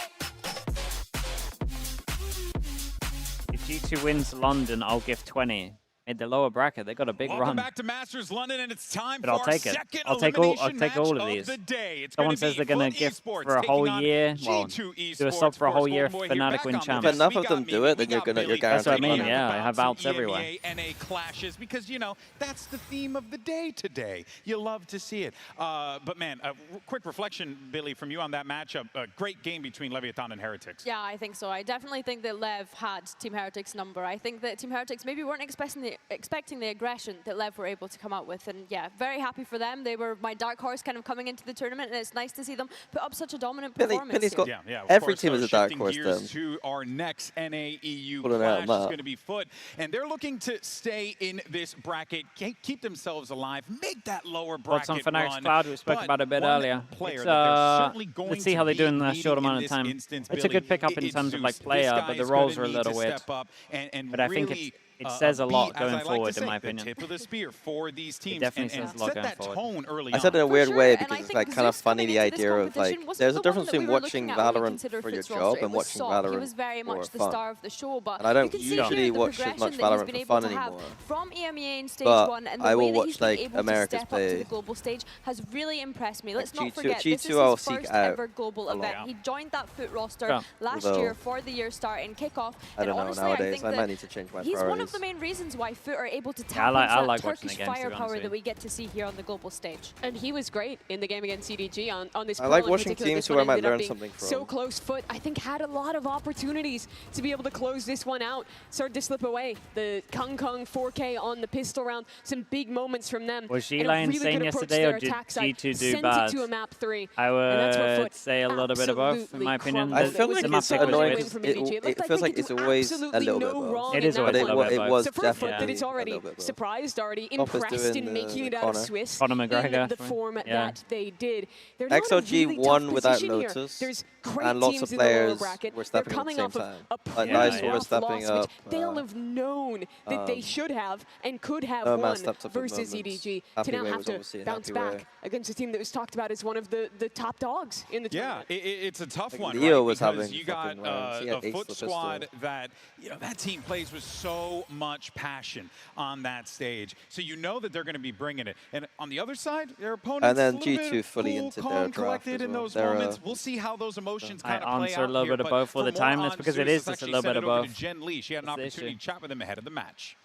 If G2 wins London, I'll give 20. In the lower bracket, they got a big Welcome run. back to Masters London, and it's time But for I'll take our it. second I'll take all elimination of match these. the day. It's Someone gonna says be they're going FUT to give Esports for a taking whole on year. Well, G2 do a Esports. sub for a Of whole course, year. Golden Boy, Fnatic back win on the champs. If enough We of got them do Mimi, it, then we you're got gonna you're Billy. That's what I guaranteed. mean. Yeah, I have outs Some everywhere. EMEA, NA clashes because, you know, that's the theme of the day today. You love to see it. But man, quick reflection, Billy, from you on that matchup. A great game between Leviathan and Heretics. Yeah, I think so. I definitely think that Lev had Team Heretics' number. I think that Team Heretics maybe weren't expecting the aggression that Lev were able to come out with. And yeah, very happy for them. They were my dark horse kind of coming into the tournament, and it's nice to see them put up such a dominant performance. Billy's got Yeah, every team is a dark horse. Shifting gears to our next NA-EU Pulling out clash is that. going to be FUT, and they're looking to stay in this bracket, keep themselves alive, make that lower bracket What's on Fnatic's run. Cloud? We spoke about it a bit One earlier. player It's, that they're certainly going let's see to how they do be in that needing short in amount of this time. instance, It's a Billy. good pickup in It's terms of like Zeus. player, This but the guy's roles gonna are a need little to weird. step up and But I think really, it says a lot be, as going I like forward, to in say, my the opinion. tip of the spear for these teams definitely and says a lot set going that forward. tone early I said it in a on. weird way and because I it's think like kind of Zeus funny coming the into this idea of like competition wasn't there's a the one difference that we between were watching looking at when we Valorant consider for your FUT's roster. job and It was watching Sok. He Valorant was very for much the fun. star of the show, but And I don't you can see usually here the watch as progression much that he's Valorant been for able fun to have anymore. from EMEA in stage But 1, and I the will way that watch he's been like able America's to step up to play. the global stage has really impressed me. Let's Like not G2 forget, this is I'll his seek first out ever global a lot. event. He joined that FUT roster Yeah. last Although, year for the year start in kickoff. I And don't know honestly, nowadays. I think I might that need to change my he's one of priorities. the main reasons why FUT are able to I tap like- into I that like watching the Turkish games, to be honest firepower with that you. we get to see here on the global stage. And he was great in the game against CDG on this I pro like in watching particular. teams This who one I might ended up learn being something so from. close. FUT, I think, had a lot of opportunities to be able to close this one out. Started to slip away. The Kung 4K on the pistol round, some big moments from them. Was and a Sheila really insane good approach yesterday, to or their did attack side. G2 do Sent bad? it to a map 3. I and that's where would FUT say a little bit of both, in absolutely my opinion. crumbled. I feel It was like the it's map pick was annoying weird. because from EDG. It looked like feels they like could it's do always a absolutely little bit no both. wrong It in is that always a one. little bit It both. was So for FUT that definitely it's a already little bit both. surprised, already Pop is impressed doing in making it out Connor. of Swiss Conor McGregor, in the for me. form Yeah. that they did. They're now in a XLG really won tough without position here. Lotus, There's great and lots teams of in the lower players bracket. were They're stepping up at coming the off same of time. a Like pretty Nice rough was stepping loss, up. which they'll have known that they should have and could have Urban won stepped up at versus moments. EDG Happy to now Way have was to obviously a bounce happy way. back against a team that was talked about as one of the top dogs in the Yeah, tournament. it's a tough Like one, Leo right? was Because having you got fucking rounds. He had a ace FUT the pistol. squad that, you know, that team plays with so much passion on that stage. So you know that they're going to be bringing it. And on the other side, their opponents And then a little G2 bit fully cool, into calm, their draft collected as in well. those They're, moments. We'll see how those emotions I kind of play answer a out little here. bit of But both for the more time. on It's because Zeus, it is let's just a actually little send bit it of over to both. Jen Lee. She had an That's the opportunity issue. to chat with them ahead of the match.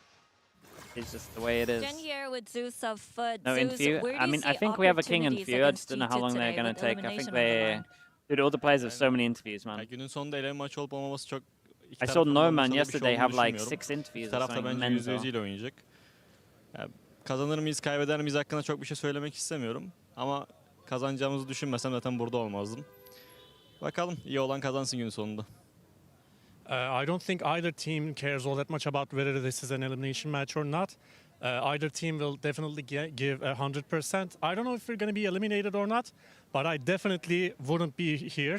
It's just the way it is. Jen here with Zeus of FUT. No, in Zeus, Few. where do I you mean, see I think we have a king in opportunities Few. I against just don't know how G2 long they're today going with to take. I think elimination on the they... line? Dude, all the players have so many interviews, man. Günün sonunda ele maç olup olmaması çok... I saw No Man yesterday have like 6 interviews or Tarafta something bence mental. %100 ile oynayacak. Yani kazanır mıyız, kaybeder miyiz hakkında çok bir şey söylemek istemiyorum. Ama kazanacağımızı düşünmesem zaten burada olmazdım. Bakalım, iyi olan kazansın gün sonunda. I don't think either team cares all that much about whether this is an elimination match or not. Either team will definitely give 100%. I don't know if we're going to be eliminated or not, but I definitely wouldn't be here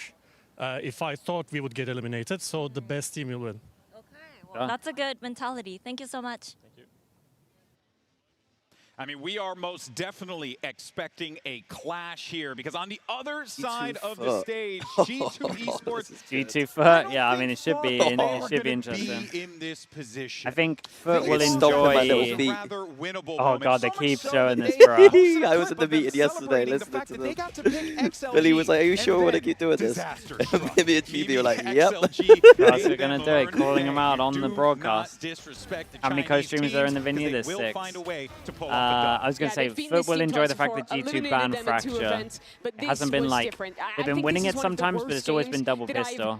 if I thought we would get eliminated. So the best team will win. Well, that's a good mentality. Thank you so much. I mean, we are most definitely expecting a clash here because on the other side of the stage, G2 Esports. G2 FUT, yeah, I mean, it should be interesting. In this position. I think FUT will Stop them at little enjoy... feet. Oh god, they keep showing this, bro. I was at the meeting yesterday listening to them. Billy was like, are you sure we want to keep doing this? Maybe and GB were like, yep. That's what we're going to do it, calling them out on the broadcast. How many co-streamers are in the venue? There's 6. I was going to say, FUT will enjoy the fact that G2 banned Fracture. It hasn't been like, they've been winning it sometimes, but it's always been double pistol.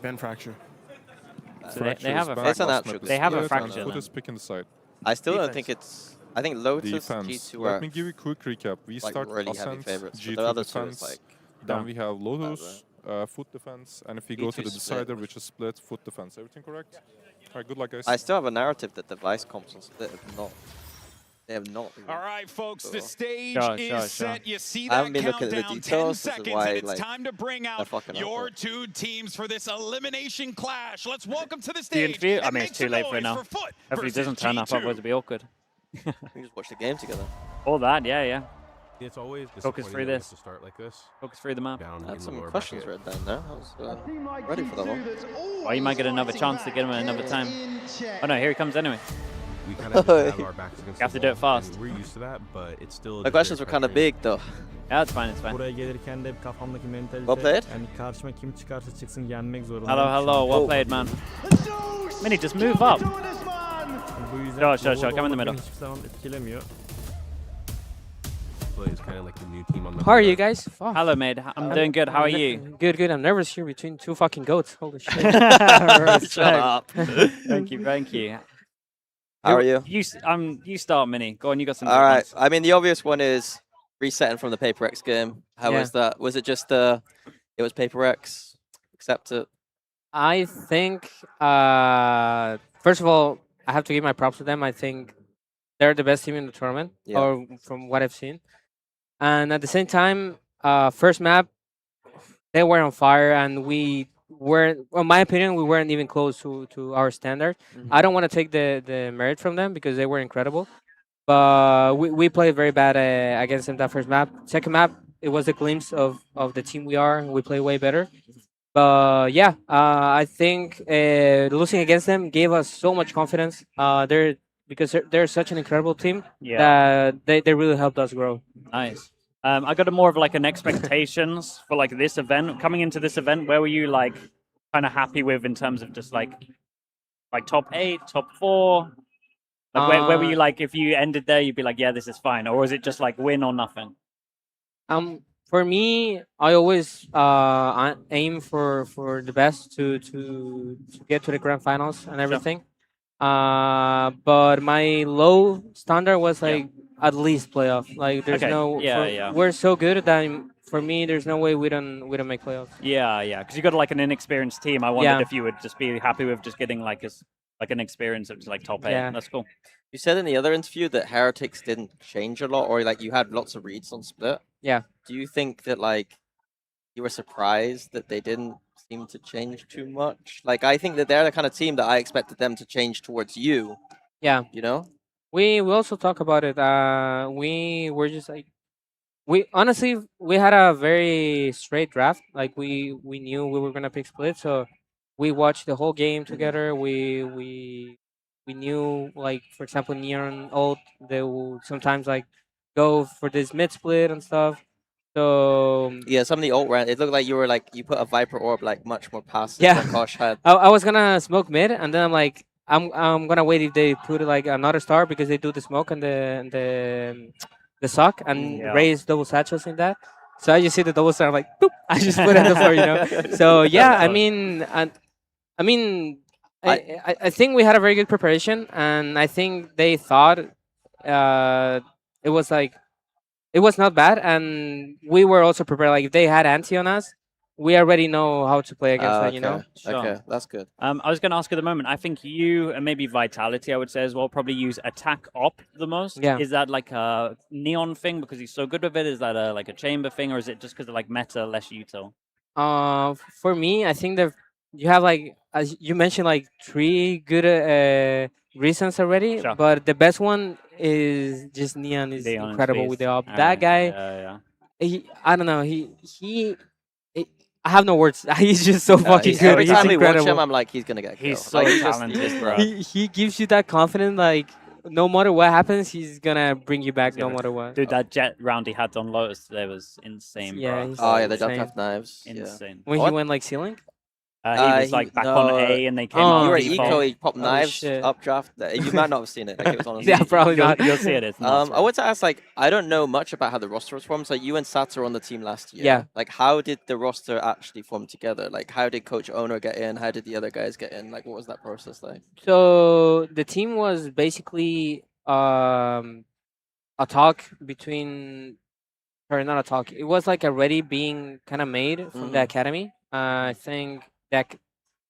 Band fracture. So they have a It's an actual. They have a Split fracture. and Foot then. is picking side. I still don't think it's. I think Lotus, Defense. G2 Let are me give you a quick recap. We like start really heavy Ascent, favorites. But G2 the other two defense. is like. Then we have Lotus, foot defense, and if we go to the split. decider, which is split, foot defense. Everything correct? All right, good luck, guys. I still have a narrative that the Vice comps on split have not. They have not. All right, folks, the stage Sure, is set. You see I that haven't been looking at the countdown, 10 details. This is seconds, why, and it's like, time to bring out fucking up, your but- two teams for this elimination clash. Let's welcome to the The stage. interview? I and mean, make it's too some late for it noise now. FUT Hopefully it versus doesn't turn up, G2. otherwise it'll be awkward. We just watch the game together. All that, yeah. It's always Talk us through this. to start like this. Talk us through the map. I had some questions read down there. I was ready for that one. Oh, you might get another chance to get him another time. Oh no, here he comes anyway. We kind of have our backs against You have the to do it wall, fast. and we're used to that, but it's still. My questions were kind of big though. Yeah, it's fine, it's fine. Buraya gelirken de kafamdaki mentalite. Well played. Yani karşıma kim çıkarsa çıksın yenmek zorundayım. Hello, well played, man. Mini, just move up. Bu yüzden Sure, come in the middle. hiçbir zaman etkilemiyor. But it's kind of like the new team on the. How are you guys? Fuck. Hello, mate. I'm doing good. How are you? Good. I'm nervous here between two fucking goats. Holy shit. Shut up. Thank you. How are you? You start, Mini. Go on, you got some. All right. I mean, the obvious one is resetting from the Paper X game. How was that? Was it just it was Paper X? Accept it. I think, first of all, I have to give my props to them. I think they're the best team in the tournament, or from what I've seen. And at the same time, first map, they were on fire, and we weren't, in my opinion, we weren't even close to our standard. I don't want to take the merit from them because they were incredible. But we played very bad against them that first map. Second map, it was a glimpse of the team we are. We play way better. But yeah, I think losing against them gave us so much confidence. Because they're such an incredible team that they really helped us grow. Nice. I got more of like an expectations for like this event. Coming into this event, where were you like kind of happy with in terms of just like top 8, top 4? Like where were you like if you ended there, you'd be like, yeah, this is fine, or was it just like win or nothing? For me, I always aim for the best to get to the grand finals and everything. But my low standard was like at least playoff. Like there's we're so good that for me there's no way we don't make playoffs. Yeah, because you got like an inexperienced team. I wondered if you would just be happy with just getting like an experience of just like top 8. Yeah. That's cool. You said in the other interview that Heretics didn't change a lot, or like you had lots of reads on split. Yeah. Do you think that like you were surprised that they didn't seem to change too much? Like I think that they're the kind of team that I expected them to change towards you. Yeah. You know? We also talk about it. We were just like we had a very straight draft. Like we knew we were gonna pick split, so we watched the whole game together. We knew, like, for example, Neon ult, they will sometimes like go for this mid split and stuff. So yeah, some of the ult round, it looked like you put a Viper orb like much more passive yeah, than Kosh had. I was gonna smoke mid, and then I'm like, I'm gonna wait if they put like another star because they do the smoke and the sock and raise double satchels in that. So I just see the double star, I'm like, boop, I just put it on the floor, you know. So yeah, I think we had a very good preparation, and I think they thought it was not bad, and we were also prepared. Like if they had anti on us, we already know how to play against that, you know. Okay, that's good. I was going to ask at the moment. I think you and maybe Vitality, I would say as well, probably use attack op the most. Yeah. Is that like a Neon thing because he's so good with it? Is that like a chamber thing, or is it just because of like meta less util? For me, I think that you have like, as you mentioned, like 3 good reasons already. Sure. But the best one is just Neon is Neon incredible is with the op. beast. That guy, I don't know. I have no words. He's just so fucking good. Every He's time we watch incredible. him, I'm like, he's gonna get killed. He's so Like, talented, bro. He gives you that confidence, like no matter what happens, he's gonna bring you back no matter what. Dude, that jet round he had on Lotus today was insane, Yeah, bro. he's Oh yeah, they don't insane. have knives. Insane. When he went like ceiling. He was like back on A and they came You on were at default. Eco, he popped knives, shit. updraft. You might not have seen it. Like, it was on Yeah, probably not. You'll see it. It's nuts, I want to ask, like, I don't know much about how the roster was formed. So you and Sat are on the team last year. Yeah. Like, how did the roster actually form together? Like, how did Coach Owner get in? How did the other guys get in? Like, what was that process like? So the team was basically a talk between sorry, not a talk. It was like already being kind of made from the academy. I think that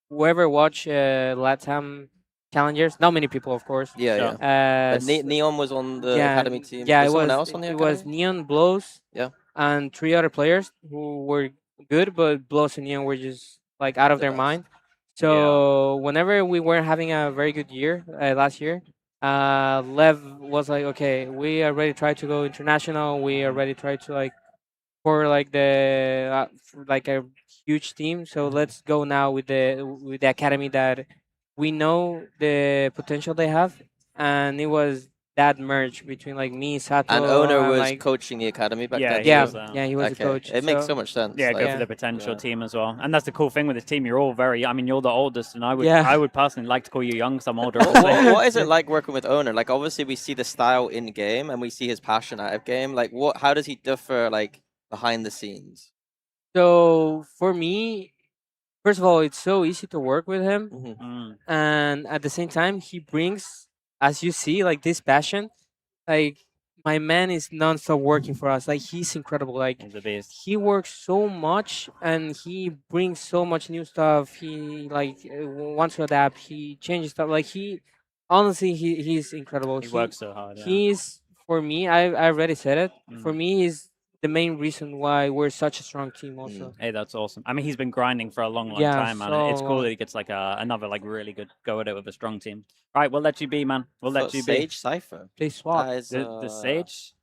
whoever watched LATAM Challengers, not many people, of course. Yeah, yeah. But Neon was on the academy team. Yeah, was someone else on the academy? It was Neon, Blows, and 3 other players who were good, but Blows and Neon were just like out of their mind. So whenever we were having a very good year last year, Lev was like, okay, we already tried to go international. We already tried to like for like the like a huge team. So let's go now with the academy that we know the potential they have, and it was that merge between like me, Sato, and Owner was like, coaching the academy back then. Yeah, he was a coach. It makes so much sense. Yeah, like, go for the potential team as well. And that's the cool thing with this team. You're all very, I mean, you're the oldest, and I would personally like to call you young because I'm older. what is it like working with Owner? Like, obviously, we see the style in game, and we see his passion out of game. Like, how does he differ, like, behind the scenes? So, for me, first of all, it's so easy to work with him. And at the same time, he brings, as you see, like, this passion. Like, my man is non-stop working for us. Like, he's incredible. Like, he works so much and he brings so much new stuff. He like wants to adapt. He changes stuff. Like, honestly, he's incredible. He works so hard. Yeah. He's, for me, I already said it. For me, he's the main reason why we're such a strong team also. Hey, that's awesome. I mean, he's been grinding for a long time, man. so It's cool that he gets like another like really good go at it with a strong team. All right, we'll let you be, man. We'll let you be. Sage Cypher. They swap. The Sage?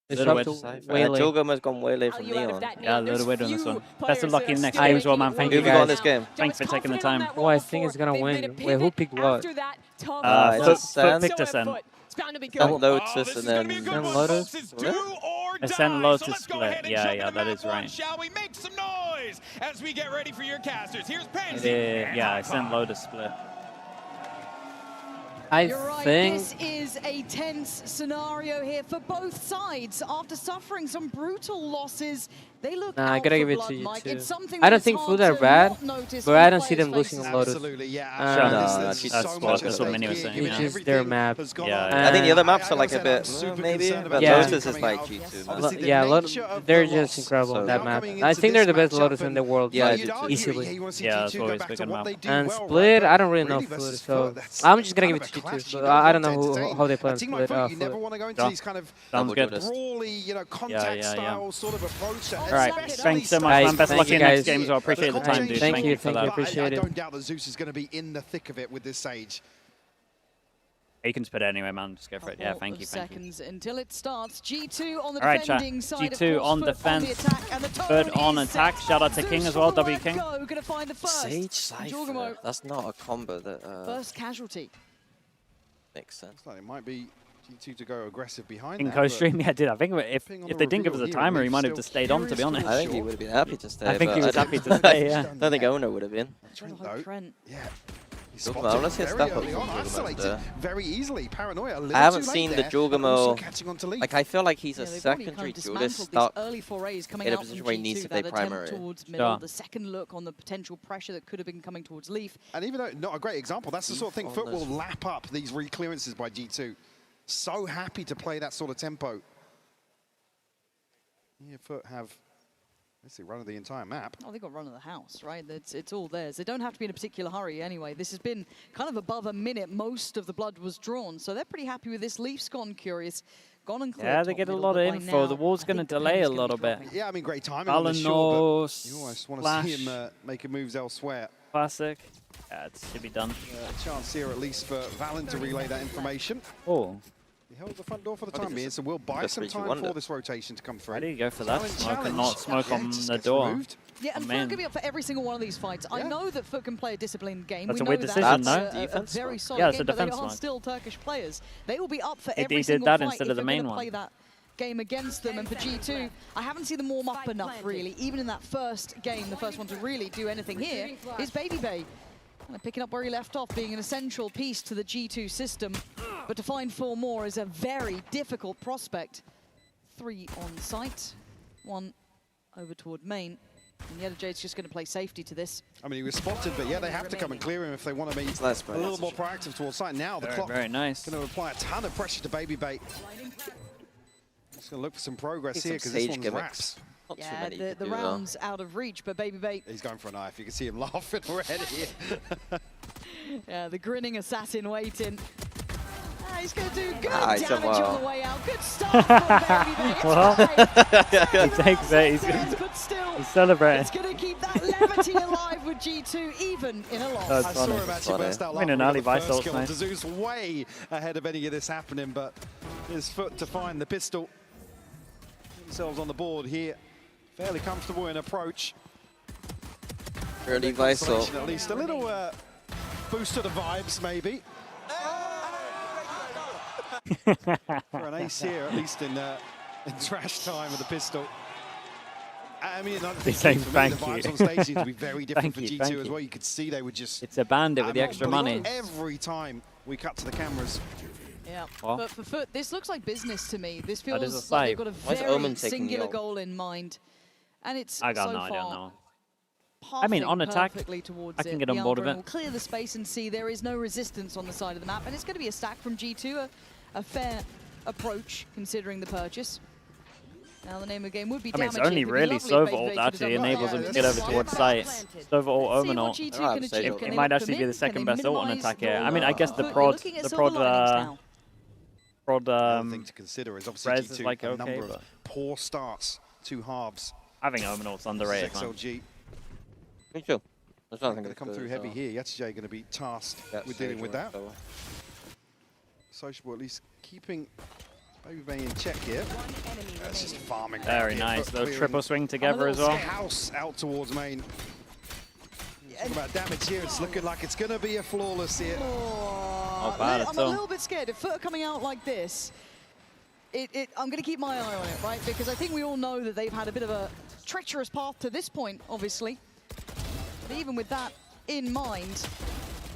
They Little swap bit. to Waylay. Jogoma's gone Waylay from Neon. Yeah, a little bit on this one. Best of luck in the next game as well, man. Thank Who you have you got in guys. this game? Thanks for taking the time. Oh, I think it's gonna win. Wait, who picked what? Foot picked Ascent. And Lotus and then Lotus. Ascent Lotus split. Yeah, that is right. Shall we make some noise as we get ready for your casters? Here's Pansy. Yeah, Ascent Lotus split. You're right, this is a tense scenario here for both sides. After suffering some brutal losses, they look Nah, I out gotta for give it blood, to you Mike. too. It's something I don't that's think hard Food are to bad, not notice but on I the don't see them players' losing on faces. Lotus. Absolutely, yeah. That's what Minnie was saying. Which is their map. I think the other maps are like a bit, maybe, but Lotus is like G2. Yeah, they're just incredible on that map. I think they're the best Lotus in the world. Yeah, easily. Yeah, that's always big on map. And Split, I don't really know Food, so I'm just gonna give it to G2. But I don't know how they play on Split. You never want to go into these kind of Sounds good. brawly, contact style sort of approach. All right, thanks so much, man. Best of luck in the next game as well. Appreciate the time, dude. Thank you for that. Appreciate it. I don't doubt that Zeus is going to be in the thick of it with this Sage. You can spit it anyway, man. Just go for it. Yeah, thank you. Seconds until it starts. G2 on the All right, chat. defending side. G2 on defense. Foot on attack. Shout out to King as well. W King. Gonna find the first. Sage Cypher. That's not a combo that. First casualty. Makes sense. It might be G2 to go aggressive behind In co-stream, yeah, did I think if they didn't give us a timer, he might have just stayed on. To be honest, I think he would have been happy to stay. I think he was happy to stay. Yeah. I don't think Owner would have been. Trent. Yeah. Well, let's get step up isolated very easily. Paranoia. I haven't seen the Jogamo. Like, I feel like he's a secondary duelist stuck early forays coming in a out position from where he needs to play that primary. Towards middle, the second look on the potential pressure that could have been coming towards Leaf. And even though not a great example, that's the sort of thing Foot will lap up these re-clearances by G2. So happy to play that sort of tempo. Yeah, Foot have, let's see, run of the entire map. Oh, they got run of the house, right? It's all theirs. They don't have to be in a particular hurry anyway. This has been kind of above a minute. Most of the blood was drawn, so they're pretty happy with this. Leaf's gone curious. Gone and yeah, they get a lot of info. The wall's going to delay a little bit. Yeah, I mean, great timing Alan on the shore, but you almost want to see him making moves elsewhere. Classic. Yeah, it should be done. Chance here at least for Valen to relay that information. Oh. He held the front door for the time being, so we'll buy some time for this rotation to come through. Why do you go for that? Smoke and not smoke on the door. Yeah, and Foot can be up for every single one of these fights. I know that Foot can play a disciplined game. That's we a weird know decision, that's no? a very solid yeah, it's game, a defense but they are one. still Turkish players. They will be up for He every did single that fight instead if of the they're main gonna one. play that game against them. And for G2, I haven't seen them warm up enough, really. Even in that first game, the first one to really do anything here is Baby Bay. Kind of picking up where he left off, being an essential piece to the G2 system. But to find 4 more is a very difficult prospect. 3 on site, 1 over toward main. And Yellow Jade's just going to play safety to this. I mean, he was spotted, but yeah, they have to come and clear him if they want to be a little more proactive towards site. Now the clock very nice. going to apply a ton of pressure to Baby Bait. Just going to look for some progress Some here because this sage one's gimmicks. wraps. Not too Yeah, many you the could do, round's out of reach, but Baby Bay. He's going for a knife. You can see him laughing already. Yeah, the grinning assassin waiting. He's going to do good Nice, damage well. on the way out. Good start from Baby Bay. It's He takes it. but still, He's celebrating. it's going to keep that levity alive with G2, even in a loss. That's I saw funny. him actually burst out I mean, laughing an with the Ali first Vice kill. nice. Zeus way ahead of any of this happening, but his foot to find the pistol. Themselves on the board here. Fairly comfortable in approach. Early Vice-Up. At least a little boost to the vibes, maybe. For an ace here, at least in trash time with the pistol. I mean, another thing He's saying for me, the thank vibes you. on stage seem to be very different Thank for you, G2 thank as you. well. You could see they were just... It's a bandit with the extra money. Every time we cut to the cameras. Yeah, What? but for FUT, this looks like business to me. This That is a feels like sight. they've got a Why is very Omen taking singular the ult? goal in mind. And it's I got so no idea, far no. I mean, on attack, perfectly towards I can it. get The on board with Alvarin it. will clear the space and see there is no resistance on the side of the map. And it's going to be a stack from G2, a fair approach considering the purchase. Now the name of the game would be I mean, it's damaging. only It'd be really lovely if Sova Baby ult Bay that could actually have done enables that. him to get over towards site. Sova ult Let's see Omen what ult. G2 Oh, can achieve. It Can they might lock actually them be in? the second Can they best ult on minimise attack here. I mean, I guess the You're prod, looking at the silver prod, linings now. Another thing to consider is obviously Rez G2 is like a okay, number but of poor starts, 2 halves. I think Omen ult's underrated, man. XLG. Me too. There's nothing Going to come through heavy here. Yatsuje going to be tasked with dealing with that. Sociable at least keeping Baby Bay in check here. That's just farming. Very nice. Those triple swing together as well. House out towards main. Talking about damage here, it's looking like it's going to be a flawless here. Not bad at I'm a all. little bit scared. If FUT are coming out like this, I'm going to keep my eye on it, right? Because I think we all know that they've had a bit of a treacherous path to this point, obviously. But even with that in mind,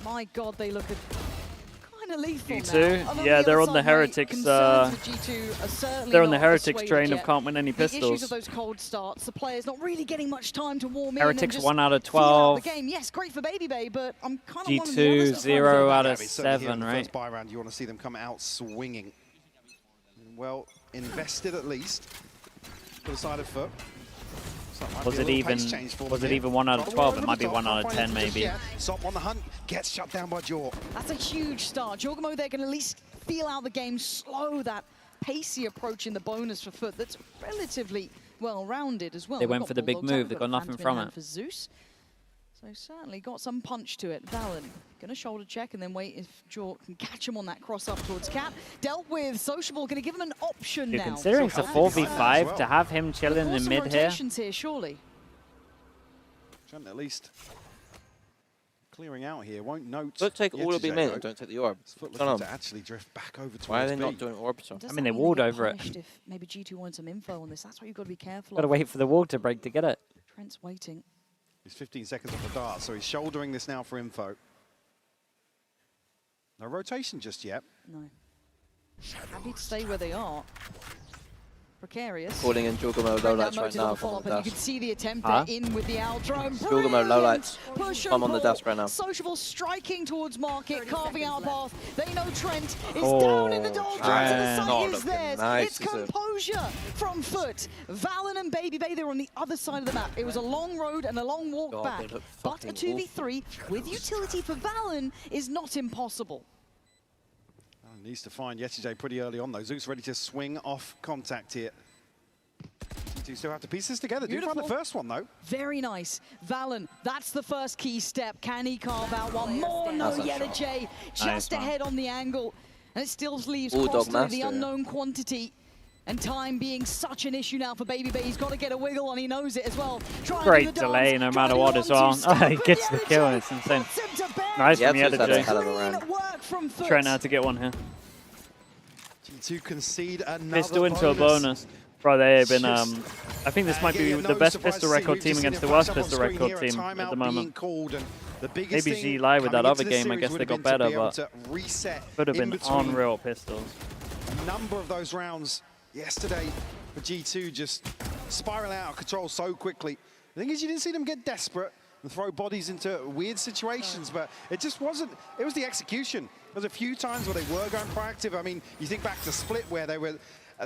my God, they look kind of lethal G2, now. yeah, they're on the Heretics. They're on the Heretics train of can't win any The issues pistols. of those cold starts, the players not really getting much time to warm in. Heretics and just 1 out of feel out 12. the game. Yes, great for Baby Bay, but I'm kind of G2 0 out of Certainly here in 7, the right? first buy round, you want to see them come out swinging. Well invested at least for the side of FUT. So might Was be a it little even? pace change for Was them it here. even 1 out of Top 12? over It the might be top, 1 out can't of find 10, it just maybe. yet. Sop on the hunt, gets shut down by Jaw. That's a huge start. Jorgamo, they're going to at least feel out the game, slow that pacey approach in the bonus for FUT that's relatively well-rounded as well. They We've went got for the big Bulldogs out, move. They we've got nothing Phantom in from hand it. for Zeus. So certainly got some punch to it. Valen going to shoulder check and then wait if Jaw can catch him on that cross up towards Cat. Dealt with. Sociable going to give him an option Dude, now. considering it's a 4v5, to have him chilling in some mid here. rotations here, surely. Trying to at least clearing out here. Won't note. Don't take all of Yatsuje, your main though. and don't take the orb. FUT What's looking going to on? actually drift back over towards Why are they B. not doing orb? So? Does I that mean, they mean walled get over it. punished If maybe G2 wanted some info on this. That's what you've got to be careful Got to of. wait for the wall to break to get it. Trent's waiting. He's 15 seconds off the dart, so he's shouldering this now for info. No rotation just yet. No. Happy to stay where they are. Precarious. Calling in Jorgamo lowlights right now from Follow-up, the and you dash. can see the attempt Huh? there in with the Aldrome. Jorgamo lowlights. Push I'm on the pull. dash right now. Sociable striking towards Market, carving out a path. They know Trent is Oh, down in the doldrums, and the not site is looking theirs. nice, It's is it? composure from FUT. Valen and Baby Bay, they're on the other side of the map. It was a long road and a long walk God, back, they look but a fucking 2v3 with utility for Valen is not impossible. Needs to find Yatsuje pretty early on though. Zeus ready to swing off contact here. G2 still have to piece this together. Do find the Beautiful. first one though. Very nice. Valen, that's the first key step. Can he carve out one more? No, That's a shot. Yelajay just Nice, man. ahead on the angle. And it still leaves Bulldog Costa the master. unknown quantity. And time being such an issue now for Baby Bay. He's got to get a wiggle on. He knows it as well. Great delay no matter what as well. He gets the kill and it's insane. Nice from Yep, that's a hell of a Yelajay. round. Work from FUT. Trying out to get one here. G2 concede another Pistol into a bonus. Bro, they have been, I think this might be the best pistol record team against the worst pistol record team at the moment. Maybe G lied with that other game, I guess they got better, but would have been unreal pistols. A number of those rounds yesterday for G2 just spiraling out of control so quickly. The thing is, you didn't see them get desperate and throw bodies into weird situations, but it just wasn't, it was the execution. There was a few times where they were going proactive. I mean, you think back to Split where they were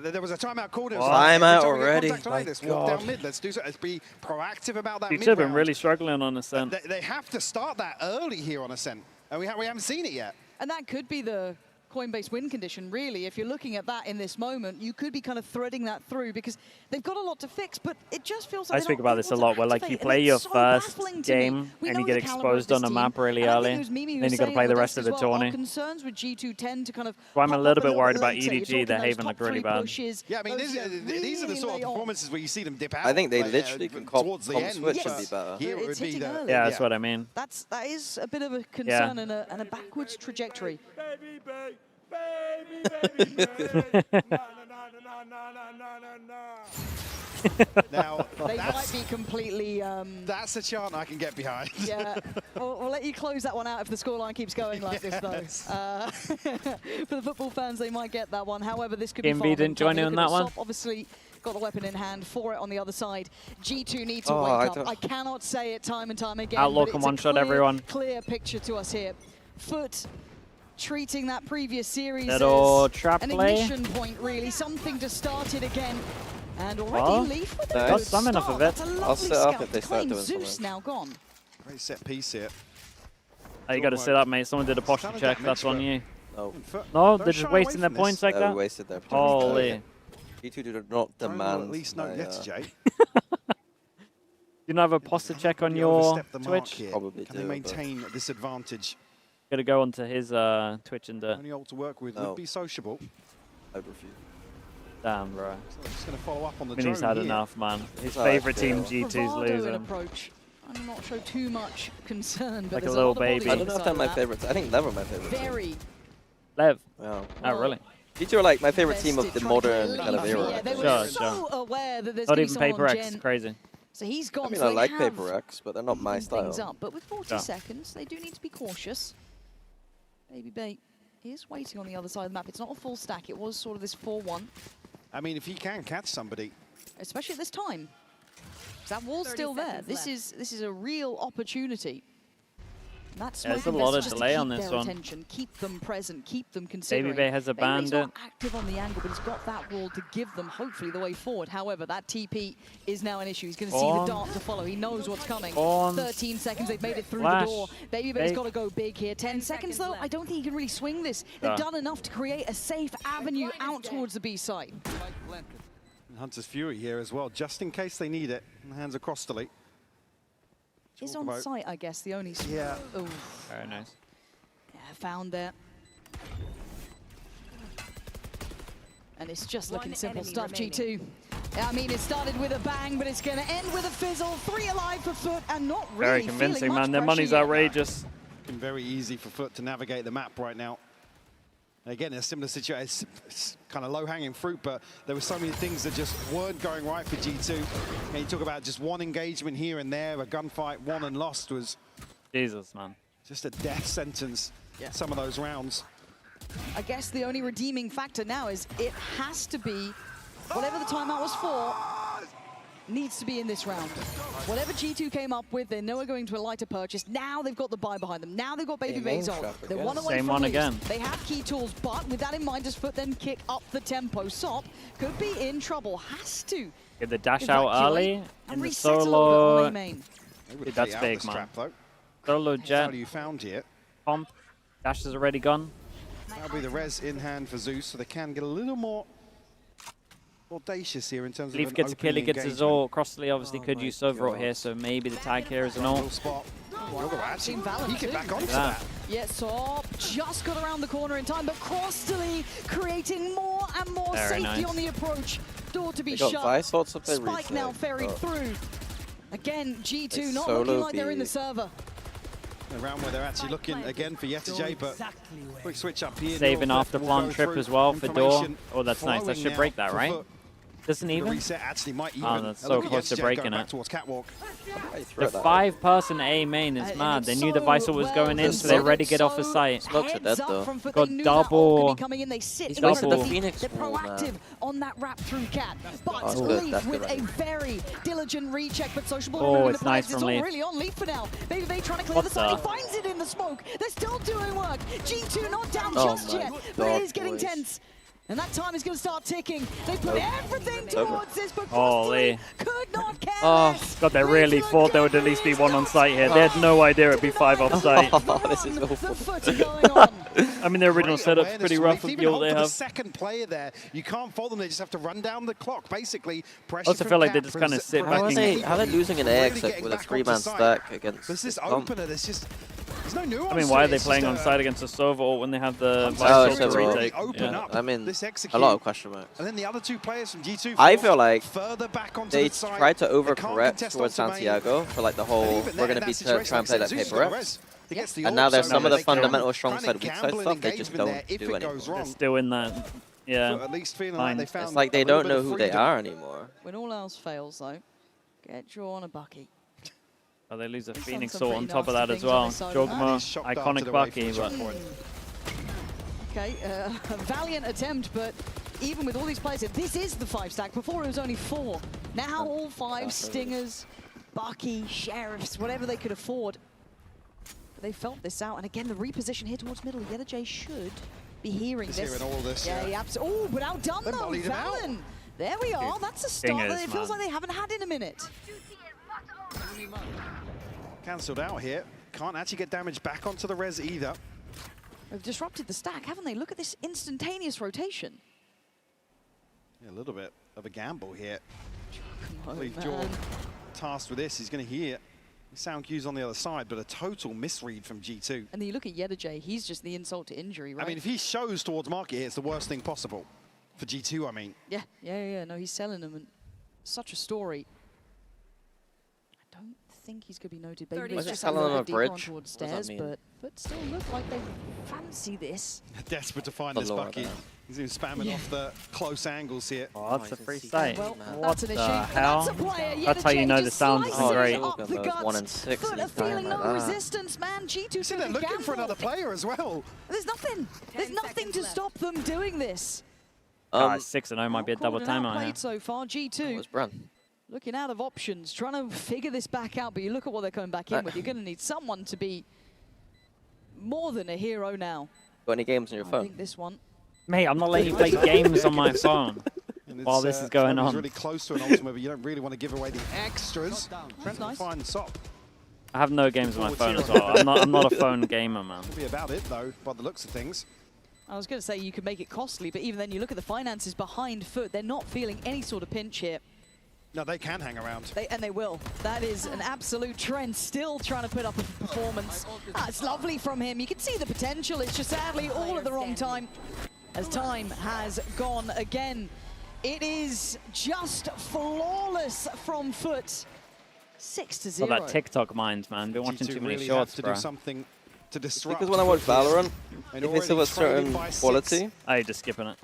There was a timeout called. Timeout already. Walk down mid. Let's do so. Let's be proactive about that. He's been really struggling on Ascent. They have to start that early here on Ascent, and we haven't seen it yet. And that could be the coin-based win condition, really. If you're looking at that in this moment, you could be kind of threading that through because they've got a lot to fix, but it just feels like I speak about this a lot, where like you play your first game and you get exposed on a map really early, then you got to play the rest of the tourney. Concerns with G2 tend to kind of. So I'm a little bit worried about EDG. Their Haven look really bad. Yeah, I mean, these are the sort of performances where you see them dip out. I think they literally can comp the end. switch and be better. Here it would be the, yeah, that's what I mean. That is a bit of a concern and a backwards trajectory. Now, they might be completely... that's a chant I can get behind. Yeah, we'll let you close that one out if the scoreline keeps going like this, though. For the football fans, they might get that one. However, this could be far. didn't join in on that one. Obviously, got the weapon in hand for it on the other side. G2 need to wake up. I cannot say it time and time again. Outlaw can one-shot everyone. Clear picture to us here. FUT treating that previous series Little as trap an play. ignition point, really. Something to start it again. And already Leaf with a got some enough of it. I'll set up if they start doing Zeus something. now gone. Great set piece here. Oh, you got to sit up, mate. Someone did a posture check. That's on you. No. No, they're just wasting their points like They that? wasted their points. Holy. G2 did not demand. At least no yesterday. You don't have a posture check on your Twitch? Probably Can they maintain this advantage? Got to go onto his Twitch and Only ult to work with would be sociable. I refuse. Damn, bro. So just going to follow up on the He's drone had here. enough, man. His favorite team, G2's Bravado in losing. approach. I'm not sure too much concern, but Like there's a little lot of bodies baby. I don't know if they're my inside favorites. I think Lev are my favorites. that. Very. Lev? Yeah. Oh, really? G2 are like my favorite team of the Vested, modern trying kind to of leave. era. Yeah, they were Sure, so aware that there's Not going to even be someone Paper on X. Gen. Crazy. So he's gone. I mean, so I they like have Paper X, but they're not my opened things style. up. But with 40 Yeah. seconds, they do need to be cautious. Baby Bait is waiting on the other side of the map. It's not a full stack. It was sort of this 4-1. I mean, if he can catch somebody, Especially at this time. That wall's still there. This is a real opportunity. That's There's a lot of delay on this one. Attention, keep them present, keep them considering. Baby Bay has abandoned Baby's not active on the angle, but he's got that wall to give them hopefully the way forward. However, that TP is now an issue. He's going to see the dart to follow. He knows what's coming. 13 seconds, they've made it through the door. Baby Bay's got to go big here. 10 seconds though, I don't think he can really swing this. They've done enough to create a safe avenue out towards the B site. and Hunter's Fury here as well, just in case they need it. And the hands are Crostally. Is on site, I guess, the only... Yeah. Ooh. Very nice. Yeah, found there. And it's just looking simple stuff, G2. Yeah, I mean, it started with a bang, but it's going to end with a fizzle. 3 alive for FUT, and not really Very convincing, man. Their money's yet. outrageous. Been very easy for FUT to navigate the map right now. Again, a similar situation, it's kind of low-hanging fruit, but there were so many things that just weren't going right for G2. And you talk about just one engagement here and there, a gunfight won and lost was... Jesus, man. Just a death sentence, some of those rounds. I guess the only redeeming factor now is it has to be, whatever the timeout was for, needs to be in this round. Whatever G2 came up with, they know are going to a lighter purchase. Now they've got the buy behind them. Now they've got Baby Bay's ult. They're one away Same from one leads. again. They have key tools, but with that in mind, does FUT then kick up the tempo? Sop could be in trouble. Has to. Get the dash out early in the reset a little solo. bit on A-main. Dude, that's big, man. Trap, though. Solo jet. You found here. Pomp. Dash is already gone. That'll be the res in hand for Zeus, so they can get a little more audacious here in terms of Leaf gets a kill, he gets his ult. Crossley obviously could use Overall here, so maybe the tag here is an ult. He get back onto that. Yes, Sop just got around the corner in time, but Crostally creating more and more Very safety nice. on the approach. Door to be They got shut. Vice Horts up there Spike now reset, ferried but- through. Again, G2 They not solo looking like they're in B. the server. Around where they're actually looking again for Yetajay, but quick switch up here. Saving Neil after will plant go trip through. as well for Door. Information Oh, that's nice. That flowing should now break that, for right? FUT. Doesn't The even? reset actually might even. Oh, that's And so look at close to Yetajay breaking going back it. towards Catwalk. The 5-person A main is mad. They knew the Vice was going in, so they're ready to get off the site. Smokes are dead though. Got double. Coming in, they sit He's in front wasted the of Phoenix They're wall, proactive man. on that wrap through Cat. But That's good, Leaf that's with good, a right. very diligent recheck, but Sociable Oh, removing it's the nice plays. It's from all Leaf. really on Leaf for now. Baby Bay trying to clear What the side. the? He finds it in the smoke. They're still doing work. G2 not down Oh just my yet, but God, it is getting boys. tense. And that time is going to start ticking. They put everything towards this, but Holy. could not care less. God, they really thought there would at least be 1 on site here. They had no idea it'd be 5 off site. This is awful. I mean, their original setup's pretty rough with the ult they The have. second player there, you can't fault them. They just have to run down the clock, basically. I also feel like they just kind of sit back and... How are they losing an air exit with a 3-man stack against There's this opener, there's no nuance. I mean, why are they playing on site against a Sova ult when they have the Oh, Vice to retake? yeah. I mean, a lot of question marks. And then the other 2 players from G2 I feel like further back onto they the side. tried to They can't overcorrect contest towards onto main. Santiago for like the whole, we're going to be try and play that paper reps. He gets the And now ult, there's so some of the they can fundamental strong kinda side, weak side gamble stuff in they just engagement there don't if do it anymore. goes wrong. They're still in that, yeah. So at least feeling like they found It's like they a little don't bit know of who they freedom. are anymore. When all else fails, though, get drawn a Bucky. Oh, they lose a He's done Phoenix some ult on pretty top of that nasty as things on well. his side of that. And he's Jogma, shock darted iconic away Bucky, from but... the checkpoint. Okay, a valiant attempt, but even with all these players, this is the 5-stack. Before it was only 4. Now all 5 Stingers, Bucky, Sheriffs, whatever they could afford. But they felt this out, and again, the reposition here towards middle. YETAJ should be hearing He's this. hearing all this, yeah. yeah. He absolutely. Oh, but outdone They though, volleyed him out. Valen. There we are. That's a start that it Stingers, feels man. like they haven't had in a minute. Cancelled out here. Can't actually get damage back onto the res either. They've disrupted the stack, haven't they? Look at this instantaneous rotation. Yeah, a little bit of a gamble here. I on, believe man. Jordan tasked with this. He's going to hear the sound cues on the other side, but a total misread from G2. And then you look at YETAJ, he's just the insult to injury, right? I mean, if he shows towards market here, it's the worst thing possible. For G2, I mean. Yeah. No, he's selling them, and such a story. I don't think he's going to be noted. Baby Was it just selling a them little a deeper on bridge? towards What does that stairs, mean? but still look like they fancy this. Desperate to find The this lore Bucky. there. He's even spamming off the close angles here. Oh, that's a free sight. Well, What that's an the issue. hell? That's a player. That's how you YETAJ know the just sound slices isn't it great. up the guts. 1 and 6 Foot and are he's dying feeling like no that. resistance, man. G2 See, they're looking for another player as well. There's nothing. There's nothing to stop them doing this. 6-0 might be a double Called and timer here. outplayed so far. G2 was Brun. looking out of options, trying to figure this back out. But you look at what they're coming back in with. You're going to need someone to be more than a hero now. Got any games on your I phone? think this one. Mate, I'm not letting you play games on my phone while this is going It's on. really close to an ultimate, but you don't really want to give away the extras. Trent will nice. find Sop. I have no games on my phone as well. I'm not a phone gamer, man. Could be about it, though, by the looks of things. I was going to say you could make it costly, but even then you look at the finances behind Foot. They're not feeling any sort of pinch here. No, they can hang around. And they will. That is an absolute trend. Still trying to put up a performance. It's lovely from him. You can see the potential. It's just sadly all at the wrong time, as time has gone again. It is just flawless from Foot. 6-0. Well, that TikTok mind, man. Been watching G2 too many really shorts, have to bro. do something to disrupt. Because when I watch Valorant, And if it's of already a certain trailing by 6. quality, Oh, you're just skipping it.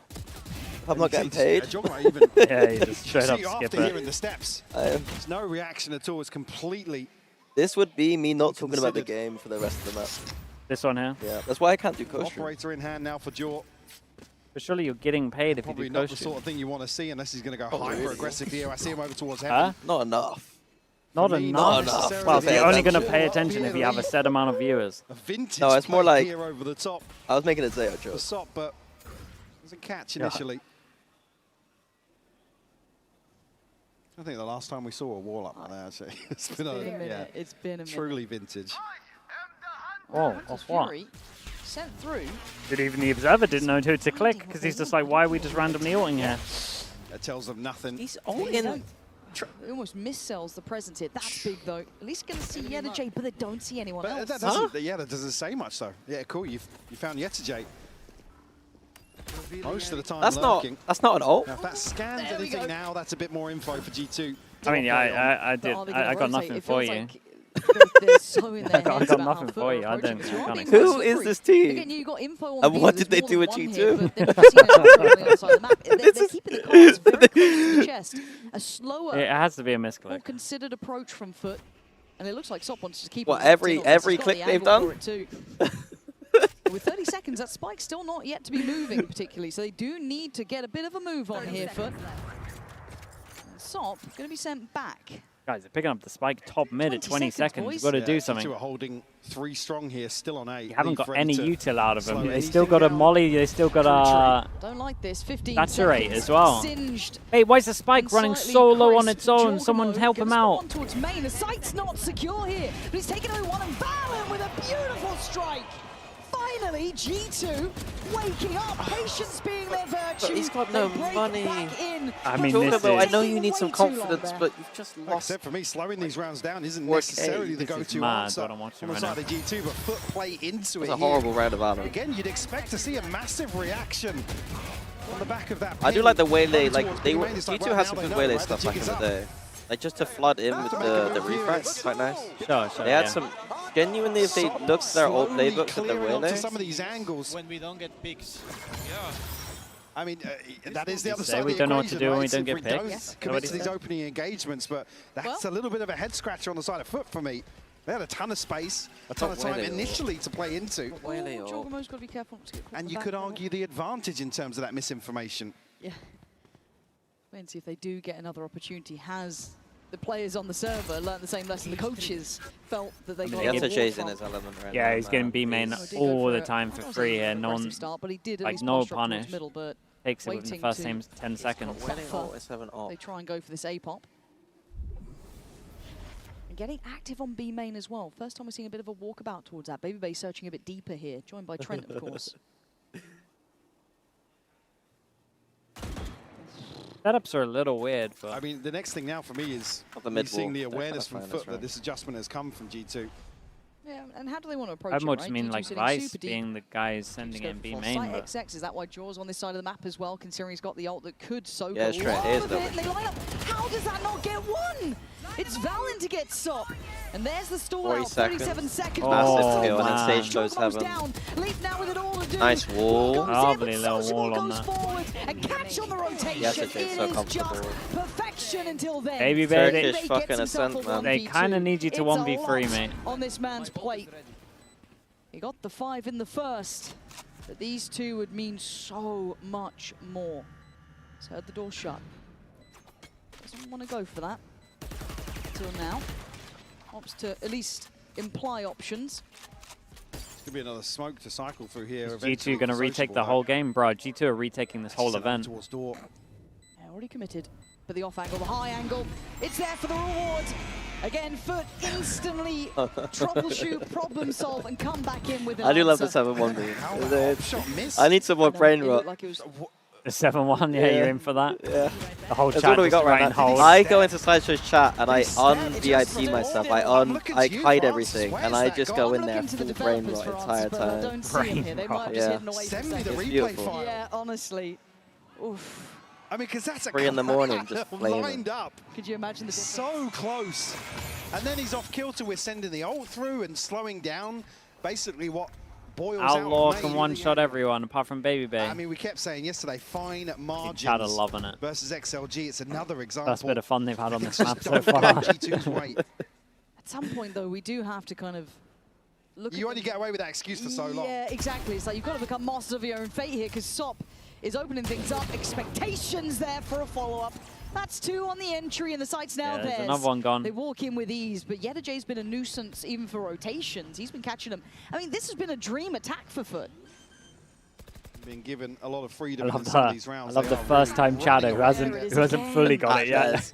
I'm not getting paid. Yeah, you just straight up See, skip after hearing it. the steps, I am. there's no reaction at all. It's completely... This would be me not talking about the game for the rest of the match. This one here? Yeah, that's why I can't do coach stream. Operator in hand now for Jaw. But surely you're getting paid if Probably you do not the coach sort of thing you want to see unless he's going to go Oh, really? hyper-aggressive here. I see him over towards Huh? heaven. Not enough. Not For me, enough. not necessarily. Well, so Pay you're only going to attention. pay attention if you have a set amount of viewers. A vintage No, it's more play like- here over the top. I was making a Zayo The joke. Sop, but doesn't catch Yeah. initially. I think the last time we saw a wall up like that, actually. It's been a minute. yeah, It's been a minute. truly vintage. Oh, off what? Fury sent through. Did even the observer didn't know who to click because he's just like, why are we just randomly ulting here? That tells them nothing. He's in. He almost missells the presence here. That's big, though. At least going to see YETAJ, but they don't see anyone But else. that doesn't, yeah, that doesn't say much, though. Yeah, cool. You found YETAJ. Most of the time That's lurking. not an ult. Now, if that scans There we anything go. now, that's a bit more info for G2. I mean, yeah, I did. Are they gonna I got rotate? nothing It for feels you. like they're so in their I got heads nothing about how for Foot are you. I approaching don't- this. You are can't being explain. Who quite is slippery. this team? Again, you got info on And B, what there's did they more do than at one G2? here, but they're not seeing anyone on the other side of the map. They're keeping the cards very close to the chest. A slower, It has to be a more misclick. considered approach from Foot. And it looks like Sop wants to keep What, him locked in on this. every He's got click the they've angle done? for it too. With 30 seconds, that spike's still not yet to be moving particularly, so they do need to get a bit of a move on here, Foot. Sop going to be sent back. Guys, they're picking up the spike top mid at 20 seconds. You've got to do something. G2 are holding 3 strong here, still on 8. You haven't got any util out of them. slow They still got a molly. They still got a Don't like this. 15 saturate seconds. as well. Singed. Hey, why is the spike running so low on its own? Jorgenmode Someone help him gets out. on towards main. The site's not secure here, but he's taken away one and Valen with a beautiful strike. Finally, G2 waking up, patience being their virtue. But he's got no They break money. back in. I mean, this is... I know you need some Way too long confidence, there. but you've just Like I lost. said, for me, slowing these rounds down isn't Okay, necessarily the this is go-to mad answer what I'm watching on the right side of G2, but Foot play into It was it a horrible round of valor. Again, you'd expect to see a massive reaction on the back of that. I do pin. like the waylay, Going like towards they B were, main, it's like, G2 right had now some they good know, waylay right? stuff The back jig in is the up. day. Like just to flood in with the refracts, quite nice. Sure, They had yeah. some, genuinely if they looked at their old Slowly playbooks at their clearing onto waylay. some of these angles. When we don't get picks. I mean, that is the You other say side of we the don't know what to equation, do when right? we don't If get we picked. don't Yes. commit to Nobody these said. opening engagements, but that's a little bit of a head scratcher on the side of Foot for me. They had a ton of space, a ton of time initially to play into. Jorgenmode's got to be careful not to get caught And in you the could back of it. argue the advantage in terms of that misinformation. Yeah. Wait and see if they do get another opportunity. Has the players on the server learned the same lesson? The coaches felt that they got Yetterjay's in his element right now. Yeah, he's getting B main all the time for free here. No one, start, but he did at like least no posture up towards punish. middle, but Takes it within the waiting first to 10 seconds. They try and go for this A-pop. And getting active on B main as well. First time we're seeing a bit of a walkabout towards that. Baby Bay searching a bit deeper here, joined by Trent, of course. Setups are a little weird, but I mean, the next thing now for me is the me mid seeing wall. the They're awareness kind from of fine, Foot that's that right. this adjustment has come from G2. Yeah, and how do they want to approach I it, more right? just mean G2 like sitting Vice super deep. being the guys sending in B For main. Site But XX, is that why Jaws on this side of the map as well, considering he's got the ult that could soak Yeah, a it's true, it lot is of though. it, and they line up. How does that not get one? It's Valen to get stop. And there's the stall 40 out, 37 seconds. Massive kill, and man. then Sage goes heaven. Down. Leaf now with it all to do. Nice wall. Lovely little wall on Goes that. forward and catch on the rotation. Yes, it's It so is comfortable. just perfection until then. Baby Turkish Bay, Gets fucking himself ascent, a man. they 1v2. kind of need you to It's a 1v3, lot mate. on this man's plate. He got the 5 in the first, but these two would mean so much more. He's heard the door shut. Doesn't want to go for that until now. Opts to at least imply options. Could be another smoke to cycle through here. G2 going to retake the whole game, bro. G2 are retaking this whole event. Towards door. Yeah, already committed. But the off angle, the high angle, it's there for the reward. Again, Foot instantly troubleshoot, problem solve, and come back in with an I do love the answer. 7-1 I need some more brain It rot. looked like it was The 7-1, yeah, you're in for that. Yeah. The whole That's chat what we just got right writing now. holes. I go into Sideshow's chat and I un-VIP myself. I hide everything and I just go in there full brain rot the entire time. Don't see him here. They might have just hidden away for a Send me the second. replay beautiful. file. Yeah, honestly. Oof. I mean, because that's a 3 in the morning, just flaming. lined up. Could you imagine the So close. And then he's off kilter with sending the ult through and slowing down basically what boils Outlaw out. can one-shot everyone, apart from Baby Bay. I mean, we kept saying yesterday, fine margins Chad are loving it. versus XLG. It's another example. First bit of fun they've had on this Just map so don't go far. G2's way. At some point, though, we do have to kind of look You at only get away with that excuse for so long. Yeah, exactly. It's like you've got to become masters of your own fate here, because Sop is opening things up. Expectations there for a follow-up. That's 2 on the entry, and the site's now Yeah, there's theirs. another one gone. They walk in with ease, but Yetterjay's been a nuisance even for rotations. He's been catching them. I mean, this has been a dream attack for Foot. Being given a lot of freedom I love in some of that. these I rounds. love They the are first time really Chad running who away. hasn't fully got it yet.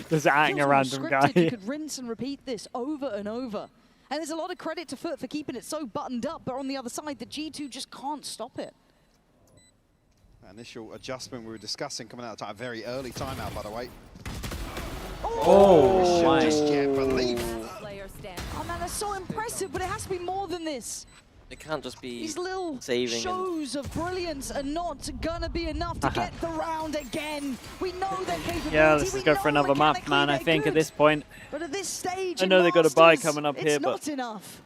Just acting Feels around some unscripted. guy. You could rinse and repeat this over and over. And there's a lot of credit to Foot for keeping it so buttoned up, but on the other side, the G2 just can't stop it. Initial adjustment we were discussing coming out of time, a very early timeout, by the way. Oh, my. Just yet believe. Oh man, that's so impressive, but it has to be more than this. It can't just be These little saving. shows of brilliance are not gonna be enough to get the round again. We know their capability. Yeah, let's just go for another map, man. I think at this point. But at this stage, I know they got a buy Masters, coming up it's here, not but enough.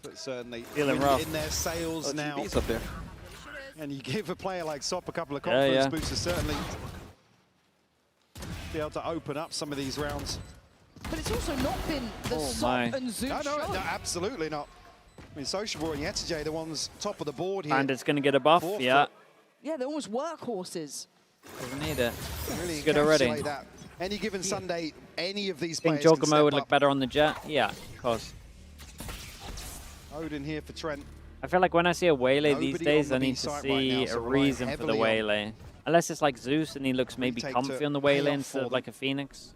But certainly Feeling in, rough. in their sails now. GB's up there. And you give a player like Sop a couple of Yeah, confidence yeah. boosts to certainly be able to open up some of these rounds. But it's also not been the Sop my. and Zoom No, show. absolutely not. I mean, Sociable and Yetterjay, the ones top of the board here. Bandit's going to get a buff, yeah. Yeah, they're almost workhorses. Doesn't need it. Really It's good already. encapsulate that any given Sunday, any of these Think players can Jogamo would step look better on the Jet? Yeah, of course. Odin here for Trent. I feel like when I see a Waylay these Nobody days, on I the need B to site see right now, a so reason relying for the heavily on Waylay. Unless it's like Zeus and he looks maybe retake comfy to on the pay Waylay off instead for of like a Phoenix.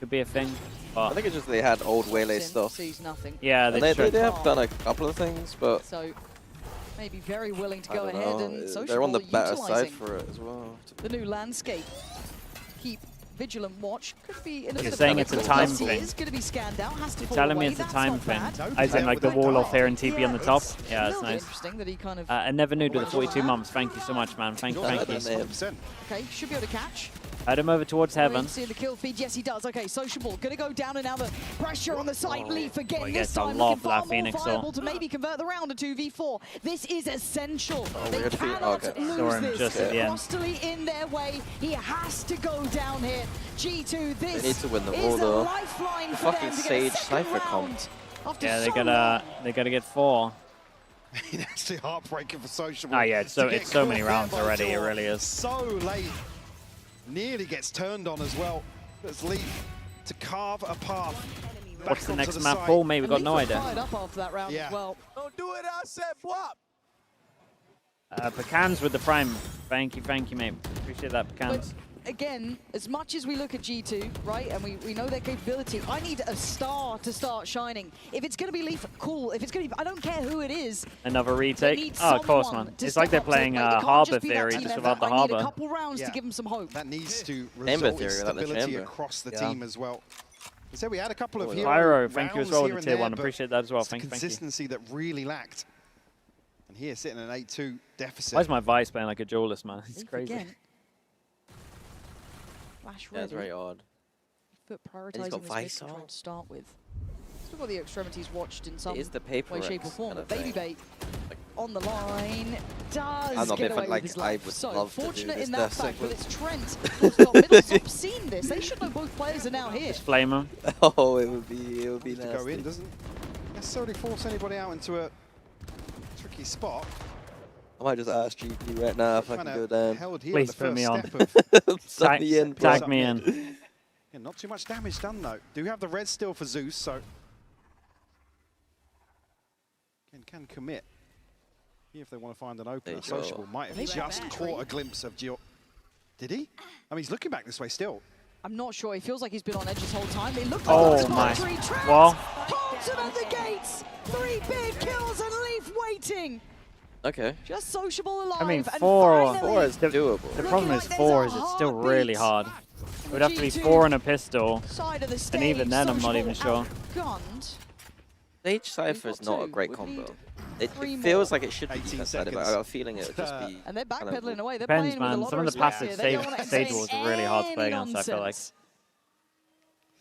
Could be a thing. But I think it's just they had old Waylay stuff. Sees nothing. yeah, And they they have done a couple of things, but So maybe very willing to I go don't ahead know. and social They're on the better side utilizing for it as well. the new landscape. Keep vigilant watch. Could be in a You're bit of saying it's a time He thing. is going to be scanned out. Has to You're fall telling me away. it's a That's time not thing. bad. As in like the wall off here and TP on the top. It's Yeah, a that's little bit nice. interesting that he kind of I never knew to the 42 months. Thank you so much, man. Thank you. okay, should be able to catch. Head him over towards heaven. Seeing the kill feed, yes he does. Okay, Sociable gonna go down and now the pressure on the side. Leaf again. Oh, he This gets a time lot looking for far that more Phoenix viable Soul. to maybe convert the round to 2v4. This is essential. They weird feed. cannot Okay. lose Saw him this. just at the end. Constantly in their way. He has to go down here. G2, this They need to win the is wall a though. lifeline for Fucking them to get Sage a second Cypher comp. round. After Yeah, so they gotta get 4. Actually heartbreaking for Sociable. Oh yeah, it's so many rounds already. It really is. So late. Nearly gets turned on as well. There's Leaf to carve a path. What's the back next onto map side. for? Maybe got no Leaf was idea. fired up after that round Yeah. as well. Don't do it, I said flop. Pecans with the prime. Thank you, mate. Appreciate that, Pecans. Again, as much as we look at G2, right, and we know their capability, I need a star to start shining. If it's going to be Leaf, cool. If it's going to be, I don't care who it is. Another They retake. need Oh, of course, someone man. to It's like step they're up to the playing plate. It can't Harbor just be that Theory, team just effort. without the I need Harbor. a couple rounds Yeah. to give them some hope. That needs to Chamber result in theory without the stability chamber. across the Yeah. team as well. So we had a couple of hero Pyro, thank you as rounds well here with the and tier 1. there, but Appreciate that as well. it's the Thank you. consistency that really lacked. And here sitting at an 8-2 deficit. Why is my Vice playing like a duelist, man? It's crazy. Again. Flash Yeah, it's ready. very odd. Foot he's prioritizing got this Vice mid on. control to start with. Still got the extremities watched in some is the paper way, shape, or Rex form. kind of Baby thing. Bait on the line does I'm not get big away fan, like, with his I life. would So love to do fortunate this in that death fact, but sequence. it's Trent towards top middle. Stop seeing this. They should know both players are now here. Flame him. Oh, it would be To go in nasty. doesn't necessarily force anybody out into a tricky spot. I might just ask GP right now if I can go down. Held here Please at the put me on. first step of Suck me in, bro. Tag me in. Yeah, not too much damage done though. Do have the red still for Zeus, so can commit. Here if they want to find an opener. There you go. Sociable might have just caught a glimpse of Gio. Did he? I mean, he's looking back this way still. I'm not sure. He feels like he's been on edge this whole time. It looked Oh, like my. Trent Well. holds him at the gates. 3 big kills and Leaf waiting. Okay. Just Sociable alive. I mean, and 4 finally, is doable. The problem is like 4 there's is a it's still really hard. It would have to be G2 4 and a pistol. side of the stage, And even then, I'm not even sure. outgunned. Sage Cypher is not a great combo. It feels like it should be defense-sided, but I got a feeling it would just be. And they're backpedaling away. They're Depends, playing with a man. lot Some of the respect passive here. They don't want to stage entertain walls are really hard to play any against, I feel like. nonsense.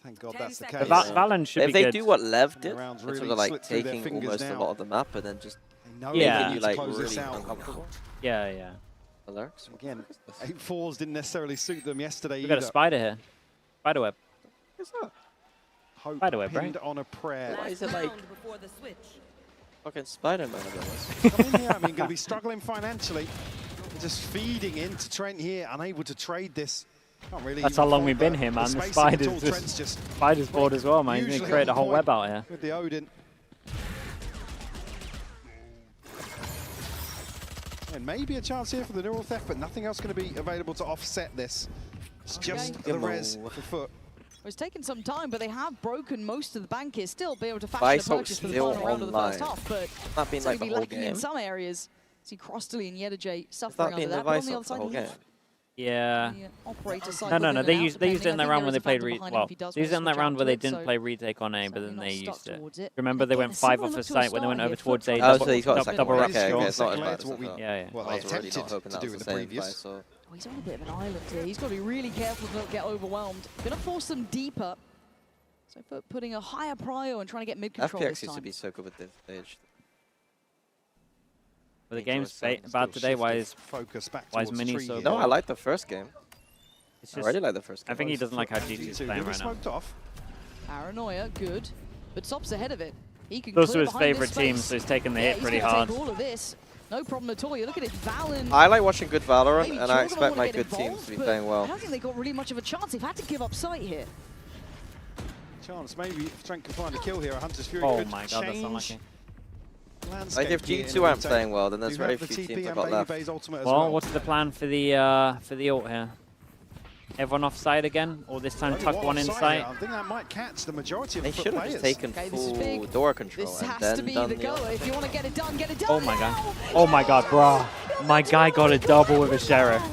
Thank God that's the But case. Valen should If be they good. do what Lev did, rounds it's sort really of like slipped through their taking fingers almost a now. lot of the map and then just know Yeah. making they you need to like close this really out. uncomfortable. Yeah, yeah. Alerts? Again, 8-4s didn't necessarily suit them yesterday We got a either. spider here. Spiderweb. What's that? Hope Spiderweb, pinned right? on a prayer. Why is it like fucking Spider-Man again? Come in here, I mean, going to be struggling financially. Just feeding into Trent here, unable to trade this. Can't really That's even how long fault we've been the- here, man. The spacing at spider's all. Trent's just spider's bored as well, man. He's usually gonna create on a whole point web out here. with the Odin. And maybe a chance here for the neural theft, but nothing else going to be available to offset this. It's just the res for Foot. It's taken some time, but they have broken most of the bank here. Still be able to Vice fashion a purchase for the still final round of the first online. half, but Not been it's like going the to be whole lacking in game. some areas. See Crostley and Yedajay It's suffering not under been the that, but on Vice the off other the side, whole game. Yeah. the operator side No, looking no. in They and out, used it in depending. that I round think when there they is a played phantom re behind him well. if he does They used it in want to that round switch where they onto it, didn't so play retake on A, but then certainly they not used stuck it. towards it. Remember they Again, went a 5 similar off the look to a site when they start went over here. towards A. Oh, Double, so he got a second double one. rush Okay, shot. okay, it's not as Declared bad as what I we- thought. Yeah, yeah. Well, I they was already attempted not hoping to that do was with the the same previous. Vice, so. Oh, he's on a bit of an island here. He's got to be really careful to not get overwhelmed. Gonna force them deeper. So Foot putting a higher prio and trying to get mid-control this FPX used to time. be so good with this stage. But the Enjoy game's some bad still today. Why shifted. is Focus back why is towards Mini tree so here. good? No, I like the first game. It's I just- already like the first game. I think he doesn't like how G2's G2 playing really right now. smoked off. Paranoia, good. But Sop's ahead of it. He can Close to clear his behind favourite this team, space. so he's taking the Yeah, hit he's pretty gonna hard. take all of this. No problem at all. You look at it, Valen. I like watching good Valorant, Maybe and I Jordan expect wanna my get good involved, teams to be but playing well. I don't think they got really much of a chance. They've had to give up sight here. Chance, maybe if Trent can find a kill here, a Hunter's Fury Oh could my god, that's change unlucky. Like if G2 aren't playing well, then there's very few teams that got left. Well, what's the plan for the ult here? Everyone offside again, or this time tuck one in sight? I think that might catch the majority of They the should have just taken full door control This and has then to be done the the go. ult. If you want to get it done, get it done. Oh my god. Oh my god, bro. My guy got a double with a Sheriff.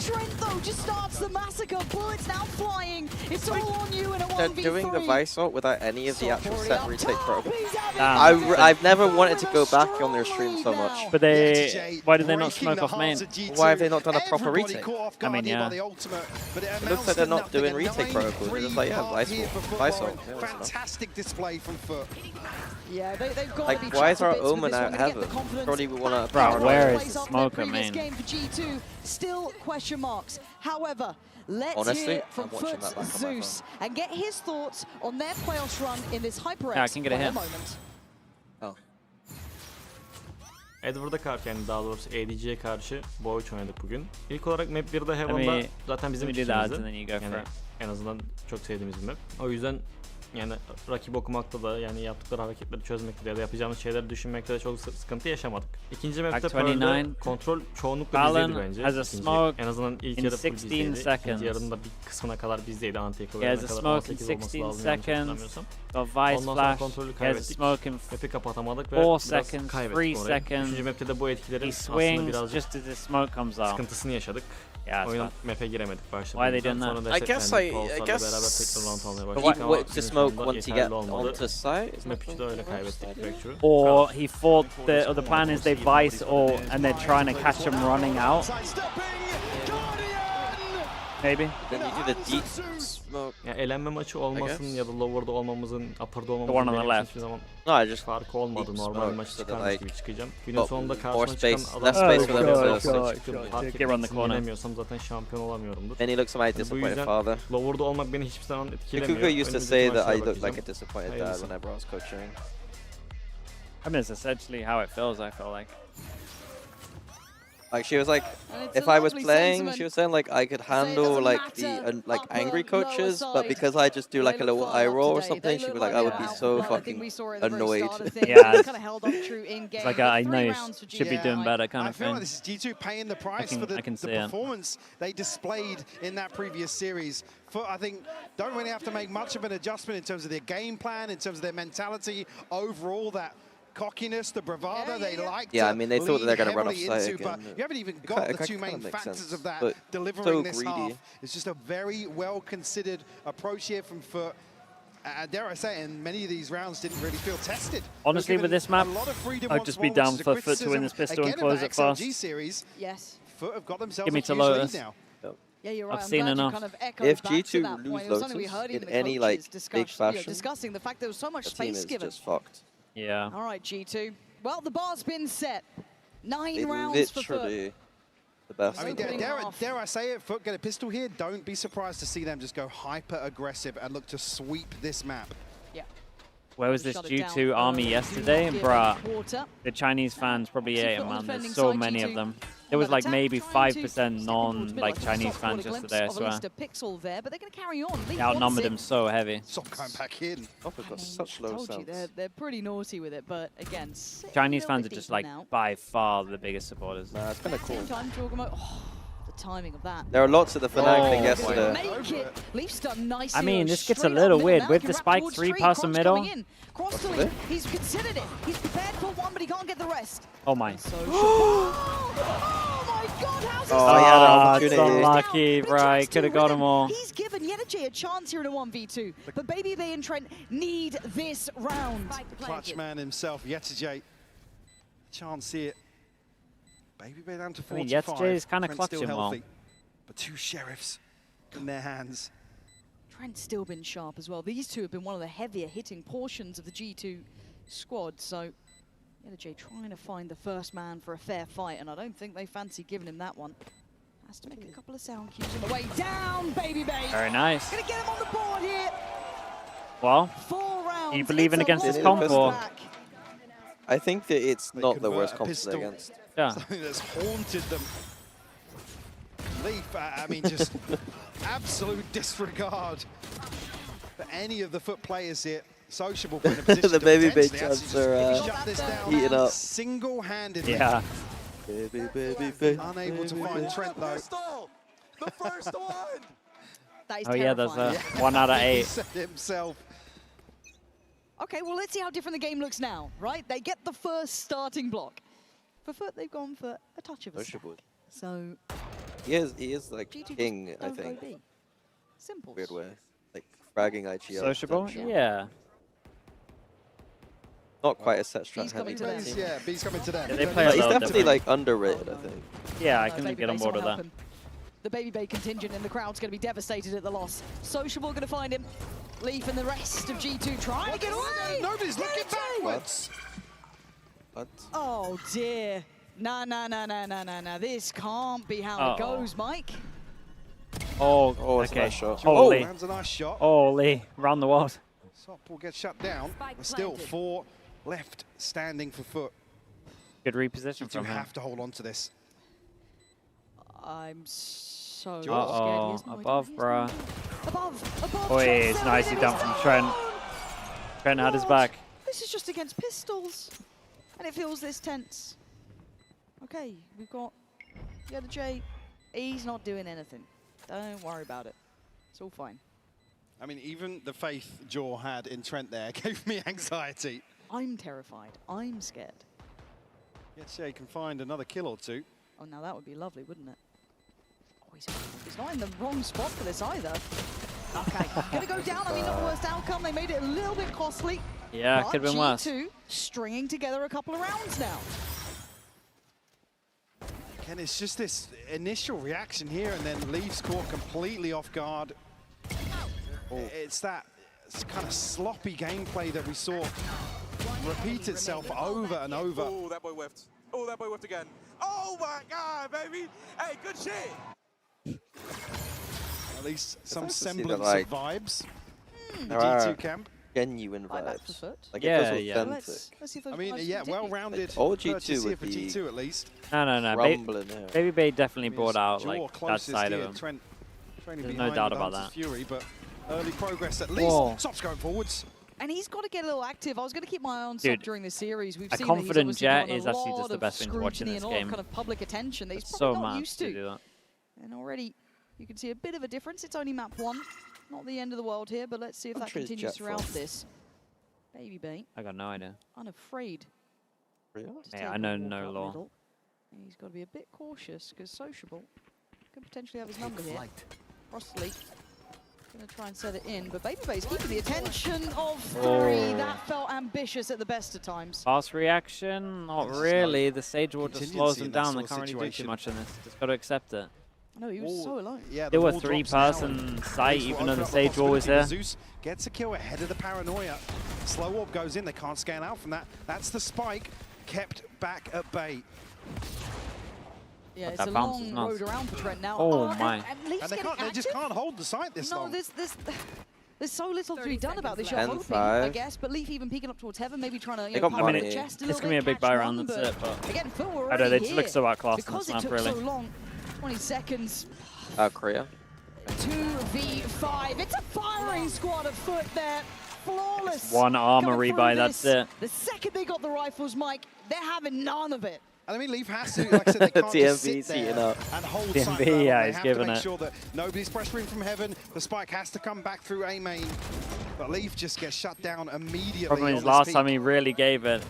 Trent, though, just starts the massacre. Bullets now flying. It's all on you in a 1v3. They're doing the Vice ult without any of the actual set retake protocol. Damn. I've never wanted to go back on their stream so much. But they, why did they not smoke off main? Why have they not done a proper retake? I mean, yeah. It looks like they're not doing retake protocols. They're just like, yeah, Vice ult. Yeah, fantastic display from FUT. Yeah, they've got like, to be why is our trapped a bit Omen with this out one. They get the heaven? confidence Probably we want to. Bro, where is plays the off their smoker, previous man? game for G2, still question marks. However, let's Honestly, hear from I'm watching FUT's that back on my Zeus and get his thoughts on their playoffs run in this HyperX Yeah, I can get a player hit. moment. Oh. Edward'a karşı, yani daha doğrusu ADG'ye karşı Boğaç oynadık bugün. İlk olarak map 1'de Heaven'da zaten bizim let me do that, fikrimizdi. and then you go for Yani it. en azından çok sevdiğimiz bir map. O yüzden yani rakip okumakta da, yani yaptıkları hareketleri çözmekte ya da yapacağımız şeyleri düşünmekte de çok sıkıntı yaşamadık. İkinci map'te Pearl'de kontrol çoğunlukla bizdeydi bence. Has a smoke en azından ilk in yarı full 16 bizdeydi. seconds. İkinci yarının da bir kısmına kadar bizdeydi. Anti-Eco'ya He has a kadar smoke in 18 olması 16 lazım, yanlış seconds. hatırlamıyorsam. Got Vice Ondan sonra flash. kontrolü He has a kaybettik. smoke in Map'i kapatamadık ve 4 biraz seconds, kaybettik 3 orayı. seconds. Üçüncü map'te de bu etkilerin He aslında swings birazcık just as the smoke comes out. sıkıntısını yaşadık. Yeah, Oyun it's map'e giremedik başta. Why are they doing that? Sonra I guess Pulsar'la I beraber tekrar round almaya he başladık ama whipped the smoke sonunda once you get yeterli olmadı. onto site. Map 3'de öyle kaybettik Fracture'ı. Or he thought the plan is they Vice ult and they're trying to catch him running out. Maybe. Then you do the deep smoke. Ya elenme maçı olmasın ya da lower'da olmamızın, upper'da one on olmamızın the benim left. için hiçbir zaman No, I just farkı olmadı. deep Normal smoke maçı so that, çıkarmış like, gibi çıkacağım. Günün got sonunda more karşıma çıkan space, adam less space for them to fark Get around the etmesini corner. yenemiyorsam zaten şampiyon olamıyorumdur. And he looks like my Bu disappointed yüzden father. lower'da olmak beni hiçbir zaman etkilemiyor. Kuko used to Önümüzdeki say that maçlara I looked bakacağım. like a disappointed dad Hayırlısı. whenever I was coaching. I mean, it's essentially how it feels, I feel like. Like she was like, it's if a I was lovely playing, sentiment. she was saying like I could handle doesn't like matter the like upper, angry lower coaches, side. but because I just do like a They look little fired eye up roll or today. something, They she look was like, I would be they're so out. I think fucking we saw it at the very annoyed. start of things. Yeah, Kind of held on true in game. It's like I know Three you rounds for should be G2. doing better kind I of feel like thing. this is G2 paying the price I for the can see it. performance they displayed in that previous series. FUT, I think, don't really have to make much of an adjustment in terms of their game plan, in terms of their mentality, overall, that cockiness, the bravado they like Yeah, to I mean, they thought that they're going to run off heavily site into, but again. you haven't even It got kinda- the two kinda main makes factors sense, of that but delivering so this greedy. half. It's just a very well-considered approach here from FUT. Dare I say, and many of these rounds didn't really feel tested. Honestly, with this map, A lot of freedom I'd once just be more, down which is a for FUT to win criticism this pistol and again close of it that fast. XLG series. Yes. FUT have got themselves Give me a to huge lead Lotus. now. Yeah, you're right. I've I'm seen glad enough. you kind of echoed If back to G2 that lose point. It was something we Lotus heard in even the any coaches like big fashion, discussing the fact there was so much the team space is given. just fucked. Yeah. All right, G2. Well, the bar's been set. 9 They rounds for FUT. literally the best. I mean, Opening half. dare I say it, FUT get a pistol here, don't be surprised to see them just go hyper-aggressive and look to sweep this map. Yeah. Where was this Shut it down G2 army early. yesterday? Do not give Bruh. a quarter. The Chinese fans probably ate them, FUT on man. defending There's so side, many G2 of them. There was on like attack, maybe trying to 5% step towards non middle, like just Chinese soft fans caught a glimpse yesterday, I of at swear. least a pixel there, but they're going to carry on. They outnumbered them so heavy. Stop going back in. Oppa's got such low Told you, sounds. they're pretty naughty with it, but again, Chinese a little fans are bit just deeper like now. by far the biggest supporters. Nah, it's kind of cool. Same time, talking about the timing of that. There are lots of the Fnatic thing Oh, yesterday. Make it. Leafs done nicely. I mean, though, this gets a straight up little middle weird. now. With Can the wrap spike towards 3 three. past the Cross middle. coming in. Cross to lead. He's considered it. He's prepared for one, but he can't get the rest. Oh my. So oh my God! How's he Oh, he had an Ah, it's opportunity. unlucky, right? Could have got them all. He's given Yenergy a chance here in a 1v2, but Baby Bay and Trent need this round. Clutch man himself, Yetajay. Chance here. Baby Bay down to I mean, 45. Yetajay is kinda Trent's still clutching well. healthy, but two sheriffs in their hands. Trent's still been sharp as well. These two have been one of the heavier hitting portions of the G2 squad, so Yenergy trying to find the first man for a fair fight, and I don't think they fancy giving him that one. Has to make a couple of sound cues on the way down, Baby Bay. Very nice. Gonna get him on the board here. Well, 4 rounds. you believing It's a against this long comp way or? back. I think that it's not the worst comp to play against. Yeah. Something that's haunted them. Leaf, I mean, just absolute disregard for any of the FUT players here. Sociable in a position The to baby bait potentially chance actually are shut this down heating up. single-handedly. Yeah. Baby, Unable to find Trent though. The first one. That is Oh yeah, there's a terrifying. 1 out of He 8. said himself. Okay, well, let's see how different the game looks now, right? They get the first starting block. For FUT, they've gone for a touch of a stack. So He is like G2 king, just I don't think. go B. Simple. Weird way. Like fragging IGL. Sociable? potential. Yeah. Not quite a set strat B's heavy coming to them. team. Yeah, B's coming to them. Yeah, they play But a he's little definitely different. like underrated, I think. Yeah, I No, can Baby get on Bay, board with someone that. help him. The Baby Bay contingent in the crowd's going to be devastated at the loss. Sociable going to find him. Leaf and the rest of G2 trying to get away. Nobody's looking backwards. What? Oh dear. Nah. This can't be how it Uh-oh. goes, Mike. Oh, Oh, it's a okay. nice shot. Holy. Lands a nice shot. Holy. Round the world. Sop will get shut down. There's still 4 left standing for FUT. Good reposition You from him. have to hold on to this. I'm so scared. He Uh-oh. has no idea. Above, He has no bruh. idea. Above. Oh, Trent's it's there nicely with done him. from He's Trent. down. Trent had his God, back. This is just against pistols. And it feels this tense. Okay, we've got the other J. He's not doing anything. Don't worry about it. It's all fine. I mean, even the faith Jaw had in Trent there gave me anxiety. I'm terrified. I'm scared. Yes, yeah, he can find another kill or two. Oh, now that would be lovely, wouldn't it? Oh, he's not in the wrong spot for this either. Okay, gonna go down. I mean, not the worst outcome. They made it a little bit costly. Yeah, but could have been worse. G2 stringing together a couple of rounds now. Again, it's just this initial reaction here, and then Leaf's caught completely off guard. It's that kind of sloppy gameplay that we saw repeat itself over and over. Oh, that boy whiffed. Oh, that boy whiffed again. Oh my God, baby. Hey, good shit. At least some nice to see that, semblance like, of vibes. There G2 are camp. genuine Like that for vibes. FUT. Like Yeah, it feels yeah. authentic. Let's see if those I mean, vibes yeah, continue. well-rounded All purchase G2 here would for be G2 at least. No. rumbling here. Baby Bay definitely I mean, brought it's out Jaw like that closest side here, of him. Trent training There's no behind doubt with about Hunter's that. Fury, but early progress at least. Whoa. Sop's going forwards. And he's got to get a little active. I was going to keep my eye on Sop Dude, during this series. We've a seen confident that he's Jet obviously is gotten a actually lot just the of best thing to watch in scrutiny this and a lot of game. kind of public attention that he's It's probably so not mad used to to. do that. And already you can see a bit of a difference. It's only map 1. Not the end of the world here, but let's see if that Country is continues Jet throughout from? this. Baby Bay, I got no idea. unafraid. Really? to Yeah, take I a know walk no up law. middle. And he's got to be a bit cautious because Sociable could potentially have his number here. Frostly going to try and set it in, but Baby Bay's keeping the attention of 3. Oh. That felt ambitious at the best of times. Fast reaction? Not There's really. The Sage Ward just slows contingency them in that down. They sort of can't really do too situation. much in this. Just got to accept it. No, he was so alone. Yeah, They the were wall drops now, 3-person and sight, Leafs will even though open the up Sage Wall was possibility. there. Zeus gets a kill ahead of the Paranoia. Slow Orb goes in. They can't scan out from that. That's the spike kept back at bay. Yeah, But it's that a bounce long is nuts. road around for Trent now. Oh, and- my. And Leafs And they, getting they just active? can't hold the site this No, long. there's so little to be done about this. You're 10-5. hoping, I guess, but Leaf even peeking up towards heaven, maybe trying to They you know, got pound money. the chest a It's little going to be a bit, big catch buy one, round, that's but it. But again, Phil, we're I don't know, already they just here. look so outclassed in Because this it map, took really. so long, 20 seconds, Korea. 2v5. It's a firing squad of FUT there. Flawless. One armor coming through rebuy, that's this. it. The second they got the rifles, Mike, they're having none of it. And I mean, Leaf has to, like I said, they can't just sit TMV's heating there up. and hold TMV, site level. yeah, They he's have giving to make it. sure that nobody's pressuring from heaven. The spike has to come back through A main. But Leaf just gets shut down immediately. Problem on is, this last peak. time he really gave it.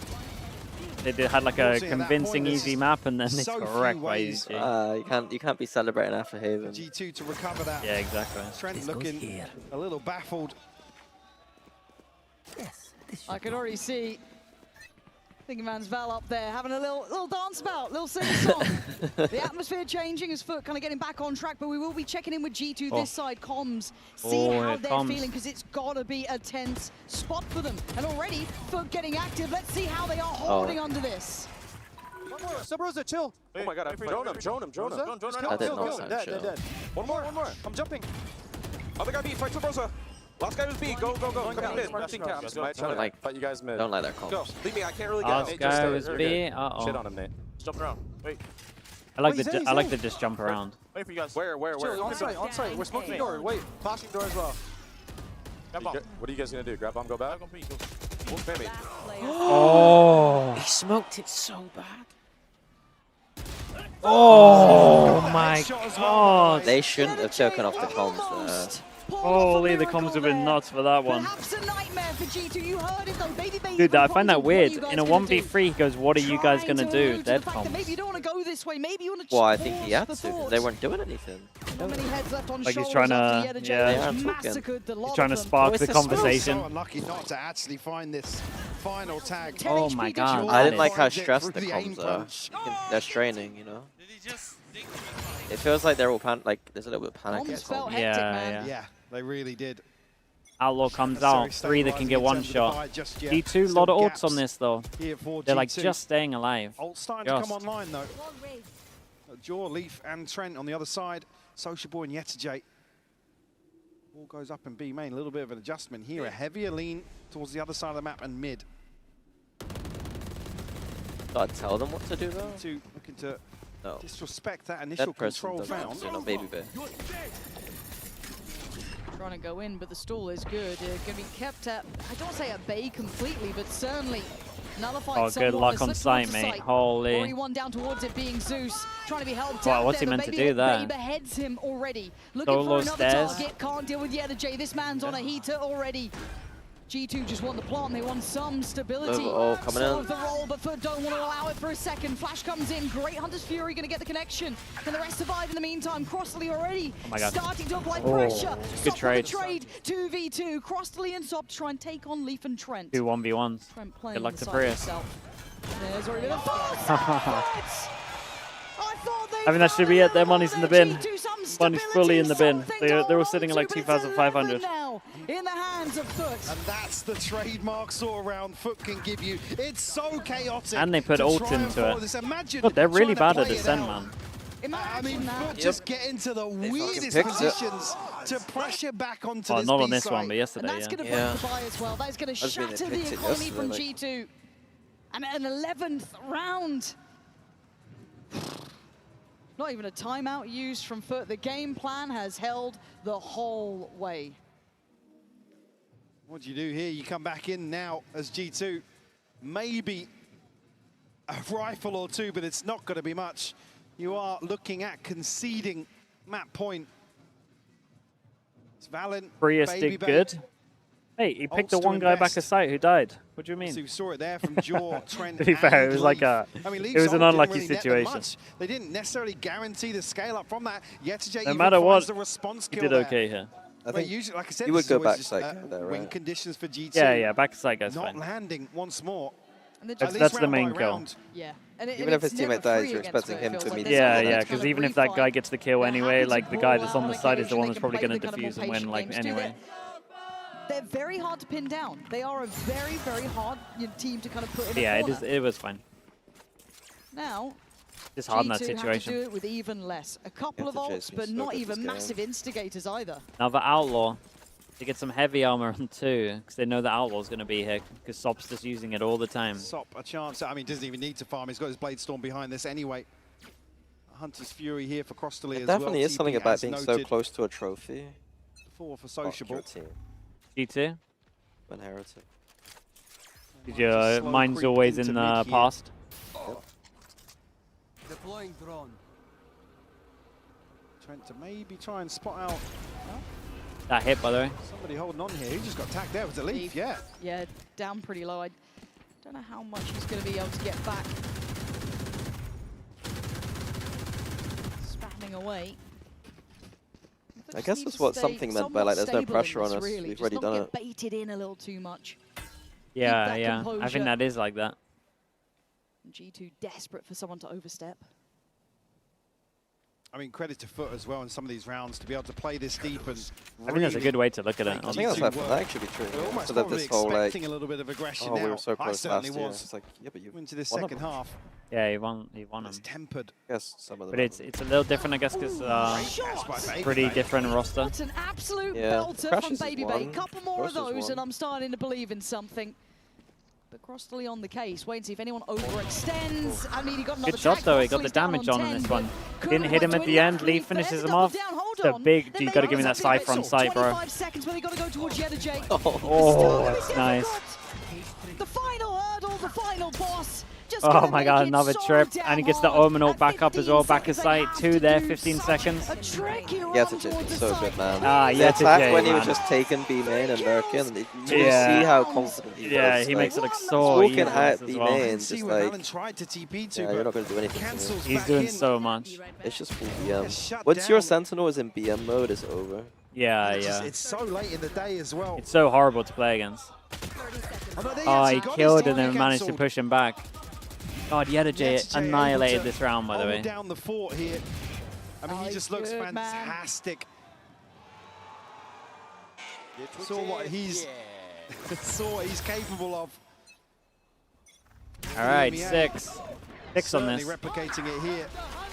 They had like a Unfortunately, at that convincing point, there's easy map, and then they so got few wrecked by ways. EG. You can't be celebrating after Haven. G2 to recover that. Yeah, exactly. Trent looking a little baffled. I can already see Thinking Man's Val up there having a little dance about, little sing-song. The atmosphere changing as FUT kind of getting back on track, but we will be checking in with G2 this side, comms, see how they're feeling, because it's got to be a tense spot for them. And already, FUT getting active. Let's see how they are holding under this. One more, Subrosa, chill. Oh my god, I drone him. That did not sound chill. One more, I'm jumping. Other guy B, fight Subrosa. Last guy was B. Go. Come in mid. Don't like their comps. Go. Leave me. I can't really get Last guy was B. Shit on him, Nate. Jumping around. Wait. I like the just jump around. Wait for you guys. Where? On site. We're smoking door. Wait, flashing door as well. What are you guys gonna do? Grab bomb, go back? Maybe. Oh. He smoked it so bad. Oh my god. They shouldn't have taken off the comms there. Holy, the comms have been nuts for that one. Perhaps a nightmare for G2. You heard it though. Baby Dude, I find that weird. In a 1v3, he goes, what are you guys going to do? Dead comms. Maybe you don't want to go this way. Maybe you want to. Well, I think he had to, because they weren't doing anything. Like he's trying to, yeah, he's trying to spark the conversation. So unlucky not to actually find this final tag. Oh my god. I didn't like how stressed the comms are. They're straining, you know. It feels like they're all there's a little bit of panic. Yeah, they really did. Outlaw comes out, 3 that can get one shot. D2, a lot of ults on this though. They're like just staying alive. Ult starting to come online though. Jaw, Leaf and Trent on the other side. Sociable and Yetajay. All goes up in B main. A little bit of an adjustment here. A heavier lean towards the other side of the map and mid. Gotta tell them what to do though. Looking to disrespect that initial control found. Baby bear. Trying to go in, but the stall is good. Going to be kept at, I don't want to say at bay completely, but certainly nullified. Oh, good luck on site, mate. Holy. Already one down towards it being Zeus, trying to be helped wow, out what's there. he meant to do there? Baby beheads him already. Looking Solo for another stairs. target, can't deal with Yetajay. This man's on a heater already. G2 just want the plant, they want some stability. Oh, coming Slow in. the roll, but FUT don't want to allow it for a second. Flash comes in, great Hunter's Fury going to get the connection. Can the rest survive in the meantime? Crossley already starting to apply pressure. Good trade. 2v2, Crossley and Sop to try and take on Leaf and Trent. 2 1v1s. Good luck to Prius. There's already been a I mean, that should be it. Their money's in the bin. Money's fully in the bin. They're all sitting at like 2,500. In the hands of FUT. And that's the trademark sort round FUT can give you. It's so chaotic. And they put ult into it. God, they're really bad at descent, man. I mean, FUT just get into the weirdest positions to pressure back onto this not on B this site. one, but yesterday, And that's going to break the buy as well. That is going to shatter the economy from G2. And an 11th round. Not even a timeout used from FUT. The game plan has held the whole way. What do you do here? You come back in now as G2. Maybe a rifle or two, but it's not going to be much. You are looking at conceding map point. It's Valen. Prius did good. Hey, he picked the one guy back aside who died. What do you mean? So you saw it there from Jaw, Trent, to be fair, it was like I mean, it was an unlucky situation. They didn't necessarily guarantee the scale up from that. Yetajay No matter what, he did okay here. I think usually, like I said, you would go back just, side there, win right? conditions for G2. Yeah, back to side goes Not fine. landing once more. That's the main kill. Yeah. Even if his teammate dies, you're expecting him to immediately. Yeah, because even if that guy gets the kill anyway, like the guy that's on the side is the one that's probably going to defuse and win, like anyway. They're very hard to pin down. They are a very, very hard team to kind of put in Yeah, a corner. it was fine. Now, Just hard in that G2 have to situation. do it with even less. A couple of ults, but not even massive instigators either. Now the Outlaw, they get some heavy armor on too, because they know the Outlaw's going to be here, because Sop's just using it all the time. Sop a chance. I mean, doesn't even need to farm. He's got his Blade Storm behind this anyway. Hunter's Fury here for Crossley as well. Definitely is something about being so close to a trophy. 4 for Sociable. G2? When Heretic. Did your mind's always in the past? Deploying drone. Trent to maybe try and spot out. That hit, by the way. Somebody holding on here. He just got tagged there with the Leaf, yeah. Yeah, down pretty low. I don't know how much he's going to be able to get back. Spamming away. I guess that's what something meant by like there's no pressure on us. Really. We've already done it. Baited in a little too much. Yeah. I think that is like that. G2 desperate for someone to overstep. I mean, credit to FUT as well in some of these rounds to be able to play this deep and I think that's a good way to look at it. I think that's that actually true. Almost so that this whole like, a little bit of aggression oh, now. we were so close last year. Was. It's like, yeah, but you into this second half. Yeah, he won him. It's tempered. Yes, some of them. But it's a little different, I guess, because pretty different roster. That's an absolute Yeah. belter Crashes from is Baby Bay. one. Couple more of Ghost is those, one. and I'm starting to believe in something. But Crostally on the case. Wait and see if anyone overextends. I mean, he got another Good shot, tag. though. He got the Crostly's down damage on 10, this but one. couldn't Didn't hit him quite at do the it. end. Lee But finishes ended him up off. down. Hold The on. big, Then you maybe got to give me that there's something side from missile. sight, bro. 25 seconds, but they got to go towards Yedajay. Oh, that's nice. The final hurdle, the final boss. Just Oh gonna my make god, it another so trip. damn And he gets the hard. Omenort back up as well. Back his sight. 2 there, 15 seconds. A tricky Yeah, round it's towards the so side. good, man. Ah, The yeah, attack when he was man. just taking B main and Merkin, you Yeah. see how confident he was. Yeah, he like, makes it look so easy walking out as B well. main, See just where like, Valen tried to TP to, yeah, but you're not going to do anything. cancels To He's back doing in. so much. it's just full Yeah, BM. shut Once your down. Sentinel is in BM mode, it's over. Yeah, It's just- yeah. It's so late in the day as well. It's so horrible to play against. Oh, he killed and then managed to push him back. God, Yedajay annihilated this round, by the way. Down the fort here. I mean, he just looks good, man. fantastic. Saw what he's capable of. All right, Yeah. 6 on this. Certainly replicating it here.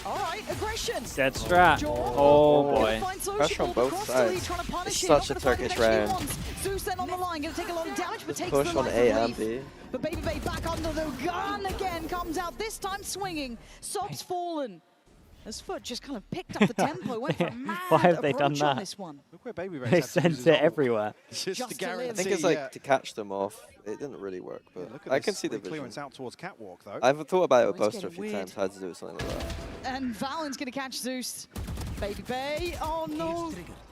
All right, aggression. Dead strat. Oh boy. Pressure on both sides. It's such a Turkish round. Zeus then on the line, going to take a lot of damage, but takes Push the on life A of and Leaf. B. But Baby Bay back under the gun again, comes out this time swinging. Sob's fallen. As FUT just kind of picked up the tempo, went for a mad Why have they done approach on that? this one. Look where Baby They sent it everywhere. Just to to guarantee. live. I think it's like to catch them off. It didn't really work, but Look at I this can see the free clearance vision. out towards Catwalk, though. I've thought about it with Oh, it's Buster a getting few weird. times, how to do something like that. And Valen's going to catch Zeus. Baby Bay, oh no.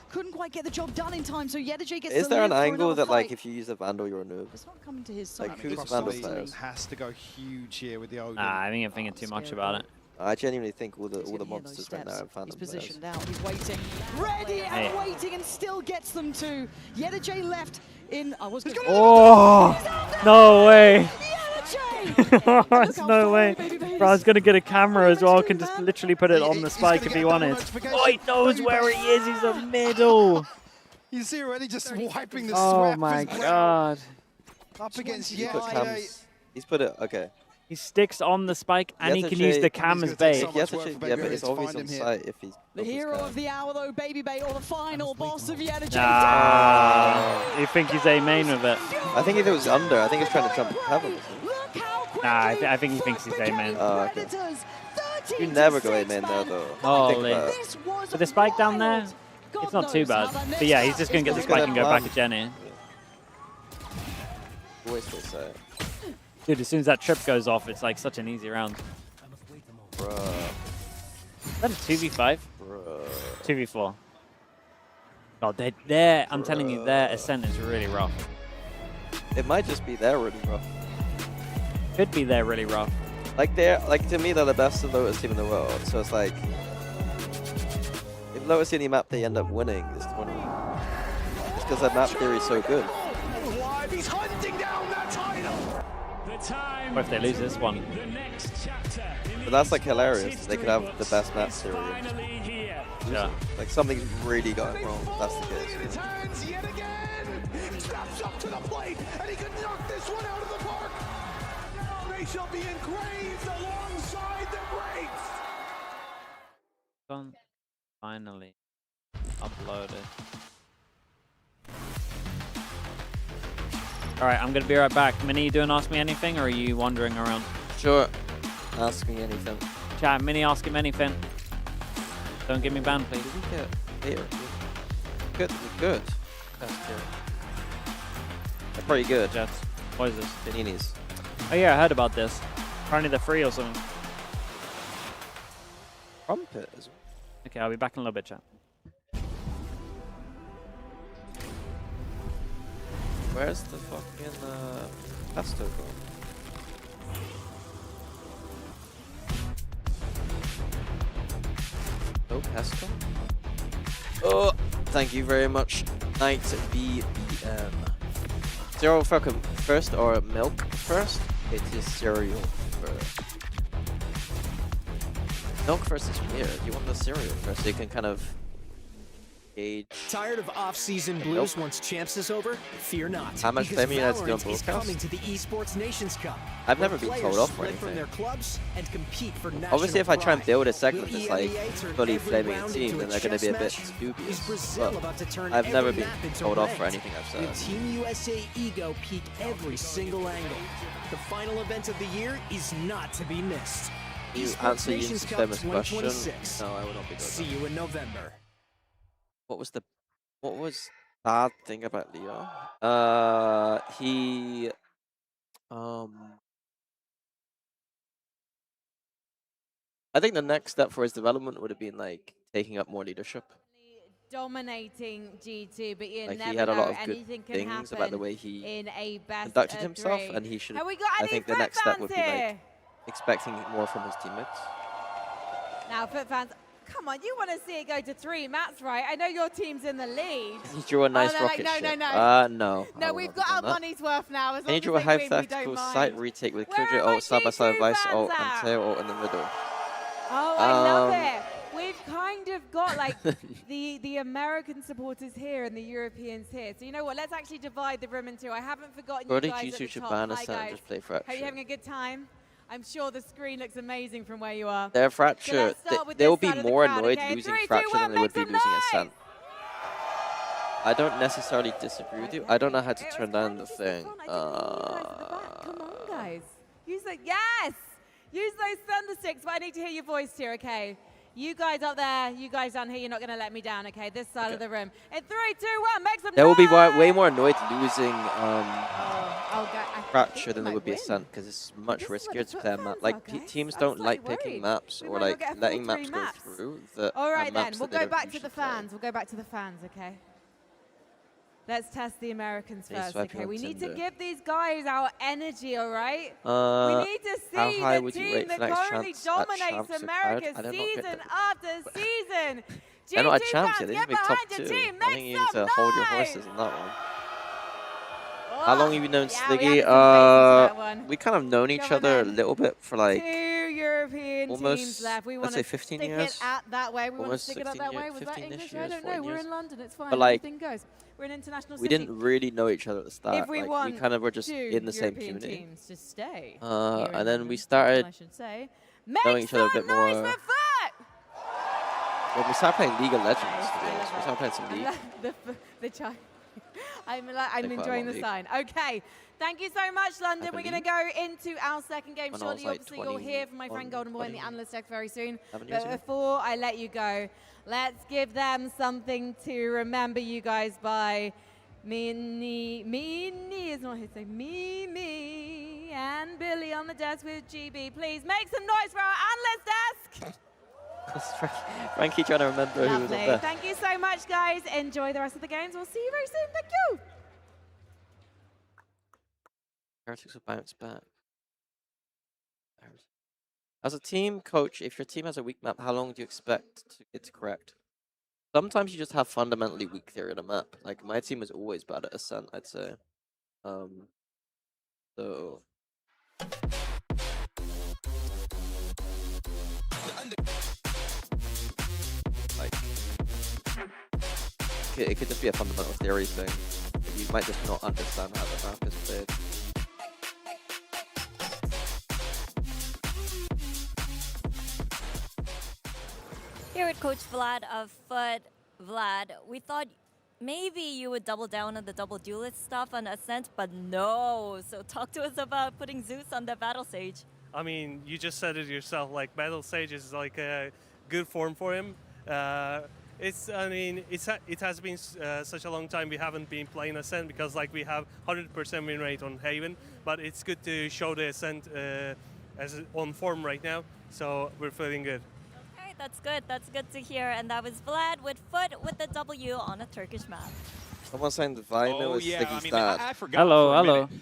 Couldn't quite get the job done in time, so Yedajay gets Is to there an live for angle another that, like, fight. if you use a Vandal, you're a noob? It's not coming to his Like, side. who's Crostally Vandal players? has to go huge here with the Odin. Nah, I think I'm thinking too much about it. I genuinely think all the He's gonna hear those monsters right now steps. are Phantom He's players. positioned out, he's waiting. Ready and Hey. waiting and still gets them to. Yedajay left in, I was going to Oh, no way. Yedajay! There's no way. Bro, I was going to get a camera as well. Can just literally put it on the spike if he wanted. Oh, he knows where he is. He's a middle. You see already just wiping the Oh sweat my off his brow. god. Up against He put Yedajay. cams. He's put it, okay. He sticks on the spike and he can use the cam as bait. Yeah, but it's always on site if he's. The hero of the hour though, Baby Bay, or the final boss of Yedajay. Nah, you think he's A main with it? I think if it was under, I think he's trying to jump heaven. Nah, I think he thinks he's A main. Oh, okay. You never go A main there though. Holy. Think about it. With the spike down there, it's not too bad. But yeah, he's just going to get the spike and go back to Jenny. Always feel safe. Dude, as soon as that trip goes off, it's like such an easy round. Bruh. Is that a 2v5? Bruh. 2v4. Oh, they're, I'm telling you, their ascent is really rough. It might just be they're really rough. Could be they're really rough. Like to me, they're the best and lowest team in the world. So it's like, if lowest any map they end up winning this tournament, it's because their map theory is so good. He's hunting down that title. What if they lose this one? But that's like hilarious. They could have the best map theory. Yeah. Like something's really going wrong. That's the case. His hands yet again. Steps up to the plate, and he could knock this one out of the park. Now they shall be engraved alongside the greats. Done. Finally. Uploaded. Alright, I'm gonna be right back. Minnie, you doing Ask Me Anything, or are you wandering around? Sure. Ask me anything. Chat, Minnie, ask him anything. Don't get me banned, please. Did we get here? Good. Good. That's good. They're pretty good. Jets. What is this? Paninis. Oh yeah, I heard about this. Apparently they're free or something. Crumpet as well. Okay, I'll be back in a little bit, chat. Where's the fucking pesto gone? No pesto? Oh, thank you very much. Knight BBM. Cereal fucking first or milk first? It is cereal first. Milk first is weird. You want the cereal first so you can kind of Cage. Tired of off-season blues once Champs is over? Fear not. How much because time you guys do on Valorant is broadcast? coming to the Esports Nations Cup. I've where never been players told off for split from anything. their clubs and compete for national Obviously, if I try and pride. build a segment Will that's like ELEA turn fully every flaming a round team, into then they're going to be a bit chess match? dubious. Is Brazil But about to turn I've never every been map into told off for ranked? anything I've said. Will Team USA ego peak every single angle? The final event of the year is not to be missed. You Esports answer Nations Yunus' Cup famous question. 2026. No, I will not be doing See that. you in November. What was bad thing about Leo? He I think the next step for his development would have been like taking up more leadership. Dominating G2, but you Like never he had a know, lot of good anything can things happen about the way he in a best conducted of himself, three. and he should. Have we got I any think the FUT next step fans would be here? like expecting more from his teammates. Now, FUT fans, come on, you want to see it go to 3 maps, right? I know your team's in the lead. He drew a nice they're like, rocket no, ship. no, no. No. I No, will we've not be got our doing that. money's worth now. As Can you long draw a as they win, we don't hypothetical mind. site retake with Where Killjoy are my ult, side by side G2 Vice fans ult, and at? Tail ult in the middle? Oh, I love it. We've kind of got like the American supporters here and the Europeans here. So you know what? Let's actually divide the room in two. I haven't forgotten Brody you guys G2 at the should top. ban Hi Ascent and guys. just play Hope Fracture. you're having a good time. I'm sure the screen looks amazing from where you are. Their So Fracture, let's start with they will this be side of the more crowd, annoyed okay? losing 3, 2, Fracture 1, than they would be make some losing noise! Ascent. I don't necessarily disagree with you. I don't know how to turn down the thing. Come on, guys. Use the yes. Use those thunder sticks. But I need to hear your voice here, okay? You guys up there, you guys down here, you're not going to let me down, okay? This side of the room. In 3, 2, 1, make some They will be noise! way more annoyed losing I Fracture than they might would be win. Ascent because it's much riskier to play a map. fans Like are, guys. teams I'm don't like slightly picking worried. maps We or might not like get a full letting 3 maps maps. go through that All right are then, maps we'll that they go don't back to the usually play. fans. We'll go back to the fans, okay? Let's test the Americans They first, swipe you okay? on We need to Tinder. give these guys our energy, all right? Uh, we need to how see high the would you team rate that Fnatic's currently chance at dominates champs of America Cloud? I don't know, get season them. after season. They're not a G2 champ fans, yet. They need get to be top behind your 2. team. I Make think you need some to hold your noise. horses on that one. How long have you known Yeah, we Sliggy? had some faces for that one. We kind of known each Come on other a then. little bit for like 2 European almost, teams left. We let's want say to 15 stick years. it at that way. We want to Almost stick it up 16 that way. Was that 15-ish English? I years, don't know. 14 We're years. in London. It's fine. But like, Anything goes. We're an international we city. didn't really know each other at the start. If we like, want we kind of were just 2 in the same European community. teams to stay here in And then London, we started I should say. knowing Make each other a some bit noise more. for FUT! When we started playing League of Legends, to be honest. We started playing some I League. love the chime. I'm Play quite a enjoying lot the of sign. Okay. Thank you so much, London. We're going to believe go into our second game. when I was, Shortly, like, obviously, you'll hear from my friend 21, Golden Boy in the analyst deck very soon. 7 years But ago. before I let you go, let's give them something to remember you guys by. Mini is not his name. Mimi and Billy on the desk with GB. Please make some noise for our analyst desk. Frankie trying to remember who was up Lovely. there. Thank you so much, guys. Enjoy the rest of the games. We'll see you very soon. Thank you. Heretics will bounce back. As a team coach, if your team has a weak map, how long do you expect it to correct? Sometimes you just have fundamentally weak theory on a map. Like, my team is always bad at Ascent, I'd say. So... Like... It could just be a fundamental theory thing. You might just not understand how the map is played. Here with Coach Vlad of FUT. Vlad, we thought maybe you would double down on the double duelist stuff on Ascent, but no. So talk to us about putting Zeus on the battle stage. I mean, you just said it yourself. Like battle stage is like a good form for him. It has been such a long time we haven't been playing Ascent because like we have 100% win rate on Haven, but it's good to show the Ascent as on form right now. So we're feeling good. Okay, that's good. That's good to hear. And that was Vlad with FUT with the W on a Turkish map. Someone saying the Viner was yeah, Sliggy's I mean, dad. I forgot Hello, for a hello. minute.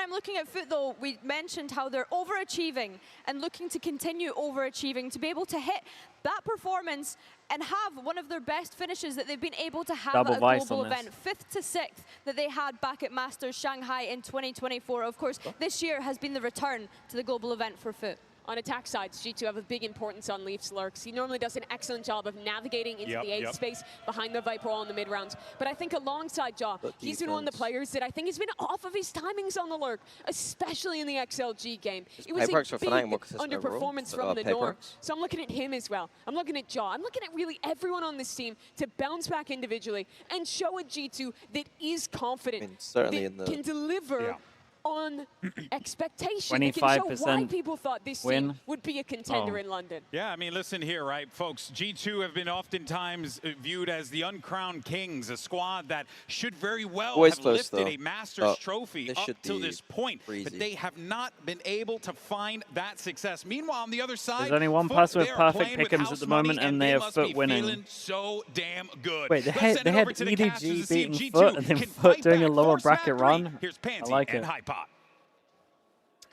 I'm looking at FUT, though, we mentioned how they're overachieving and looking to continue overachieving to be able to hit that performance and have one of their best finishes that they've been able to have Double at a vice global on this. event. 5th to 6th that they had back at Masters Shanghai in 2024. Of course, this year has been the return to the global event for FUT. on attack sides, G2 have a big importance on Leaf's lurks. He normally does an excellent job of navigating into the A space behind the Viper wall in the mid rounds. But I think alongside Jaw, he's been one of the players that I think has been off of his timings on the lurk, especially in the XLG game. It was a big underperformance from the norm. So I'm looking at him as well. I'm looking at Jaw. I'm looking at really everyone on this team to bounce back individually and show a G2 that is confident, that can deliver on expectation. It can show why people thought this team would be a contender in London. Yeah, I mean, listen here, right, folks. G2 have been oftentimes viewed as the uncrowned kings, a squad that should very well have lifted a Masters trophy up till this point, but they have not been able to find that success. Meanwhile, on the other side, there's only one person with perfect pick'ems at the moment, and they have FUT winning. So damn good. Wait, they had EDG beating FUT, and then FUT doing a lower bracket run. I like it.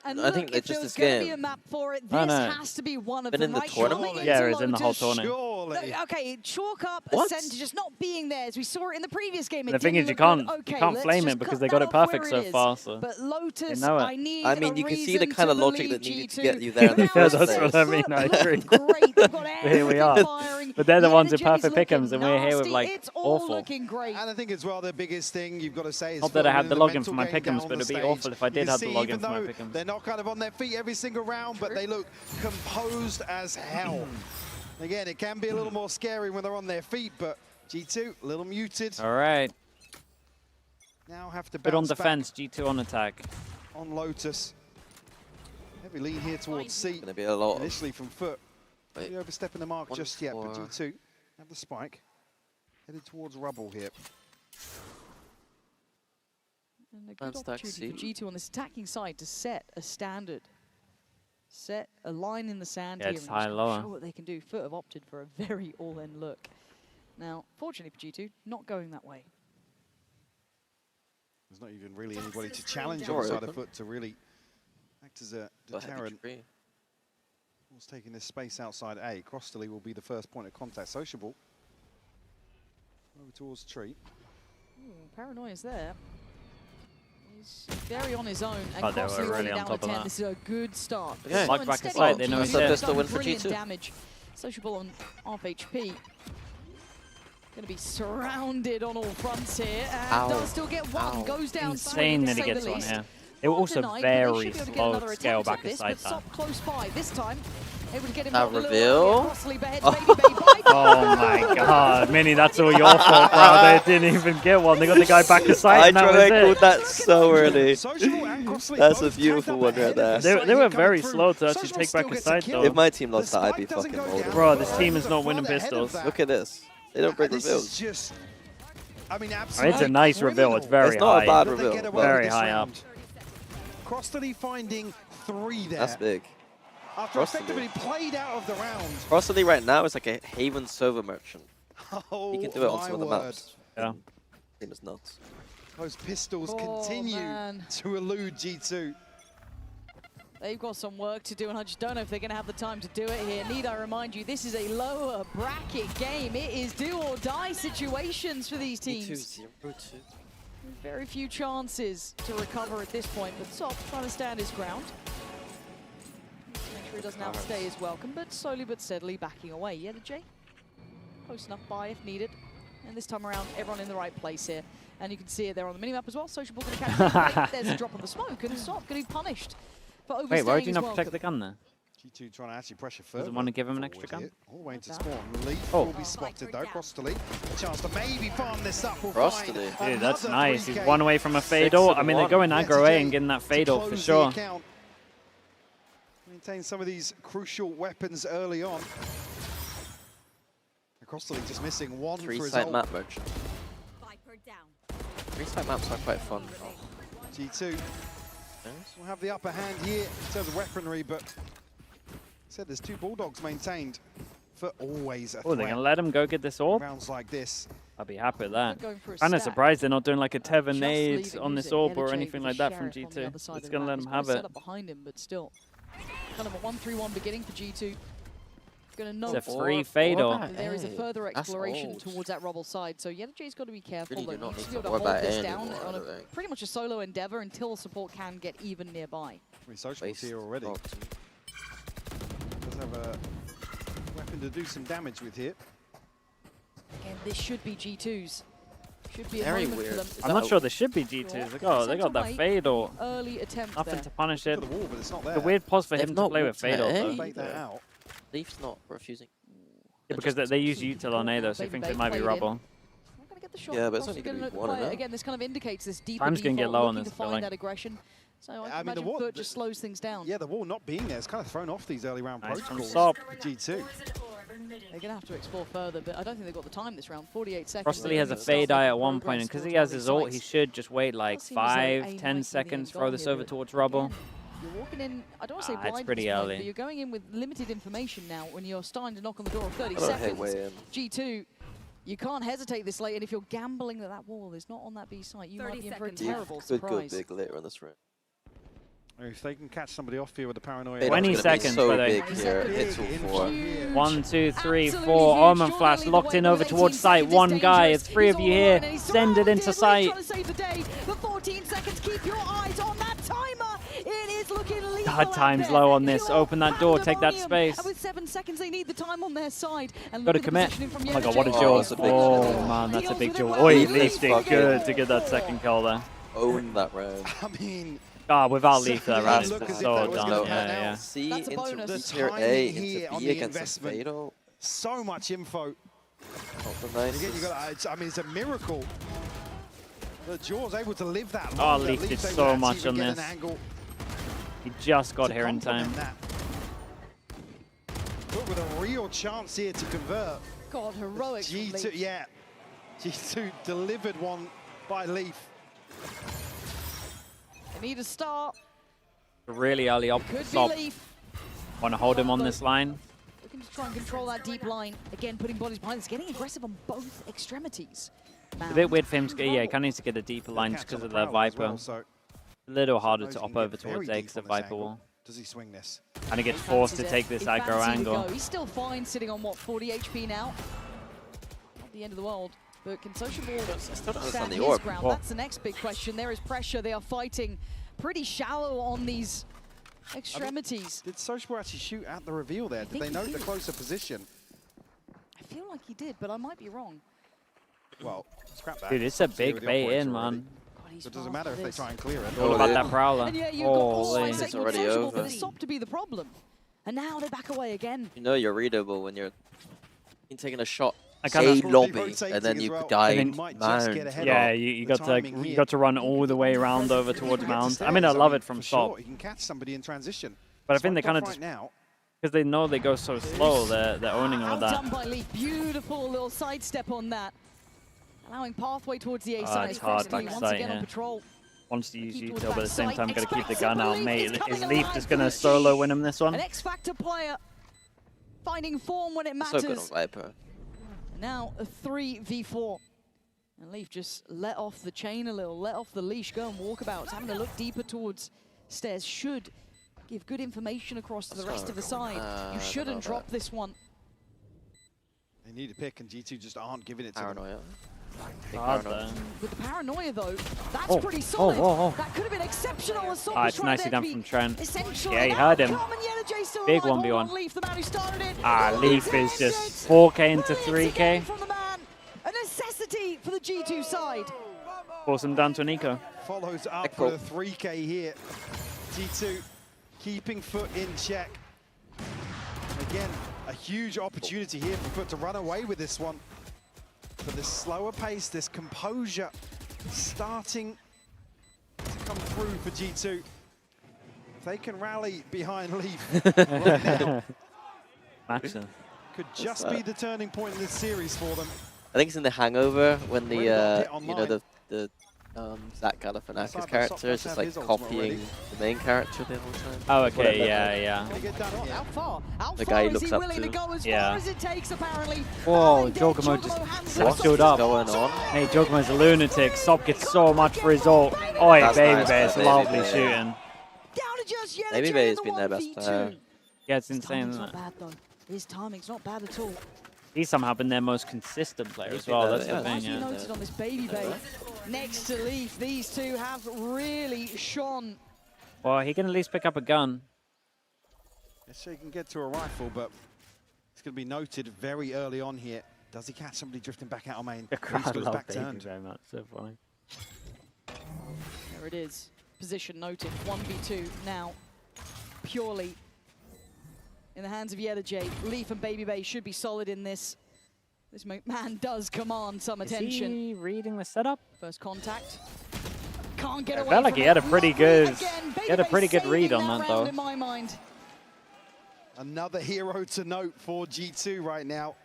And I think if just there's this going to game. be a map for it, this has to be one of them, in the right? tournament? Yeah, it's in the whole tournament. Okay, chalk up Ascent to just not being there, as we saw it in the previous game. The thing is, you can't flame it because they got it perfect so far. So but Lotus, know it. I mean, you can see the kind of logic that needed to get you there in the yeah, first that's place. what I mean. I agree. Here we are. But they're the ones with perfect pick'ems, and we're here with like awful. And I think as well, the biggest thing you've got to say is not that I had the login for my pick'ems, but it'd be awful if I did have the login for my pick'ems. They're not kind of on their feet every single round, but they look composed as hell. Again, it can be a little more scary when they're on their feet, but G2, a little muted. All right. Now have to Bit on bounce defense, G2 on attack. On Lotus. Heavy lead here towards C. Gonna be a lot initially from FUT. Not overstepping the mark just yet, but G2 have the spike. Headed towards rubble here. And a good opportunity for G2 on this attacking side to set a standard. Set a line in the sand here and high, show lower. what they can do. FUT have opted for a very all-in look. Now, fortunately for G2, not going that way. There's not even really anybody to challenge on the side of FUT to really act as a deterrent. Who's taking this space outside A? Crossley will be the first point of contact. Sociable. Over towards Tree. Paranoia's there. He's very on his own, and they were Crossley really on down top to of 10. that. This is a good start. Yeah. Like back aside, they know it's there. Pistol win for Brilliant G2. damage. Sociable on half HP. Going to be surrounded on all fronts here, and does still get one. Goes down. Insane that he gets one here. They were also very slow to scale back aside that. Close by this time. Able to get him reveal. Oh my god, Mini, that's all your fault, bro. They didn't even get one. They got the guy back aside, and that was it. That so early. That's a beautiful one right there. They were very slow to actually take back aside, though. If my team lost that, I'd be fucking rolled. Bro, this team is not winning pistols. Look at this. They don't break reveals. It's a nice reveal. It's very high. It's not a bad reveal. Very high up. Crossley finding 3 there. That's big. After effectively played out of the round. Crossley right now is like a Haven server merchant. Oh, he can do it on some of the maps. Yeah. Team is nuts. Those pistols continue to elude G2. They've got some work to do, and I just don't know if they're going to have the time to do it here. Need I remind you, this is a lower bracket game. It is do or die situations for these teams. Very few chances to recover at this point, but Sop trying to stand his ground. Make sure he doesn't outstay his welcome, but slowly but steadily backing away. Yeah, the J? Close enough by if needed. And this time around, everyone in the right place here. And you can see it there on the minimap as well. Sociable going to catch it. There's a drop on the smoke, and Sop going to be punished for overstaying. Wait, why did you not protect the gun there? G2 trying to actually pressure further. Doesn't want to give him an extra gun? All the way into spawn. Leaf will be spotted though. Crossley. A chance to maybe farm this up. Crossley. Dude, that's nice. He's one away from a fatal. I mean, they're going aggro A and getting that fatal for sure. Maintain some of these crucial weapons early on. Crossley just missing one for his Three-side map merchant. 3-side maps are quite fun. G2 will have the upper hand here in terms of weaponry, but said there's 2 Bulldogs maintained for always a they're going to let him go get this orb? Rounds like this. I'll be happy with that. Kind of surprised they're not doing like a Teva nade on this orb or anything like that from G2. It's going to let him have it. Behind him, but still, kind of a 1-3-1 beginning for G2. Going to know it's a free fatal. There is a further exploration towards that rubble side, so Yellowjay's got to be careful. Really He needs to be able to hold this down on a pretty much a solo endeavor until support can get even nearby. Social's here already. have a weapon to do some damage with here. Again, this should be G2's. Should be Very a moment weird. for them. I'm not sure they should be G2s. They got that fade or early attempt nothing there. to punish it. The wall, but it's not there. The weird pause for They've him to not play with walked fade there, though. Bait that out. Leaf's not refusing. Yeah, because they use util on A though, so he thinks it might be rubble. Yeah, but it's only going to be one and Again, this kind of indicates this deeper Time's gonna get default, low on looking this, to find like- that aggression. So I mean, imagine FUT just slows things down. Yeah, the wall not being there has kind of thrown off these early round Nice from protocols. Sop. G2. They're going to have to explore further, but I don't think they've got the time this round. 48 seconds. Frosty has a fade eye at one point, and because he has his ult, he should just wait like Seems as though A 5, might 10 be seconds, the throw end this goal over here, towards but rubble. again, you're walking in, I don't want to say It's blind at pretty this point, early. but you're going in with limited information now when you're starting to knock on the door of 30 I don't hate seconds. way in. G2, you can't hesitate this late, and if you're gambling that that wall is not on that B site, you might be in for a terrible Could go surprise. big later in this round. If they can catch somebody off here with the paranoia. 20 seconds, so by the way. big here. Hits all 4. 1, 2, 3, 4. Omen Flash locked in over towards site. One guy. It's 3 of you here. Send it into site. Trying to save the day. The 14 seconds. Keep your eyes on that timer. It is looking lethal. God, time's low on this. Open that door. Take that space. And with 7 seconds, they need the time on their side. And Got to look at the commit. positioning from Oh my god, Yeneja. what a Oh, jaw. that's a big Oh shot. man, that's a big Deals jaw. with it Oh, well. Leaf Leaf did fucking- good to get that second kill there. Own that round. I mean, Without Leaf, that round is look as if so that was done. gonna Yeah, pan out. yeah. C That's a into bonus. tier timing A here into on B the against a investment. fatal. so much info. Not the And again, nicest. you got. I mean, it's a miracle. The Jaw's able to live that Oh, long. Leaf At did least they so would much actually on get this. An angle He just got to here in time. complement that. But with a real chance here to convert. God, heroic from G2, Leaf. yeah. G2 delivered one by Leaf. They need a start. Really early up Could be stop. Leaf. Want to hold him on this line. Looking to try and control that deep line. Again, putting bodies behind. It's getting aggressive on both extremities. It's a bit weird for him to yeah, he kind of needs to get a deeper line just because of the Viper. So A little harder to knows he up can over get very towards A deep because the on this Viper angle. wall. Does he swing this? And he gets forced to Fancies take it. this He aggro fancies to angle. go. He's still fine sitting on, what, 40 HP now? Not the end of the world. But can Sociable stand the his orb. ground? Oh. That's the next big question. There is pressure. They are fighting pretty shallow on these extremities. Did Sociable actually shoot at the reveal there? Did think they he know the did. closer position? I feel like he did, but I might be wrong. Well, scrap that. Dude, it's a Obviously, big with the bait operator in, already. man. God, he's So it doesn't fast matter for if they this. try and clear it. All about that Prowler. And yeah, you've got all Holy. eyes It's on already Sociable over. for the stop to be the problem. And now they back away again. You know you're readable when you're taking a shot I kinda- A lobby rotating and then as you well. die And then might just get mound. ahead Yeah, of you the got timing to here. run all the way around over towards Get to Mount. I stairs, mean, I love it from for stop. sure. You can catch somebody in transition. But I think they Spiked kind of off just, right now. because they know they go so slow, they're owning all Outdone that. by Leaf. Beautiful little sidestep on that. Allowing pathway towards the A side. It's hard Frosty back once sight again on here. patrol. Wants to use Keep util, towards but at the back same side. time, got to keep the Expect gun out, Leaf mate. is Is coming Leaf alive just for going to the solo G. win him this one? An X-Factor player finding form when it So matters. good on Viper. And now a 3v4. And Leaf just let off the chain a little, let off the leash, go and walkabouts, having a look deeper towards stairs. Should give good information across to the rest of the side. You shouldn't drop this one. They need a pick, and G2 just aren't giving it to them. Paranoia. Hard there. With the paranoia though, that's Oh, pretty oh, solid. oh, oh. That could have been exceptional. Ah, it's nicely done from Trent. Essential. Yeah, he heard him. Big 1v1. Leaf, the man who started it. Ah, Leaf is just 4K into 3K. From the man. A necessity for the G2 side. Force him down to an eco. Follows up for the 3K here. G2 keeping FUT in check. And again, a huge opportunity here for FUT to run away with this one. But this slower pace, this composure starting to come through for G2. If they can rally behind Leaf right now, Maxon. could just be the turning point in this series for them. I think it's in The Hangover when the Where he got hit you know online. the Zach Galifianakis Side by character side, is just have like his ultimate copying already. the main character the whole time. Oh, Whatever okay, that yeah, is. yeah. They get done here. How far? How The far guy he is looks he up willing to to. go as Yeah. far as it takes, apparently? Whoa, And again, Jogamo just hands flipped up. it up. Going on? Hey, Jogamo's a lunatic. Sop gets so much for his ult. Oi, That's Baby nice, Bear, it's Baby lovely Bear. shooting. Down to just Yeneja Maybe in Bay's the been their best 1v2. player. Yeah, it's His insane, timing's isn't not it? bad though. His timing's not bad at all. He's somehow been their most consistent player as well. That's the Yeah. thing, Nicely yeah. noted on this Baby Bay. Next to Leaf, these two have really shone. Well, he can at least pick up a gun. So he can get to a rifle, but it's going to be noted very early on here. Does he catch somebody drifting back out of main? I He's got his love back Baby turned. very much. So funny. There it is. Position noted. 1v2 now. Purely in the hands of J. Leaf and Baby Bay should be solid in this. This man does command some attention. Is he reading the setup? First contact. Can't get I away felt like from he had a it. pretty Lovely good, again. he had a Baby pretty Bay good read saving on that round though. in my mind. Another hero to note for G2 right now.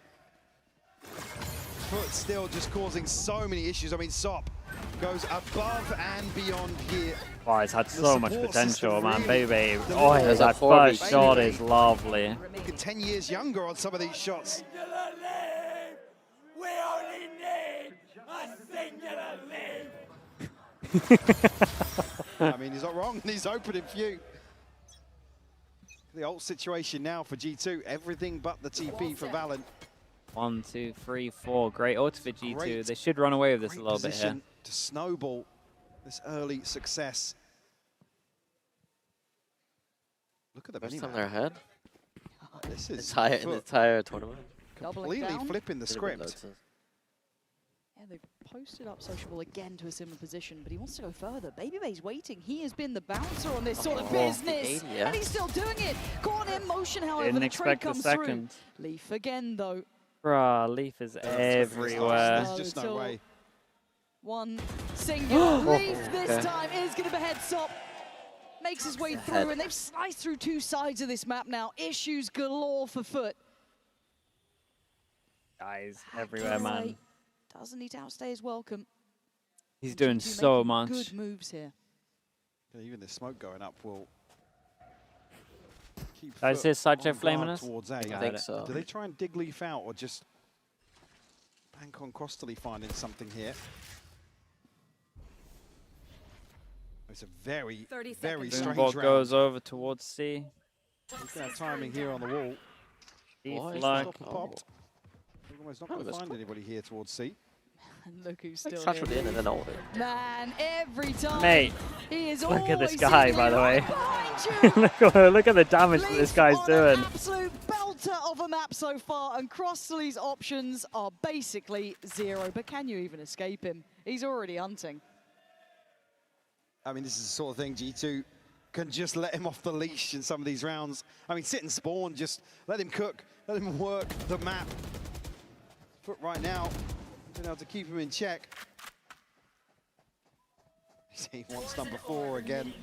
Foot still just causing so many issues. I mean, Sop goes above and beyond here. Oh, he's had so much potential, man. really Baby. Oh, There's that a 4v2. first shot is lovely. Looking 10 years younger on some of these shots. We only need a singular lead. I mean, he's not wrong. He's opening few. The ult situation now for G2. Everything but the TP for Valen. 1, 2, 3, 4. Great ult for G2. Great- They should run away with this a little bit here. Position to snowball this early success. Look at the First mini time they're ahead. This is Entire in the entire tournament. completely down. flipping the script. Yeah, they've posted up Sociable again to a similar position, but he wants to go further. Baby Bay's waiting. He has been the bouncer on this sort of business, yeah. and he's still doing it. Caught in motion, however, Didn't the trade expect the comes second. through. Leaf again, though. Bruh, Leaf is everywhere. There's just no way. One single Leaf this Okay. time is going to behead Sop. Makes his way through, and they've sliced through two sides of this map now. Issues galore for Foot. Guys, everywhere, man. Doesn't need to outstay his welcome. He's doing G2 so making much. Good moves here. Yeah, even the smoke going up will keep Guys, Foot is Sideshow on flaming guard us? towards A. I think so. Do they try and dig Leaf out or just bank on Crostally finding something here? It's a very, very strange Boombox round. goes over towards C. Look at that timing here on the wall. Deep Why is flag. Stopper popped? They're almost not going to find anybody here towards C. And look who's still Satchel here. in and then ult. Man, every time. Mate, he is look at this always guy, seemingly by the way. right behind you. Look at the damage that this guy's On doing. An absolute belter of a map so far, and Crossley's options are basically zero. But can you even escape him? He's already hunting. I mean, this is the sort of thing G2 can just let him off the leash in some of these rounds. I mean, sit and spawn, just let him cook, let him work the map. Foot right now, been able to keep him in check. He wants number 4 again.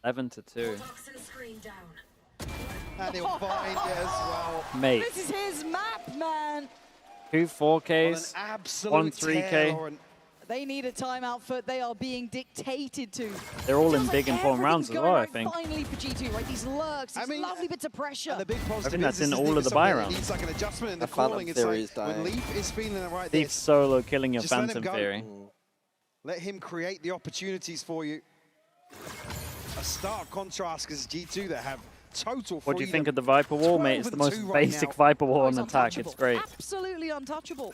11-2. And he'll find it as well. Mate. This is his map, man. 2 4Ks, An absolute 1 3K. tear, Lauren. They need a timeout, Foot. They are being dictated to. They're all in Feels big like important rounds as everything's well, I going right think. Finally for G2, right? These lurks, these lovely bits of pressure. And the big positive I think that's is in this all of is the something buy that rounds. needs like an adjustment in the The Phantom calling. It's Theory like is dying. when Leaf is feeling it right Thief this, solo killing your just let him Phantom go. Theory. Let him create the opportunities for you. A stark contrast because G2 that have total What do you think freedom. of the Viper Wall, mate? It's the 12 most and 2 right basic now. Viper Wall on It's attack. It's untouchable. great. Absolutely untouchable.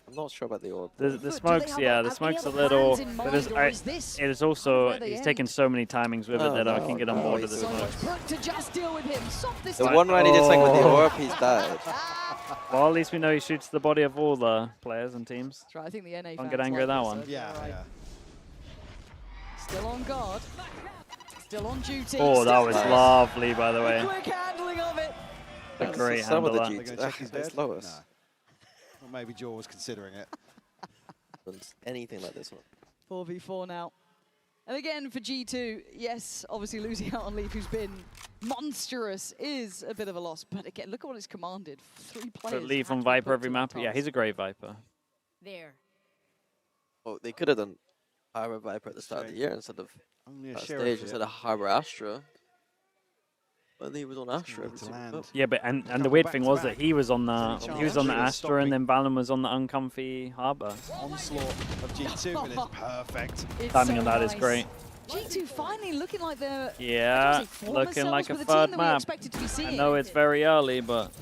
I'm not sure about the orb. The smokes, yeah, the smokes a little. But it is also, he's taken so many timings with it that I can get on board with this So one. much put to just deal with him. Soft this The time. one round he did take with the orb, he's died. Well, at least we know he shoots the body of all the players and teams. That's right. I think the NA Don't fans get angry at like that this, one. so Yeah, right. yeah. Still on guard. Still on duty. Oh, that still was there. lovely, by the The way. quick handling of it. A great Some of handle the that. They're going to check his G2 dead? slowest. Or maybe Jaw was considering it. Anything like this one. 4v4 now. And again for G2, yes, obviously losing out on Leaf, who's been monstrous, is a bit of a loss. But again, look at what it's commanded. 3 players. But Leaf had on to be Viper put every to map. the Yeah, task. he's a great Viper. There. Oh, they could have done Harbor Viper at the start of the year instead of Only a that sheriff stage, here. instead of Harbor Astra. But he was on Astra every single time. Yeah, but and the weird thing was that he was on the Astra and then Valen was on the uncomfy Harbor. Onslaught of G2 and it's perfect. It's Timing so on that is nice. great. G2 finally looking like they're Yeah, form looking like a themselves with the team third that we map. expected to be I seeing. know it's very early, but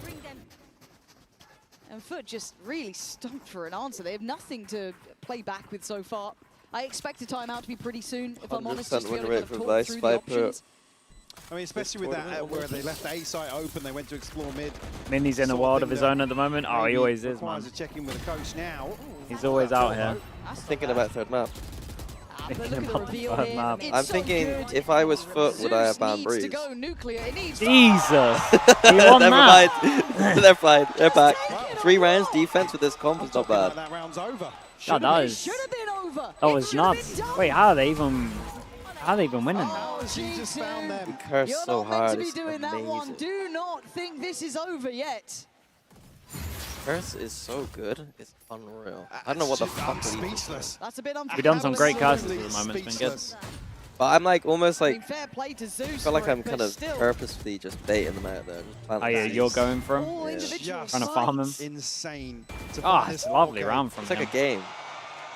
And Foot just really stumped for an answer. They have nothing to play back with so far. I expect a timeout to be pretty soon, if I'm honest, just to be 100% able win to rate kind for of talk Vice through the Viper. options. I mean, especially with that where they left the A site open, they went to explore mid. Minnie's in a world of his own at the moment. Oh, he always is, man. A check-in with the coach now. He's always out here. Thinking about third map. Thinking about the third map. I'm thinking, if I was FUT, would I have banned Breeze? Jesus! Never mind. They're fine. They're back. 3 rounds defense with this comp is not bad. That round's over. Oh, that was nuts. Wait, how are they even winning that? She just found them. Curse You're so not meant hard. to be It's doing that one. amazing. Do not think this is over yet. Curse is so good. It's unreal. I don't know what the fuck. Speechless. That's a bit We've done some great casts at the moment. It's been good. But I'm like almost I mean, like. fair play to Zeus. I feel like for it, I'm but kind of still. purposefully just baiting them out there. Oh yeah, you're going for him? All individual Trying to farm him? sites. Insane. Oh, it's a lovely round from It's like him. a game.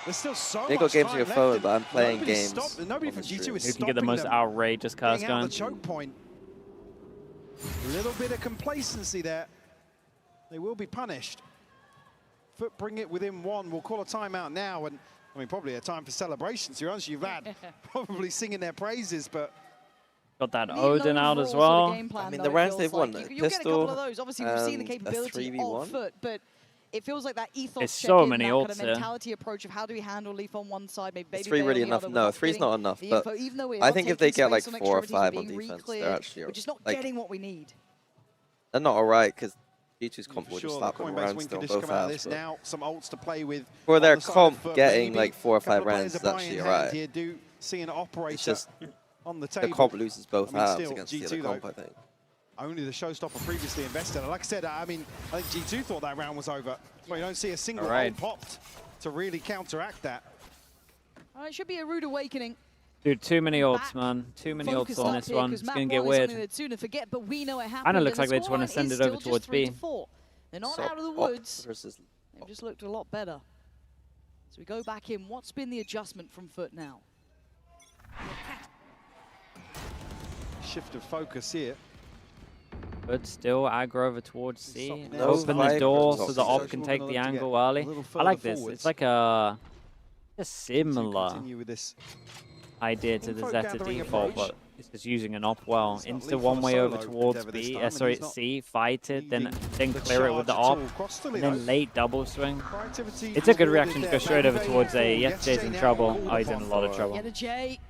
There's still so They got much games on time your left phone, and but I'm playing nobody games. stopped- Nobody on from the G2 stream. is Who can get the stopping most them outrageous cast getting out going? of the choke point. A little bit of complacency there. They will be punished. FUT bring it within 1. We'll call a timeout now, and I mean probably a time for celebrations. You're honest, you've had probably singing their praises, but Got that Odin out as well. I mean, the rounds they've won, You'll get a couple of pistol those. Obviously, we've seen the and a capability 3v1. of FUT, but it feels like that ethos There's so check-in, many that ults kind of here. mentality approach of how do we handle Leaf on one side, maybe Is Baby 3 Bay really on the enough? other. No, We're not 3's getting not enough. the But info, even though we're I not think if taking they get like space on 4 or extremities, 5 we're on being defense, re-cleared. they're actually We're just not like getting what we need. they're not alright because G2's comp for will just sure, the slap them Coinbase around win still condition both come out of halves. this now. Some ults to play with. For on their the side of comp, FUT, getting maybe like 4 or a couple 5 of players rounds is are buying actually hand alright. Here do see an operator It's just on the the table. comp loses both I mean, halves still, against G2 the other comp, though, I think. only the showstopper previously invested. Like I said, I mean, I think G2 thought that round was over. Well, you don't see a single Alright. ult popped to really counteract that. It should be a rude awakening. Dude, too many ults, man. Too many ults on this one. It's gonna get weird. Sooner forget, but we know it happened. Kinda looks and like they the just wanna scoreline send is it over still towards just 3 B. to 4. They're not So out of the op woods. versus They've just looked a lot better. So we go back in. What's been the adjustment from FUT now? Shift of focus here. But still aggro over towards C. No Open the spike door or so the op can take the angle early. I like this. It's like a similar Continue with this. idea to the Info Zeta gathering default, approach. but it's just using an op well. It's not Insta Leaf one on a way over solo towards endeavour this B, time, and sorry, he's not C, fight it, then leading clear it with the charge at op, all. Across to and Leo. then late double swing. Proactivity It's a good rewarded reaction to there. go straight over Baby towards A. Bay Yes, Jay's in now trouble. called Oh, he's in a upon lot of for trouble. Get a J.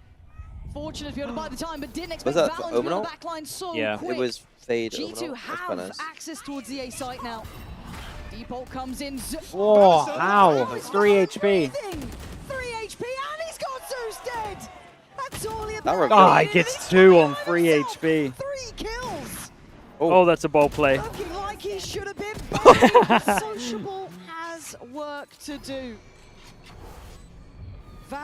Fortunate to be able to buy the time, but didn't Was expect that Valon to be on Omenal? the back line so Yeah. quick. It was fade. G2 Omenal. That's have quite nice. access towards the A site now. Deep ult comes in. Whoa, how? 3 HP. 3 HP, and he's got Zeus dead. That's all he That worked Ah, good. he gets 2 on 3 HP. 3 kills. Oh, that's a bold play. Looking like he should have been. But Sociable has work to do.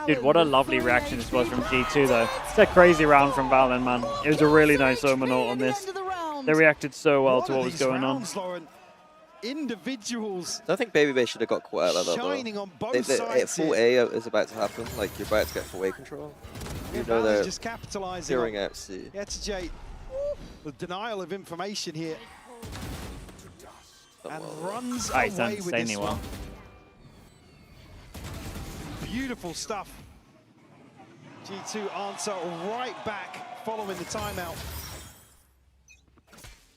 Dude, what a lovely reaction this was from G2 though. It's a crazy round from Valen, man. It was a really nice Omen ult on this. They reacted so well to what was going on. Individuals. I don't think Baby Bay should have got caught out like that though. Shining on both sides full here. A is about to happen. Like you're about to get full A control. You know Valen's they're just capitalizing clearing on out C. HJ. The denial of information here. And runs Ah, he's done away with this insanely well. one. Beautiful stuff. G2 answer right back following the timeout.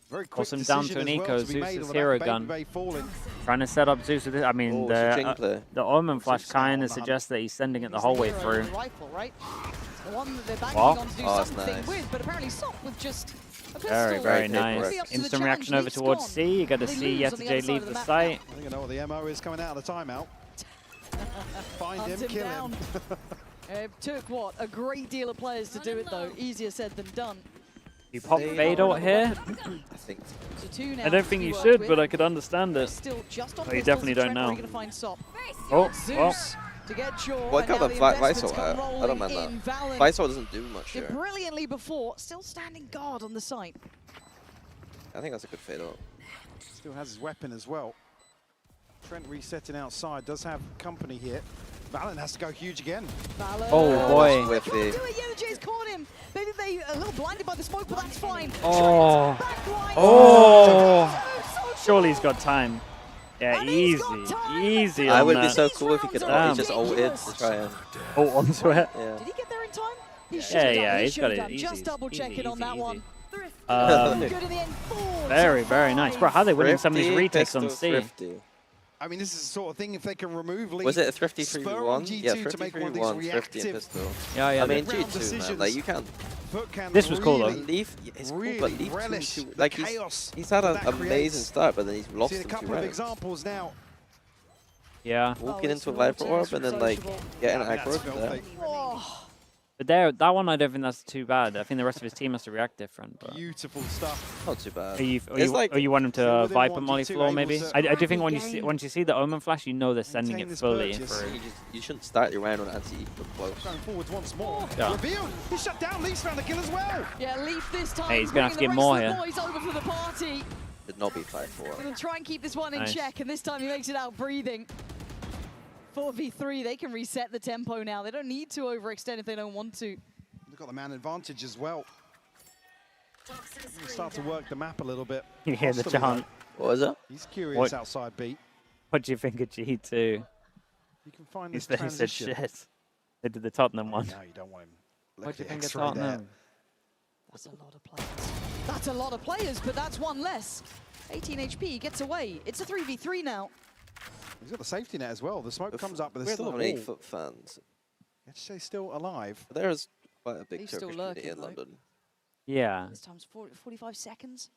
Very quick Awesome down to decision an as eco. well to be made Zeus' on the hero back, gun. Baby Bay falling. Trying to set up Zeus with it. I mean, Oh, it's a Jing play. the Omen flash kind of suggests that he's sending it the whole way through. Rifle, right? The one that they're banging What? on to do Oh, that's something nice. with, but apparently Sop with just a pistol. Very, very Great nice. paper. Up to the Instant challenge, reaction over Leaf's towards gone. C. You got to They see lose on the other Yetijay side leave of the the map site. I think I know what the MO is coming out of the timeout. Find Hunt him, him kill down. him. It took, what, a great deal of players to do it, though. Easier said than done. You pop fade ult here? I think. So 2 now I don't think to you work should, with. but I could understand it. Still just on Oh, you pistols, definitely don't Trent, where know. are you gonna find Sop? Oh, Zeus well. to get Jaw. Well, I and got now the the Vice investments ult come out. I don't rolling mind in. that. Valen Vice ult doesn't do much did here. brilliantly before, still standing guard on the site. I think that's a good fade ult. Still has his weapon as well. Trent resetting outside, does have company here. Valen has to go huge again. Valen. Oh, boy. Whiffy. Do it, Yetijay's caught him. Maybe they a little blinded by the smoke, but that's fine. Oh. Backline. Oh. Surely he's got time. Yeah, easy. Easy I on would be that. so cool if he could Damn. just ulted to try and. Oh, onto it. Yeah. Did he get there in time? Yeah, he's got it. Just double check it on that one. Good in the end. Very, very nice. Bro, how are they winning some of these retakes on C? I mean, this is the sort of thing, if they can remove lead. Was it a Thrifty 3v1? G2 Yeah, to make Thrifty one of these 3v1, Thrifty and reactive. Pistol. Yeah. I mean, G2, man, like, you can't. This was cool, though. Leaf, it's cool, really but Leaf relish too, the like, chaos he's had an that amazing creates. start, but then he's lost See a in 2 couple of rounds. examples now. Yeah. Walking into a Viper Orb and then, like, getting aggro from there. But that one, I don't think that's too bad. I think the rest of his team has to react different. But Beautiful stuff. Not too bad. Or you want him to Viper Molly floor, maybe? I do think once you see the Omen flash, you know they're sending it fully through. You shouldn't start your round on anti-equal close. Going forwards once more. Yeah. Revealed. He shut down. Leaf's found the kill as well. Yeah, Leaf this time. Hey, he's going to have to get bringing the more rest here. of the boys over for the party. Should not be 5-4. Gonna try and keep this one in Nice. check, and this time he makes it out breathing. 4v3, they can reset the tempo now. They don't need to overextend if they don't want to. They've got the man advantage as well. Start to work the map a little bit. You hear the chant. What was it? He's curious What? outside B. What do you think of G2? You can find He this said transition. shit. They did the Tottenham one. No, you don't want him. What do you think of X-ray there. Tottenham? That's a lot of players. That's a lot of players, but that's one less. 18 HP, he gets away. It's a 3v3 now. He's got the safety net as well. The smoke comes up, but We there's have still a a lot of wall. 8-foot fans. They're still alive. There's quite a big He's still Turkish community lurking, in though. London. Yeah. This time's 45 seconds.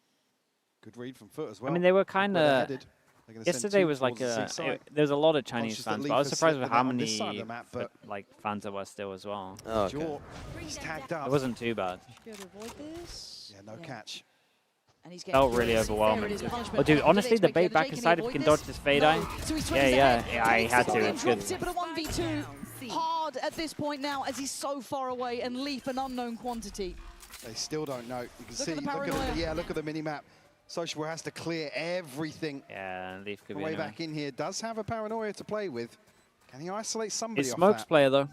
Good read from Foot as well. I mean, they were Look kind where they're of. headed. They're gonna send Yesterday two was like towards the a. seaside. There's a lot of Chinese Conscious that fans, Leaf but I was has surprised slipped with them how out on this many side of the map, but like fans there were still as well. Oh, okay. Jaw, he's tagged up. It wasn't too bad. Be able to avoid this. Yeah, no catch. And he's getting Felt really curious. overwhelming. There it is, punishment. Oh, dude, Did honestly, the expect bait the back Jake, inside, if can you can he dodge avoid this fade eye. So he swings Yeah, ahead. he had to. Takes It's it, good. drops it, but a 1v2. Hard at this point now as he's so far away and Leaf an unknown quantity. They still don't know. You can Look see. at the Look paranoia. at the, yeah, look at the mini map. Sociable has to clear everything. Yeah, Leaf could The be way anyway. back in here does have a paranoia to play with. Can he isolate somebody It's off Smoke's that? player though.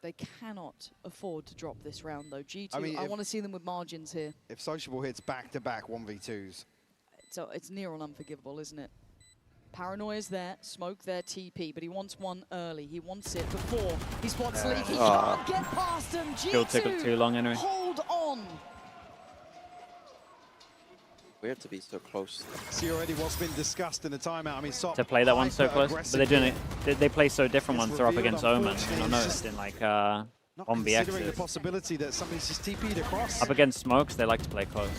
They cannot afford to drop this round though. G2, I mean, I if- want to see them with margins here. If Sociable hits back-to-back 1v2s. So it's near on unforgivable, isn't it? Paranoia's there, Smoke there, TP, but he wants one early. He wants it before he spots Leaf. He can't get past him. Still took it too long anyway. Hold on. Weird to be so close. See already what's been discussed in the timeout. I mean, Sop To play that one so close, but they're doing hyper-aggressive. it. They play so different once they're up revealed, against Omen. You unfortunately, don't it's notice just in like Not on considering the BXs. possibility that somebody's just TP'd across. Up against Smokes, they like to play close.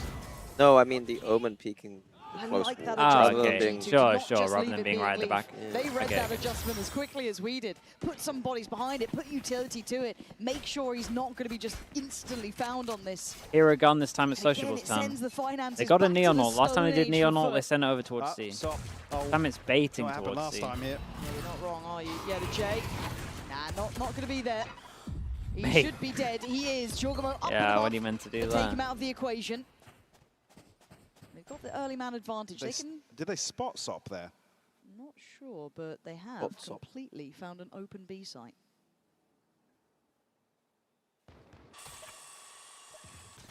No, I mean the Omen peeking the I close like wall. that Ah, adjustment. okay. being- To Sure, not sure, just rather leave than it being right at the Leaf. back. They read Okay. that adjustment as quickly as we did. Put some bodies behind it, put utility to it. Make sure he's not going to be just instantly found on this. Hero gun this time it's And again, Sociable's it turn. sends the finances They got a back to Neon the ult. Last time they Stone did Age Neon for ult, they Foot. sent it over towards C. Sop. This time it's baiting What happened towards last C. time here? Yeah, you're not wrong, are you? Yeah, the J. Nah, not going to be there. He Mate. should be dead. He is. Jorgamo up Yeah, and what off are you meant to do to take there? him out of the equation. They've got the early man advantage. They can... Did they spot Sop there? Not sure, but they have What Sop? completely found an open B site.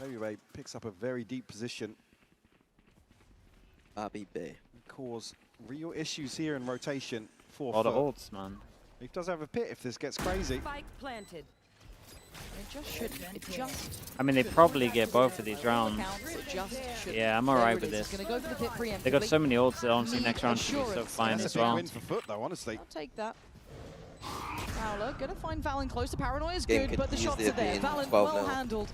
Baby Ray picks up a very deep position. RBB. Cause real issues here in rotation for A lot of Foot. ults, man. He does have a pit if this gets crazy. Spike planted. It just shouldn't. It just. I mean, they probably get both of these rounds. It just shouldn't. Yeah, I'm There alright it with is. this. He's gonna go for the pit preemptively. They got so many ults that honestly next round should be so Assurance. fine That's as a big well. win for Foot though, honestly. I'll take that. Fowler gonna find Valen close. The Paranoia's Game good, could but the shots easily are there. have been Valen 12 well now. handled.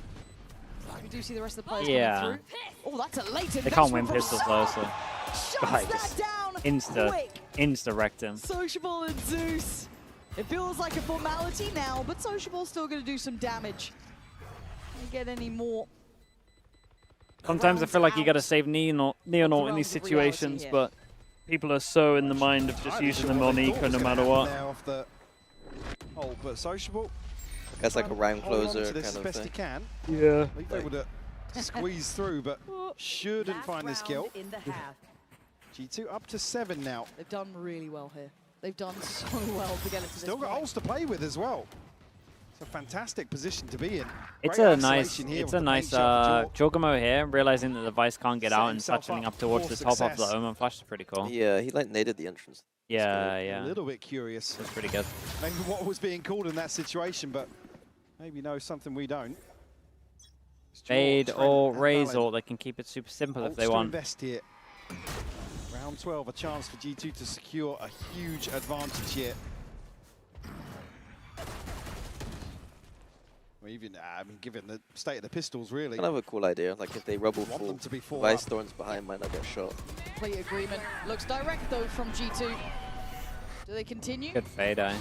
We do see the rest of the players Yeah. coming through. Oh, that's a late They can't win investment from pistols Sop. though, so Shuts Right, that just down quick. insta-wrecked him. Sociable and Zeus. It feels like a formality now, but Sociable's still going to do some damage. Can you get any more? Sometimes I feel like you gotta save Neon ult in these realms of reality situations, here. but people are so in the mind of just using them on Eco no matter what. Off the hole, but Sociable. That's like a round hold on closer to this kind as of best thing. he can. Yeah. Leaf able to squeeze through, but shouldn't find this kill. In the half. G2 up to 7 now. They've done really well here. They've done so well to get it to Still this got point. holes to play with as well. It's a fantastic position to be in. It's Great a nice, isolation here it's with a the nice paint shot for Jaw. Jogamo here, realizing that the Vice can't get Set out and himself touching up up towards for the top of the success. Omen flash is pretty cool. Yeah, he like naded the entrance. Yeah, A yeah. little bit curious. That's pretty good. Maybe what was being called in that situation, but maybe know something we don't. Fade or Razor, they can keep it super simple if they want. Invest here. Round 12, a chance for G2 to secure a huge advantage here. Or even, I mean, given the state of the pistols, really. Kind of a cool idea. Like if they rubble full, Vice Thorns behind might not get shot. Complete agreement. Looks direct though from G2. Do they continue? Good fade, eh?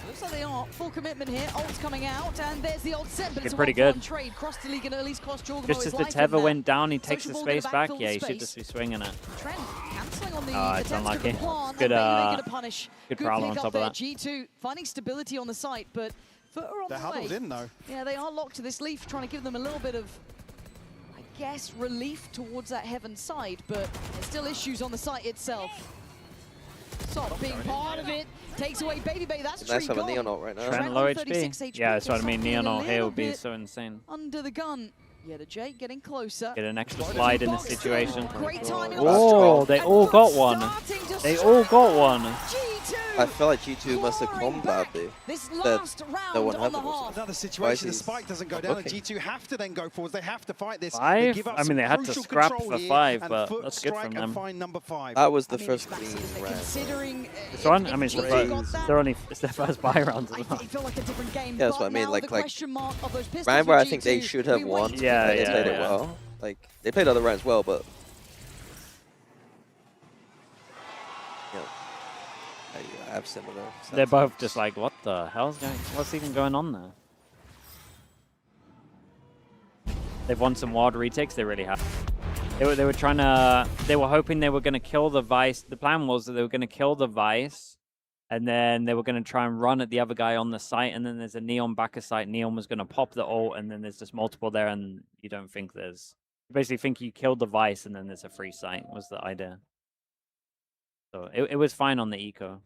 Looks like they are. Full commitment here. Ult's coming out, and there's the ult set, but it's a pretty one-for-one good. trade. Cross the league and at least cost Jorgen Just as the tether went down, he takes the space back. Yeah, he should just be swinging it. Trent cancelling on the It's unlucky. Good, Good good prowl on pick top up of there. that. G2 finding stability on the site, but FUT are on They're the way. huddled in, though. Yeah, they are locked to this leaf, trying to give them a little bit of, I guess, relief towards that heaven side, but there's still issues on the site itself. Sop being part of it, takes away Baby Bay. That's Nice to have a gone. Neon ult right now. Trent low 36 HP. HP. Yeah, that's what I mean. Something Neon a ult here little would be bit so insane. under the gun. Yeah, the Jake getting closer. Get an extra slide in this situation. Great timing. Oh, they all got one. They all got one. I feel like G2 must have come badly. This They're last round one on the heaven. half. Another situation, the Vice is spike doesn't go not down, and looking. G2 have to then go forwards. They have to fight this. They 5? give up I mean, some they had to crucial scrap control for here, 5, and but FUT that's good strike from and them. find number 5. That was the first clean round. Considering This one? I mean, if G2 got that, it's their first buy round as well. I feel like a different game. Yeah, that's but what I mean. now Like the question mark of those pistols round where I for think they G2, should have we won. wait. Yeah, They played it yeah. well. Like they played other rounds well, but I have similar. They're both just like, what the hell's going? What's even going on there? They've won some wild retakes. They really have. They were trying to. They were hoping they were going to kill the Vice. The plan was that they were going to kill the Vice, and then they were going to try and run at the other guy on the site. And then there's a Neon backer site. Neon was going to pop the ult, and then there's just multiple there, and you don't think there's. You basically think you killed the Vice, and then there's a free site. Was the idea. So it was fine on the eco.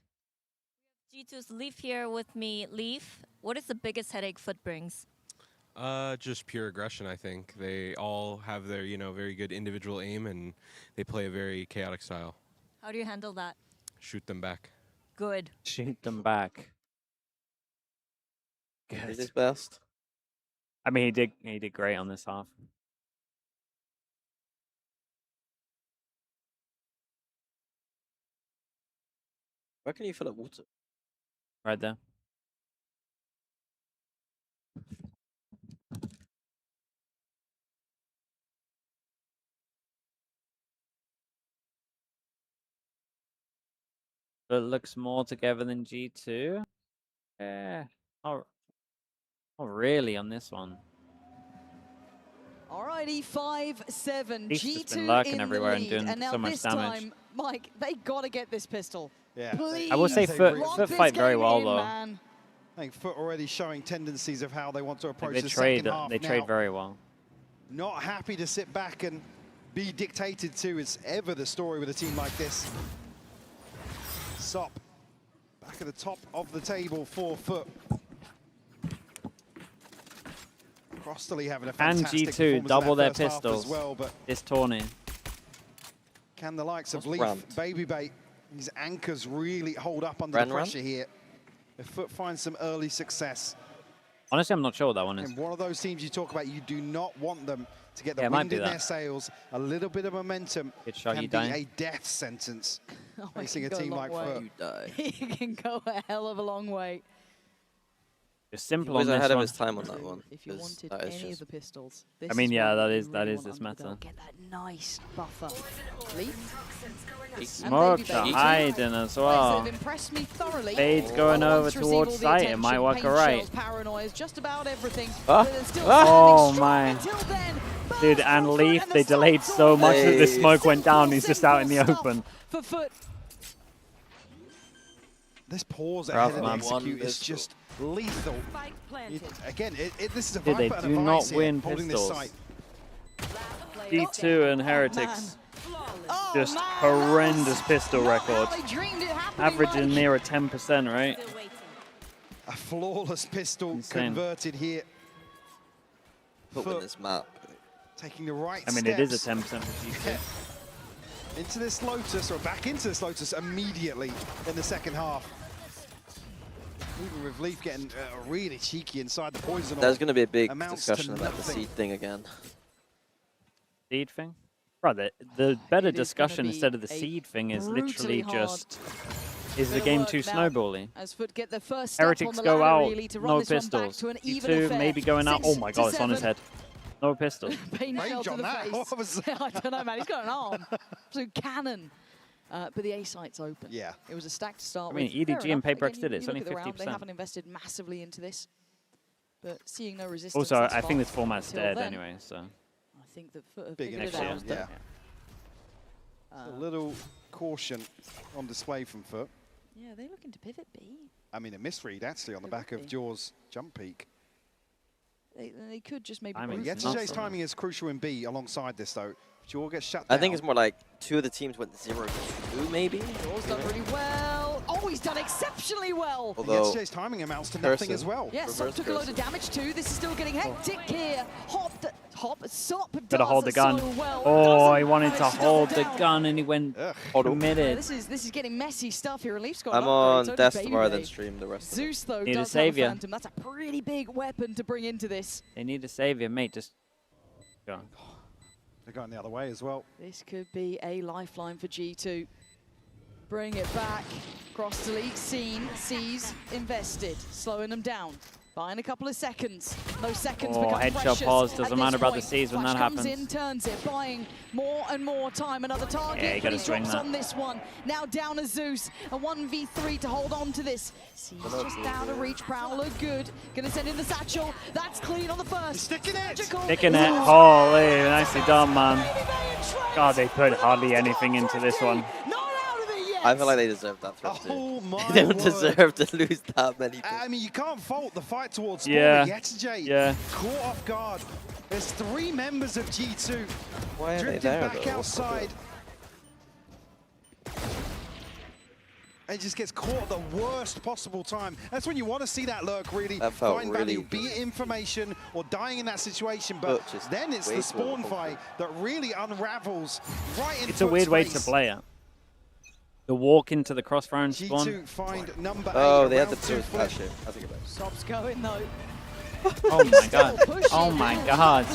G2's Leaf here with me. Leaf, what is the biggest headache FUT brings? Just pure aggression, I think. They all have their, very good individual aim, and they play a very chaotic style. How do you handle that? Shoot them back. Good. Shoot them back. He did his best. I mean, he did great on this half. Where can you fill up water? Right there. It looks more together than G2. Yeah. Not really on this one. Alrighty, 5-7. He's just been G2 lurking in everywhere the and lead. doing And now so much this damage. time, Mike, they gotta get this pistol. Yeah. Please. I will say FUT fight very well though. Man. I think FUT already showing tendencies of how they want to approach They the trade. second half They now. trade very well. Not happy to sit back and be dictated to is ever the story with a team like this. Sop back at the top of the table for FUT. Crossley having a And fantastic G2 performance double in their that first half pistols as well, but this tourney. can the likes of Leaf, Brandt? Baby Bay, these anchors really hold up under Brandt the pressure here? If FUT finds some early success. Honestly, I'm not sure what that one is. And one of those teams you talk about, you do not want them to get the Yeah, it might wind be in that. their sails. A little bit of momentum Good shot, can you be dying. a death sentence Oh, facing it a can team go like long way. FUT. You die. He can go a hell of a long way. It's He simple was on this ahead of one. his time on that one. If you 'cause wanted that is any of just- the pistols, I mean, this yeah, one that you is really this want under the belt. meta. Get that nice buffer. Leaf. Smoke Baby to Bay. hiding as Guys well. that have impressed me thoroughly. Fade's going All at over once receive towards all the site. It attention, might work paint alright. shells, paranoias, just about everything. Ah. But they're still Oh standing strong my. until then. Dude, and Leaf, they delayed so much that the smoke went down. He's just out in the open. For FUT. This pause Rough, ahead of man. execute is just lethal. Again, this is a Dude, they Viper do and a not Vice here, win holding this pistols. site. G2 and Heretics. Just horrendous pistol record. Averaging near a 10%, right? A flawless pistol Insane. converted here. Put with this map. Taking the right I mean, steps. it is a 10% for G2. Into this Lotus, or back into this Lotus immediately in the second half. Even with Leaf getting really cheeky inside the poison. There's going to be a big amounts discussion to about the nothing. seed thing again. Seed thing? Bro, the better discussion instead of the seed thing is literally just, is the game too snowbally? As FUT get the first step Heretics on the go ladder, out, really, to run no this one back pistols. to an even G2 affair. maybe going out. Oh my god, it's on his 6 to 7. head. No pistols. Pain shell Range to on the that? face. What was that? I don't know, man. He's got an arm. Absolute cannon. But the A site's open. Yeah. It was a stack to start I mean, with. EDG Fair and enough. Paperex Again, did it. you It's look only at the round, They 50%. haven't invested massively into this. But seeing no resistance. Also, thus I far think this format's until dead then, anyway, so. I think that FUT have Big figured it influence, out. yeah. A little caution on display from FUT. Yeah, they're looking to pivot B. I mean, a misread actually on the back of Jaws' jump peak. They could just maybe. I mean, Yetijay's timing is crucial in B alongside this, though. Jaw gets shut I down. think it's more like 2 of the teams went 0-2, maybe. Jaw's done really well. Oh, he's done exceptionally well. Although Yetijay's timing amounts to nothing as well. Yeah, Sop took a load of damage too. This is still getting hectic here. Sop Gotta does hold the gun. so well. Oh, he Doesn't wanted to manage hold double the down. gun and he went Yeah, committed. this is getting messy stuff here. Leaf's got I'm an on upgrade, so does Death tomorrow, Baby then Bay. stream the rest Zeus, though, Need a does have a savior. Phantom. That's a pretty big weapon to bring into this. They need a savior, mate. Just go. They're going the other way as well. This could be a lifeline for G2. Bring it back. Cross delete, seen, sees, invested. Slowing them down. Buying a couple of seconds. Those seconds Oh, become headshot precious pause. at Doesn't this matter about the point. C's when Flash that comes happens. in, turns it, buying more and more time. Another target, Yeah, you but gotta he swing drops that. on this one. Now down a Zeus. A 1v3 to hold on to this. Sees just out of reach. Prowler good. Gonna send in the satchel. That's clean on the first. Sticking it. Sticking it. Holy, nicely done, man. God, they put hardly anything into this one. I feel like they deserve that throw too. Oh my They don't word. deserve to lose that many. I mean, you can't fault the fight towards Yeah. Spawn. Yetijay Yeah. caught off guard. There's 3 members of G2 Why are they drifted there, back though? outside. And it just gets caught at the worst possible time. That's when you want to see that lurk really That felt find really value, be it information or dying in that situation. But But just then it's way the too spawn overconfident. fight that really unravels right in It's a weird way to face. play it. The walk into the crossfire and spawn. G2 find number 8. Oh, they had the round 2 2 flush. actually. I think about it. Sob's going though. Oh my god. Oh my god.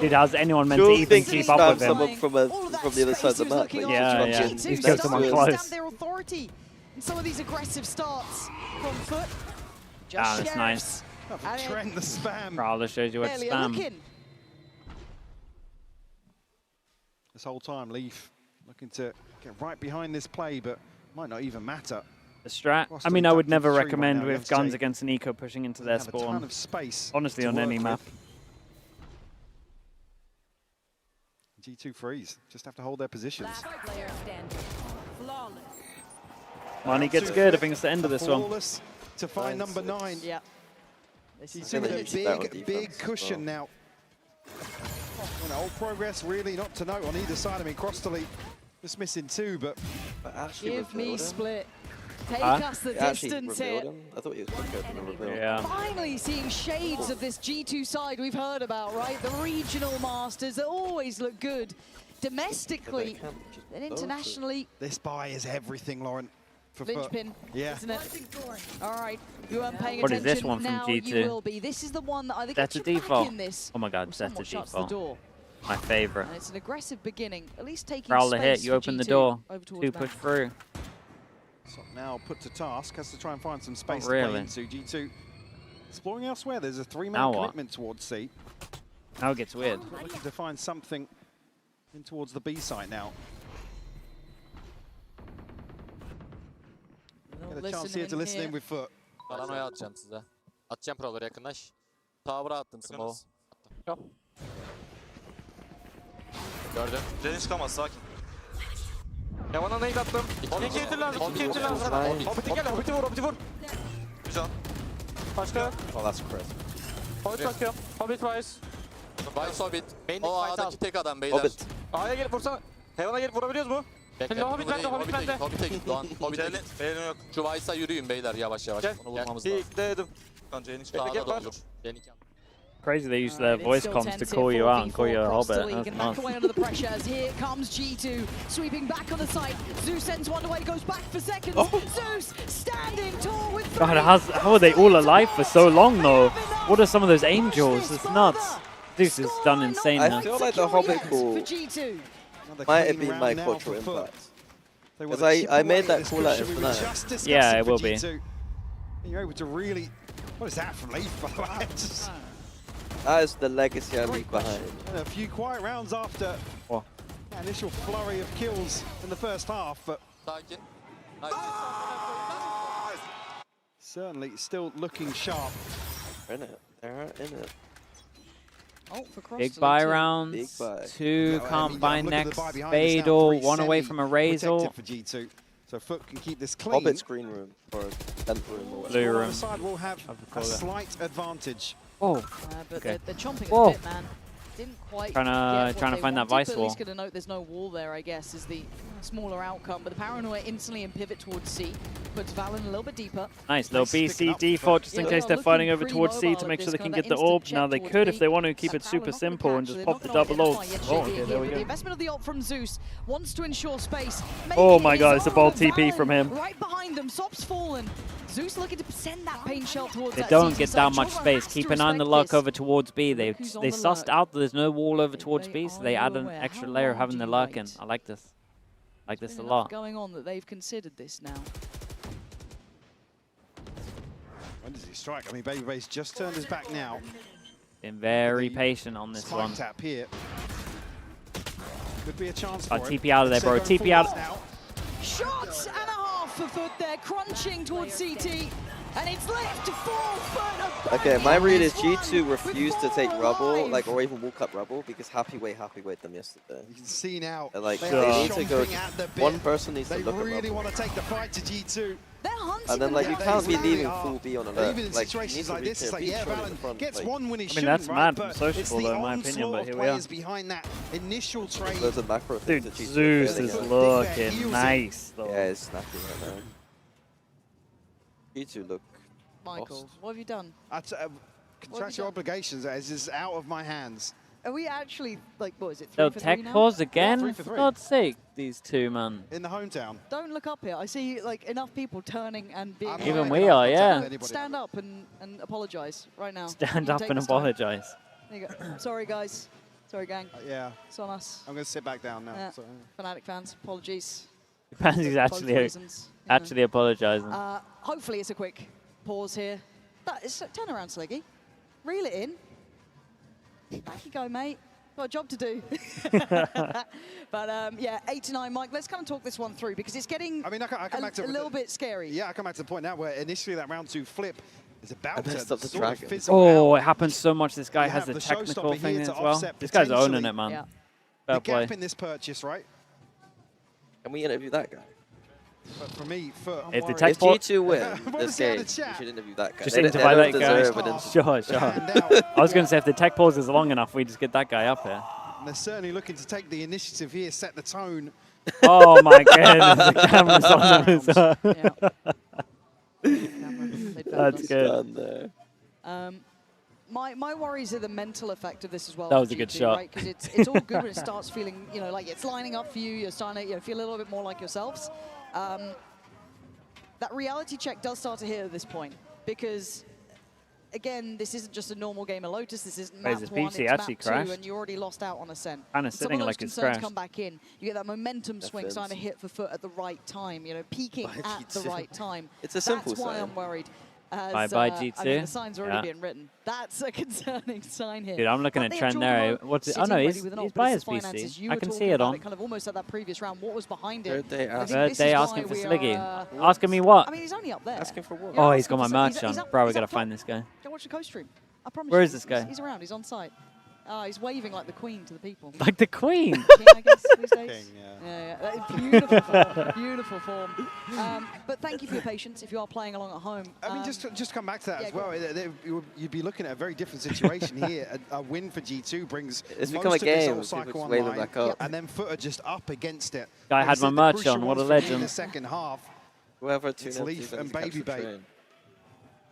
Dude, how's anyone meant to Joe even thinks keep he up with spammed someone him? from the other side of the map. Like, Yeah, just yeah. fucking- He's G2 got starting someone to close. stamp their authority in some of these aggressive starts from FUT. Ah, Just that's nice. Oh, for Trent, the spam. Prowler shows you where to barely spam. looking. This whole time, Leaf looking to get right behind this play, but might not even matter. The strat. Cross I to mean, I would inductive never 3 right recommend now, with Yetijay guns against an eco pushing into their have a ton spawn. of space Honestly, to on any work map. with. G2 freeze. Just have to hold their positions. Money gets good. I think it's the end of this one. Flawless to find number 9. Yeah. This G2 is with gonna a use that with big defense as cushion now. And old progress really not to note on either side. I mean, cross delete just missing 2, but actually Give me revealed him. split. Take Huh? us the He actually distance revealed here. him. I thought he was quicker than the reveal. Yeah. Finally seeing shades of this G2 side we've heard about, right? The regional masters that always look good domestically and internationally. this buy is everything, Lauren. For Linchpin, Yeah. isn't it? All right, you weren't paying What is attention. this one from now G2? You will be. This is the one that either That's gets a you back default. in this, Oh my god, or that's a somewhat shuts the default. door. My favorite. And it's an aggressive beginning, at least taking Prowler space hit. You for open the G2 door. over towards 2 back. push through. So now put to task, has to try and find some space Not to really. play into. G2 exploring elsewhere. There's a 3-man Now what? commitment towards C. Now it gets weird. Looking to find something in towards the B site now. Get a chance here to listen in with FUT. Paranoya atacağım size. Atacağım Prowler'a yakınlaş. Tower'a attım smoke. Gördüm. Canı çıkamaz, sakin. Yavan'a nade attım. İki getir lan, iki getir lan. Hobbit'i gel, Hobbit'i vur, Hobbit'i vur. Güzel. Başka. Oh, that's crisp. Hobbit bakıyorum. Hobbit Vice. Vice Hobbit. O A'daki tek adam beyler. Hobbit. A'ya gelip vursana. Heaven'a gelip vurabiliyoruz mu? Bekle. Hobbit bende, Hobbit bende. Hobbit'e git Doğan. Hobbit'e git. Benim yok. Şu Vice'a yürüyün beyler yavaş yavaş. Gel. Onu vurmamız lazım. İlk dedim. Kan C'nin çıktı. Sağda da olur. Benim crazy they use their voice comms to call you out and call you a hobbit. That's Back nuts. away under the pressure as here comes G2 sweeping back on the site. Zeus sends one away, goes back for seconds. Zeus standing tall with three. God, how are they all alive for so long though? What are some of those angels? It's nuts. Zeus is done insane now. I feel like the Hobbit call for G2. might have been my cultural impact. Because I made that call out in Fnatic. Yeah, it will be. You're able to really... What is that from Leaf, by the way? That is the legacy I leave behind. A few quiet rounds after that initial flurry of kills in the first half, but certainly still looking sharp. They're in it. They're in it. Oh, for Big buy rounds. Big buy. Two can't buy look at the next. buy behind us now, Fatal, 3 one away from a Razor. protected for G2. So FUT can keep this clean. Hobbit's green room or vent room or whatever. Blue room. Side will have a slight advantage. Oh, but okay. they're chomping Whoa. a bit, man. Didn't quite Trying to get what they find that wanted, vice but at wall. least gonna note there's no wall there, I guess, is the smaller outcome. But the Paranoia instantly in pivot towards C puts Valen a little bit deeper. Nice little BC default just in case they're fighting over towards C to make sure they can get the orb. Now they could if they want to keep it super simple and just pop the double ult. Oh, okay, there we The go. investment of the ult from Zeus wants to ensure space. Oh my god, it's a bold TP from him. Right behind them, Sop's fallen. Zeus looking to send that pain shell towards They that don't CT get side. that much Children space. has Keep to an eye on the respect luck this. over towards B. They Who's on sussed the lurk? out that there's no wall over towards B, so they add an aware? extra How layer of long having do the you lurk in. wait? I like this. I like this a There's lot. enough going on that they've considered this now. When does he strike? I mean, Babyface just turned his back now. Been very patient on this Spike one. tap here. Could be a chance for him. TP out of there, bro. TP out. Shots and a half for FUT there, crunching towards CT. And it's left to FUT. Okay, my read is G2 refused to take rubble, like, or even walk up rubble because Happy weighed them yesterday. You can see now. They're like, they they need to go. chomping at the bit. One person needs to They look at really rubble. want to take the fight to G2. They're hunting And then, like, you They can't be really leaving are. full B on And alert. even in Like, you need situations to like this, it's like, be yeah, shot in Valen front, gets like- one when he I mean, shouldn't, that's right? mad But and sociable, it's the though, in my opinion, onslaught but of here we are. players behind that initial trade. There's a macro thing Dude, that G2 Zeus failing is at. looking nice, though. Yeah, it's snapping right now. G2 look Michael, lost. what have you done? Contractual obligations is out of my hands. Are we actually, like, what is it, 3 They'll for 3 tech now? pause again? 3 for For 3. God's sake, these two, man. In the hometown. Don't look up here. I see, like, enough people turning and being... Even we are, yeah. Stand up and apologize right now. Stand You up take and this time. apologize. There you go. Sorry, guys. Sorry, gang. Yeah. It's on us. I'm going to sit back down now. Yeah. So. Fnatic fans, apologies. Pansy's Both actually reasons, you know. apologizing. Hopefully it's a quick pause here. That is turn around, Sliggy. Reel it in. Back you go, mate. Got a job to do. But yeah, 8-9, Mike. Let's kind of talk this one through because it's getting I come back to a little bit scary. Yeah, I come back to the point now where initially that round 2 flip is about to messed up the sort of dragon. fizzle Oh, out. it happens so much. This guy You has have the the technical showstopper thing here as to well. offset This guy's owning potentially it, man. Yeah. Fair The play. gap in this purchase, right? Can we interview that guy? But for me, FUT, If the If tech pause, G2 win What this was the other game, we chat? should interview that guy. just They interview don't that guy. deserve an interview. Sure. I was going to say if the tech pause is long enough, we just get that guy up here. And they're certainly looking to take the initiative here, set the tone. Oh my goodness, the camera's on them as well. That's good. Done there. My worries are the mental effect of this as well. That for was a good G2, shot. right? Because it's all good when it starts feeling, you know, like it's lining up for you. You're starting to feel a little bit more like yourselves. That reality check does start to hit at this point because, again, this isn't just a normal game of Lotus. This isn't map His 1, PC it's actually map 2, crashed. and you already lost out on Ascent. Kinda Some sitting of those like it's concerns crashed. come back in. You get that momentum swing starting to hit for FUT at the right time. You know, peaking at the right time. It's a simple That's why sign. I'm worried. Bye-bye, I mean, G2. the sign's already Yeah. been written. That's a concerning sign here. Dude, I'm looking But at they Trent talk there. about What's it? Oh sitting no, ready he's with an ult, by but his it's the finances. PC. You I were can talking see it about on. kind of almost at that previous round. What was behind it? Third day I think Third this day is asking why for we Sliggy. are, Asking me what? I mean, he's only up there. Asking for what? Yeah, Oh, he's got asking my for- merch on. he's up- Bro, we he's gotta up top. find this guy. Go watch the co-stream. I promise Where you, is this guy? He's around. He's on site. He's waving like the queen to the people. Like the queen. King, I guess, these days. King, Yeah. Beautiful form. Beautiful form. But thank you for your patience if you are playing along at home. I mean, just come back to that yeah, as go well. You'd be looking at a very different situation here. A win for G2 brings It's most become a of this game. whole People cycle just wave them online, back up. and then FUT are just up against it. Guy Like had I my said, the merch crucial on. What a ones for me in legend. the second half. Whoever It's tuned Leaf in and Baby Bay.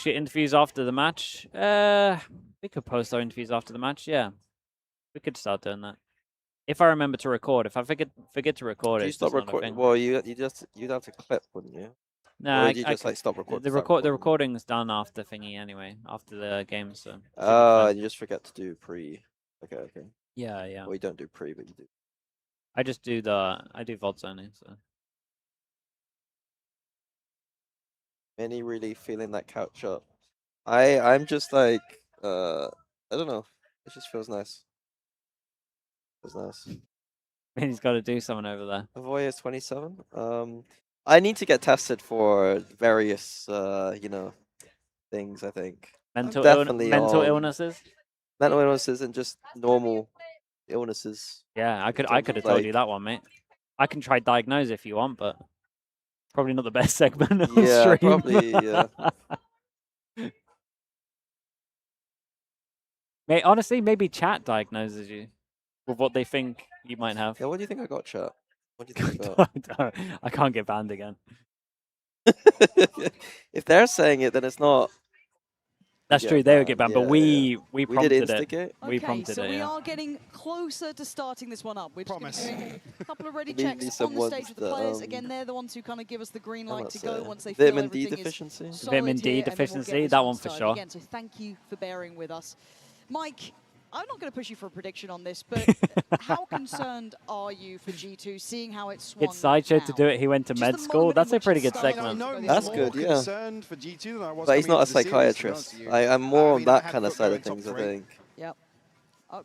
publish your interviews after the match? We could post our interviews after the match. Yeah, we could start doing that. If I remember to record. If I forget to record, Do you it's stop just not a recording? thing. Well, you'd have to clip, wouldn't you? No, or you just like stop recording? The recording's done after thingy anyway, after the game. So. You just forget to do pre. Okay. Yeah. Well, you don't do pre, but you do. I just do VOD zoning. So. Many really feeling that couch up. I'm just like I don't know. It just feels nice. Feels nice. He's got to do something over there. Avoya is 27. I need to get tested for various things. I think Mental mental illnesses. Mental illnesses and just normal illnesses. Yeah, I could have told you that one, mate. I can try diagnose if you want, but probably not the best segment of Yeah, stream. probably. Yeah. Mate, honestly, maybe chat diagnoses you with what they think you might have. Yeah, what do you think I got, chat? What do you think I got? I can't get banned again. If they're saying it, then it's not. That's true. They would get banned, but we prompted did instigate. it. We Okay, prompted so it. we Yeah. are getting closer to starting this one up. We're just gonna do a couple of ready Maybe checks some on the stage ones with the that, players. Again, they're the ones who kind of give us the green light to go once they feel vitamin D everything deficiency. is solid Vitamin D here, and then we'll get deficiency, this that one for started sure. Again, so thank you for bearing with us. Mike, I'm not going to push you for a prediction on this, but how concerned are you for G2, seeing how it's swung It's Sideshow now? to do it. He went to med school. That's a pretty good segment. That's good, yeah. Concerned for G2 than I was But he's coming not a into the series, to be psychiatrist. honest with you. I'm more I on mean, I that had kind of Foot side going of things, top I 3. think. Yep. Oh,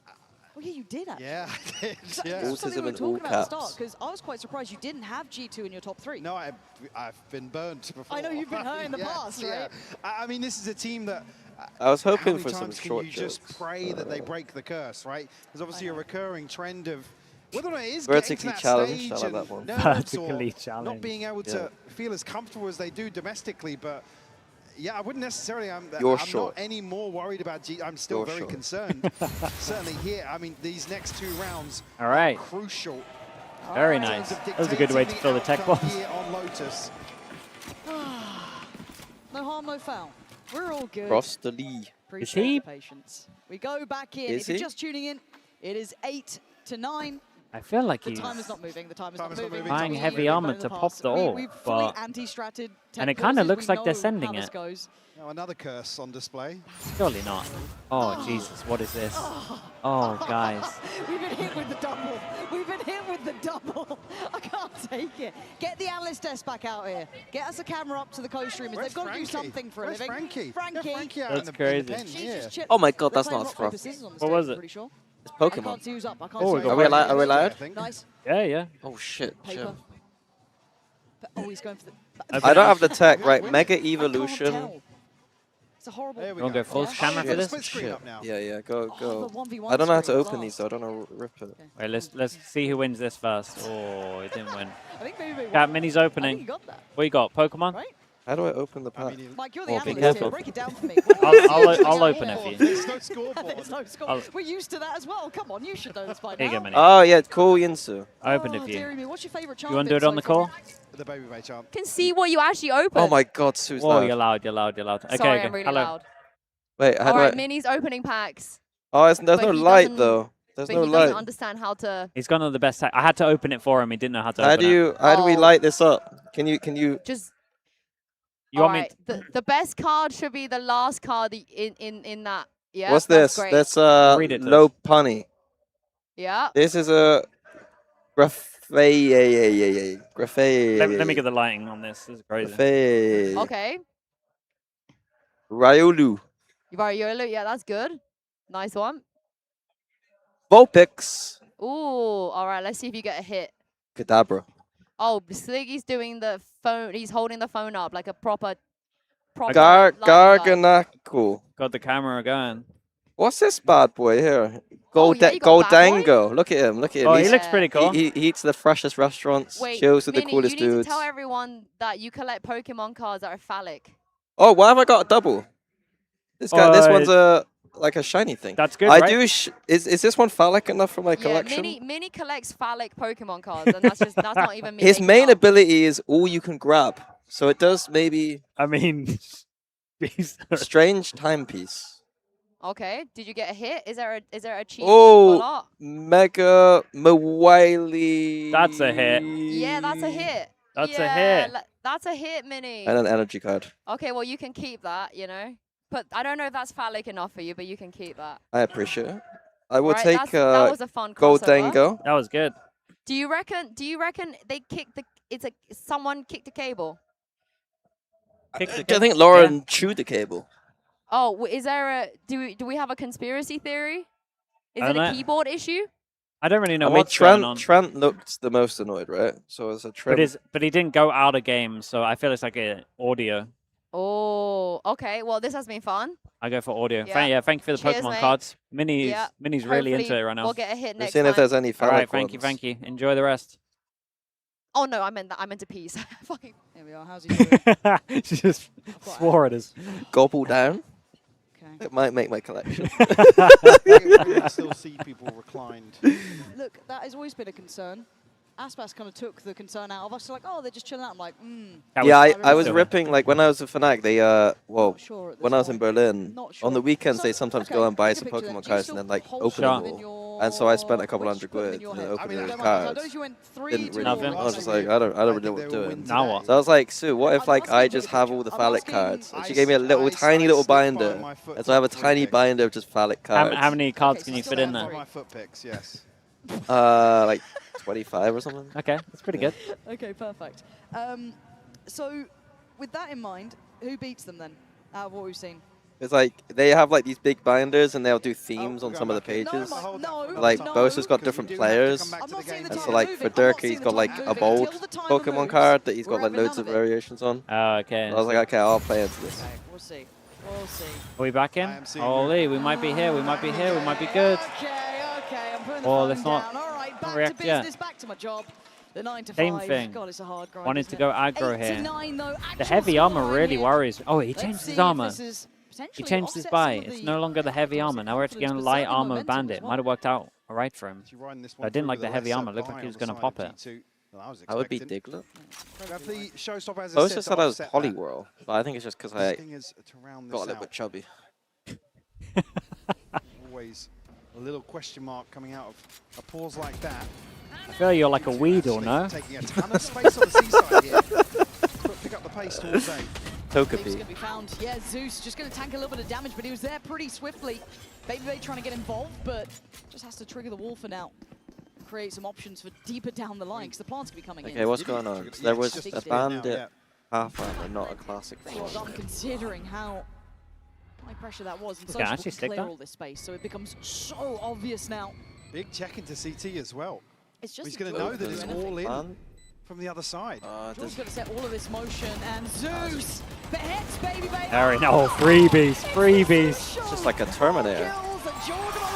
yeah, you did actually. Yeah, I did. Yeah. That's something we were Autism in all talking about at the caps. start, because I was quite surprised you didn't have G2 in your top 3. No, I've been burnt before. I know you've been hurt in the past, right? I mean, this is a team that. I was hoping how many for some times short can you just jokes. pray that they break the curse, right? There's obviously a recurring trend of whether or not it is Vertically getting to that challenged, stage I like and that one. nerves Vertically or challenged. not being able to feel as comfortable as they do domestically, but yeah, I wouldn't necessarily. I'm short. not any more worried about G. I'm still You're very short. concerned. Certainly here. I mean, these next 2 rounds All right. are crucial. Very in nice. terms of That was a good way to dictating fill the the tech outcome bombs. here on Lotus. No harm, no foul. We're all good. Cross the Lee. Appreciate he? the patience. We go back in. Is If you're he? just tuning in, it is 8-9. I feel like The he's time is not moving. The time is not Time is not moving. moving. buying We've heavy been armor in the to pop past. the ult, We've fully but anti-stratted and it tech kind of courses. looks We like they're know sending how this it. goes. Now another curse on display. Surely not. Oh Jesus, what is this? Oh guys. We've been hit with the double. We've been hit with the double. I can't take it. Get the analyst desk back out here. Get us a camera up to the co-streamers. Where's They've got to do Frankie? something for a Where's living. Frankie? Frankie. Yeah, Frankie out That's in the crazy. pen. She's Yeah. just chilling. Oh my God, They're that's playing not rock, paper, scruff. scissors on the What stage, was I'm it? pretty sure. It's I Pokemon. can't see who's up. I can't Oh, see we got Are we allowed? Are we I allowed? think. Nice. Yeah, yeah. Oh shit. Paper. Chill. Oh, he's going for the... I don't have the tech, right? Mega I can't Evolution. tell. It's a horrible... There we Wanna go full Yeah. camera for this? Split screen up now. Yeah, go. Oh, the 1v1 I don't know how to screen was open these, last. so I don't know rip it. Wait, let's see who wins this first. Oh, it didn't win. I think maybe Cat Mini's I think opening. you got that, What you got? Pokemon? right? How do I open the pack? Mike, you're the Oh, be analyst careful. here. Break it down for me. I'll open it for you. There's no scoreboard. There's no score. I'll- We're used to that as well. Come on, you should know this by Here you go, now. Mini. Oh yeah, cool Yinsu. I opened it Oh, for you. dearie me. What's your favourite You charm want to do bit it on so the far? call? The baby bay charm. Can see what you actually open. Oh my God, Sue's Whoa, loud. you're loud, you're loud, you're loud. Okay, Sorry, okay. I'm really Hello. loud. Wait, how All do right, I? Mini's opening packs, Oh, there's no but he light doesn't- though. There's but no he doesn't light. understand how to He's gone on the best. I had to open it for him. He didn't know how to How open do you? How do we Oh. light this up? Can you? just. You want me? Alright, the best card should be the last card in that. Yeah. What's that's this? Great. That's Read it to low us. punny. Yeah. This is a graphite. Let me get the lighting on this. This is crazy. Graphite. Okay. Ryolu. You've already YOLO. Yeah, that's good. Nice one. Vulpix. Ooh. All right. Let's see if you get a hit. Kadabra. Oh, Sliggy's doing the phone. He's holding the phone up like a proper. Garganaku. Got the camera going. What's this bad boy here? Oh, yeah, you got bad boy? Goldango. Look at him. Look at him. Oh, he looks pretty cool. He eats the freshest restaurants. Wait, Chills with the Minnie, coolest you need dudes. to tell everyone that you collect Pokemon cards that are phallic. Oh, why have I got a double? This guy. This Oh, one's like a shiny thing. That's good, I right? do. Is this one phallic enough for my Yeah, collection? Mini collects phallic Pokemon cards, and that's not even me. His making main it up. ability is all you can grab. So it does maybe I mean, strange timepiece. Okay. Did you get a hit? Is there a cheat? Oh, Mega Mawili. That's a hit. Yeah, that's a hit. That's a Yeah, hit. That's a hit, Mini. And an energy card. Okay, well you can keep that, you know. But I don't know if that's phallic enough for you, but you can keep that. I appreciate it. I will Right, take that was a fun crossover. Goldango. That was good. Do you reckon they kicked the? Someone kicked the cable. I think Lauren chewed the cable. Oh, is there a? Do we have a conspiracy theory? Is I it don't a know. keyboard issue? I don't really know I mean, what's going on. Trent looked the most annoyed, right? So it's a Trent. But he didn't go out of game, so I feel it's like an audio. Oh, okay. Well, this has been fun. I go for audio. Yeah. Thank you for the Cheers, Pokemon mate. cards. Minnie's Yeah. Minnie's really Hopefully into it right now. we'll get a hit We're next seeing if time. there's any All right, phallic thank you. Enjoy the rest. Oh no, I meant that. I meant to peace. Fucking. Here we are. How's he doing? She just swore at us. Gobble down. It might make my collection. I still see people reclined. Look, that has always been a concern. Aspas kind of took the concern out of us. Like, oh, they're just chilling out. I'm like, Yeah, I was ripping, like, when I was a Fnac, they, well, sure at when this I was in Berlin, on the weekends, they sometimes go and buy some picture then. Pokemon Do you cards still and then, like, hold open them them all. And so I spent a couple $100 quid and then opened those cards. Didn't really, I was just like, I don't really know what I'm doing. Now what? So I was like, Sue, what if, like, I just have all the phallic cards? And she gave me a little, tiny little binder. And so I have a tiny binder of just phallic cards. How many cards can you fit in there? My foot picks, yes. Like 25 or something. Okay, that's pretty good. Okay, perfect. So, with that in mind, who beats them then, out of what we've seen? It's like, they have like these big binders and they'll do themes on some of the pages. Like, Bosa's got different players. And so like, for Dirk, he's got like a bold Pokemon card that he's got like loads of variations on. Oh, okay. So I was like, okay, I'll play into this. We'll see. We'll see. Are we back in? Holy, we might be here. We might be here. We might be good. Okay, I'm putting the Oh, phone let's not down. All right, back react to yet. business, back to my job. The 9 to 5. Same thing. God, it's a hard grind. Wanted isn't to it? go aggro 8 to here. 9, though. The Actual heavy armor scoreline really here. worries. Oh, he Let's changed see his if armor. this is He potentially changed his offset buy. some of It's the no longer the heavy armor. Now we're confidence, getting but light certainly armor momentum bandit. as well. Might have worked out all right for him. But I didn't like the heavy armor. Looked like he was going to pop it. I would be Diglett. The showstopper, as Bosa said, said I was offset that. Poliwhirl, but I think it's just because I The thing is to round got a this little bit out. chubby. Always a little question mark coming out of a pause like that. I feel like you're like a Weedle, no? Taking a ton of space on the seaside here. But pick up the pace towards A. He's going to be found. Yeah, Zeus just going to tank a little bit of damage, but he was there pretty swiftly. Baby Bay trying to get involved, but just has to trigger the wall for now. Create some options for deeper down the line, because the plant's going to be coming in. Okay, what's going on? So there was a bandit half armor, not a classic Well form. done, considering how high pressure that was. And Okay, so I actually can stick clear that. all this space, so it becomes so obvious now. Big check into CT as well. It's just He's a going to draw know that it's through all in Fun. from the other side. George's going to set all of this motion, and Zeus beheads Baby Bay. Very no, freebies, freebies. Just like a Terminator.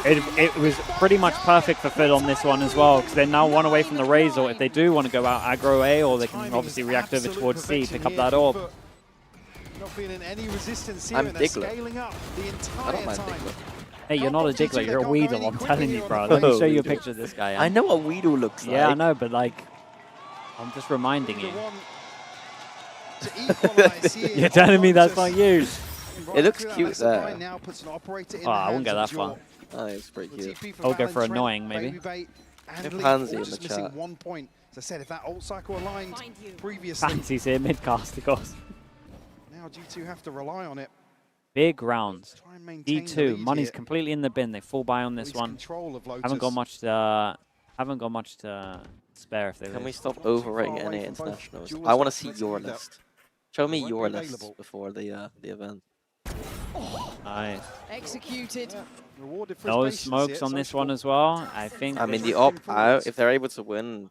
It was pretty much perfect for FUT on this one as well, because they're now one away from the Razor. If they do want to go out aggro A, or they can obviously react over towards C, pick up that orb. Not feeling any resistance here, I'm and they're Diglett. scaling up the I entire don't mind time. Diglett. Hey, you're not a Diglett, you're a Weedle, I'm telling you, bro. Let me show you a picture of this guy. I know what Weedle looks like. Yeah, I know, but like, I'm just reminding you. You're telling me that's not you. It looks cute there. Oh, I wouldn't get that far. Oh, it's pretty cute. I'll go for annoying, maybe. Give Pansy in the Just chat. missing 1 point. As I said, if that ult cycle aligned previously, Fancy's here, mid-cast, of course. now G2 have to rely on it. Big rounds. and maintain the D2, lead money's here. completely in the bin. They full buy on this Least one. control of Haven't got Lotus. much to spare if they Can lose. we stop overrating NA internationals? I want to see your list. Show me your list before the event. Nice. Executed. Rewarded for No his patience smokes here, on so this one as well. I think. I mean, the op out, if they're able to win,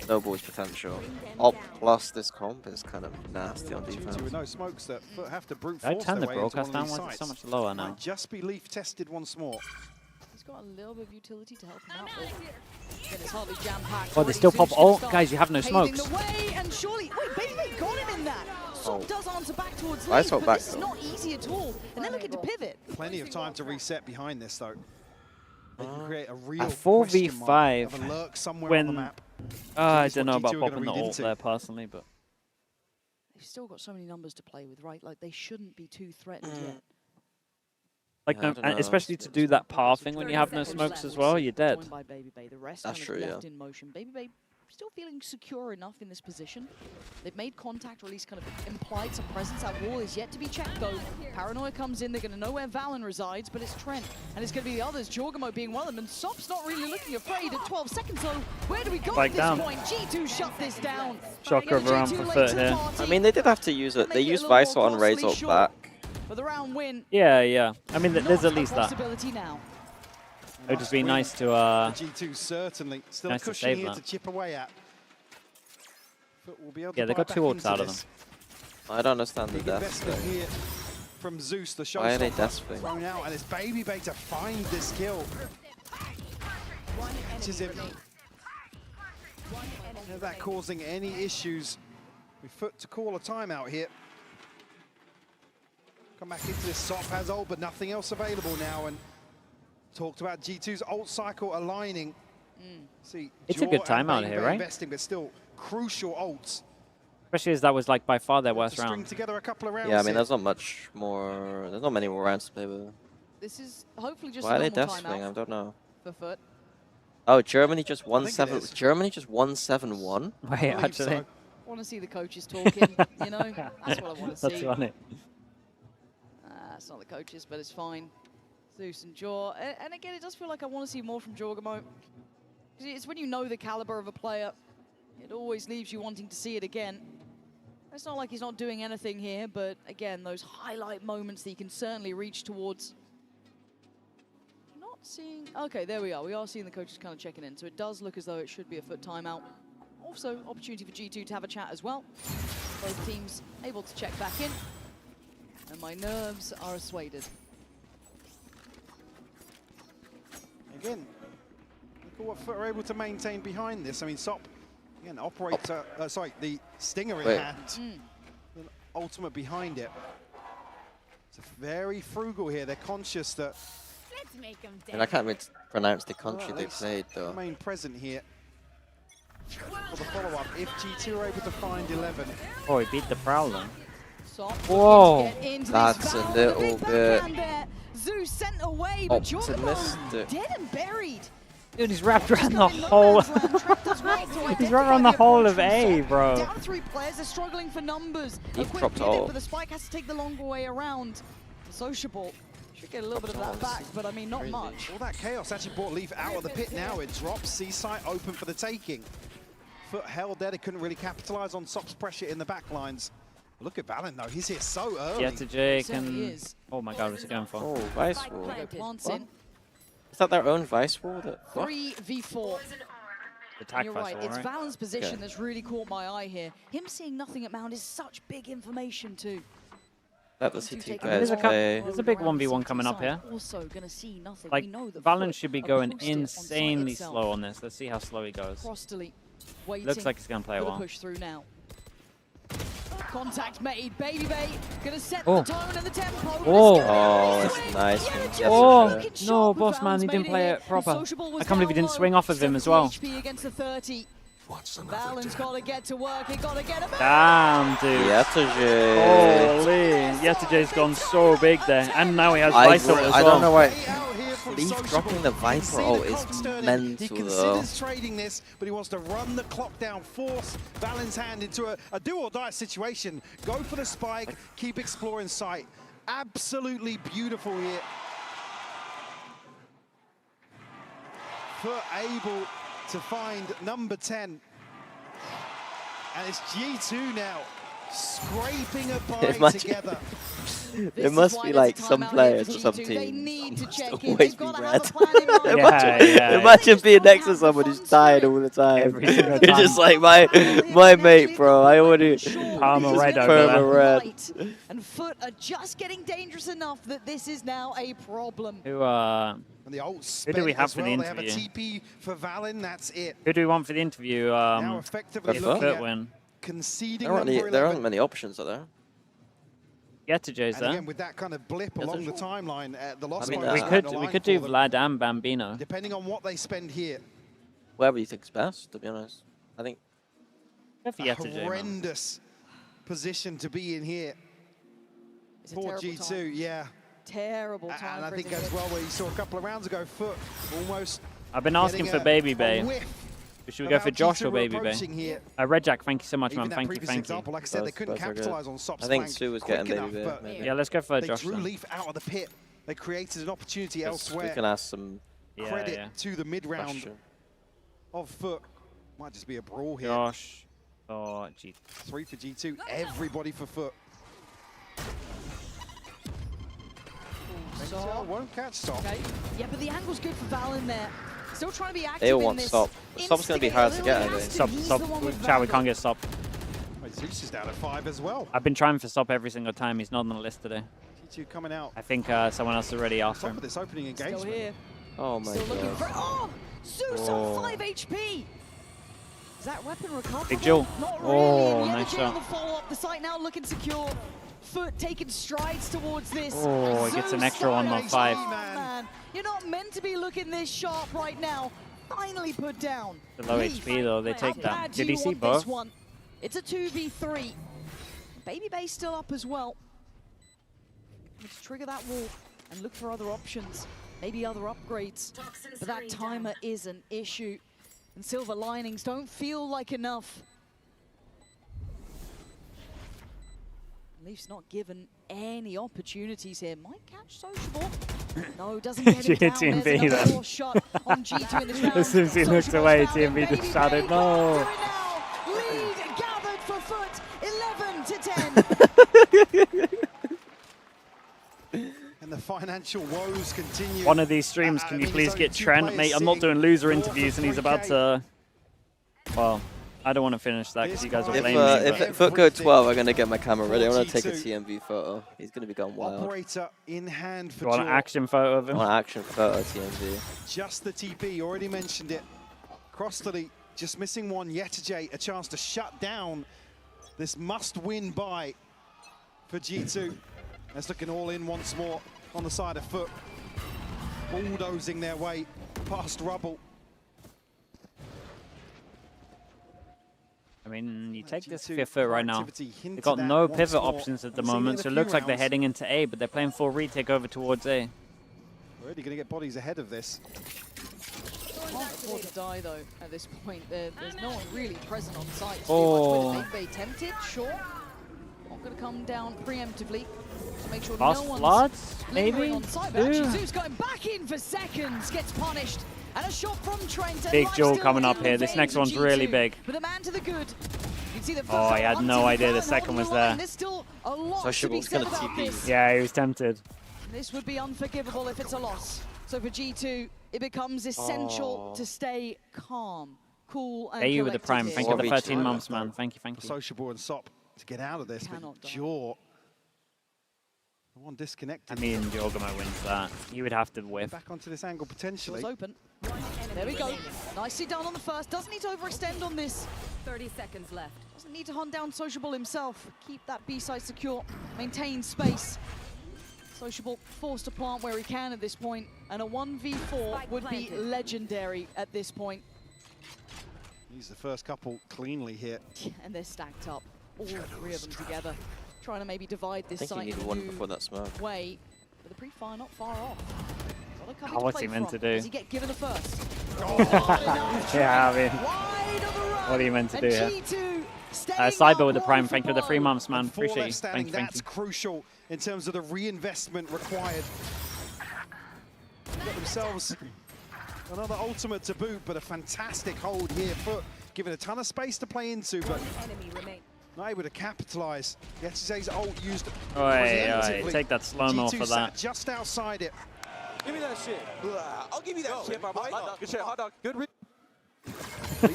snowballs potential. Op plus this comp is kind of nasty on defense. With no smokes that have to brute Did I force turn their the way into broadcast one of down? these Why is it so sites. much lower now? Might just be leaf tested once more. He's got a little bit of utility to help him out with. Again, it's hardly jam-packed. Oh, they still pop ult. Guys, you have no Paving smokes. the way, and surely, wait, Baby Bay got him in that. Sok Oh. does answer back towards I Leaf, saw but back this is though. not easy at all. And they're looking to pivot. Plenty of time to reset behind this, though. They can create a real A question mark 4v5 of a lurk somewhere when on the map. I That's don't what know about G2 are gonna popping the read ult into. there personally, but They've still got so many numbers to play with, right? Like, they shouldn't be too threatened yet. like Yeah, I no, don't and know. especially to do that pathing when you have no smokes as well, you're dead. Joined by Baby Bay. The rest That's kind true, of yeah. left in motion. Baby Bay still feeling secure enough in this position. They've made contact, or at least kind of implied some presence. That wall is yet to be checked, though. Paranoia comes in. They're going to know where Valen resides, but it's Trent, and it's going to be the others. Jorgamo being one of them, and Sop's not really looking afraid at 12 seconds, though. Where do we go at this point? G2 shut this down. Shocker of a round for FUT here. I mean, they did have to use it. They used Vice on Razor back. For the round win. Yeah. I mean, there's at least that. Now. It would just be nice to G2 certainly still nice a cushion here that. to chip away at. But we'll be able Yeah, to they got buy 2 back ults into out of this. them. I don't understand the Big death investment thing. here from Zeus, the Why are they showstopper, deathing? thrown out, and it's Baby Bay to find this kill. Catches him. Is that causing any issues? We FUT to call a timeout here. Come back into this. Sop has ult, but nothing else available now. And talked about G2's ult cycle aligning. See, It's a good timeout here, right? Investing, but still crucial ults. Especially as that was like by far their worst String round. together a couple of rounds. Yeah, I mean, here. there's not much more. There's not many more rounds to play with. This is hopefully just Why a are they normal death swing? I timeout don't know. for FUT. Oh, Germany just won think it 7. is. Germany just won 7-1. Wait, actually. I want to see the coaches talking, you know? That's what I want to see. That's funny. It's not the coaches, but it's fine. Zeus and Jaw. And again, it does feel like I want to see more from Jorgamo. It's when you know the caliber of a player, it always leaves you wanting to see it again. It's not like he's not doing anything here, but again, those highlight moments that you can certainly reach towards. Not seeing... Okay, there we are. We are seeing the coaches kind of checking in, so it does look as though it should be a FUT timeout. Also, opportunity for G2 to have a chat as well. Both teams able to check back in. And my nerves are assuaded. Again, look at what FUT are able to maintain behind this. I mean, Sop, again, operator, the Stinger in hand. The ultimate behind it. It's very frugal here. They're conscious that... Let's make them And I can't even pronounce the country they played, though. Remain present here. For the follow-up, if G2 are able to find 11. Oh, he beat the Prowler. Whoa! That's a little bit Zeus sent away, but optimistic. dead and buried. Dude, he's wrapped around the whole. He's wrapped around the whole of A, bro. Down 3 players, they're struggling for numbers. He dropped all. But the spike has to take the longer way around. Sociable should get a little bit of that back, but I mean, not much. All that chaos actually brought Leaf out of the pit now. It drops C-site open for the taking. FUT held there. They couldn't really capitalize on Sop's pressure in the back lines. Look at Valen, though. He's here so early. Yeah, to Jake and... Oh my god, what's he going for? Oh, Vice Wall. Plants in. Is that their own Vice Wall? 3v4. Attack You're Vice right, Wall, it's right? Valen's position Okay. that's really caught my eye here. Him seeing nothing at Mound is such big information too. Let the CT take players a play. There's a big 1v1 coming up here. Also gonna see nothing. Like, We know that Valen FUT should be are going posted on site insanely itself. slow on this. Let's see how slow he goes. Crostally waiting. Looks like he's going to play a for the while. push through now. Contact made. Baby Bay gonna set Oh. the tone and the tempo. Oh. Oh, that's nice. from Oh, Jessica. no, boss man, he didn't play it proper. I can't believe he didn't swing off of him as well. HP against the 30. Valen's gotta get to work. He gotta get him. Damn, dude. Yetterjay. Holy. Yetterjay's gone so big there. And now he has I Vice ult as well. don't know why. Leaf dropping the Viper ult is He mental, though. considers trading this, but he wants to run the clock down, force Valen's hand into a do-or-die situation. Go for the spike, keep exploring sight. Absolutely beautiful here. FUT able to find number 10. And it's G2 now, scraping a bye together. There must be like some players or some teams must always be red. Imagine being next to someone who's tired all the time. You're just like my mate, bro. I want to Perma red over red. And FUT are just getting dangerous enough that this is now a problem. Who And the ult who do we have as for well. the They have a interview? TP for Valen, that's it. Who do we want for the interview? Now effectively if looking FUT at win. conceding There number 11. aren't many options, are there? Yetterjay's And there. again, with that kind of blip along the timeline, the loss We bonus could on the line do for them, Vlad and Bambino. depending on what they spend here. Whoever you think's best, to be honest. I think. Go for A Yetterjay, man. horrendous position to be in here. It's a Poor terrible G2, time. yeah. Terrible time. And I for think it to as hit. well, where you saw a couple of rounds ago, FUT almost I've been asking getting for Baby a Bay. whiff Should we go for Josh or Baby Bay? Red Jack, thank you so much, man. Thank you, thank you. Like I said, they couldn't capitalize on Sop's I think flank Sue was quick getting enough, Baby but Bay. Yeah, let's go for they Josh drew then. Leaf out of the pit. They created an opportunity elsewhere. We can ask some credit to the mid-round of FUT. Might just be a brawl here. Josh. Oh, G. 3 for G2. Everybody for FUT. So, won't catch Sop. Okay. Yeah, but the angle's good for Val in there. Still trying to be active They all in want this. Stop. Stop's going to be hard to get, I think. Stop. Chow, we can't get Stop. Wait, Zeus is down at 5 as well. I've been trying for Stop every single time. He's not on the list today. G2 coming out. I think someone else already asked Top him. of this opening engagement. Still here. Oh my Still looking god. for. Oh! Zeus on 5 HP! Is that weapon recoverable? Big Jewel. Not really. Oh, And the nice energy on shot. the follow-up. The site now looking secure. FUT taking strides towards this. Oh, he gets an extra one on 5. Oh, man. You're not meant to be looking this sharp right now. Finally put down. The low Leaf. HP though, they How take that. bad do Did you he see want both? this one? It's a 2v3. Baby Bay's still up as well. Let's trigger that wall and look for other options. Maybe other upgrades. But that timer is an issue. And silver linings don't feel like enough. Leaf's not given any opportunities here. Might catch Sociable. No, doesn't get it down. TMB There's another then. more shot on G2 in this round. As soon as he looked Sociable's away, down and TMB just Baby shouted, Bay no. can't do it now. Lead gathered for FUT, 11 to 10. And the financial woes continue. One of these streams, can you please get Trent? Mate, I'm not doing loser interviews and he's about to... Well, I don't want to finish that because you guys are blaming me. If FUT go 12, I'm going to get my camera ready. I want to take a TMV photo. He's going to be gone wild. Operator in hand for You want an Jaw. action photo of I him? want an action photo TMV. Just the TP, you already mentioned it. Crossley just missing one. Yetajay, a chance to shut down this must-win buy for G2. That's looking all in once more on the side of FUT. Bulldozing their way past rubble. I mean, you take this fifth foot right now. They've got no pivot options at the moment, so it looks like they're heading into A, but they're playing full retake over towards A. Already going to get bodies ahead of this. Can't afford to die though at this point. There's no one really present on site. Oh. Baby Bay tempted, sure. Not going to come down preemptively. To make sure Fast no one's floods, lingering maybe? on site. But actually Ooh. Zeus going back in for seconds, gets punished. And a shot from Trent. Big Jewel coming up here. This next one's really big. But the man to the good. You can see the Oh, I had no idea the second was there. There's still a lot So to be Shibble's said going to about TP. this. Yeah, he was tempted. This would be unforgivable if it's a loss. So for G2, it becomes essential to stay calm, cool, and Hey, you with the collected prime. here. Thank you for the 13 months, man. Thank you, thank you. Sociable and Sop to get out of this, but Jaw, the one disconnected. I mean, Jorgama wins that. He would have to whiff. Back onto this angle potentially. Doors open. There we go. Nicely done on the first. Doesn't need to overextend on this. 30 seconds left. Doesn't need to hunt down Sociable himself. Keep that B side secure. Maintain space. Sociable forced to plant where he can at this point, and a 1v4 would be legendary at this point. He's the first couple cleanly here. And they're stacked up, all three of them together, trying to maybe divide I this think he site needed in a one new before that smoke. way. But the pre-fire not far off. Got a couple Oh, to what's play he meant from. to do? Does he get given a first? Yeah, I mean, what are you meant to do here? Cyber with the prime. Thank you for the 3 months, man. Four Appreciate you. left standing, Thank you, thank that's you. crucial in terms of the reinvestment required. Got themselves another ultimate to boot, but a fantastic hold here. FUT given a ton of space to play into, but not able to capitalize. Yetizay's ult used Oi, take that slow-mo G2 for sat that. just outside it. Give me that shit. I'll give you that shit, my boy. Good shit, hot dog. Good read.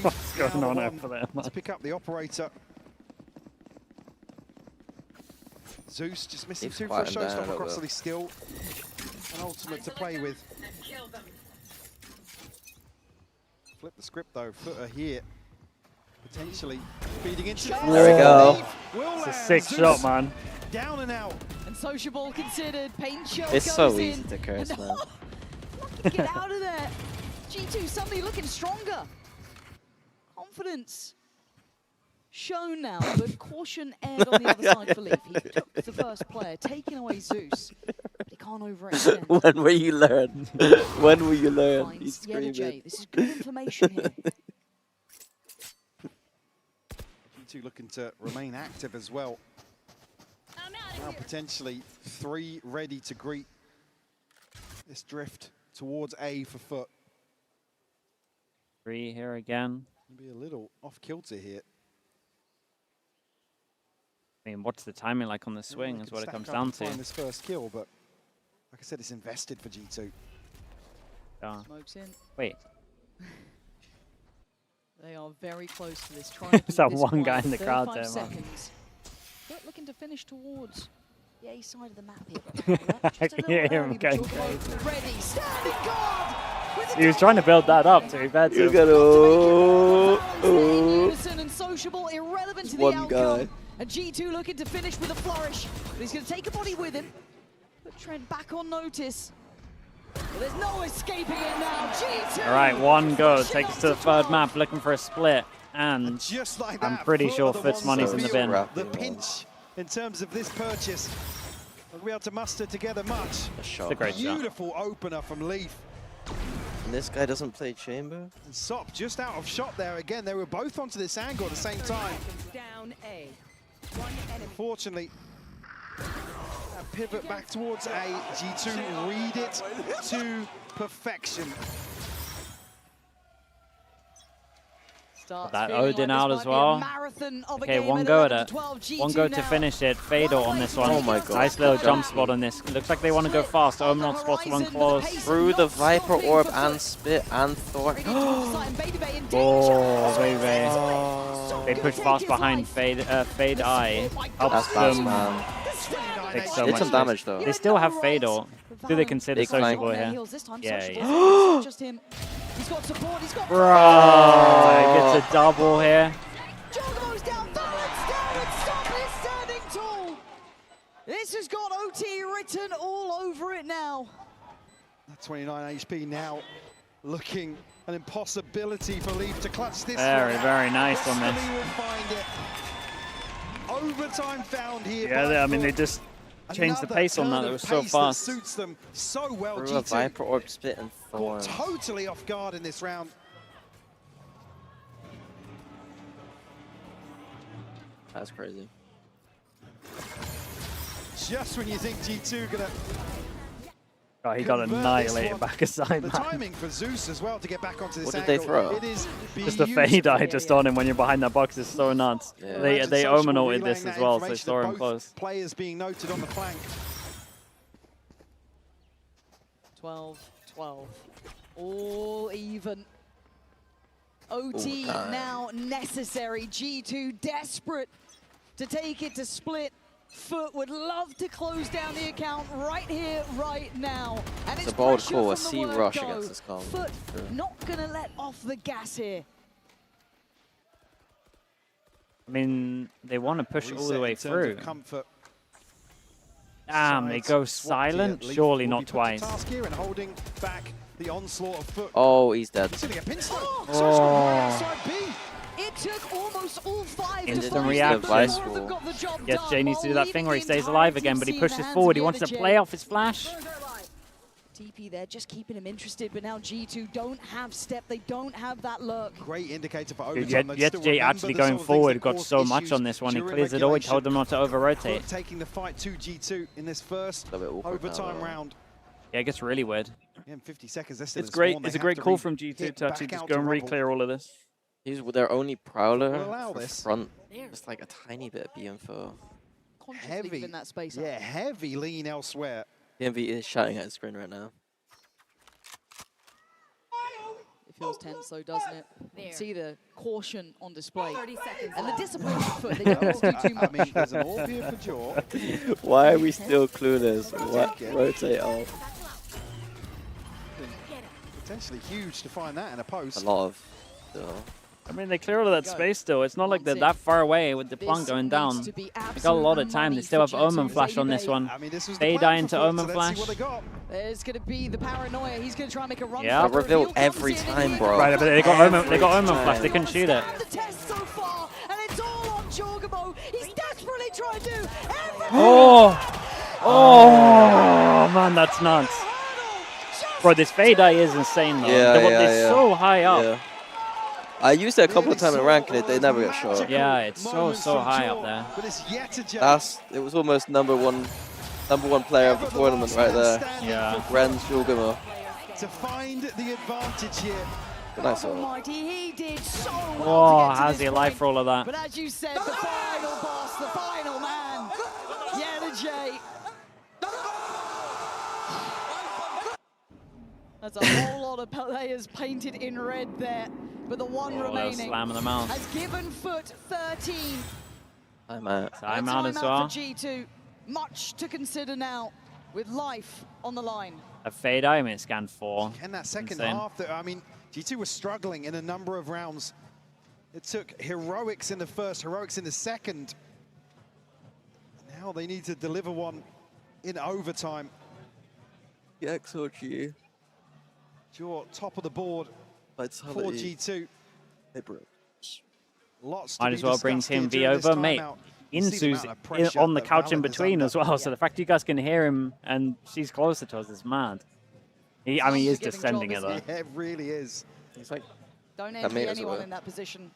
What's going on over there, man? To pick up the operator. Zeus just missing He's two for a quieting down a showstopper little across bit. the still. An ultimate to play with. Flip the script though, FUT are here. Potentially feeding into There we go. It's a sick shot, man. Down and out. And Sociable considered. Pain Chill It's goes so in. easy to curse, man. Get out of there. G2 suddenly looking stronger. Confidence shown now, but caution aired on the other side for Leaf. He took the first player, taking away Zeus, but he can't overextend. When will you learn? When will you learn? He's Finds screaming. Yetajay. This is good information here. G2 looking to remain active as well. Now potentially 3 ready to greet this drift towards A for FUT. 3 here again. Be a little off kilter here. I mean, what's the timing like on the swing is what it comes down to. Find this first kill, but like I said, it's invested for G2. Yeah. Smokes in. Wait. They are very close to this. Trying to There's that this one quiet. guy in the crowd 35 there, man. seconds. But looking to finish towards the A side of the map here. I can hear him going crazy. Ready, standing guard. He was trying to build that up, to be fair to him. Unison and sociable, irrelevant to the outcome. Guy. And G2 looking to finish with a flourish. But he's going to take a body with him. Put Trent back on notice. But there's no escaping it now. G2. All right, 1 go. Take us to the 3rd map, looking for a split. And just like I'm that, pretty FUT sure are the FUT's ones money's that in the feel bin. The pinch in terms of this purchase. We'll be able to muster together much. It's a great shot. Beautiful opener from LEV. And this guy doesn't play chamber. And Sop just out of shot there again. They were both onto this angle at the same time. Down A. Unfortunately, that pivot back towards A. G2 read it to perfection. That Odin out as well. Okay, 1 go at it. 1 go to finish it. Fedor on this one. Oh my god. Nice little jump spot on this. Looks like they want to go fast. Omen not spots 1 close. Through the Viper Orb and Spit and Thor. Oh, baby. They push fast behind Fade Eye. Helps them take so Did much some damage though. They still have Fedor. Do they consider Big flank. sociable here? Yeah, Yeah. just him. He's got support. He's got. Bro, gets a double here. Jogo's down, balance down, and Stop is standing tall. This has got OT written all over it now. That 29 HP now looking an impossibility for LEV to clutch this. Very nice on this. Will find it. Overtime found here. Yeah, I mean, they just changed the pace on that. It was so fast. Suits them so well. Through a Viper Orb, Spit and Thorn. Totally off guard in this round. That's crazy. Just when you think G2 gonna. Oh, he got annihilated back aside, The man. timing for Zeus as well to get back onto this What did angle. they throw? It is Just the fade eye just on him when you're behind that box is so nuts. Yeah. They Omen ulted this as well, so they saw him close. Players being noted on the flank. 12, all even. OT now necessary. G2 desperate to take it to split. FUT would love to close down the account right here, right now. And It's a bold call, a C rush against this comp. FUT not gonna let off the gas here. I mean, they want to push all the way through. Comfort. Damn, they go silent? Surely not twice. Task here and holding back the onslaught of FUT. Oh, he's dead. He's gonna get pinched. It took almost all 5 Instant reaction. Yes, Jay needs to do that thing where he stays alive again, but he pushes forward. He wants to play off his flash. TP there, just keeping him interested, but now G2 don't have step, they don't have that lurk. Great indicator for Dude, overtime. Jay actually going forward got so much on this one. He clears it all. He told them not to over-rotate. Taking the fight to G2 in this first overtime round. Yeah, it gets really weird. Yeah, in 50 seconds, they're still It's in great. spawn. It's They a great have call to from G2 hit to actually back just out go and to Rubble. re-clear all of this. He's their only prowler allow for this. front. Just like a tiny bit of BM4. Heavy in that space. Yeah, heavy lean elsewhere. BMV is shouting at his screen right now. It feels tense though, doesn't it? You can see the caution on display. 30 seconds And the discipline of FUT, they don't want to do too much. I mean, there's an orb here for Jaw. Why are we still clueless? What? Rotate off. Potentially huge to find that in a post. A lot of. I mean, they clear all of that space still. It's not like they're that far away with the plunk going down. They got a lot of time. They still have Omen flash on this one. Fade eye into Omen flash. There's going to be the paranoia. He's going to try and make a run. Yeah. for it. Reveal every time, bro. Right, but they got Omen. They got Omen flash. They couldn't shoot it. The test so far, and it's all on Jorgamo. He's desperately trying to do everything. Oh, man, that's nuts. Bro, this fade eye is insane though. Yeah, They're so high up. Yeah. I used it a couple of times in rank and they never got shot. Yeah, it's so high up there. It was almost number one player of the tournament right there. Yeah. Ren's Julgamer. To find the advantage here. Nice. He did so well. Whoa, how's he alive for all of that? But as you said, the final boss, the final man. Yeah, the J. That's a whole lot of players painted in red there, but the one remaining slam in the mouth. has given FUT 13. I'm out. I'm out as well. For G2, much to consider now with life on the line. A fade I mean, scan 4. And that second Insane. half, I mean, G2 was struggling in a number of rounds. It took heroics in the first, heroics in the second. Now they need to deliver one in overtime. The XOG. You're top of the board for G2. Lots to Might be as well bring discussed Team here V during this over, mate. timeout. You see the Insu's amount of pressure on the that couch in Valin is between under. as well, so the fact you guys can hear him and she's closer to us is mad. I mean, he is descending it though. Yeah, it really is. He's like, Don't envy anyone in that position.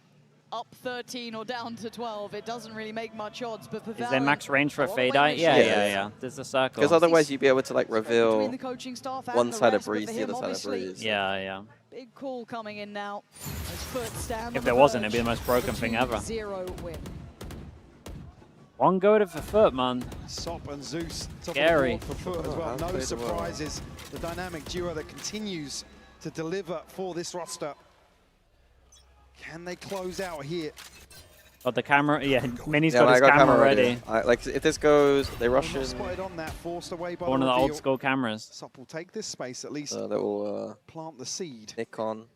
Up 13 or down to 12, it doesn't really make much odds. But for Is there max range for a fade eye? Yeah. There's a circle. Because otherwise you'd be able to like reveal the coaching staff and one the side of rest, but breeze, for the other him, side of obviously, breeze. Yeah. Big call coming in now. As FUT stand If on there the wasn't, it'd verge be the most broken of a thing ever. 2-0 win. One go to for FUT, man. Sop and Zeus top Scary. of the board for FUT as well. No surprises. The dynamic duo that continues to deliver for this roster. Can they close out here? Got the camera, Mini's Yeah, got I his got camera ready. Like if this goes, they rush in. Spotted on that, forced away by One of the reveal. old school cameras. Sop will take this space at least. Little plant the seed. Nikon,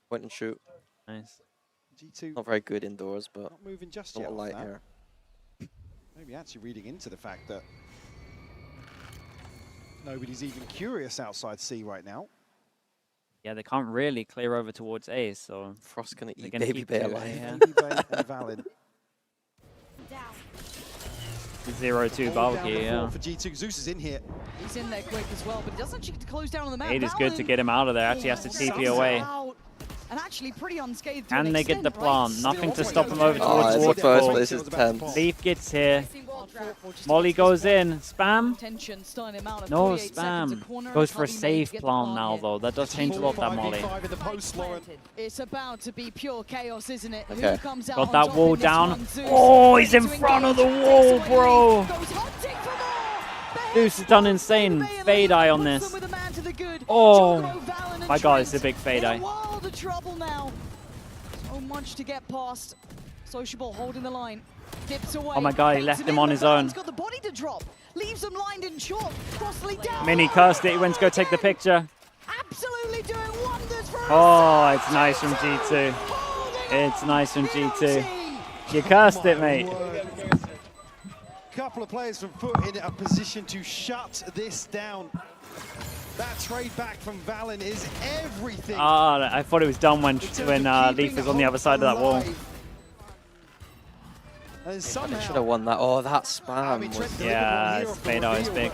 point and shoot. Nice. G2 not very good indoors, but not moving just a yet. lot of light off that. here. Maybe actually reading into the fact that nobody's even curious outside C right now. Yeah, they can't really clear over towards A, so Frost's gonna they're eat gonna Baby keep Bay to it, alive. yeah. Baby Bay and Valin. 0-2 Balky, yeah. For G2, Zeus is in here. He's in there quick as well, but he doesn't actually get to close down on the map. 8 is good to get him out of there. Actually has to TP away. And actually pretty unscathed. Can they get the plant? Right? Nothing to stop him over Oh, towards it's the first, but this waterfall. is 10. Leaf gets here. Molly goes in. Spam? Tension starting him out at No 48 seconds a spam. corner. Goes for a Can't be made to safe get the plant now, here. though. That does change a lot, that Molly. In the post, Lauren. It's about to be pure chaos, isn't it? Okay. Who comes out Got on that top wall in this down. one? Zeus Oh, he's in ready to front of the engage. wall, Takes away bro. Leaf, goes hunting for more. Zeus has done insane. Fade eye on this. With a man to the good. Oh, Jogro, Valin, and my God, it's a Trent big fade in eye. a world of trouble now. So much to get past. Sociable holding the line. Dips away. Oh my God, he Baits left him him in, on but his own. Valin's got the body to drop. Leaves him lined and short. Crossley down. Mini cursed it. He went to go take the picture. Absolutely doing wonders for Oh, it's nice from G2. It's nice from G2. You cursed it, mate. Couple of players from FUT in a position to shut this down. That trade back from Valin is everything. I thought it was done when Leaf was on the other side of that wall. And They somehow, should have won that. Oh, that spam was... Yeah, it's fade eye is big.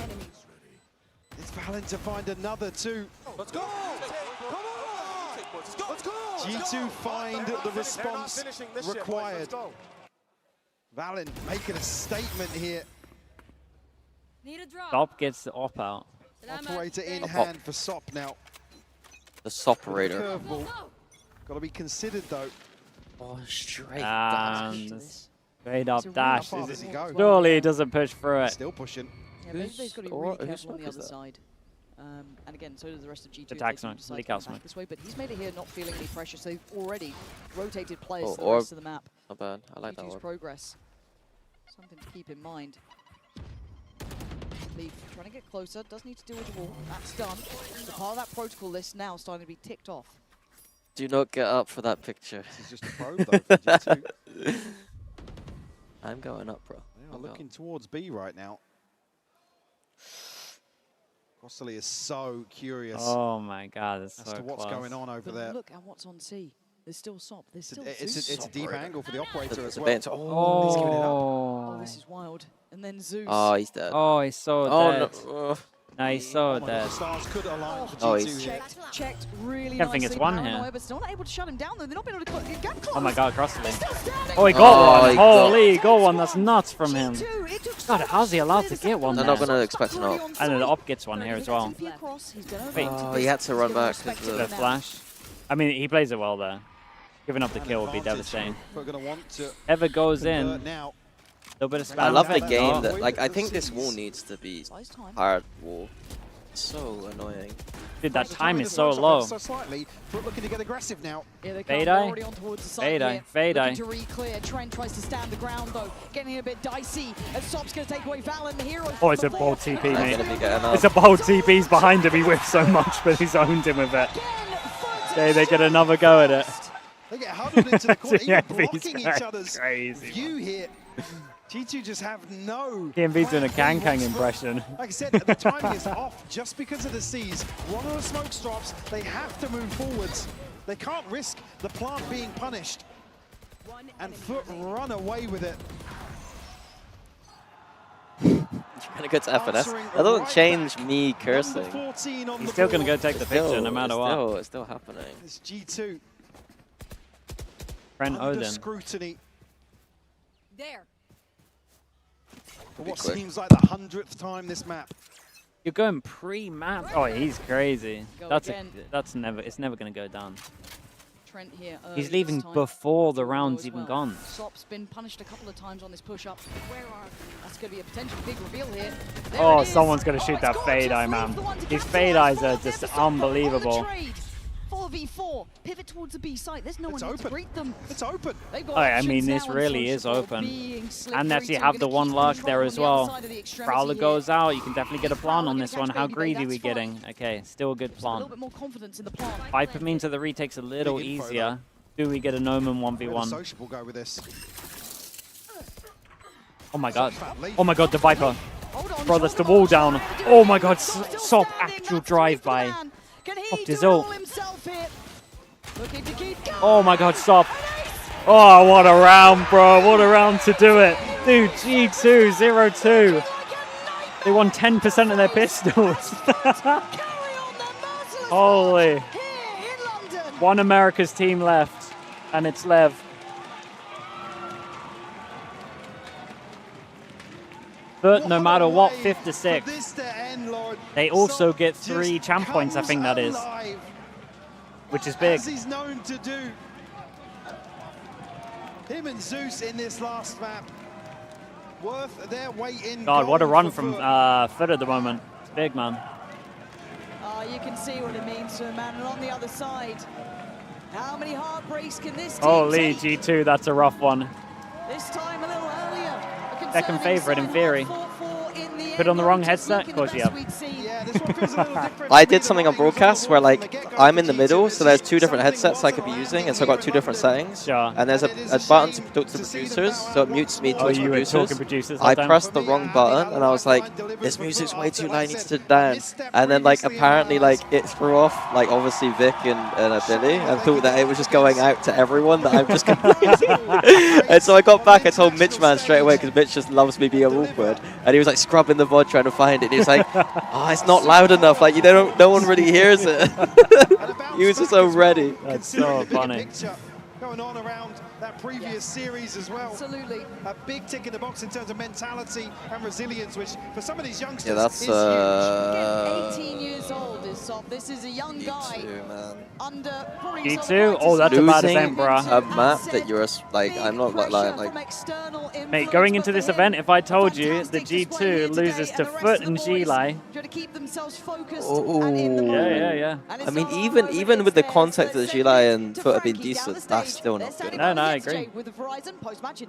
it's Valin to find another two. Let's go! Come on! Let's go! G2 find the response required. Valin making a statement here. Stop gets the op out. Operator in Op. hand for Sop now. The Soperator. Curveball. Got to be considered though. Oh, straight And straight up dash. How far does he go? Surely he doesn't push through it. Still pushing. Yeah, Baby's got to be really careful on the other side. And again, so does the rest of G2. Attack They do smoke, decide leak to out come back smoke. this way, but he's made it here not feeling any pressure, so they've already rotated players Oh, to the rest of the map. Not bad. I like that G2's one. progress. Something to keep in mind. Leaf trying to get closer, does need to deal with the wall. That's done. So part of that protocol list now starting to be ticked off. Do not get up for that picture. This is just a probe though for G2. I'm going up, bro. They are looking towards B right now. Crossley is so curious Oh my God, it's as so to what's close. going on over But there. look at what's on C. There's still Sop. There's still It's Zeus. a deep angle for the operator as The well. bait. Oh, he's giving it up. Oh, this is wild. And then Zeus. Oh, he's dead. Oh, he's so Oh, dead. no. No, he's so dead. Oh, he's checked really I think it's one paranoia, here. but still not able to shut him down. Though they're not being able to get close. Oh my God, cross the lane. Oh, he got one. he Holy, got one. That's nuts from him. God, how's he allowed to get one? They're not going to expect an op. And then the op gets one here as well. Wait. Oh, he had to run back. The flash. I mean, he plays it well there. Giving up the kill would be devastating. Ever goes in. Little bit of spam. I love the effect. game Oh. that, like, I think this wall needs to be hard wall. It's so annoying. Dude, that time is so low. Slightly, but looking to get aggressive now. Fade eye. Fade eye. Fade eye. To re-clear. Trent tries to stand the ground though, getting a bit dicey. As Sop's going to take away Val and the hero. Oh, it's a bold TP, mate. It's It's a bold TP. He's behind him. He whiffs so much, but he's owned him with it. Okay, they get another go at it. They get huddled into the corner, Yeah, even blocking he's each other's crazy, view here. G2 just have no... TMV's doing a Kang impression. Like I said, the timing is off just because of the C's. One of the smoke stops, they have to move forwards. They can't risk the plant being punished. And FUT run away with it. Trying to go to FNS. That doesn't change me cursing. He's still going to go take the picture no matter what. It's still happening. It's G2. Friend Under Odin. scrutiny. There. For what seems like the 100th time this map. You're going pre-map. Oh, he's crazy. Go It's never going to go down. Trent here. He's leaving before the round's even gone. Sop's been punished a couple of times on this push-up. That's going to be a potential big reveal here. Oh, someone's going to shoot that fade eye, man. These fade eyes are just unbelievable. 4v4, pivot towards the B site. There's no one here to greet them. It's open. Oh, I mean, this really is open. And that's you have the one luck there as well. Prowler goes out. You can definitely get a plant on this one. How greedy we getting? Okay, still a good A plant. little bit more confidence in the plant. Viper means that the retake's a little easier. Do we get a Noman 1v1? Social go with this. Oh my God. Oh my God, the Viper. Bro, that's the wall down. Oh my God, Sop actual drive-by. Popped his ult. Oh my God, stop. Oh, what a round, bro. What a round to do it. Dude, G2, 0-2. They won 10% of their pistols. Holy. One America's team left, and it's LEV. But no matter what, 5th to 6th. They also get 3 champ points, I think that is. Which is big. As he's known to do. Him and Zeus in this last map. Worth their weight in God, what a gold run for from FUT. FUT at the moment. It's big, man. You can see what it means to a man. And on the other side, how many heartbreaks can this team Holy, take? G2, that's a rough one. This time a little earlier. Second favorite in theory. Put on the wrong headset? Of course you have. I did something on broadcast where, like, I'm in the middle, so there's 2 different headsets I could be using, and so I've got 2 different settings. Sure. And there's a button to talk to the producers, so it mutes me to Oh, you were talking producers I that time? pressed the wrong button, and I was like, this music's way too loud, I need to sit down. And then, like, apparently, like, it threw off, like, obviously Vic and Billy, and thought that it was just going out to everyone, that I'm just confused. And so I got back, I told Mitch man straight away, because Mitch just loves me being awkward. And he was, like, scrubbing the VOD trying to find it. And he was like, oh, it's not loud enough. Like, no one really hears it. He was just so ready. That's so funny. Going on around that previous series as well. Absolutely. A big tick in the box in terms of mentality and resilience, which for some of these youngsters Yeah, that's is huge. Again, 18 years old is Sop. This is a young guy. G2, man. Under probably G2? Oh, that's a bad event, bro. A map that you're, like, I'm not like Mate, going into this event, if I told you the G2 loses to FUT and G-Lai. Oh. Yeah. I mean, even with the context that G-Lai and FUT have been decent, that's still not good. No, I agree.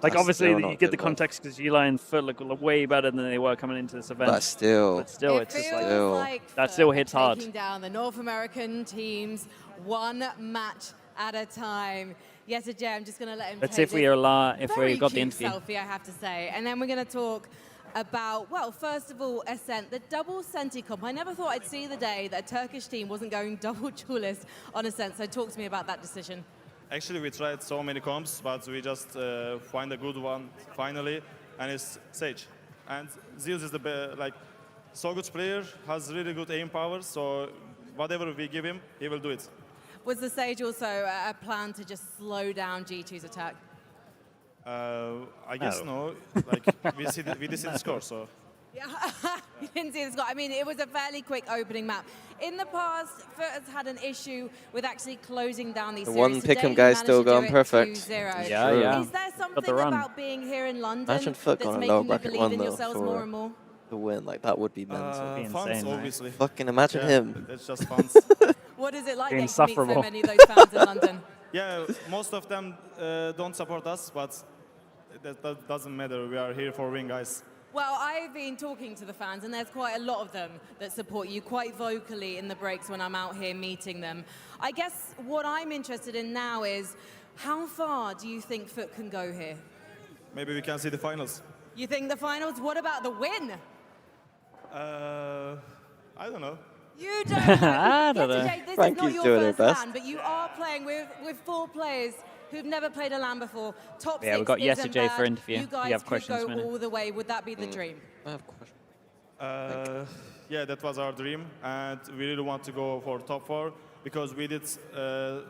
Like, obviously, you get the context because G-Lai and FUT look way better than they were coming into this event. But still. It's just like, Like that still hits hard. taking down the North American teams one match at a time. Yes, Ajay, I'm just going to let him Let's take see if very we got the cute interview. selfie, I have to say. And then we're going to talk about, well, first of all, Ascent, the double Senti comp. I never thought I'd see the day that a Turkish team wasn't going double duelist on Ascent. So talk to me about that decision. Actually, we tried so many comps, but we just find a good one finally, and it's Sage. And Zeus is the so good player, has really good aim power, so whatever we give him, he will do it. Was the Sage also a plan to just slow down G2's attack? I guess no. Like we did see the score, so. Yeah, you didn't see the score. I mean, it was a fairly quick opening map. In the past, FUT has had an issue with actually closing down these The series. one Today, pick'em you guy's managed still to do going it perfect. 2-0. Yeah. Is there something about being here in London Imagine FUT that's going making lower you bracket believe one in though yourselves more for and more? the win. Like that would be mental. Be Fans, insane, right? obviously. Fucking imagine him. It's just fans. What is it like Be getting to meet so insufferable. many of those fans in London? Yeah, most of them don't support us, but that doesn't matter. We are here for win, guys. Well, I've been talking to the fans, and there's quite a lot of them that support you quite vocally in the breaks when I'm out here meeting them. I guess what I'm interested in now is, how far do you think FUT can go here? Maybe we can see the finals. You think the finals? What about the win? I don't know. You don't know. I don't know. Yesterday, this Frankie's is not doing your her first best. LAN, but you are playing with 4 players who've never played a LAN before. Top Yeah, 6 we've got isn't yesterday bad. for interview. You guys You have could questions, go Minna? all the way. Would that be the dream? I have a question. Yeah, that was our dream, and we really want to go for top 4 because we did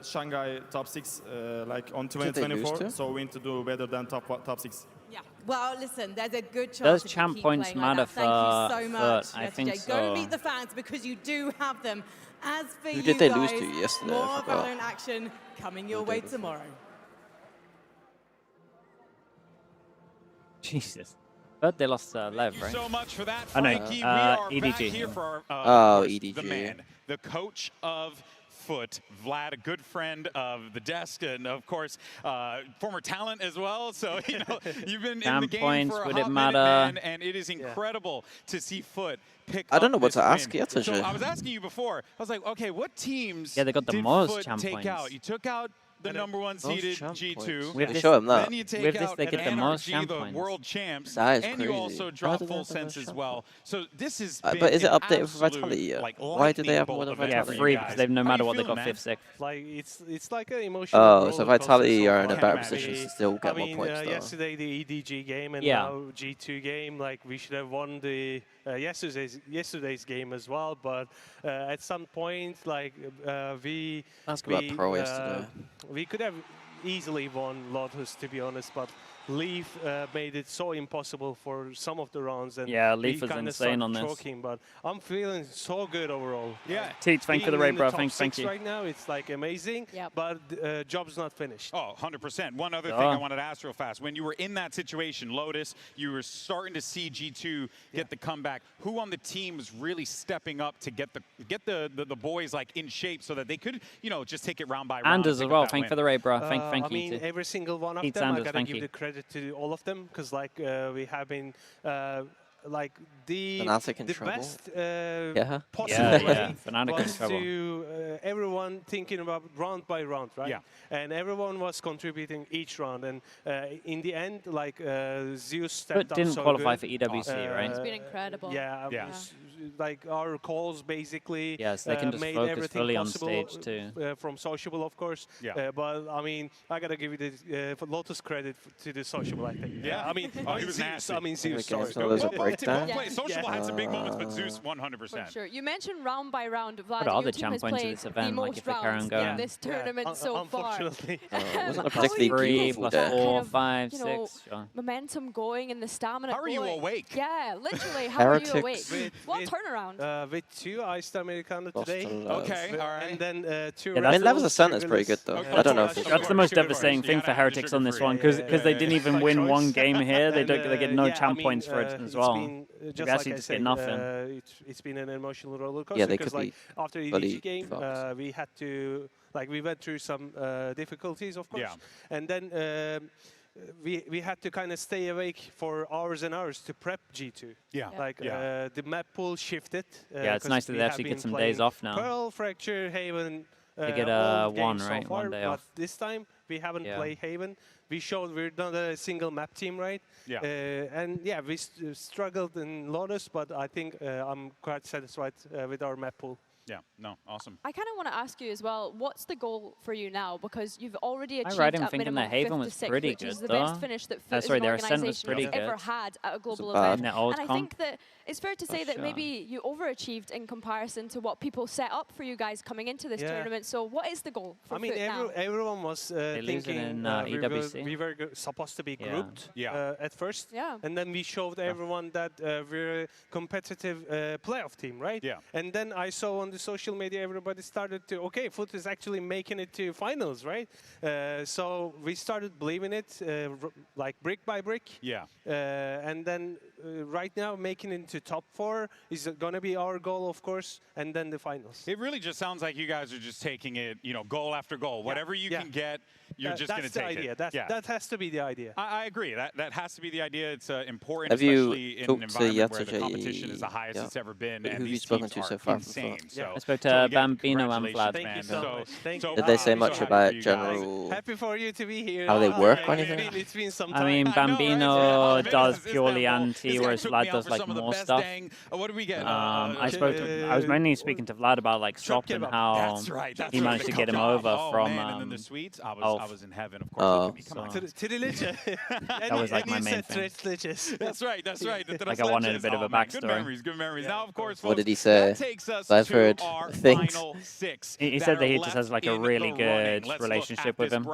Shanghai top 6 like on Did they lose 2024, to? so we need to do better than top 6. Yeah. Well, listen, there's a good chance. Does if you champ keep points playing like matter that. Thank you so for much. FUT? I yesterday. think Go so. meet the fans because you do have them. As for Who you did they guys, lose to yesterday? I more forgot. Valorant action coming your way tomorrow. Jesus. But they lost LEV, Thank you right? so much for that, I know, Frankie. We are EDG. back here for our, Oh, of course, EDG. the man, the coach of FUT, Vlad, a good friend of the desk, and of course, former talent as well. So you've been in the Champ game points, for a would hot it minute, matter? man, and it is incredible to see FUT pick I don't know up what this to ask win. yet, So actually. I was asking you before. I was like, okay, what teams Yeah, they got the did most FUT champ take points. out? You took out the #1 seeded champ G2. points. With They this- show him that. Then you take With this, out they get the most NRG, champ the points. world champs, That is and you crazy. also How drop did they full have the most sense as champ well. So this is but is it updated for Vitality yet? Why do they have more than Yeah, Vitality? free, because they've no matter what, they got 5th, 6th. Like it's like an emotional. Oh, so roller Vitality coaster so are in a far. better I position mean, to still get I more mean, points, though. yesterday the EDG game and Yeah. now G2 game. Like we should have won the yesterday's game as well. But at some point, like we Ask about Pro yesterday. we could have easily won Lotus, to be honest, but LEV made it so impossible for some of the rounds. And Yeah, we LEV was kinda insane started on this. choking, but I'm feeling so good overall. Yeah. Teach, thank you for the Being raid, in bro. top Thank six you. right now, it's like amazing, but job's not finished. Oh, 100%. One other thing Yeah. I wanted to ask real fast. When you were in that situation, Lotus, you were starting to see G2 get the comeback. Who on the team was really stepping up to get the boys like in shape so that they could, just take it round by round? Anders and as pick well. up that Thank win? for the raid, bro. Thank I you. mean, too. every single one of Pete them, Sanders, I gotta thank give you. the credit to all of them, because like we have been like the Fnatic in trouble. best Yeah. possible Yeah, way yeah. Fnatic in was trouble. to everyone thinking about round by round, right? Yeah. And everyone was contributing each round, and in the end, like Zeus But stepped up didn't so qualify good. for EWC, right? It's been incredible. Yeah, Yeah. like our calls basically Yes, they can just made focus everything fully on possible, stage too. from sociable, of course. Yeah. But I mean, I gotta give you the for Lotus credit to the sociable, I think. Yeah. I mean, Oh, he was Zeus. nasty. I mean, Zeus. Okay, Sorry. so there's a Both breakdown. Social had some big moments, but Zeus For 100%. sure. You mentioned round by round, Vlad. What are your the team champ has points of played this event, the like, most if they carry rounds on going? in this tournament so far. Unfortunately. It wasn't a How are particularly you Three beautiful plus day. kind 4, of, 5, you know, 6. Sure. momentum going and the stamina How are you going? awake? Yeah, literally. How are you Heretics. awake? What turnaround? With 2 Iced Americano Lost today. to LEV. Okay, all right. And then 2 Yeah, I mean, that's- Levels Ascent is pretty good, though. Okay. I don't know if it's That's the most Sugar devastating bars. thing You for gotta have the Heretics on this sugar-free. one, because Yeah, they yeah, didn't yeah. even By win choice. one game here. They And, get no yeah, champ I mean, points for it as it's well. been, They just actually like I just get said, nothing. it's been an emotional roller coaster. Yeah, they because could like be after bloody EDG game, fucked. we had to we went through some difficulties, of course, Yeah. and then we had to kind of stay awake for hours and hours to prep G2. Yeah. Like Yeah. the map pool shifted. Yeah, it's 'cause nice that we they have actually been get some playing days off now. Pearl, Fracture, Haven. They get all one, games so right? far, One day but off. this time we haven't Yeah. played Haven. we showed we're not a single map team, right? Yeah. And yeah, we struggled in Lotus, but I think I'm quite satisfied with our map pool. Yeah, no, awesome. I kind of want to ask you as well, what's the goal for you now? Because you've already achieved read him at thinking minimum that Haven 5th was to 6th, pretty which is good, the best though. finish that That's FUT as right, an their ascent was organisation pretty has ever good. had at a global bad. event. In the old And I think that it's fair to say that maybe you overachieved in comparison to what people set up for you guys coming into this tournament. So what is the goal for I mean, FUT now? everyone was thinking in, we were supposed to be grouped at first. Yeah. And then we showed everyone that we're a competitive playoff team, right? Yeah. And then I saw on the social media everybody started to, okay, FUT is actually making it to finals, right? So we started believing it like brick by brick. Yeah. And then right now making it into top 4 is going to be our goal, of course, and then the finals. It really just sounds like you guys are just taking it, you know, goal after goal. Whatever you can get, you're just going to take it. That's the idea. That has to be the idea. I agree. That has to be the idea. It's important, Have you especially in an talked to environment where the Yatsuji? competition is the highest it's ever been, Who and have you these spoken teams to so are far? insane. So, I spoke to so again, Bambino and Vlad. congratulations, Thank man. you so much. Thank you. Did they say I'm much so happy about for you guys. general Happy for you to be here. how they work or anything? It's been some I time. mean, Bambino does purely anti, whereas Vlad does like some of the more best stuff. what do we get? I was mainly speaking to Vlad about like SOP and how he managed to get him over from. Man, and then the sweets, I was in heaven, of course. Look at me, come on. That was like my main thing. That's right. Like I wanted a bit of a backstory. Good memories. Now, of course, What did he say? I've heard things. He said that he just has like a really good relationship with him,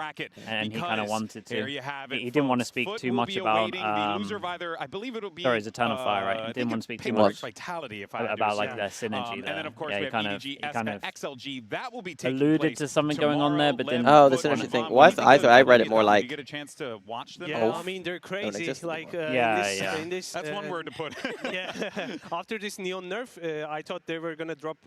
and he kind of wanted to. He didn't want to speak too much about. I believe it'll be. Sorry, it's Eternal Fire, right? He didn't want to speak too much about like their synergy there. And then, of course, yeah, we he have kind of XLG. That will be taking alluded place to something going on there, but didn't. Oh, the synergy thing. Well, I thought I read it more like. You get a chance to watch them. Yeah, I mean they're crazy. Like in this, that's one word to put. Yeah. After this Neon nerf, I thought they were gonna drop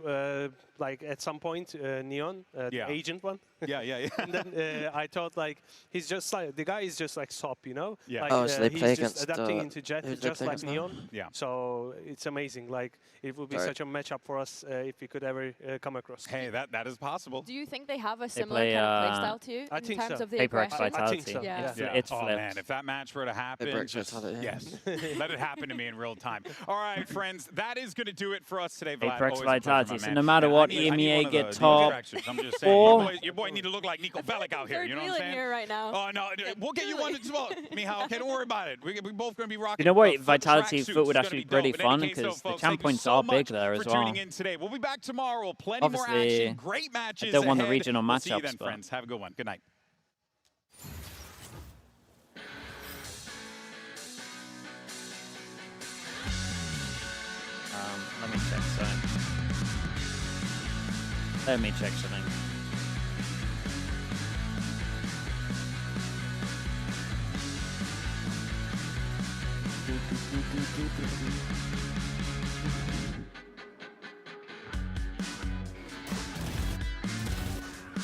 like at some point Neon, the agent one. Yeah. And then I thought like he's just like the guy is just like SOP, you know. Yeah. Like, So they play he's against just adapting into Jet, just like Neon. Yeah. So it's amazing. Like it would be such a matchup for us if we could ever come across. Hey, that is possible. Do you think they have a similar play, kind of playstyle to you I in think terms so. of the Paper aggression? Vitality. I think so. Yeah. It's oh flipped. man, if that match were to happen, yes, let it happen to me in real time. All right, friends, that is going to do it for us today. Vlad, Apex always a pleasure, Vitality. my So man. no matter what, I need EMEA one of get the top directions. I'm just saying, 4. your boy need to look like Nico Bellic out here. Third You know wheel what I'm in saying? here right now. Oh no, we'll get you one as well, Mihal. Okay, don't worry about it. We both going to be rocking. You know what? FUT Vitality tracksuits. FUT would It's actually be gonna pretty dope. In fun any case, though, because the folks, champ thank you points so are much big there as for well. tuning in today. We'll be back tomorrow. Plenty more Obviously, action. Great matches. I don't want the ahead. regional We'll see you matchups, then, but- friends. Have a good one. Good night. Let me check something. Let me check something.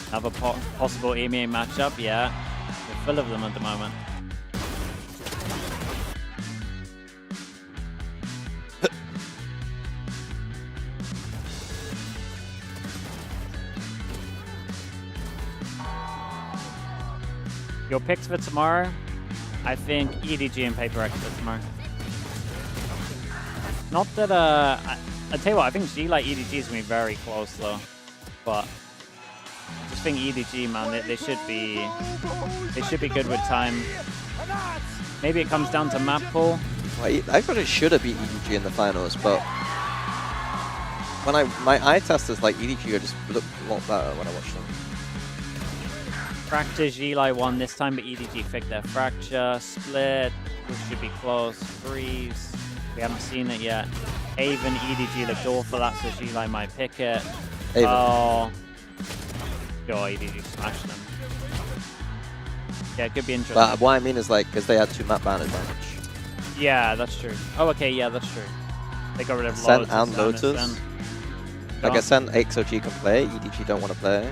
Another possible EMEA matchup, yeah. We're full of them at the moment. Your picks for tomorrow? I think EDG and Paper X for tomorrow. Not that, I tell you what, I think G like EDG is going to be very close though. But I just think EDG, man, they should be good with time. Maybe it comes down to map pool. Well, I thought it should have beat EDG in the finals, but when my eye testers like EDG just looked a lot better when I watched them. Fracture, G-Lai won this time, but EDG fixed their fracture. Split, which should be close. Freeze, we haven't seen it yet. Haven, EDG looked awful, that's so G-Lai might pick it. Haven. Oh, EDG smashed them. Yeah, it could be interesting. But what I mean is like, because they had 2 map ban advantage. Yeah, that's true. Oh, okay, yeah, that's true. They got rid of Ascent Lotus and Lotus. Ascent. Like Ascent, XOG can play, EDG don't want to play.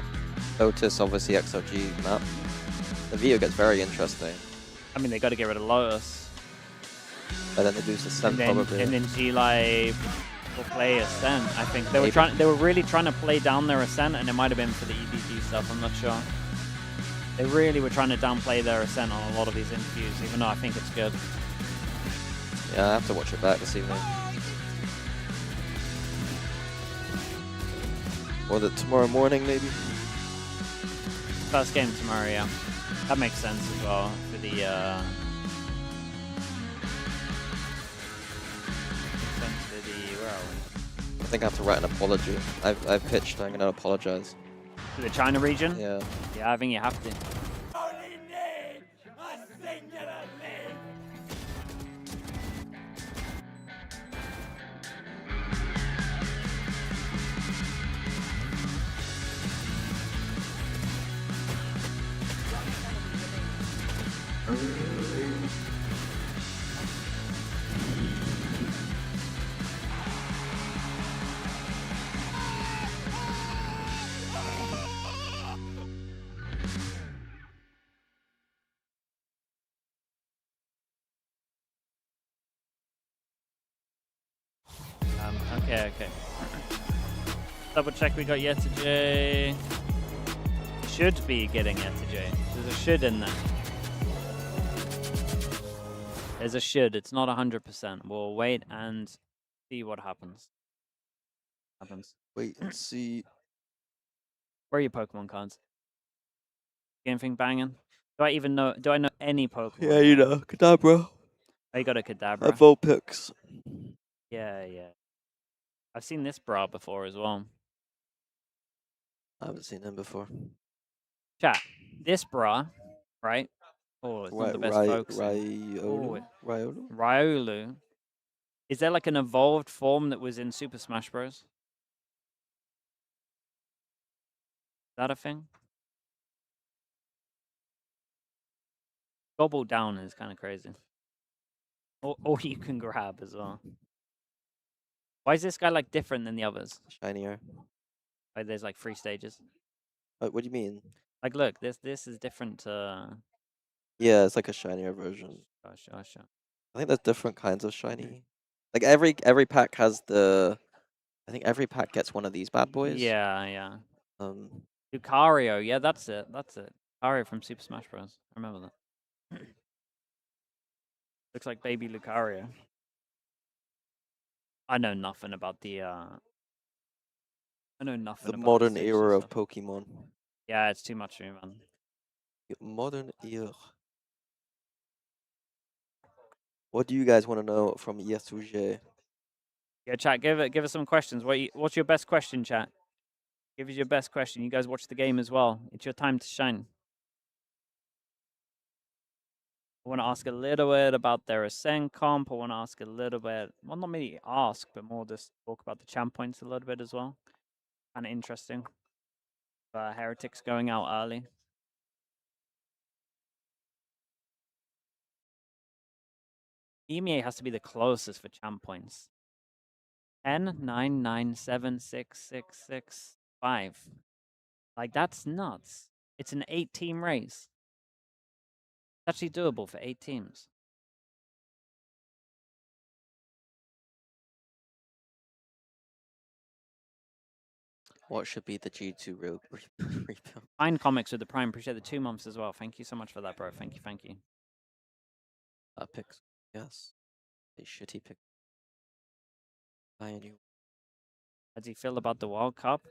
Lotus, obviously XOG map. The video gets very interesting. I mean, they got to get rid of Lotus. But then they lose Ascent probably. And then G-Lai will play Ascent. I think they were really trying to play down their Ascent, and it might have been for the EDG stuff. I'm not sure. They really were trying to downplay their ascent on a lot of these interviews, even though I think it's good. Yeah, I have to watch it back this evening. Or tomorrow morning, maybe? First game tomorrow, yeah. That makes sense as well for the where are we? I think I have to write an apology. I've pitched, I'm gonna apologize. To the China region? Yeah. Yeah, I think you have to. Okay. Double check we got Yeta should be getting Yeta J. There's a should in there. There's a should. It's not 100%. We'll wait and see what happens. Wait and see. Where are your Pokemon cards? Anything banging? Do I know any Pokemon? Yeah, you know, Kadabra. Oh, you got a Kadabra. Vulpix. Yeah. I've seen this bra before as well. I haven't seen him before. Chat, this bra, right? Oh, it's not the best folks. Riolu. Is there like an evolved form that was in Super Smash Bros? Is that a thing? Gobble down is kind of crazy. Or you can grab as well. Why is this guy like different than the others? Shinier. Like there's like 3 stages. What do you mean? Like look, this is different. Yeah, it's like a shinier version. Gosh. I think there's different kinds of shiny. Like every pack has the. I think every pack gets one of these bad boys. Yeah. Lucario, yeah, that's it. Lucario from Super Smash Bros. I remember that. Looks like baby Lucario. I know nothing about the. The modern era of Pokemon. Yeah, it's too much for me, man. Modern era. What do you guys want to know from Yesuje? Yeah, chat. Give us some questions. What's your best question, chat? Give us your best question. You guys watch the game as well. It's your time to shine. I want to ask a little bit about their Ascend comp. I want to ask a little bit, well, not really ask, but more just talk about the champ points a little bit as well. Kind of interesting. Heretics going out early. EMEA has to be the closest for champ points. 10, 9, 9, 7, 6, 6, 6, 5. Like, that's nuts. It's an 8-team race. It's actually doable for 8 teams. What should be the G2 rebuild? Fine comics with the Prime. Appreciate the 2 months as well. Thank you so much for that, bro. Thank you. Picks. Yes. A shitty pick. Buy a new. How do you feel about the World Cup?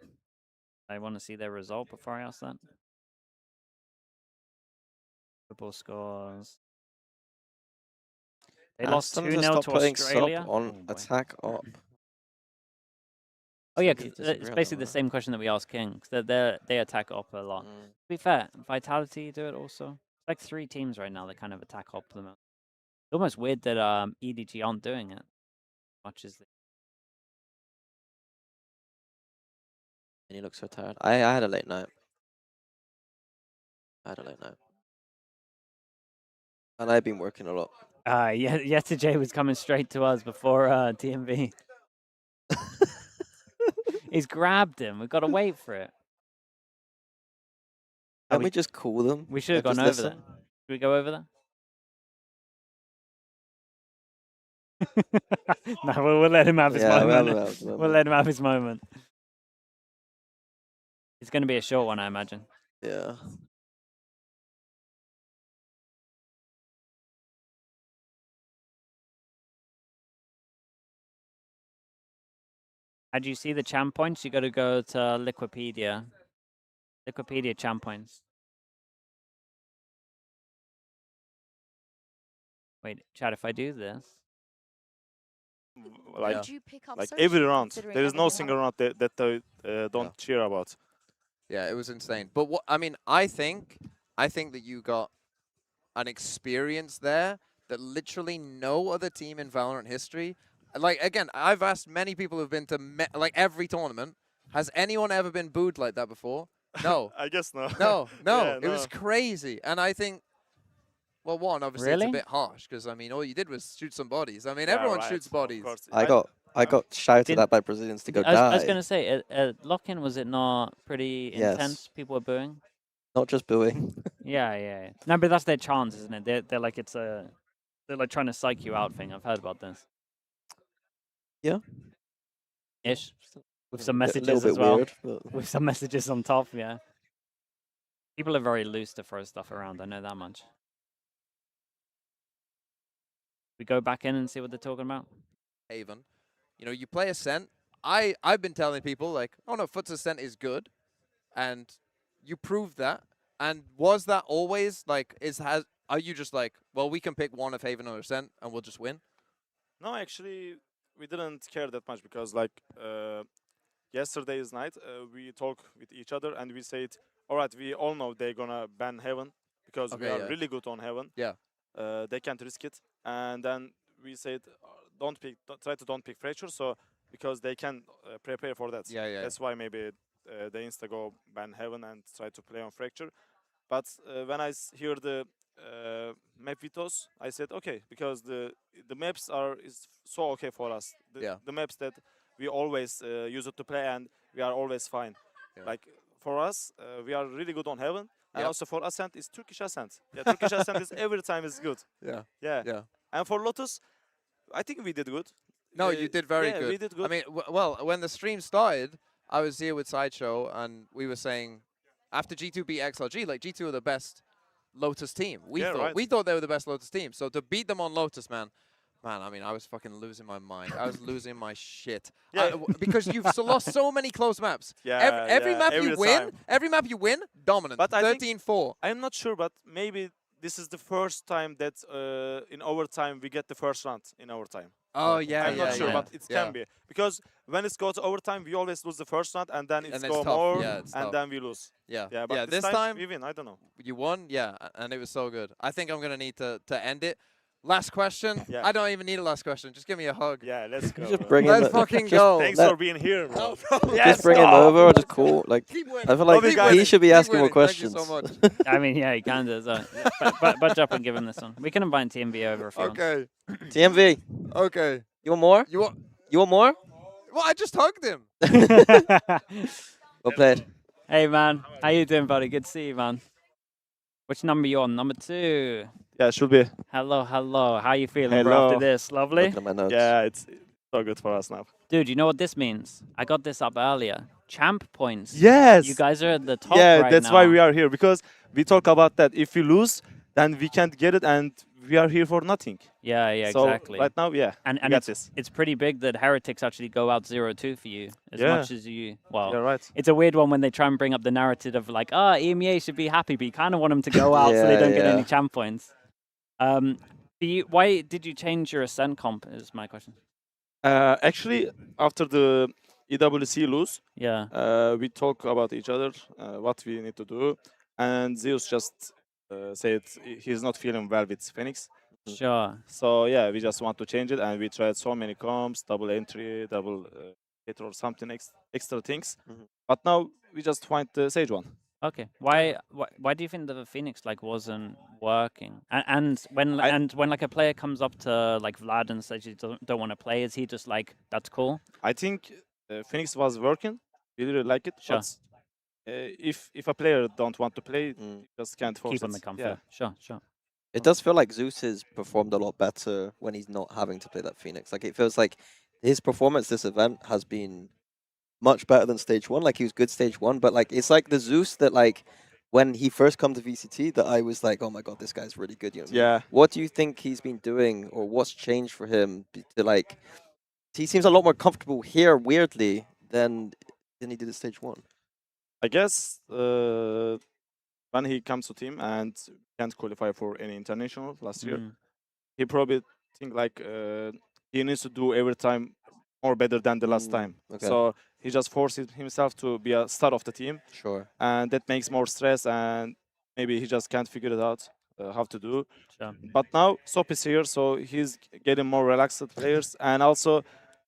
I want to see their result before I ask that. Football scores. They lost 2-0 to Australia. On attack up. Oh yeah, cause it's basically the same question that we asked King. Cause they attack up a lot. To be fair, Vitality do it also. It's like 3 teams right now that kind of attack up the most. It's almost weird that EDG aren't doing it much as. And you look so tired. I had a late night. And I've been working a lot. Yesterday was coming straight to us before TMV. He's grabbed him. We've got to wait for it. Can we just call them? We should have gone over there. Should we go over there? No, we'll let him have his moment. We'll let him have his moment. It's going to be a short one, I imagine. Yeah. How do you see the champ points? You got to go to Liquipedia. Liquipedia champ points. Wait, chat, if I do this. Like, Did you pick up like Sochi, every round. considering There is no everything single round that they don't cheer about. Yeah, it was insane. But what I mean, I think that you got an experience there that literally no other team in Valorant history. Like again, I've asked many people who've been to like every tournament. Has anyone ever been booed like that before? No. I guess no. No. Yeah, It was crazy, and I think. Well, one, obviously, it's Really? a bit harsh because I mean, all you did was shoot some bodies. I mean, Yeah, everyone right, shoots of bodies. course. I got shouted at by Brazilians to go I die. was going to say, lock-in, was it not pretty Yes. intense? People were booing? Not just booing. Yeah. No, but that's their chance, isn't it? They're like, they're like trying to psych you out thing. I've heard about this. Yeah. Ish. With some A little messages bit as well. weird, but- With some messages on top, yeah. People are very loose to throw stuff around, I know that much. We go back in and see what they're talking about? Haven. You know, you play Ascent. I've been telling people, like, oh no, FUT's Ascent is good. And you proved that. And was that always, like, are you just like, well, we can pick one of Haven or Ascent and we'll just win? No, actually, we didn't care that much because, like, yesterday's night, we talked with each other and we said, all right, we all know they're going to ban Heaven because we are really good on Heaven. Yeah. They can't risk it. And then we said, don't pick Fracture, so because they can prepare for that. Yeah. That's why maybe they insta go ban Heaven and try to play on Fracture. But when I hear the map Vitos, I said okay, because the maps is so okay for us. The maps that we always use it to play and we are always fine. Like for us, we are really good on Heaven. And also for Ascent, it's Turkish Ascent. Yeah, Turkish Ascent is every time is good. Yeah. And for Lotus, I think we did good. No, you did very good. We did good. I mean, well, when the stream started, I was here with Sideshow, and we were saying, after G2 beat XLG, like G2 are the best Lotus team. We thought they were the best Lotus team. So to beat them on Lotus, man, I mean, I was fucking losing my mind. I was losing my shit. Because you've lost so many close maps. Every map you win, dominant. But 13-4. I'm not sure, but maybe this is the first time that in overtime we get the first round in overtime. Oh, yeah, I'm not sure, but it can be. Because when it goes to overtime, we always lose the first round, and then it's go more, and then we lose. But this time we win, I don't know. You won, and it was so good. I think I'm going to need to end it. Last question. I don't even need a last question. Just give me a hug. Yeah, let's go. Just bring let's fucking go. Thanks for being here, bro. Just bring him over or just call. Like, I feel like he should be asking more questions. Thank you so much. I mean, yeah, he can do so. Budge up and give him this one. We can invite TMV over if you want. Okay. TMV. Okay. You want more? You want more? Well, I just hugged him. Well played. Hey, man. How you doing, buddy? Good to see you, man. Which number you on? Number 2. Yeah, it should be. Hello. How you feeling, bro, after this? Lovely? Yeah, it's so good for us now. Dude, you know what this means? I got this up earlier. Champ points. Yes. You guys are at the top right now. That's why we are here, because we talk about that. If we lose, then we can't get it, and we are here for nothing. Yeah, so exactly. Right now, and we got this. It's pretty big that Heretics actually go out 0-2 for you, as much as you. Well, you're right. It's a weird one when they try and bring up the narrative of like, EMEA should be happy, but you kind of want them to go out so they don't get any champ points. Why did you change your Ascent comp? Is my question. Actually, after the EWC lose, we talk about each other, what we need to do, and Zeus just said he's not feeling well with Phoenix. Sure. So yeah, we just want to change it, and we tried so many comps, double entry, double hit, or something extra things. But now we just find the Sage one. Okay. Why do you think the Phoenix wasn't working? And when like a player comes up to like Vlad and says he don't want to play, is he just like, that's cool? I think Phoenix was working. We really like it. Sure. But, if a player don't want to play, you just can't force Keep on the comfort. Sure. It does feel like Zeus has performed a lot better when he's not having to play that Phoenix. Like, it feels like his performance this event has been much better than stage 1. Like, he was good stage 1, but like it's like the Zeus that like when he first come to VCT that I was like, oh my god, this guy's really good. You know what I mean? What do you think he's been doing, or what's changed for him to like he seems a lot more comfortable here, weirdly, than he did at stage 1. I guess when he comes to team and can't qualify for any international last year, he probably think like he needs to do every time more better than the last time. Okay. So he just forces himself to be a star of the team. Sure. And that makes more stress, and maybe he just can't figure it out how to do. Sure. But now Sop is here, so he's getting more relaxed players, and also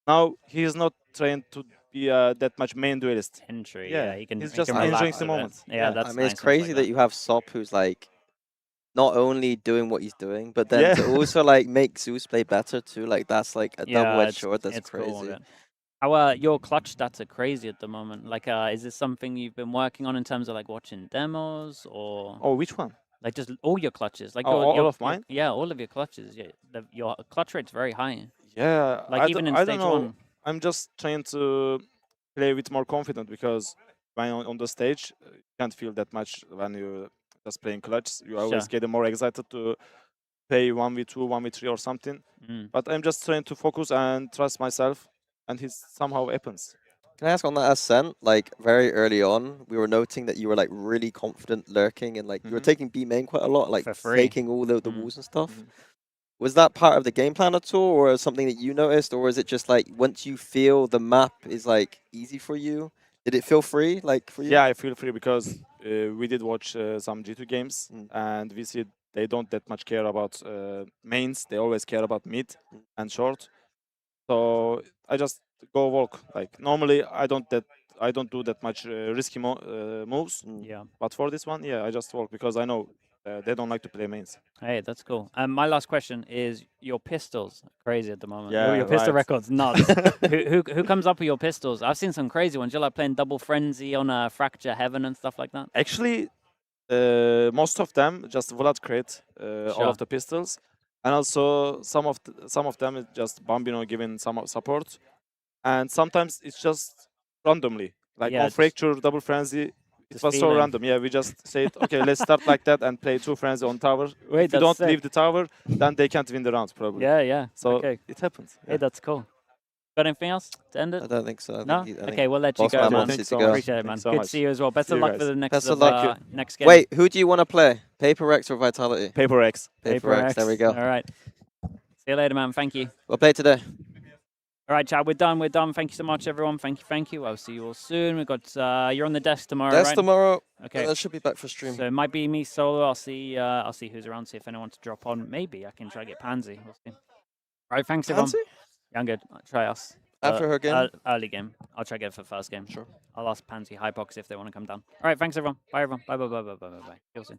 now he is not trained to be that much main duelist. Entry, yeah, he can. He's he just can enjoying relax the a bit. moment. Yeah, that's I mean, nice it's and stuff crazy like that you have Sop, who's like not only doing what he's doing, but then to also like make Zeus play better too. Like that's like a double-edged sword. That's it's cool, crazy. man. How your clutch stats are crazy at the moment. Like, is this something you've been working on in terms of like watching demos or? Oh, which one? Like just all your clutches. Like all of mine. Yeah, all of your clutches. Yeah, your clutch rate's very high. Yeah, Like even in I stage don't know. 1. I'm just trying to play with more confidence because when on the stage, you can't feel that much when you're just playing clutch. You always get more excited to play 1v2, 1v3 or something. But I'm just trying to focus and trust myself, and it somehow happens. Can I ask on that ascent? Like very early on, we were noting that you were like really confident lurking, and like you were taking B main quite a lot, like faking all the walls and stuff. Was that part of the game plan at all, or something that you noticed, or is it just like once you feel the map is like easy for you? Did it feel free, like for you? Yeah, I feel free because we did watch some G2 games, and we see they don't that much care about mains. They always care about mid and short. So I just go walk. Like normally, I don't do that much risky moves. Yeah. But for this one, yeah, I just walk because I know they don't like to play mains. Hey, that's cool. My last question is your pistols are crazy at the moment. Yeah, your pistol right. record's nuts. who comes up with your pistols? I've seen some crazy ones. You're like playing Double Frenzy on Fracture Heaven and stuff like that. Actually, most of them just Vlad create all of the pistols, and also some of them is just Bambino giving some support, and sometimes it's just randomly. Like on Fracture, Double Frenzy, it was so random. Yeah, we just said, okay, let's start like that and play 2 Frenzy on tower. Wait, if you don't leave the tower, then they can't win the round probably. Yeah. So okay. it happens. Hey, that's cool. Got anything else to end it? I don't think so. No? Okay, we'll let you go, man. Appreciate it, man. Good to see you as well. Best of luck for the next game. Wait, who do you want to play? Paper X or Vitality? Paper X. Paper X. There we go. All right. See you later, man. Thank you. We'll play today. All right, Chad, we're done. We're done. Thank you so much, everyone. Thank you. I'll see you all soon. We've got you're on the desk tomorrow, right? Tomorrow. Okay. I should be back for stream. So it might be me solo. I'll see who's around. See if anyone to drop on. Maybe I can try to get Pansy. We'll see. All right, thanks everyone. Pansy? Yeah, I'm good. I'll try us. After her game? Early game. I'll try to get it for first game. Sure. I'll ask Pansy Hypox if they want to come down. All right, thanks everyone. Bye everyone. Bye. See you soon.